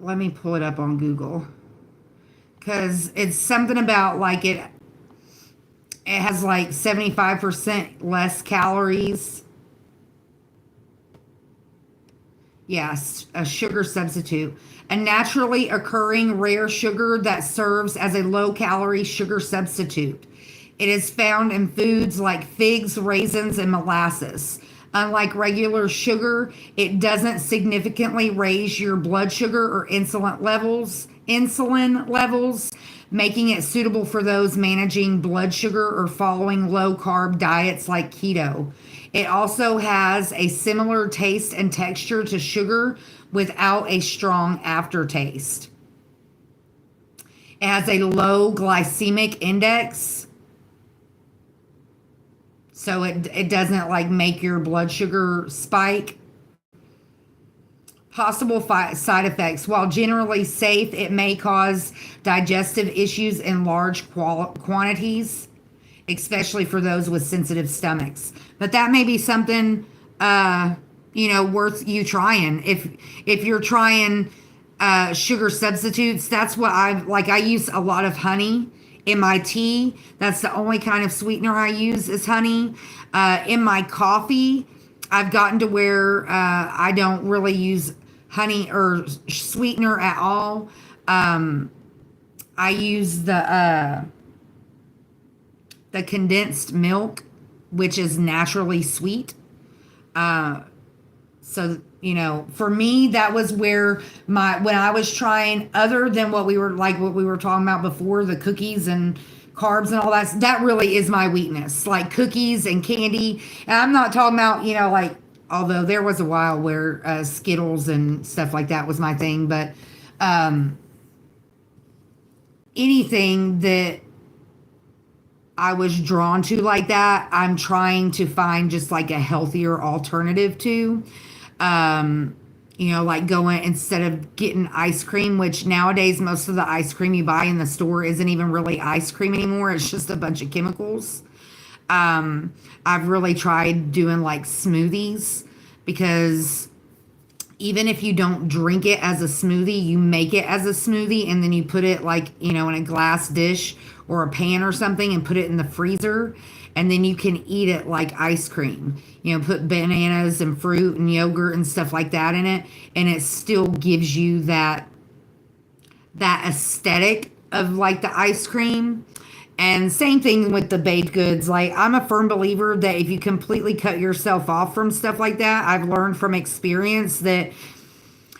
let me pull it up on Google. Because it's something about like it has like 75% less calories. Yes, a sugar substitute. A naturally occurring rare sugar that serves as a low calorie sugar substitute. It is found in foods like figs, raisins, and molasses. Unlike regular sugar, it doesn't significantly raise your blood sugar or insulin levels, making it suitable for those managing blood sugar or following low carb diets like keto. It also has a similar taste and texture to sugar without a strong aftertaste. It has a low glycemic index, so it doesn't like make your blood sugar spike. Possible side effects. While generally safe, it may cause digestive issues in large quantities, especially for those with sensitive stomachs. But that may be something, worth you trying. If you're trying sugar substitutes, that's what I use a lot of honey in my tea. That's the only kind of sweetener I use is honey. In my coffee, I've gotten to where I don't really use honey or sweetener at all. I use the condensed milk, which is naturally sweet. So, for me, that was where when I was trying, other than what we were talking about before, the cookies and carbs and all that really is my weakness, like cookies and candy. And I'm not talking about, although there was a while where Skittles and stuff like that was my thing, but anything that I was drawn to like that, I'm trying to find just like a healthier alternative to. Like going, instead of getting ice cream, which nowadays most of the ice cream you buy in the store isn't even really ice cream anymore. It's just a bunch of chemicals. I've really tried doing like smoothies, because even if you don't drink it as a smoothie, you make it as a smoothie and then you put it in a glass dish or a pan or something and put it in the freezer, and then you can eat it like ice cream. Put bananas and fruit and yogurt and stuff like that in it, and it still gives you that aesthetic of like the ice cream. And same thing with the baked goods. Like, I'm a firm believer that if you completely cut yourself off from stuff like that, I've learned from experience that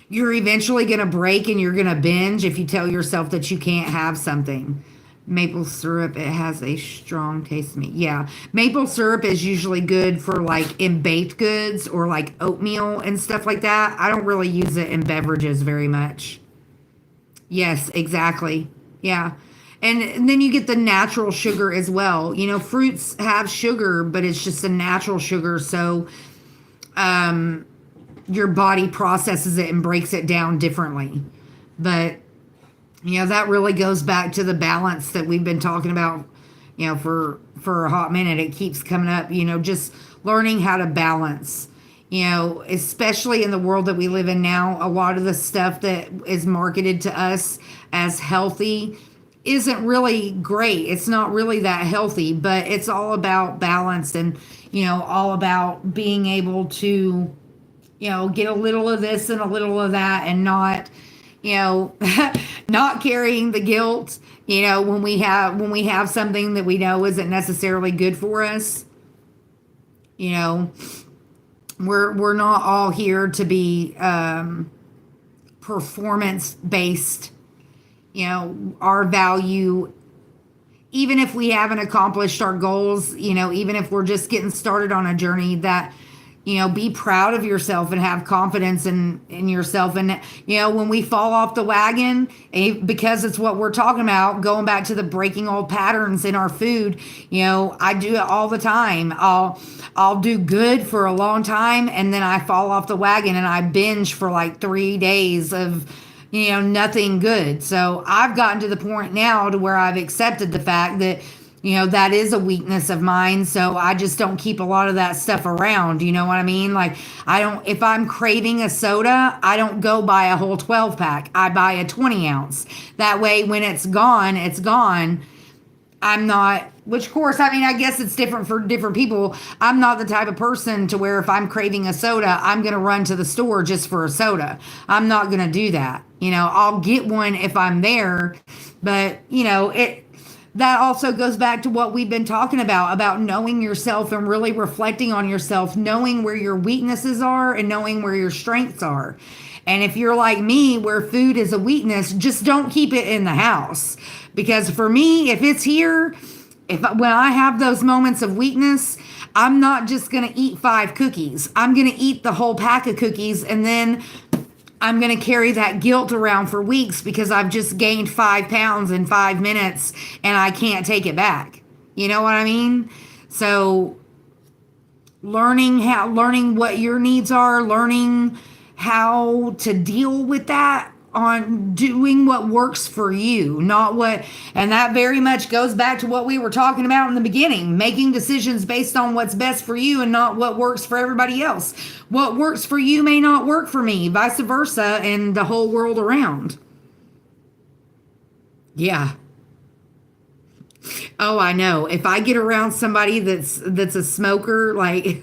you're eventually going to break and you're going to binge if you tell yourself that you can't have something. Maple syrup, it has a strong taste to me. Yeah, maple syrup is usually good for like in baked goods or like oatmeal and stuff like that. I don't really use it in beverages very much. Yes, exactly. Yeah. And then you get the natural sugar as well. Fruits have sugar, but it's just a natural sugar. So your body processes it and breaks it down differently. But, that really goes back to the balance that we've been talking about, for a hot minute. It keeps coming up, just learning how to balance. Especially in the world that we live in now, a lot of the stuff that is marketed to us as healthy isn't really great. It's not really that healthy, but it's all about balance and, all about being able to, get a little of this and a little of that, and not, not carrying the guilt, when we have something that we know isn't necessarily good for us. We're not all here to be performance based. Our value, even if we haven't accomplished our goals, even if we're just getting started on a journey, that, be proud of yourself and have confidence in yourself. And, when we fall off the wagon, because it's what we're talking about, going back to the breaking old patterns in our food, I do it all the time. I'll do good for a long time, and then I fall off the wagon and I binge for like 3 days of, nothing good. So I've gotten to the point now to where I've accepted the fact that, That is a weakness of mine. So I just don't keep a lot of that stuff around. You know what I mean? Like, if I'm craving a soda, I don't go buy a whole 12 pack. I buy a 20 ounce. That way, when it's gone, it's gone. I'm not, which of course, I mean, I guess it's different for different people. I'm not the type of person to where if I'm craving a soda, I'm going to run to the store just for a soda. I'm not going to do that. I'll get one if I'm there, but that also goes back to what we've been talking about knowing yourself and really reflecting on yourself, knowing where your weaknesses are and knowing where your strengths are. And if you're like me, where food is a weakness, just don't keep it in the house. Because for me, if it's here, when I have those moments of weakness, I'm not just going to eat 5 cookies. I'm going to eat the whole pack of cookies, and then I'm going to carry that guilt around for weeks because I've just gained 5 pounds in 5 minutes and I can't take it back. You know what I mean? So learning what your needs are, learning how to deal with that, on doing what works for you, not what, and that very much goes back to what we were talking about in the beginning, making decisions based on what's best for you and not what works for everybody else. What works for you may not work for me, vice versa, and the whole world around. Yeah. Oh, I know. If I get around somebody that's a smoker, like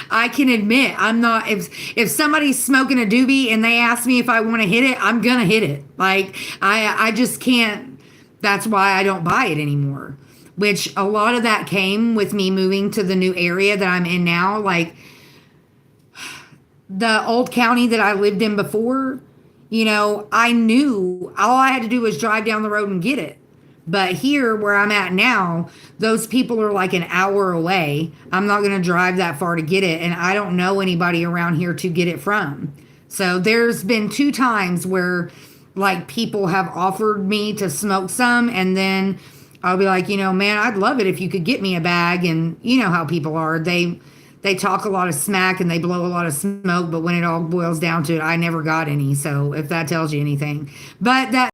I can admit I'm not, if somebody's smoking a doobie and they ask me if I want to hit it, I'm gonna hit it. Like I just can't. That's why I don't buy it anymore. Which a lot of that came with me moving to the new area that I'm in now. Like the old county that I lived in before, I knew all I had to do was drive down the road and get it. But here where I'm at now, those people are like an hour away. I'm not going to drive that far to get it. And I don't know anybody around here to get it from. So there's been 2 times where like people have offered me to smoke some. And then I'll be like, man, I'd love it if you could get me a bag. And you know how people are. They talk a lot of smack and they blow a lot of smoke, but when it all boils down to it, I never got any. So if that tells you anything, but that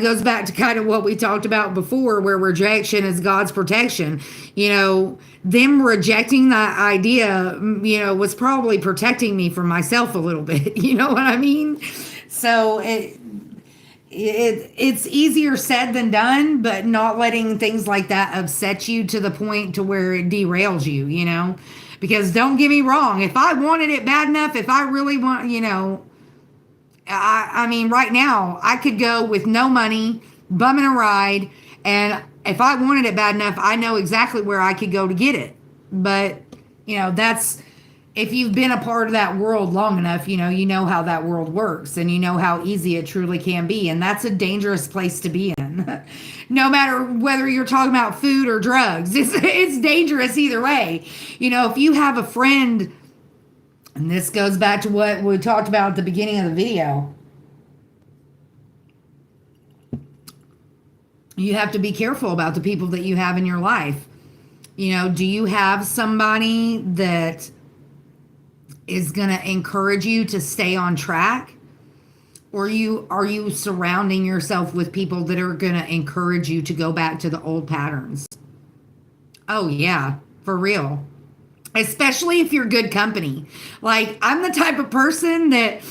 goes back to kind of what we talked about before, where rejection is God's protection. Them rejecting that idea, was probably protecting me from myself a little bit. You know what I mean? So it's easier said than done, but not letting things like that upset you to the point to where it derails you, because don't get me wrong, if I wanted it bad enough, if I really want, I mean, right now I could go with no money, bumming a ride. And if I wanted it bad enough, I know exactly where I could go to get it. But, that's, if you've been a part of that world long enough, you know how that world works and you know how easy it truly can be. And that's a dangerous place to be in. No matter whether you're talking about food or drugs, it's dangerous either way. If you have a friend, and this goes back to what we talked about at the beginning of the video, you have to be careful about the people that you have in your life. Do you have somebody that is going to encourage you to stay on track? Or are you surrounding yourself with people that are going to encourage you to go back to the old patterns? Oh, yeah, for real. Especially if you're good company. Like, I'm the type of person that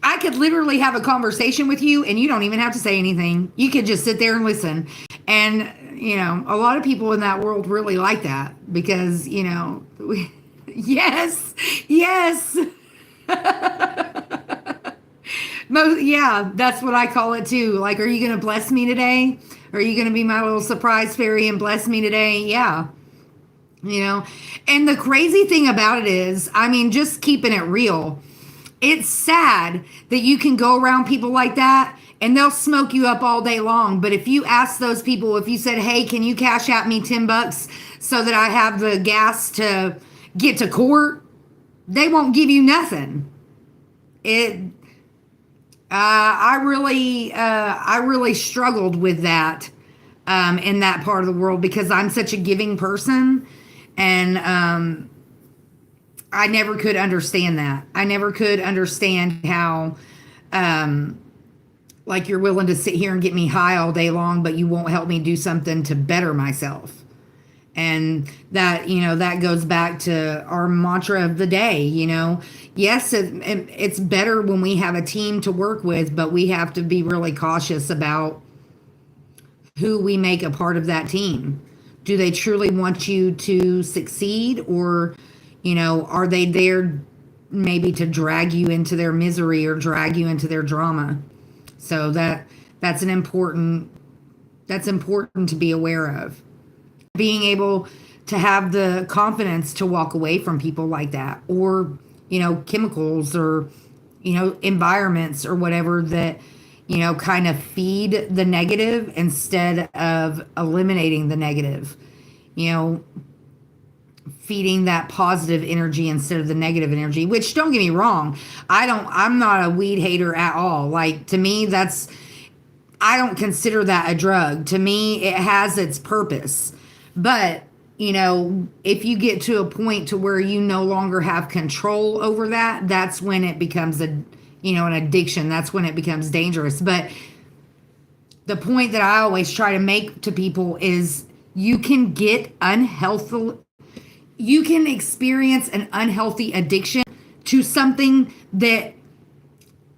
I could literally have a conversation with you and you don't even have to say anything. You could just sit there and listen. And, a lot of people in that world really like that because, yes. Yeah, that's what I call it too. Like, are you going to bless me today? Are you going to be my little surprise fairy and bless me today? Yeah. And the crazy thing about it is, I mean, just keeping it real, it's sad that you can go around people like that and they'll smoke you up all day long. But if you ask those people, if you said, hey, can you cash out me $10 so that I have the gas to get to court, they won't give you nothing. I really struggled with that in that part of the world because I'm such a giving person. And I never could understand that. I never could understand how, Like you're willing to sit here and get me high all day long, but you won't help me do something to better myself. And that, that goes back to our mantra of the day, Yes, it's better when we have a team to work with, but we have to be really cautious about who we make a part of that team. Do they truly want you to succeed, or, are they there maybe to drag you into their misery or drag you into their drama? So that's important to be aware of. Being able to have the confidence to walk away from people like that, or, chemicals, or, environments or whatever that, kind of feed the negative instead of eliminating the negative, feeding that positive energy instead of the negative energy, which, don't get me wrong, I'm not a weed hater at all. Like, to me, I don't consider that a drug. To me, it has its purpose. But, if you get to a point to where you no longer have control over that, that's when it becomes an addiction. That's when it becomes dangerous. But the point that I always try to make to people is you can experience an unhealthy addiction to something that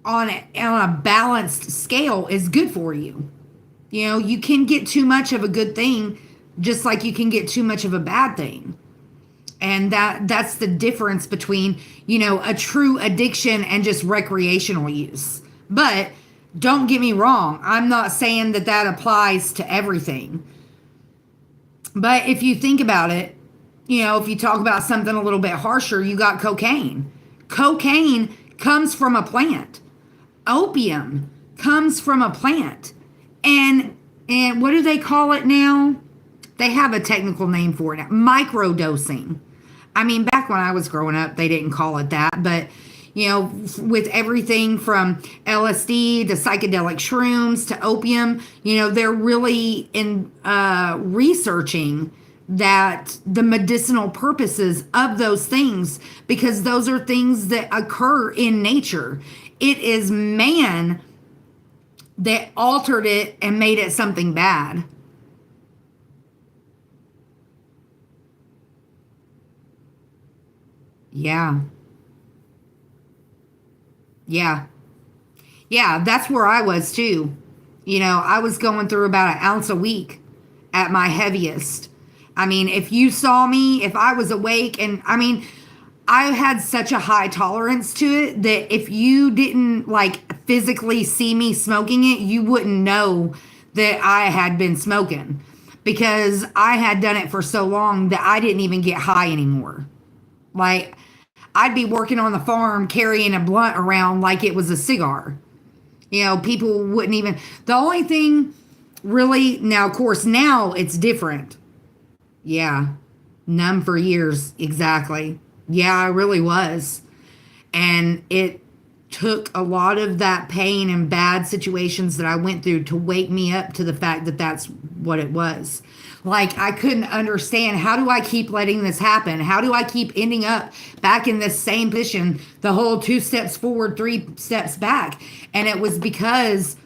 on a balanced scale is good for you. You can get too much of a good thing, just like you can get too much of a bad thing. And that's the difference between, a true addiction and just recreational use. But don't get me wrong, I'm not saying that applies to everything. But if you think about it, if you talk about something a little bit harsher, you got cocaine. Cocaine comes from a plant. Opium comes from a plant. And what do they call it now? They have a technical name for it. Microdosing. I mean, back when I was growing up, they didn't call it that. But, with everything from LSD to psychedelic shrooms to opium, they're really researching that the medicinal purposes of those things, because those are things that occur in nature. It is man that altered it and made it something bad. Yeah. Yeah. Yeah, that's where I was too. I was going through about an ounce a week at my heaviest. I mean, if you saw me, if I was awake, and I mean, I had such a high tolerance to it that if you didn't like physically see me smoking it, you wouldn't know that I had been smoking, because I had done it for so long that I didn't even get high anymore. Like, I'd be working on the farm carrying a blunt around like it was a cigar. People wouldn't even, the only thing really, now, of course, now it's different. Yeah. Numb for years. Exactly. Yeah, I really was. And it took a lot of that pain and bad situations that I went through to wake me up to the fact that that's what it was. Like, I couldn't understand, how do I keep letting this happen? How do I keep ending up back in this same position, the whole 2 steps forward, 3 steps back? And it was because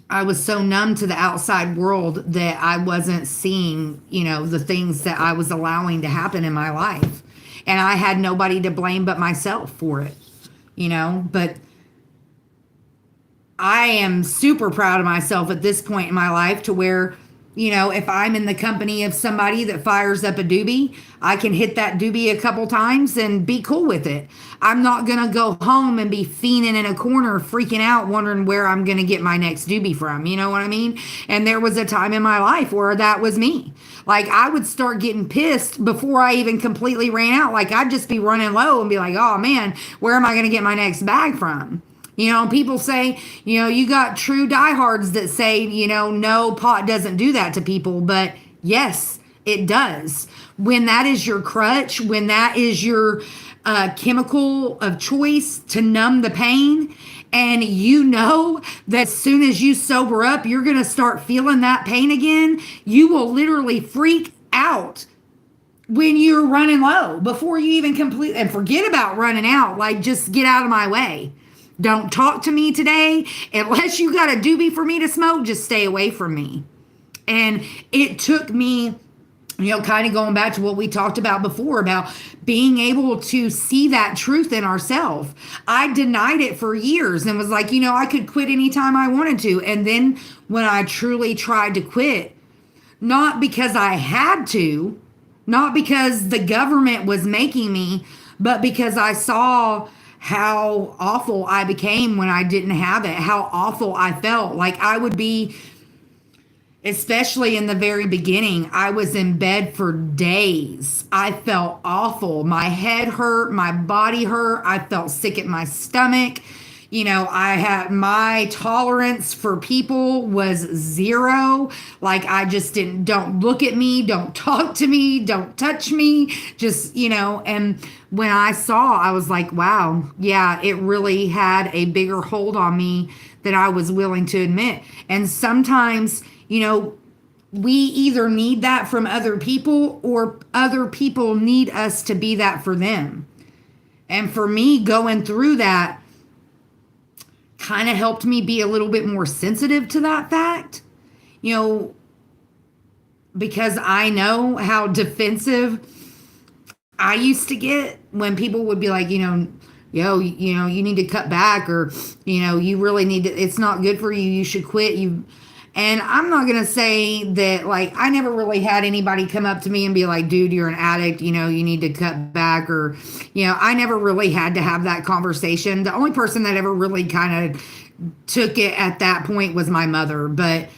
I was so numb to the outside world that I wasn't seeing, the things that I was allowing to happen in my life. And I had nobody to blame but myself for it, but I am super proud of myself at this point in my life to where, if I'm in the company of somebody that fires up a doobie, I can hit that doobie a couple times and be cool with it. I'm not going to go home and be fiending in a corner, freaking out, wondering where I'm going to get my next doobie from. You know what I mean? And there was a time in my life where that was me. Like, I would start getting pissed before I even completely ran out. Like, I'd just be running low and be like, oh man, where am I going to get my next bag from? People say, you got true diehards that say, no, pot doesn't do that to people. But yes, it does. When that is your crutch, when that is your chemical of choice to numb the pain, and that as soon as you sober up, you're going to start feeling that pain again, you will literally freak out when you're running low before you even complete, and forget about running out. Like, just get out of my way. Don't talk to me today. Unless you got a doobie for me to smoke, just stay away from me. And it took me, kind of going back to what we talked about before about being able to see that truth in ourselves. I denied it for years and was like, I could quit anytime I wanted to. And then when I truly tried to quit, not because I had to, not because the government was making me, but because I saw how awful I became when I didn't have it, how awful I felt. Like I would be, especially in the very beginning, I was in bed for days. I felt awful. My head hurt, my body hurt. I felt sick at my stomach. I had my tolerance for people was zero. Like I just don't look at me, don't talk to me, don't touch me. Just, and when I saw, I was like, wow, yeah, it really had a bigger hold on me than I was willing to admit. And sometimes, we either need that from other people or other people need us to be that for them. And for me, going through that kind of helped me be a little bit more sensitive to that fact, because I know how defensive I used to get when people would be like, you need to cut back, or, you really need to, it's not good for you. You should quit. And I'm not going to say that, like, I never really had anybody come up to me and be like, dude, you're an addict, you need to cut back, or, I never really had to have that conversation. The only person that ever really kind of took it at that point was my mother, but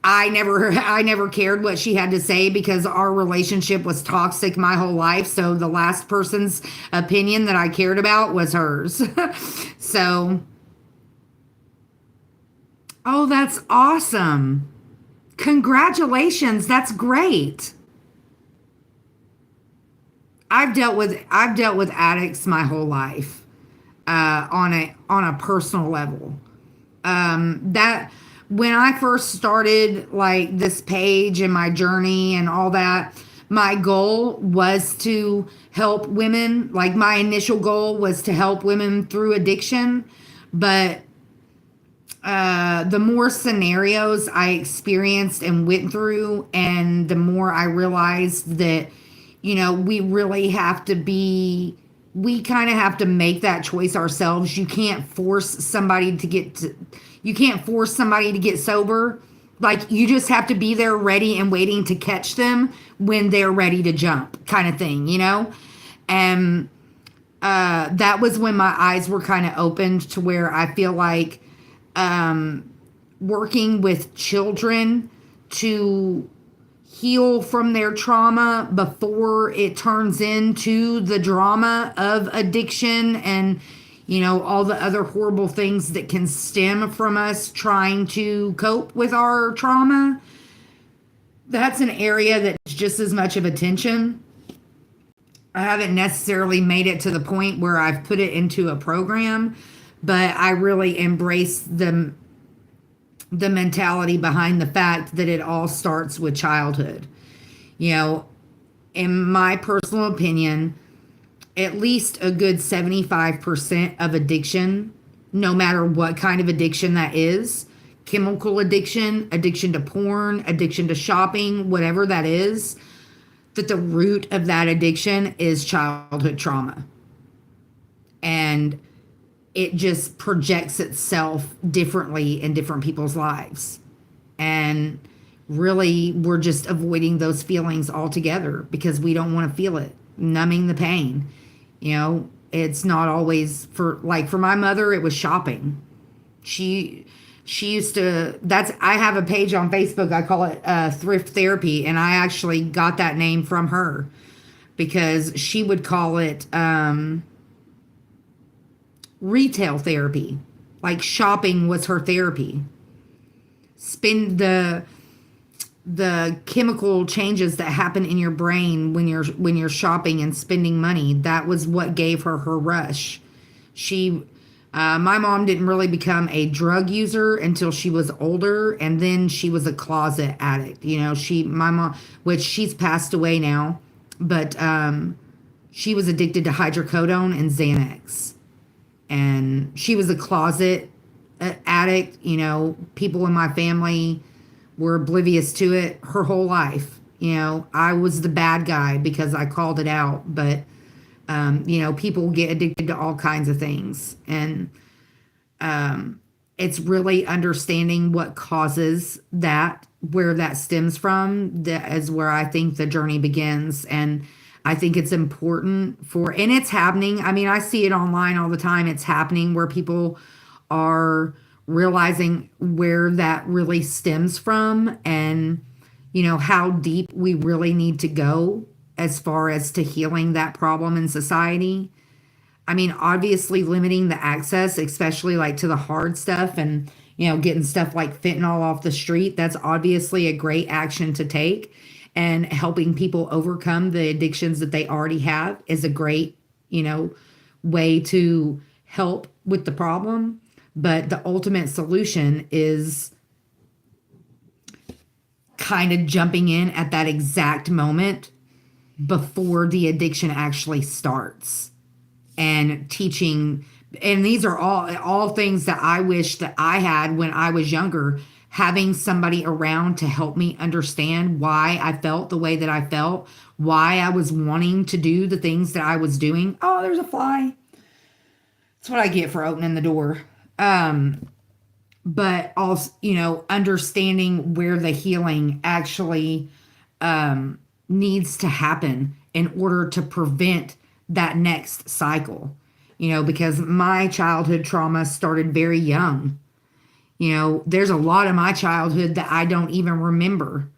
I never cared what she had to say because our relationship was toxic my whole life. So the last person's opinion that I cared about was hers. So, oh, that's awesome. Congratulations. That's great. I've dealt with addicts my whole life, on a personal level. That when I first started like this page and my journey and all that, my goal was to help women. Like my initial goal was to help women through addiction, but the more scenarios I experienced and went through, and the more I realized that, we really have to we kind of have to make that choice ourselves. You can't force somebody to get sober. Like you just have to be there ready and waiting to catch them when they're ready to jump, kind of thing, And that was when my eyes were kind of opened to where I feel like working with children to heal from their trauma before it turns into the drama of addiction and, all the other horrible things that can stem from us trying to cope with our trauma. That's an area that's just as much of attention. I haven't necessarily made it to the point where I've put it into a program, but I really embrace the mentality behind the fact that it all starts with childhood. In my personal opinion, at least a good 75% of addiction, no matter what kind of addiction that is, chemical addiction, addiction to porn, addiction to shopping, whatever that is, that the root of that addiction is childhood trauma. And it just projects itself differently in different people's lives. And really, we're just avoiding those feelings altogether because we don't want to feel it, numbing the pain. It's not always for my mother, it was shopping. She used to, I have a page on Facebook, I call it Thrift Therapy, and I actually got that name from her because she would call it retail therapy. Like shopping was her therapy. Spend the chemical changes that happen in your brain when you're shopping and spending money. That was what gave her rush. My mom didn't really become a drug user until she was older, and then she was a closet addict. My mom, which she's passed away now, but she was addicted to hydrocodone and Xanax. And she was a closet addict. You know, people in my family were oblivious to it her whole life. You know, I was the bad guy because I called it out. But, you know, people get addicted to all kinds of things. And it's really understanding what causes that, where that stems from, that is where I think the journey begins. And I think it's important for, and it's happening. I mean, I see it online all the time. It's happening where people are realizing where that really stems from, and, you know, how deep we really need to go as far as to healing that problem in society. I mean, obviously limiting the access, especially like to the hard stuff, and, you know, getting stuff like fentanyl off the street. That's obviously a great action to take. And helping people overcome the addictions that they already have is a great, you know, way to help with the problem. But the ultimate solution is kind of jumping in at that exact moment before the addiction actually starts, and teaching. And these are all things that I wish that I had when I was younger, having somebody around to help me understand why I felt the way that I felt, why I was wanting to do the things that I was doing. Oh, there's a fly. That's what I get for opening the door. But also, you know, understanding where the healing actually needs to happen in order to prevent that next cycle. You know, because my childhood trauma started very young. You know, there's a lot of my childhood that I don't even remember,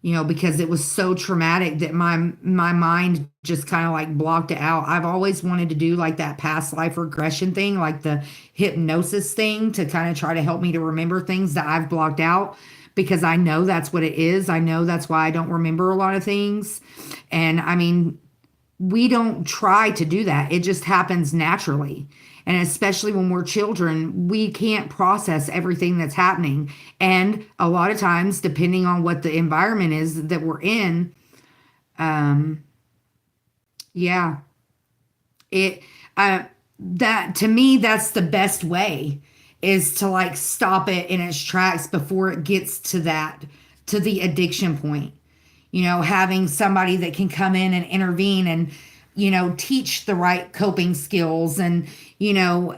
you know, because it was so traumatic that my mind just kind of like blocked it out. I've always wanted to do like that past life regression thing, like the hypnosis thing, to kind of try to help me to remember things that I've blocked out, because I know that's what it is. I know that's why I don't remember a lot of things. And I mean, we don't try to do that. It just happens naturally. And especially when we're children, we can't process everything that's happening. And a lot of times, depending on what the environment is that we're in, yeah, it, that to me, that's the best way, is to like stop it in its tracks before it gets to that, to the addiction point. You know, having somebody that can come in and intervene and, you know, teach the right coping skills, and, you know,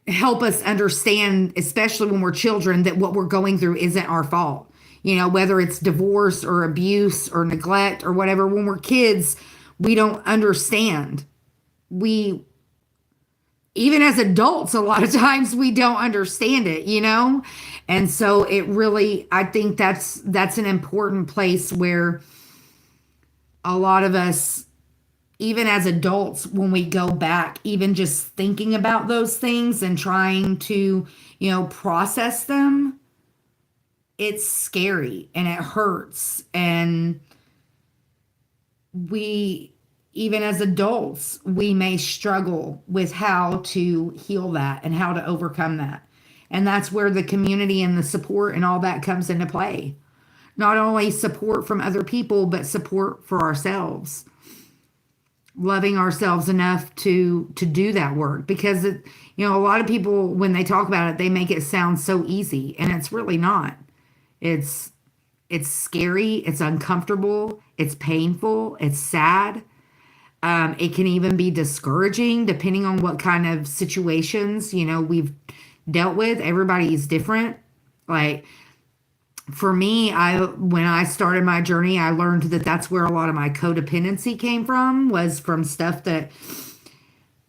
help us understand, especially when we're children, that what we're going through isn't our fault. You know, whether it's divorce or abuse or neglect or whatever, when we're kids, we don't understand. We, even as adults, a lot of times we don't understand it, you know? And so it really, I think that's an important place where a lot of us, even as adults, when we go back, even just thinking about those things and trying to, you know, process them, it's scary and it hurts. And we, even as adults, we may struggle with how to heal that and how to overcome that. And that's where the community and the support and all that comes into play. Not only support from other people, but support for ourselves. Loving ourselves enough to do that work. Because it, you know, a lot of people, when they talk about it, they make it sound so easy, and it's really not. It's scary, it's uncomfortable, it's painful, it's sad. It can even be discouraging depending on what kind of situations, you know, we've dealt with. Everybody's different. Like, for me, when I started my journey, I learned that that's where a lot of my codependency came from, was from stuff that,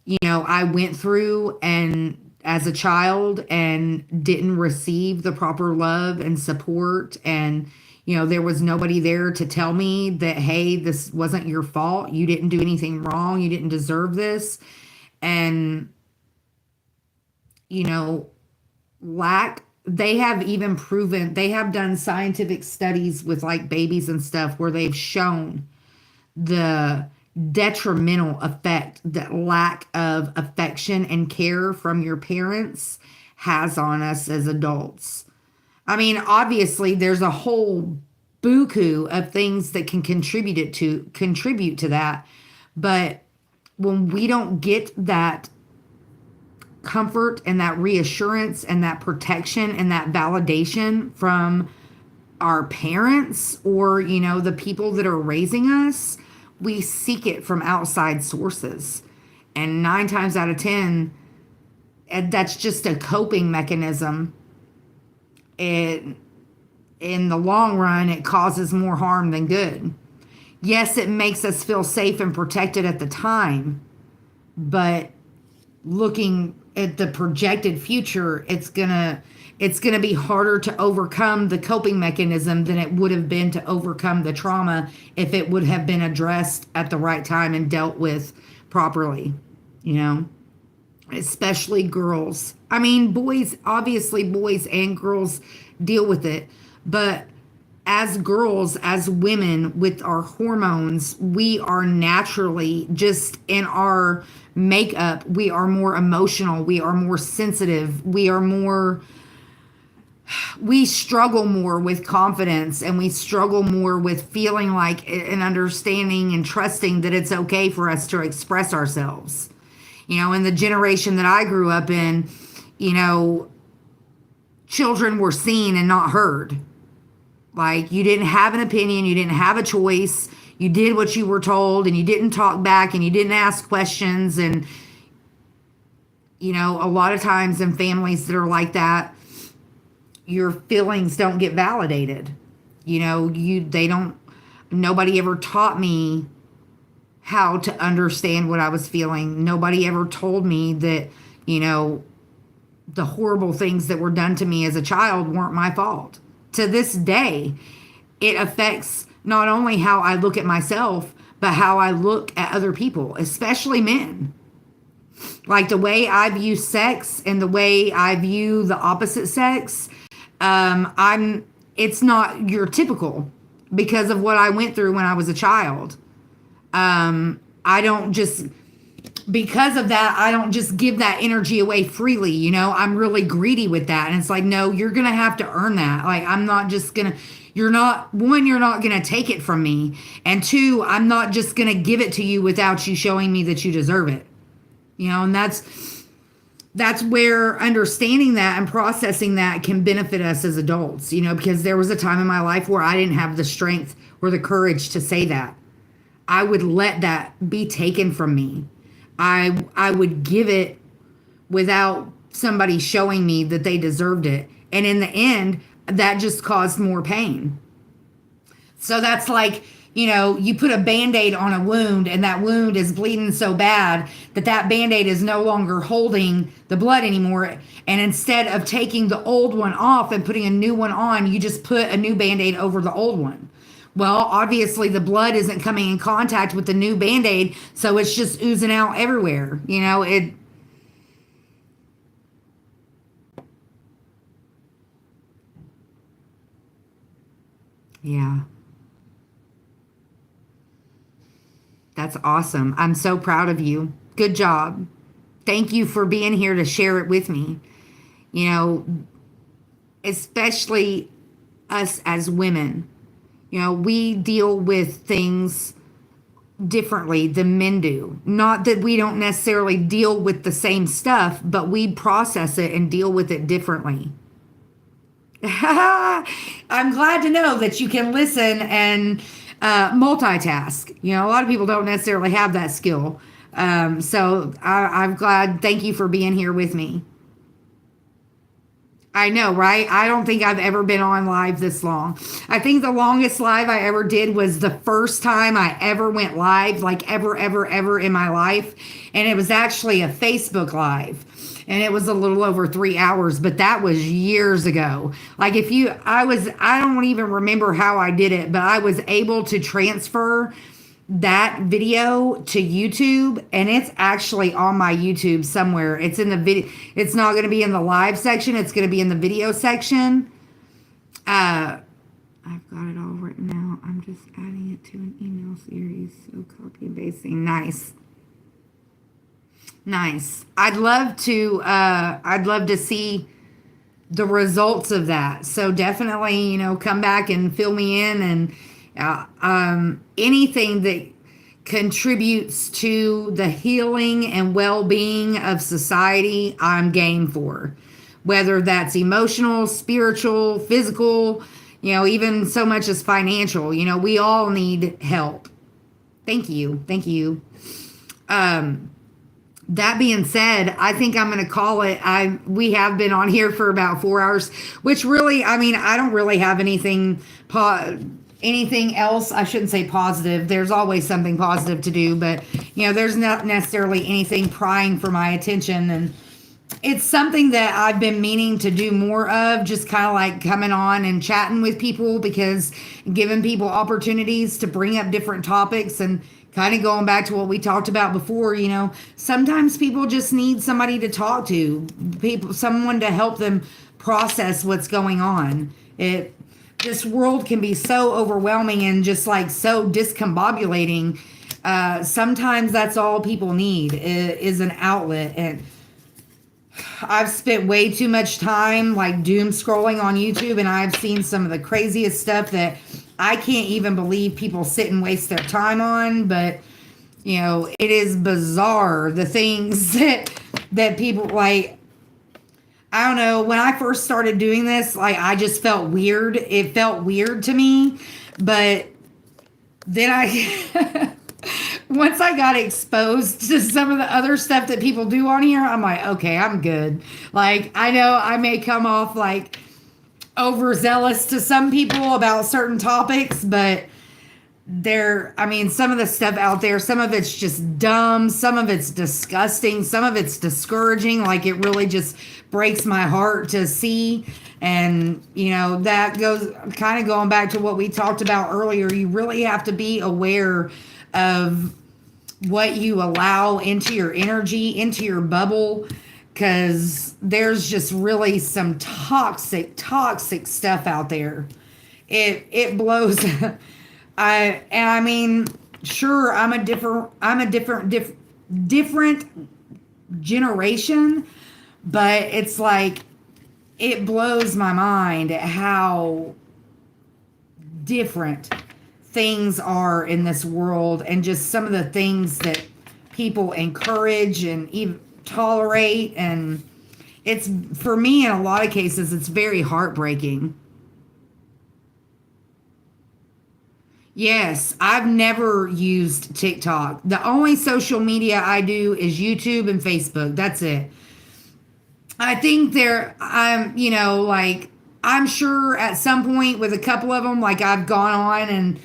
you know, I went through and as a child and didn't receive the proper love and support. And, you know, there was nobody there to tell me that, hey, this wasn't your fault. You didn't do anything wrong. You didn't deserve this. And, you know, they have even proven, they have done scientific studies with like babies and stuff where they've shown the detrimental effect that lack of affection and care from your parents has on us as adults. I mean, obviously there's a whole buku of things that can contribute to that, but when we don't get that comfort and that reassurance and that protection and that validation from our parents or, the people that are raising us, we seek it from outside sources. And 9 times out of 10, that's just a coping mechanism. In the long run, it causes more harm than good. Yes, it makes us feel safe and protected at the time, but looking at the projected future, it's gonna be harder to overcome the coping mechanism than it would have been to overcome the trauma if it would have been addressed at the right time and dealt with properly, especially girls. I mean, boys, obviously boys and girls deal with it, but as girls, as women with our hormones, we are naturally just in our makeup, we are more emotional, we are more sensitive, we struggle more with confidence, and we struggle more with feeling like and understanding and trusting that it's okay for us to express ourselves. In the generation that I grew up in, children were seen and not heard. Like, you didn't have an opinion, you didn't have a choice, you did what you were told, and you didn't talk back, and you didn't ask questions. And a lot of times in families that are like that, your feelings don't get validated. Nobody ever taught me how to understand what I was feeling. Nobody ever told me that, the horrible things that were done to me as a child weren't my fault. To this day, it affects not only how I look at myself, but how I look at other people, especially men. Like, the way I view sex and the way I view the opposite sex, it's not your typical because of what I went through when I was a child. Because of that, I don't just give that energy away freely. I'm really greedy with that. And it's like, no, you're going to have to earn that. Like, I'm not just going to, you're not going to take it from me. And 2, I'm not just going to give it to you without you showing me that you deserve it. And that's where understanding that and processing that can benefit us as adults, because there was a time in my life where I didn't have the strength or the courage to say that. I would let that be taken from me. I would give it without somebody showing me that they deserved it. And in the end, that just caused more pain. So that's like, you put a Band-Aid on a wound, and that wound is bleeding so bad that Band-Aid is no longer holding the blood anymore. And instead of taking the old one off and putting a new one on, you just put a new Band-Aid over the old one. Well, obviously the blood isn't coming in contact with the new Band-Aid, so it's just oozing out everywhere. Yeah. That's awesome. I'm so proud of you. Good job. Thank you for being here to share it with me. Especially us as women. We deal with things differently than men do. Not that we don't necessarily deal with the same stuff, but we process it and deal with it differently. I'm glad to know that you can listen and multitask. A lot of people don't necessarily have that skill. So I'm glad. Thank you for being here with me. I know, right? I don't think I've ever been on live this long. I think the longest live I ever did was the first time I ever went live, like ever in my life. And it was actually a Facebook live. And it was a little over 3 hours, but that was years ago. Like, I don't even remember how I did it, but I was able to transfer that video to YouTube, and it's actually on my YouTube somewhere. It's in the video. It's not going to be in the live section. It's going to be in the video section. I've got it all written out. I'm just adding it to an email series. So copy and pasting. Nice. I'd love to see the results of that. So definitely, come back and fill me in, and anything that contributes to the healing and well-being of society, I'm game for. Whether that's emotional, spiritual, physical, even so much as financial. We all need help. Thank you. Thank you. That being said, I think I'm going to call it. We have been on here for about 4 hours, which really, I don't really have anything else. I shouldn't say positive. There's always something positive to do, but there's not necessarily anything prying for my attention. And it's something that I've been meaning to do more of, just kind of like coming on and chatting with people, because giving people opportunities to bring up different topics, and kind of going back to what we talked about before, sometimes people just need somebody to talk to, someone to help them process what's going on. This world can be so overwhelming and just like so discombobulating. Sometimes that's all people need is an outlet. And I've spent way too much time like doom scrolling on YouTube, and I've seen some of the craziest stuff that I can't even believe people sit and waste their time on. But it is bizarre, the things that people like. I don't know, when I first started doing this, like, I just felt weird. It felt weird to me, but then once I got exposed to some of the other stuff that people do on here, I'm like, okay, I'm good. Like, I know I may come off like overzealous to some people about certain topics, but some of the stuff out there, some of it's just dumb, some of it's disgusting, some of it's discouraging. Like, it really just breaks my heart to see. And, that goes kind of going back to what we talked about earlier. You really have to be aware of what you allow into your energy, into your bubble, because there's just really some toxic stuff out there. It blows. Sure, I'm a different generation, but it's like, it blows my mind at how different things are in this world, and just some of the things that people encourage and even tolerate. And it's, for me, in a lot of cases, it's very heartbreaking. Yes, I've never used TikTok. The only social media I do is YouTube and Facebook. That's it. I think I'm sure at some point with a couple of them, like, I've gone on and,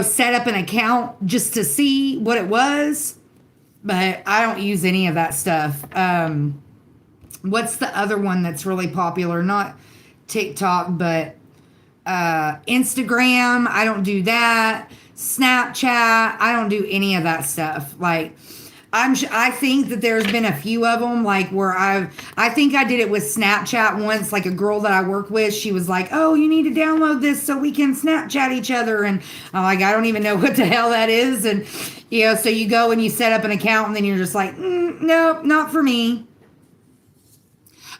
set up an account just to see what it was, but I don't use any of that stuff. What's the other one that's really popular? Not TikTok, but Instagram. I don't do that. Snapchat. I don't do any of that stuff. Like, I think that there's been a few of them, like, where I think I did it with Snapchat once. Like, a girl that I work with, she was like, "Oh, you need to download this so we can Snapchat each other." And I'm like, I don't even know what the hell that is. And, so you go and you set up an account, and then you're just like, no, not for me.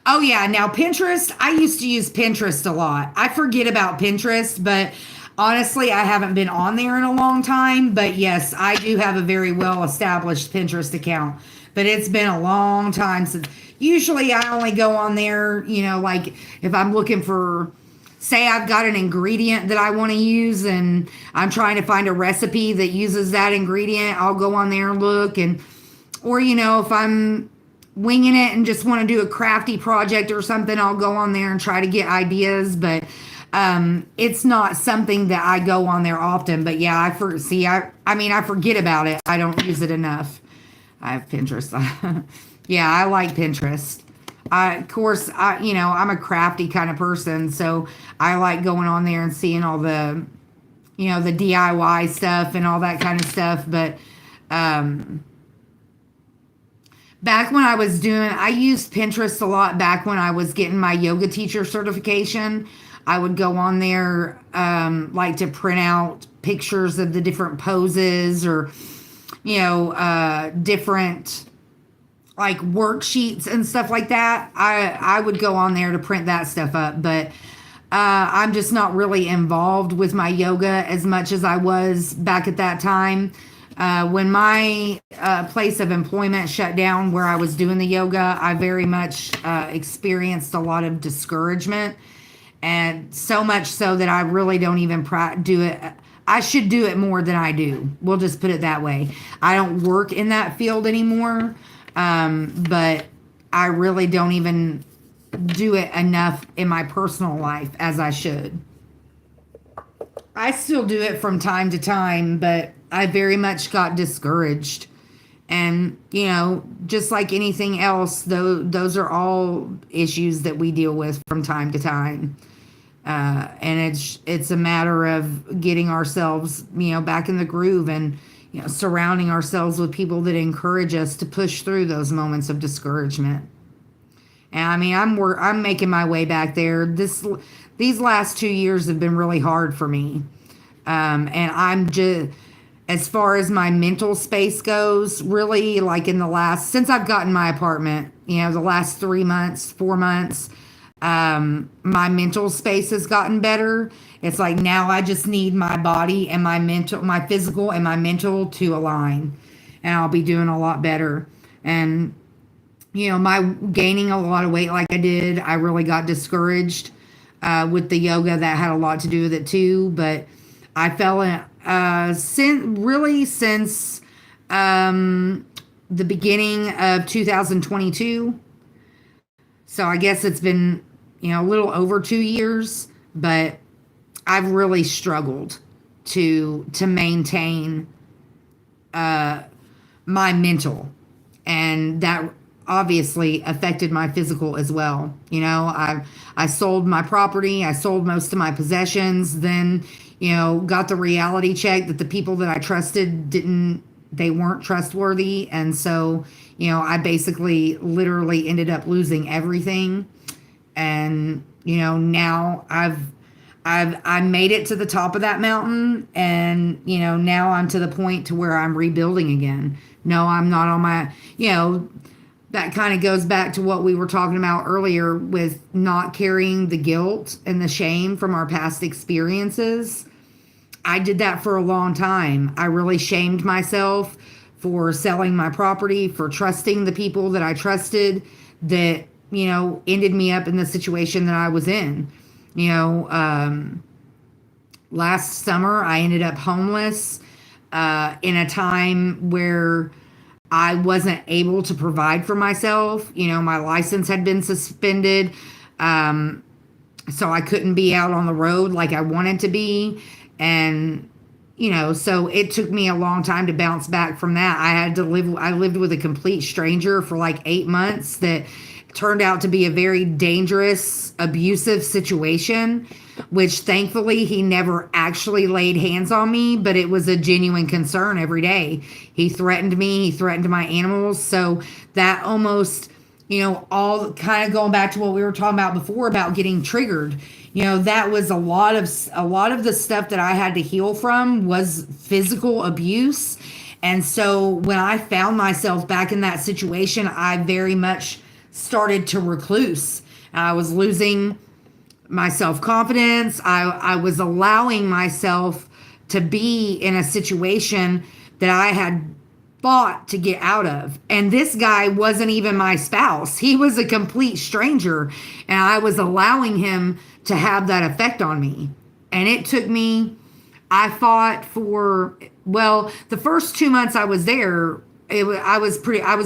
Oh, yeah. Now, Pinterest, I used to use Pinterest a lot. I forget about Pinterest, but honestly, I haven't been on there in a long time. But yes, I do have a very well-established Pinterest account. But it's been a long time since. Usually, I only go on there, like, if I'm looking for, say I've got an ingredient that I want to use, and I'm trying to find a recipe that uses that ingredient, I'll go on there and look. Or, if I'm winging it and just want to do a crafty project or something, I'll go on there and try to get ideas. But it's not something that I go on there often. But yeah, I forget about it. I don't use it enough. I have Pinterest. Yeah, I like Pinterest. Of course, I'm a crafty kind of person, so I like going on there and seeing all the, the DIY stuff and all that kind of stuff. But back when I used Pinterest a lot back when I was getting my yoga teacher certification. I would go on there, like, to print out pictures of the different poses, or, different, like, worksheets and stuff like that. I would go on there to print that stuff up, but I'm just not really involved with my yoga as much as I was back at that time. When my place of employment shut down where I was doing the yoga, I very much experienced a lot of discouragement, and so much so that I really don't even do it. I should do it more than I do. We'll just put it that way. I don't work in that field anymore, but I really don't even do it enough in my personal life as I should. I still do it from time to time, but I very much got discouraged. And, just like anything else, those are all issues that we deal with from time to time. And it's a matter of getting ourselves, back in the groove, and, surrounding ourselves with people that encourage us to push through those moments of discouragement. And I mean, I'm making my way back there. These last 2 years have been really hard for me. And I'm just, as far as my mental space goes, really, like since I've gotten my apartment, the last 3 months, 4 months, my mental space has gotten better. It's like now I just need my body and my physical and my mental to align, and I'll be doing a lot better. And, my gaining a lot of weight like I did, I really got discouraged with the yoga. That had a lot to do with it too. But I fell in, since the beginning of 2022. So I guess it's been, a little over 2 years, but I've really struggled to maintain my mental, and that obviously affected my physical as well. I sold my property, I sold most of my possessions, then, got the reality check that the people that I trusted they weren't trustworthy. And so, I basically literally ended up losing everything. And, now I made it to the top of that mountain, and, now I'm to the point to where I'm rebuilding again. No, I'm not on my, that kind of goes back to what we were talking about earlier with not carrying the guilt and the shame from our past experiences. I did that for a long time. I really shamed myself for selling my property, for trusting the people that I trusted that, ended me up in the situation that I was in. Last summer, I ended up homeless in a time where I wasn't able to provide for myself. My license had been suspended, so I couldn't be out on the road like I wanted to be. And, so it took me a long time to bounce back from that. I lived with a complete stranger for like 8 months that turned out to be a very dangerous, abusive situation, which thankfully he never actually laid hands on me, but it was a genuine concern every day. He threatened me, he threatened my animals. So that almost, all kind of going back to what we were talking about before about getting triggered, that was a lot of the stuff that I had to heal from was physical abuse. And so when I found myself back in that situation, I very much started to recluse. I was losing my self-confidence. I was allowing myself to be in a situation that I had fought to get out of. And this guy wasn't even my spouse. He was a complete stranger, and I was allowing him to have that effect on me. And it took me, I fought for, the first 2 months I was there, I was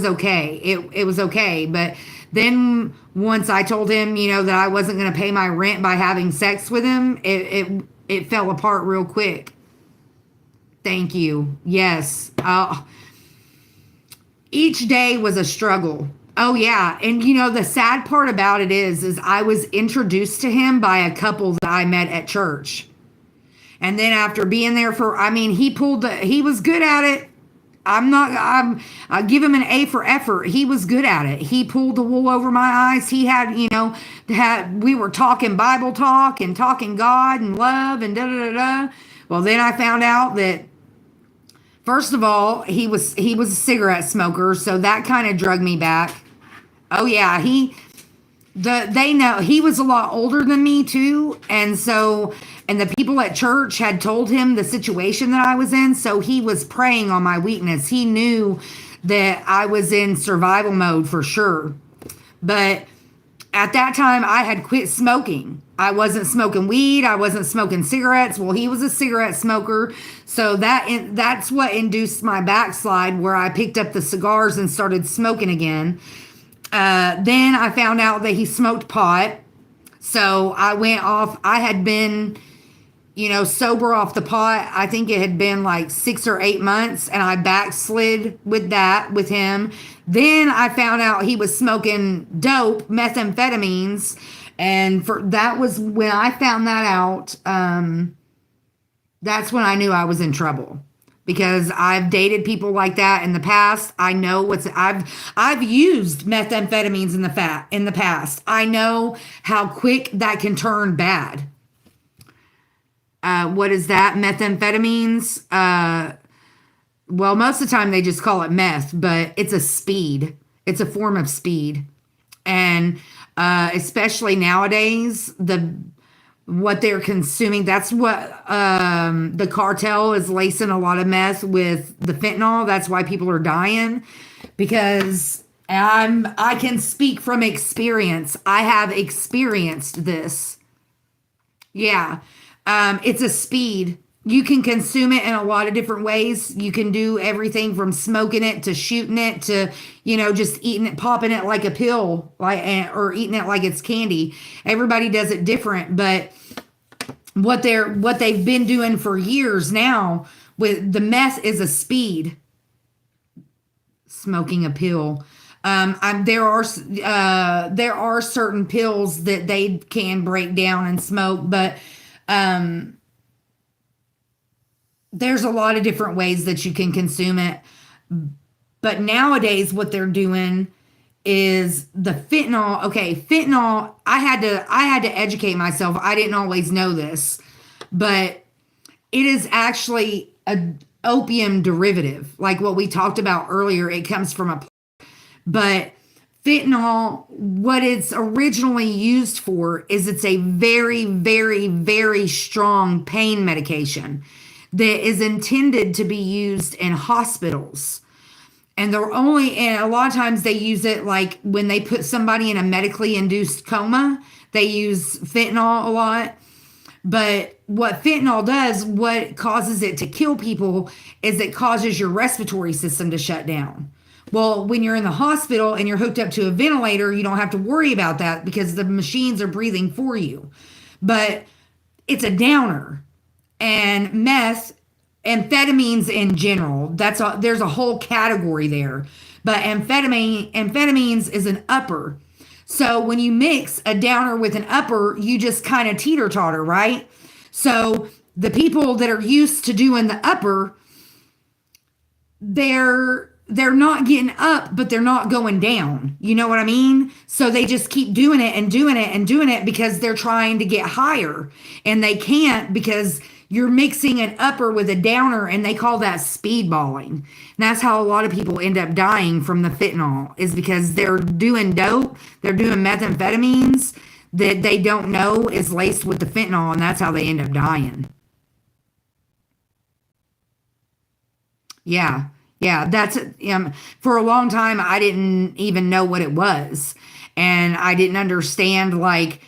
okay. It was okay. But then once I told him, that I wasn't going to pay my rent by having sex with him, it fell apart real quick. Thank you. Yes. Each day was a struggle. Oh yeah. And the sad part about it is I was introduced to him by a couple that I met at church. And then after being there he was good at it. I give him an A for effort. He was good at it. He pulled the wool over my eyes. He had, we were talking Bible talk and talking God and love and da da da da. Well, then I found out that, first of all, he was a cigarette smoker, so that kind of drug me back. Oh yeah, they know he was a lot older than me too, and so And the people at church had told him the situation that I was in. So he was preying on my weakness. He knew that I was in survival mode for sure. But at that time, I had quit smoking. I wasn't smoking weed. I wasn't smoking cigarettes. Well, he was a cigarette smoker. So that's what induced my backslide, where I picked up the cigars and started smoking again. Then I found out that he smoked pot. So I went off. I had been, sober off the pot. I think it had been like 6 or 8 months, and I backslid with him. Then I found out he was smoking dope, methamphetamines, and that was when I found that out. That's when I knew I was in trouble, because I've dated people like that in the past. I know I've used methamphetamines in the past. I know how quick that can turn bad. What is that? Methamphetamines. Well, most of the time they just call it meth, but it's a speed. It's a form of speed. And especially nowadays, what they're consuming, that's what the cartel is lacing a lot of meth with, the fentanyl. That's why people are dying, because I can speak from experience. I have experienced this. Yeah. It's a speed. You can consume it in a lot of different ways. You can do everything from smoking it to shooting it to, just eating it, popping it like a pill, or eating it like it's candy. Everybody does it different, but what they've been doing for years now with the meth is a speed. Smoking a pill. There are certain pills that they can break down and smoke, but there's a lot of different ways that you can consume it. But nowadays what they're doing is the fentanyl. Okay, fentanyl, I had to educate myself. I didn't always know this, but it is actually a opium derivative, like what we talked about earlier. It comes from but fentanyl, what it's originally used for is it's a very, very, very strong pain medication that is intended to be used in hospitals. And a lot of times they use it like when they put somebody in a medically induced coma, they use fentanyl a lot. But what fentanyl does, what causes it to kill people, is it causes your respiratory system to shut down. Well, when you're in the hospital and you're hooked up to a ventilator, you don't have to worry about that because the machines are breathing for you. But it's a downer. And amphetamines in general, there's a whole category there. But amphetamines is an upper. So when you mix a downer with an upper, you just kind of teeter-totter, right? So the people that are used to doing the upper, they're not getting up, but they're not going down. You know what I mean? So they just keep doing it and doing it and doing it because they're trying to get higher. And they can't, because you're mixing an upper with a downer, and they call that speedballing. And that's how a lot of people end up dying from the fentanyl, is because they're doing dope, they're doing methamphetamines that they don't know is laced with the fentanyl, and that's how they end up dying. Yeah. Yeah, that's for a long time I didn't even know what it was. And I didn't understand, like,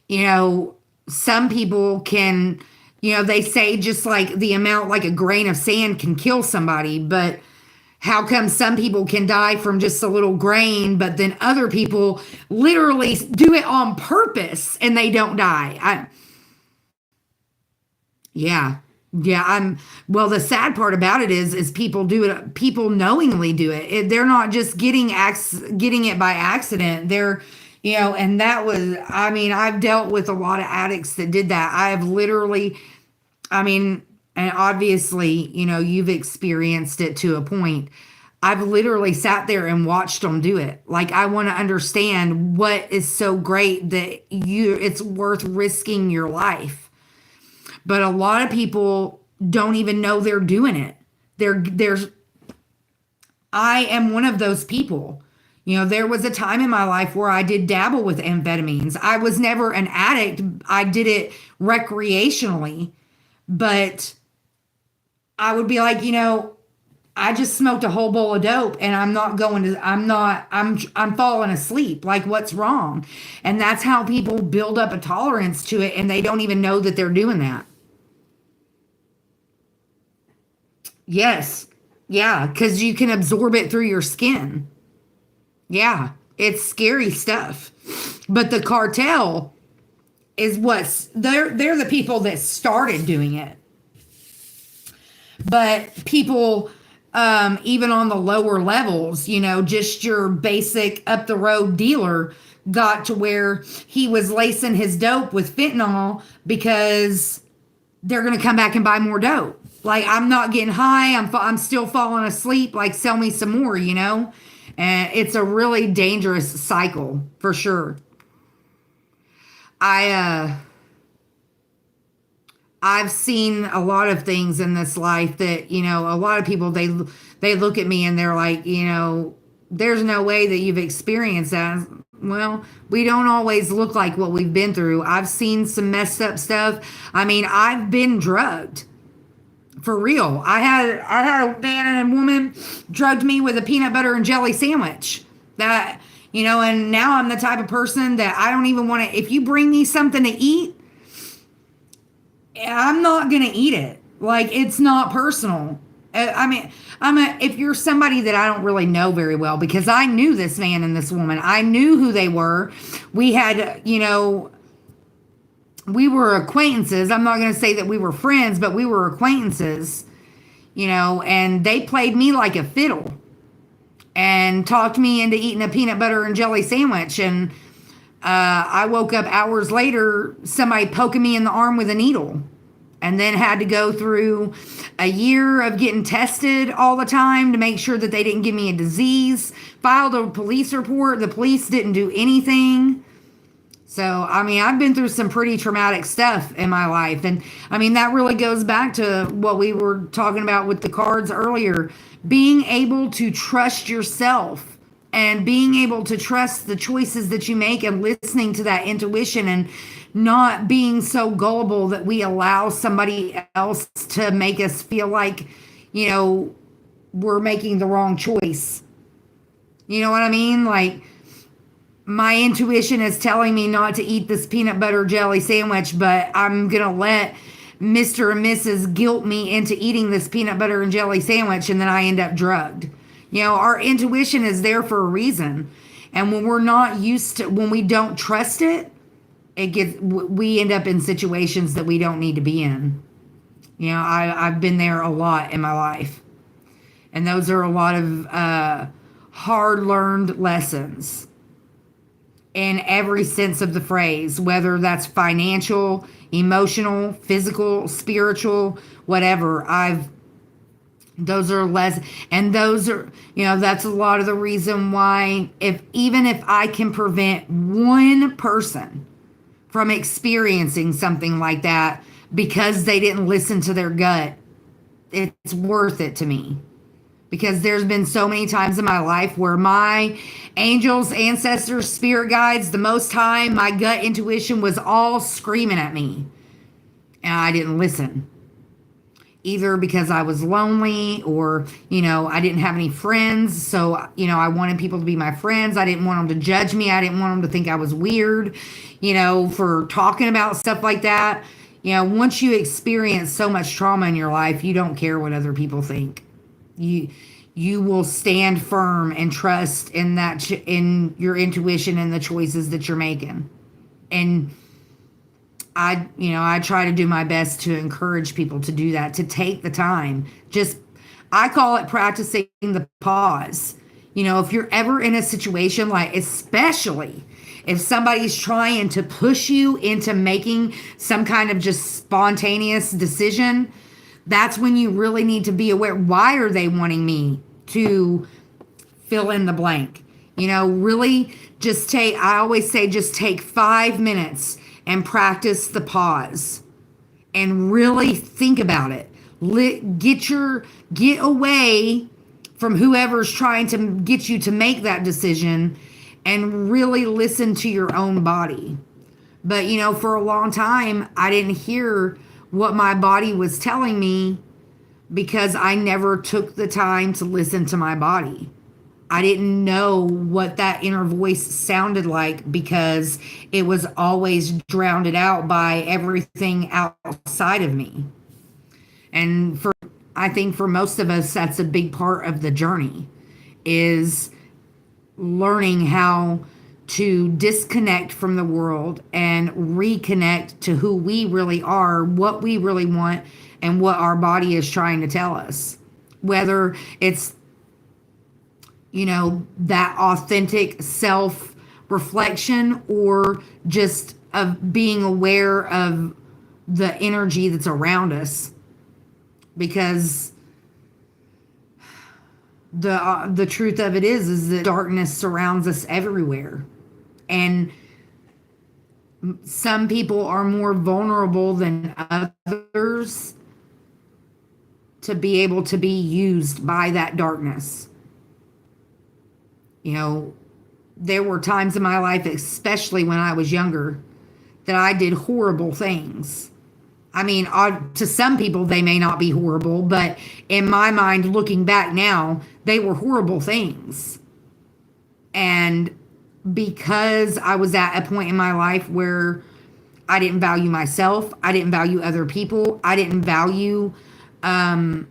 some people can, they say just like the amount, like a grain of sand can kill somebody, but how come some people can die from just a little grain, but then other people literally do it on purpose and they don't die? Yeah. Well, the sad part about it is people do it, people knowingly do it. They're not just getting it by accident. They're, and that was, I've dealt with a lot of addicts that did that. I've literally, and obviously, you've experienced it to a point. I've literally sat there and watched them do it. Like, I want to understand what is so great that it's worth risking your life. But a lot of people don't even know they're doing it. I am one of those people. There was a time in my life where I did dabble with amphetamines. I was never an addict. I did it recreationally, but I would be like, I just smoked a whole bowl of dope and I'm falling asleep. Like, what's wrong? And that's how people build up a tolerance to it and they don't even know that they're doing that. Yes. Yeah, because you can absorb it through your skin. Yeah, it's scary stuff. But the cartel is they're the people that started doing it. But people, even on the lower levels, just your basic up the road dealer got to where he was lacing his dope with fentanyl because they're going to come back and buy more dope. Like, I'm not getting high. I'm still falling asleep. Like, sell me some more. And it's a really dangerous cycle for sure. I've seen a lot of things in this life that, a lot of people, they look at me and they're like, there's no way that you've experienced that. Well, we don't always look like what we've been through. I've seen some messed up stuff. I mean, I've been drugged. For real. I had a man and a woman drugged me with a peanut butter and jelly sandwich. And now I'm the type of person that I don't even want to, if you bring me something to eat, I'm not going to eat it. Like, it's not personal. I mean, if you're somebody that I don't really know very well, because I knew this man and this woman, I knew who they were. We had, we were acquaintances. I'm not going to say that we were friends, but we were acquaintances, and they played me like a fiddle and talked me into eating a peanut butter and jelly sandwich. And I woke up hours later, somebody poking me in the arm with a needle, and then had to go through a year of getting tested all the time to make sure that they didn't give me a disease. Filed a police report. The police didn't do anything. So, I mean, I've been through some pretty traumatic stuff in my life. And I mean, that really goes back to what we were talking about with the cards earlier. Being able to trust yourself and being able to trust the choices that you make and listening to that intuition and not being so gullible that we allow somebody else to make us feel like, we're making the wrong choice. You know what I mean? Like, my intuition is telling me not to eat this peanut butter jelly sandwich, but I'm going to let Mr. and Mrs. guilt me into eating this peanut butter and jelly sandwich, and then I end up drugged. Our intuition is there for a reason. And when we're not used to, when we don't trust it, we end up in situations that we don't need to be in. I've been there a lot in my life. And those are a lot of hard-learned lessons in every sense of the phrase, whether that's financial, emotional, physical, spiritual, whatever. Those are less, and those are, that's a lot of the reason why, even if I can prevent one person from experiencing something like that because they didn't listen to their gut, it's worth it to me. Because there's been so many times in my life where my angels, ancestors, spirit guides, the Most High, my gut intuition was all screaming at me. And I didn't listen. Either because I was lonely or, I didn't have any friends. So, I wanted people to be my friends. I didn't want them to judge me. I didn't want them to think I was weird, for talking about stuff like that. Once you experience so much trauma in your life, you don't care what other people think. You will stand firm and trust in that in your intuition and the choices that you're making. And I try to do my best to encourage people to do that, to take the time. I call it practicing the pause. If you're ever in a situation like, especially if somebody's trying to push you into making some kind of just spontaneous decision, that's when you really need to be aware. Why are they wanting me to fill in the blank? Really I always say, just take 5 minutes and practice the pause and really think about it. Get away from whoever's trying to get you to make that decision, and really listen to your own body. But, for a long time, I didn't hear what my body was telling me because I never took the time to listen to my body. I didn't know what that inner voice sounded like because it was always drowned out by everything outside of me. And I think for most of us, that's a big part of the journey, is learning how to disconnect from the world and reconnect to who we really are, what we really want, and what our body is trying to tell us. Whether it's, that authentic self reflection, or just of being aware of the energy that's around us. Because the truth of it is that darkness surrounds us everywhere. And some people are more vulnerable than others to be able to be used by that darkness. There were times in my life, especially when I was younger, that I did horrible things. I mean, to some people, they may not be horrible, but in my mind, looking back now, they were horrible things. And because I was at a point in my life where I didn't value myself, I didn't value other people, I didn't value the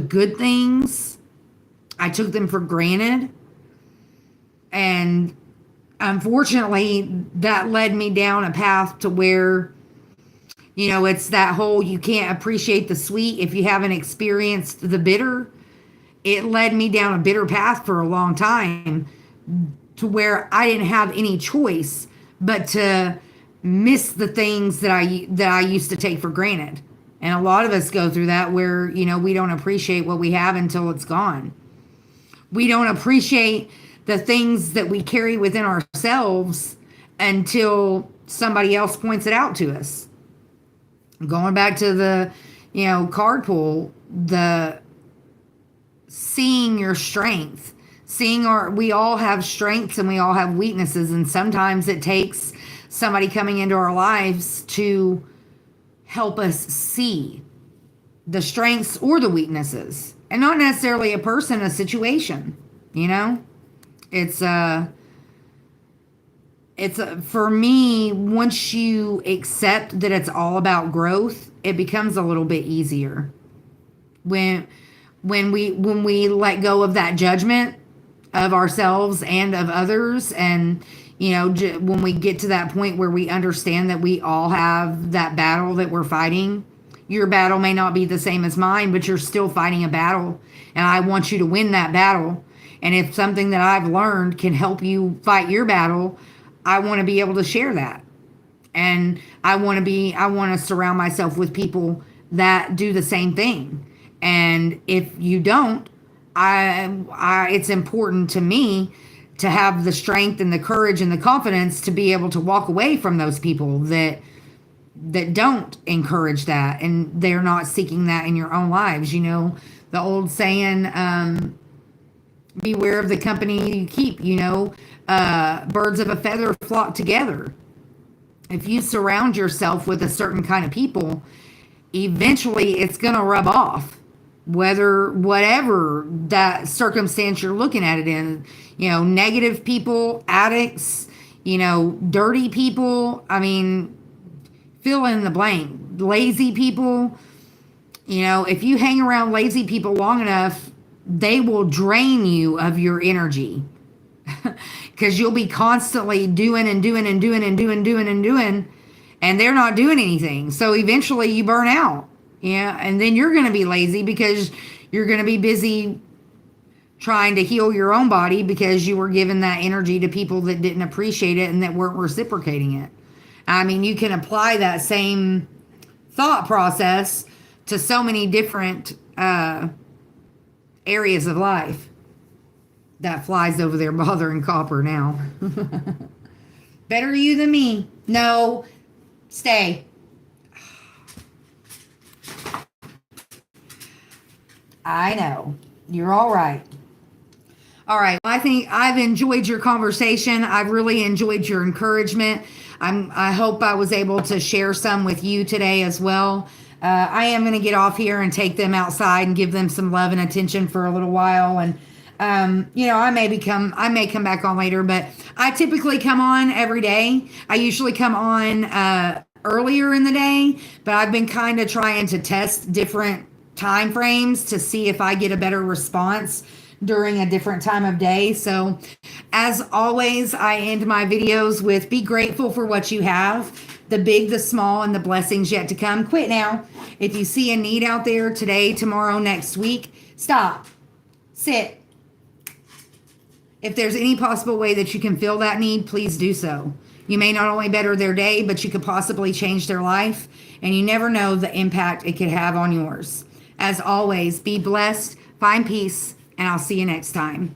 good things, I took them for granted. And unfortunately, that led me down a path to where, it's that whole, you can't appreciate the sweet if you haven't experienced the bitter. It led me down a bitter path for a long time, to where I didn't have any choice but to miss the things that I used to take for granted. And a lot of us go through that, where, we don't appreciate what we have until it's gone. We don't appreciate the things that we carry within ourselves until somebody else points it out to us. Going back to the, card pull, the seeing your strength, we all have strengths and we all have weaknesses. And sometimes it takes somebody coming into our lives to help us see the strengths or the weaknesses, and not necessarily a person, a situation. For me, once you accept that it's all about growth, it becomes a little bit easier. When we let go of that judgment of ourselves and of others, and when we get to that point where we understand that we all have that battle that we're fighting. Your battle may not be the same as mine, but you're still fighting a battle, and I want you to win that battle. And if something that I've learned can help you fight your battle, I want to be able to share that. And I want to surround myself with people that do the same thing. And if you don't, it's important to me to have the strength and the courage and the confidence to be able to walk away from those people that don't encourage that, and they're not seeking that in your own lives. The old saying, beware of the company you keep. Birds of a feather flock together. If you surround yourself with a certain kind of people, eventually it's going to rub off, whatever that circumstance you're looking at it in. Negative people, addicts, dirty people. I mean, fill in the blank. Lazy people. If you hang around lazy people long enough, they will drain you of your energy. Because you'll be constantly doing and doing and doing and doing, and they're not doing anything. So eventually you burn out. And then you're going to be lazy because you're going to be busy trying to heal your own body, because you were giving that energy to people that didn't appreciate it and that weren't reciprocating it. I mean, you can apply that same thought process to so many different areas of life. That flies over there bothering Copper now. Better you than me. No, stay. I know. You're all right. All right. I think I've enjoyed your conversation. I've really enjoyed your encouragement. I hope I was able to share some with you today as well. I am going to get off here and take them outside and give them some love and attention for a little while. And I may come back on later, but I typically come on every day. I usually come on earlier in the day, but I've been kind of trying to test different time frames to see if I get a better response during a different time of day. So as always, I end my videos with be grateful for what you have, the big, the small, and the blessings yet to come. Quit now. If you see a need out there today, tomorrow, next week, stop, sit. If there's any possible way that you can fill that need, please do so. You may not only better their day, but you could possibly change their life, and you never know the impact it could have on yours. As always, be blessed, find peace, and I'll see you next time.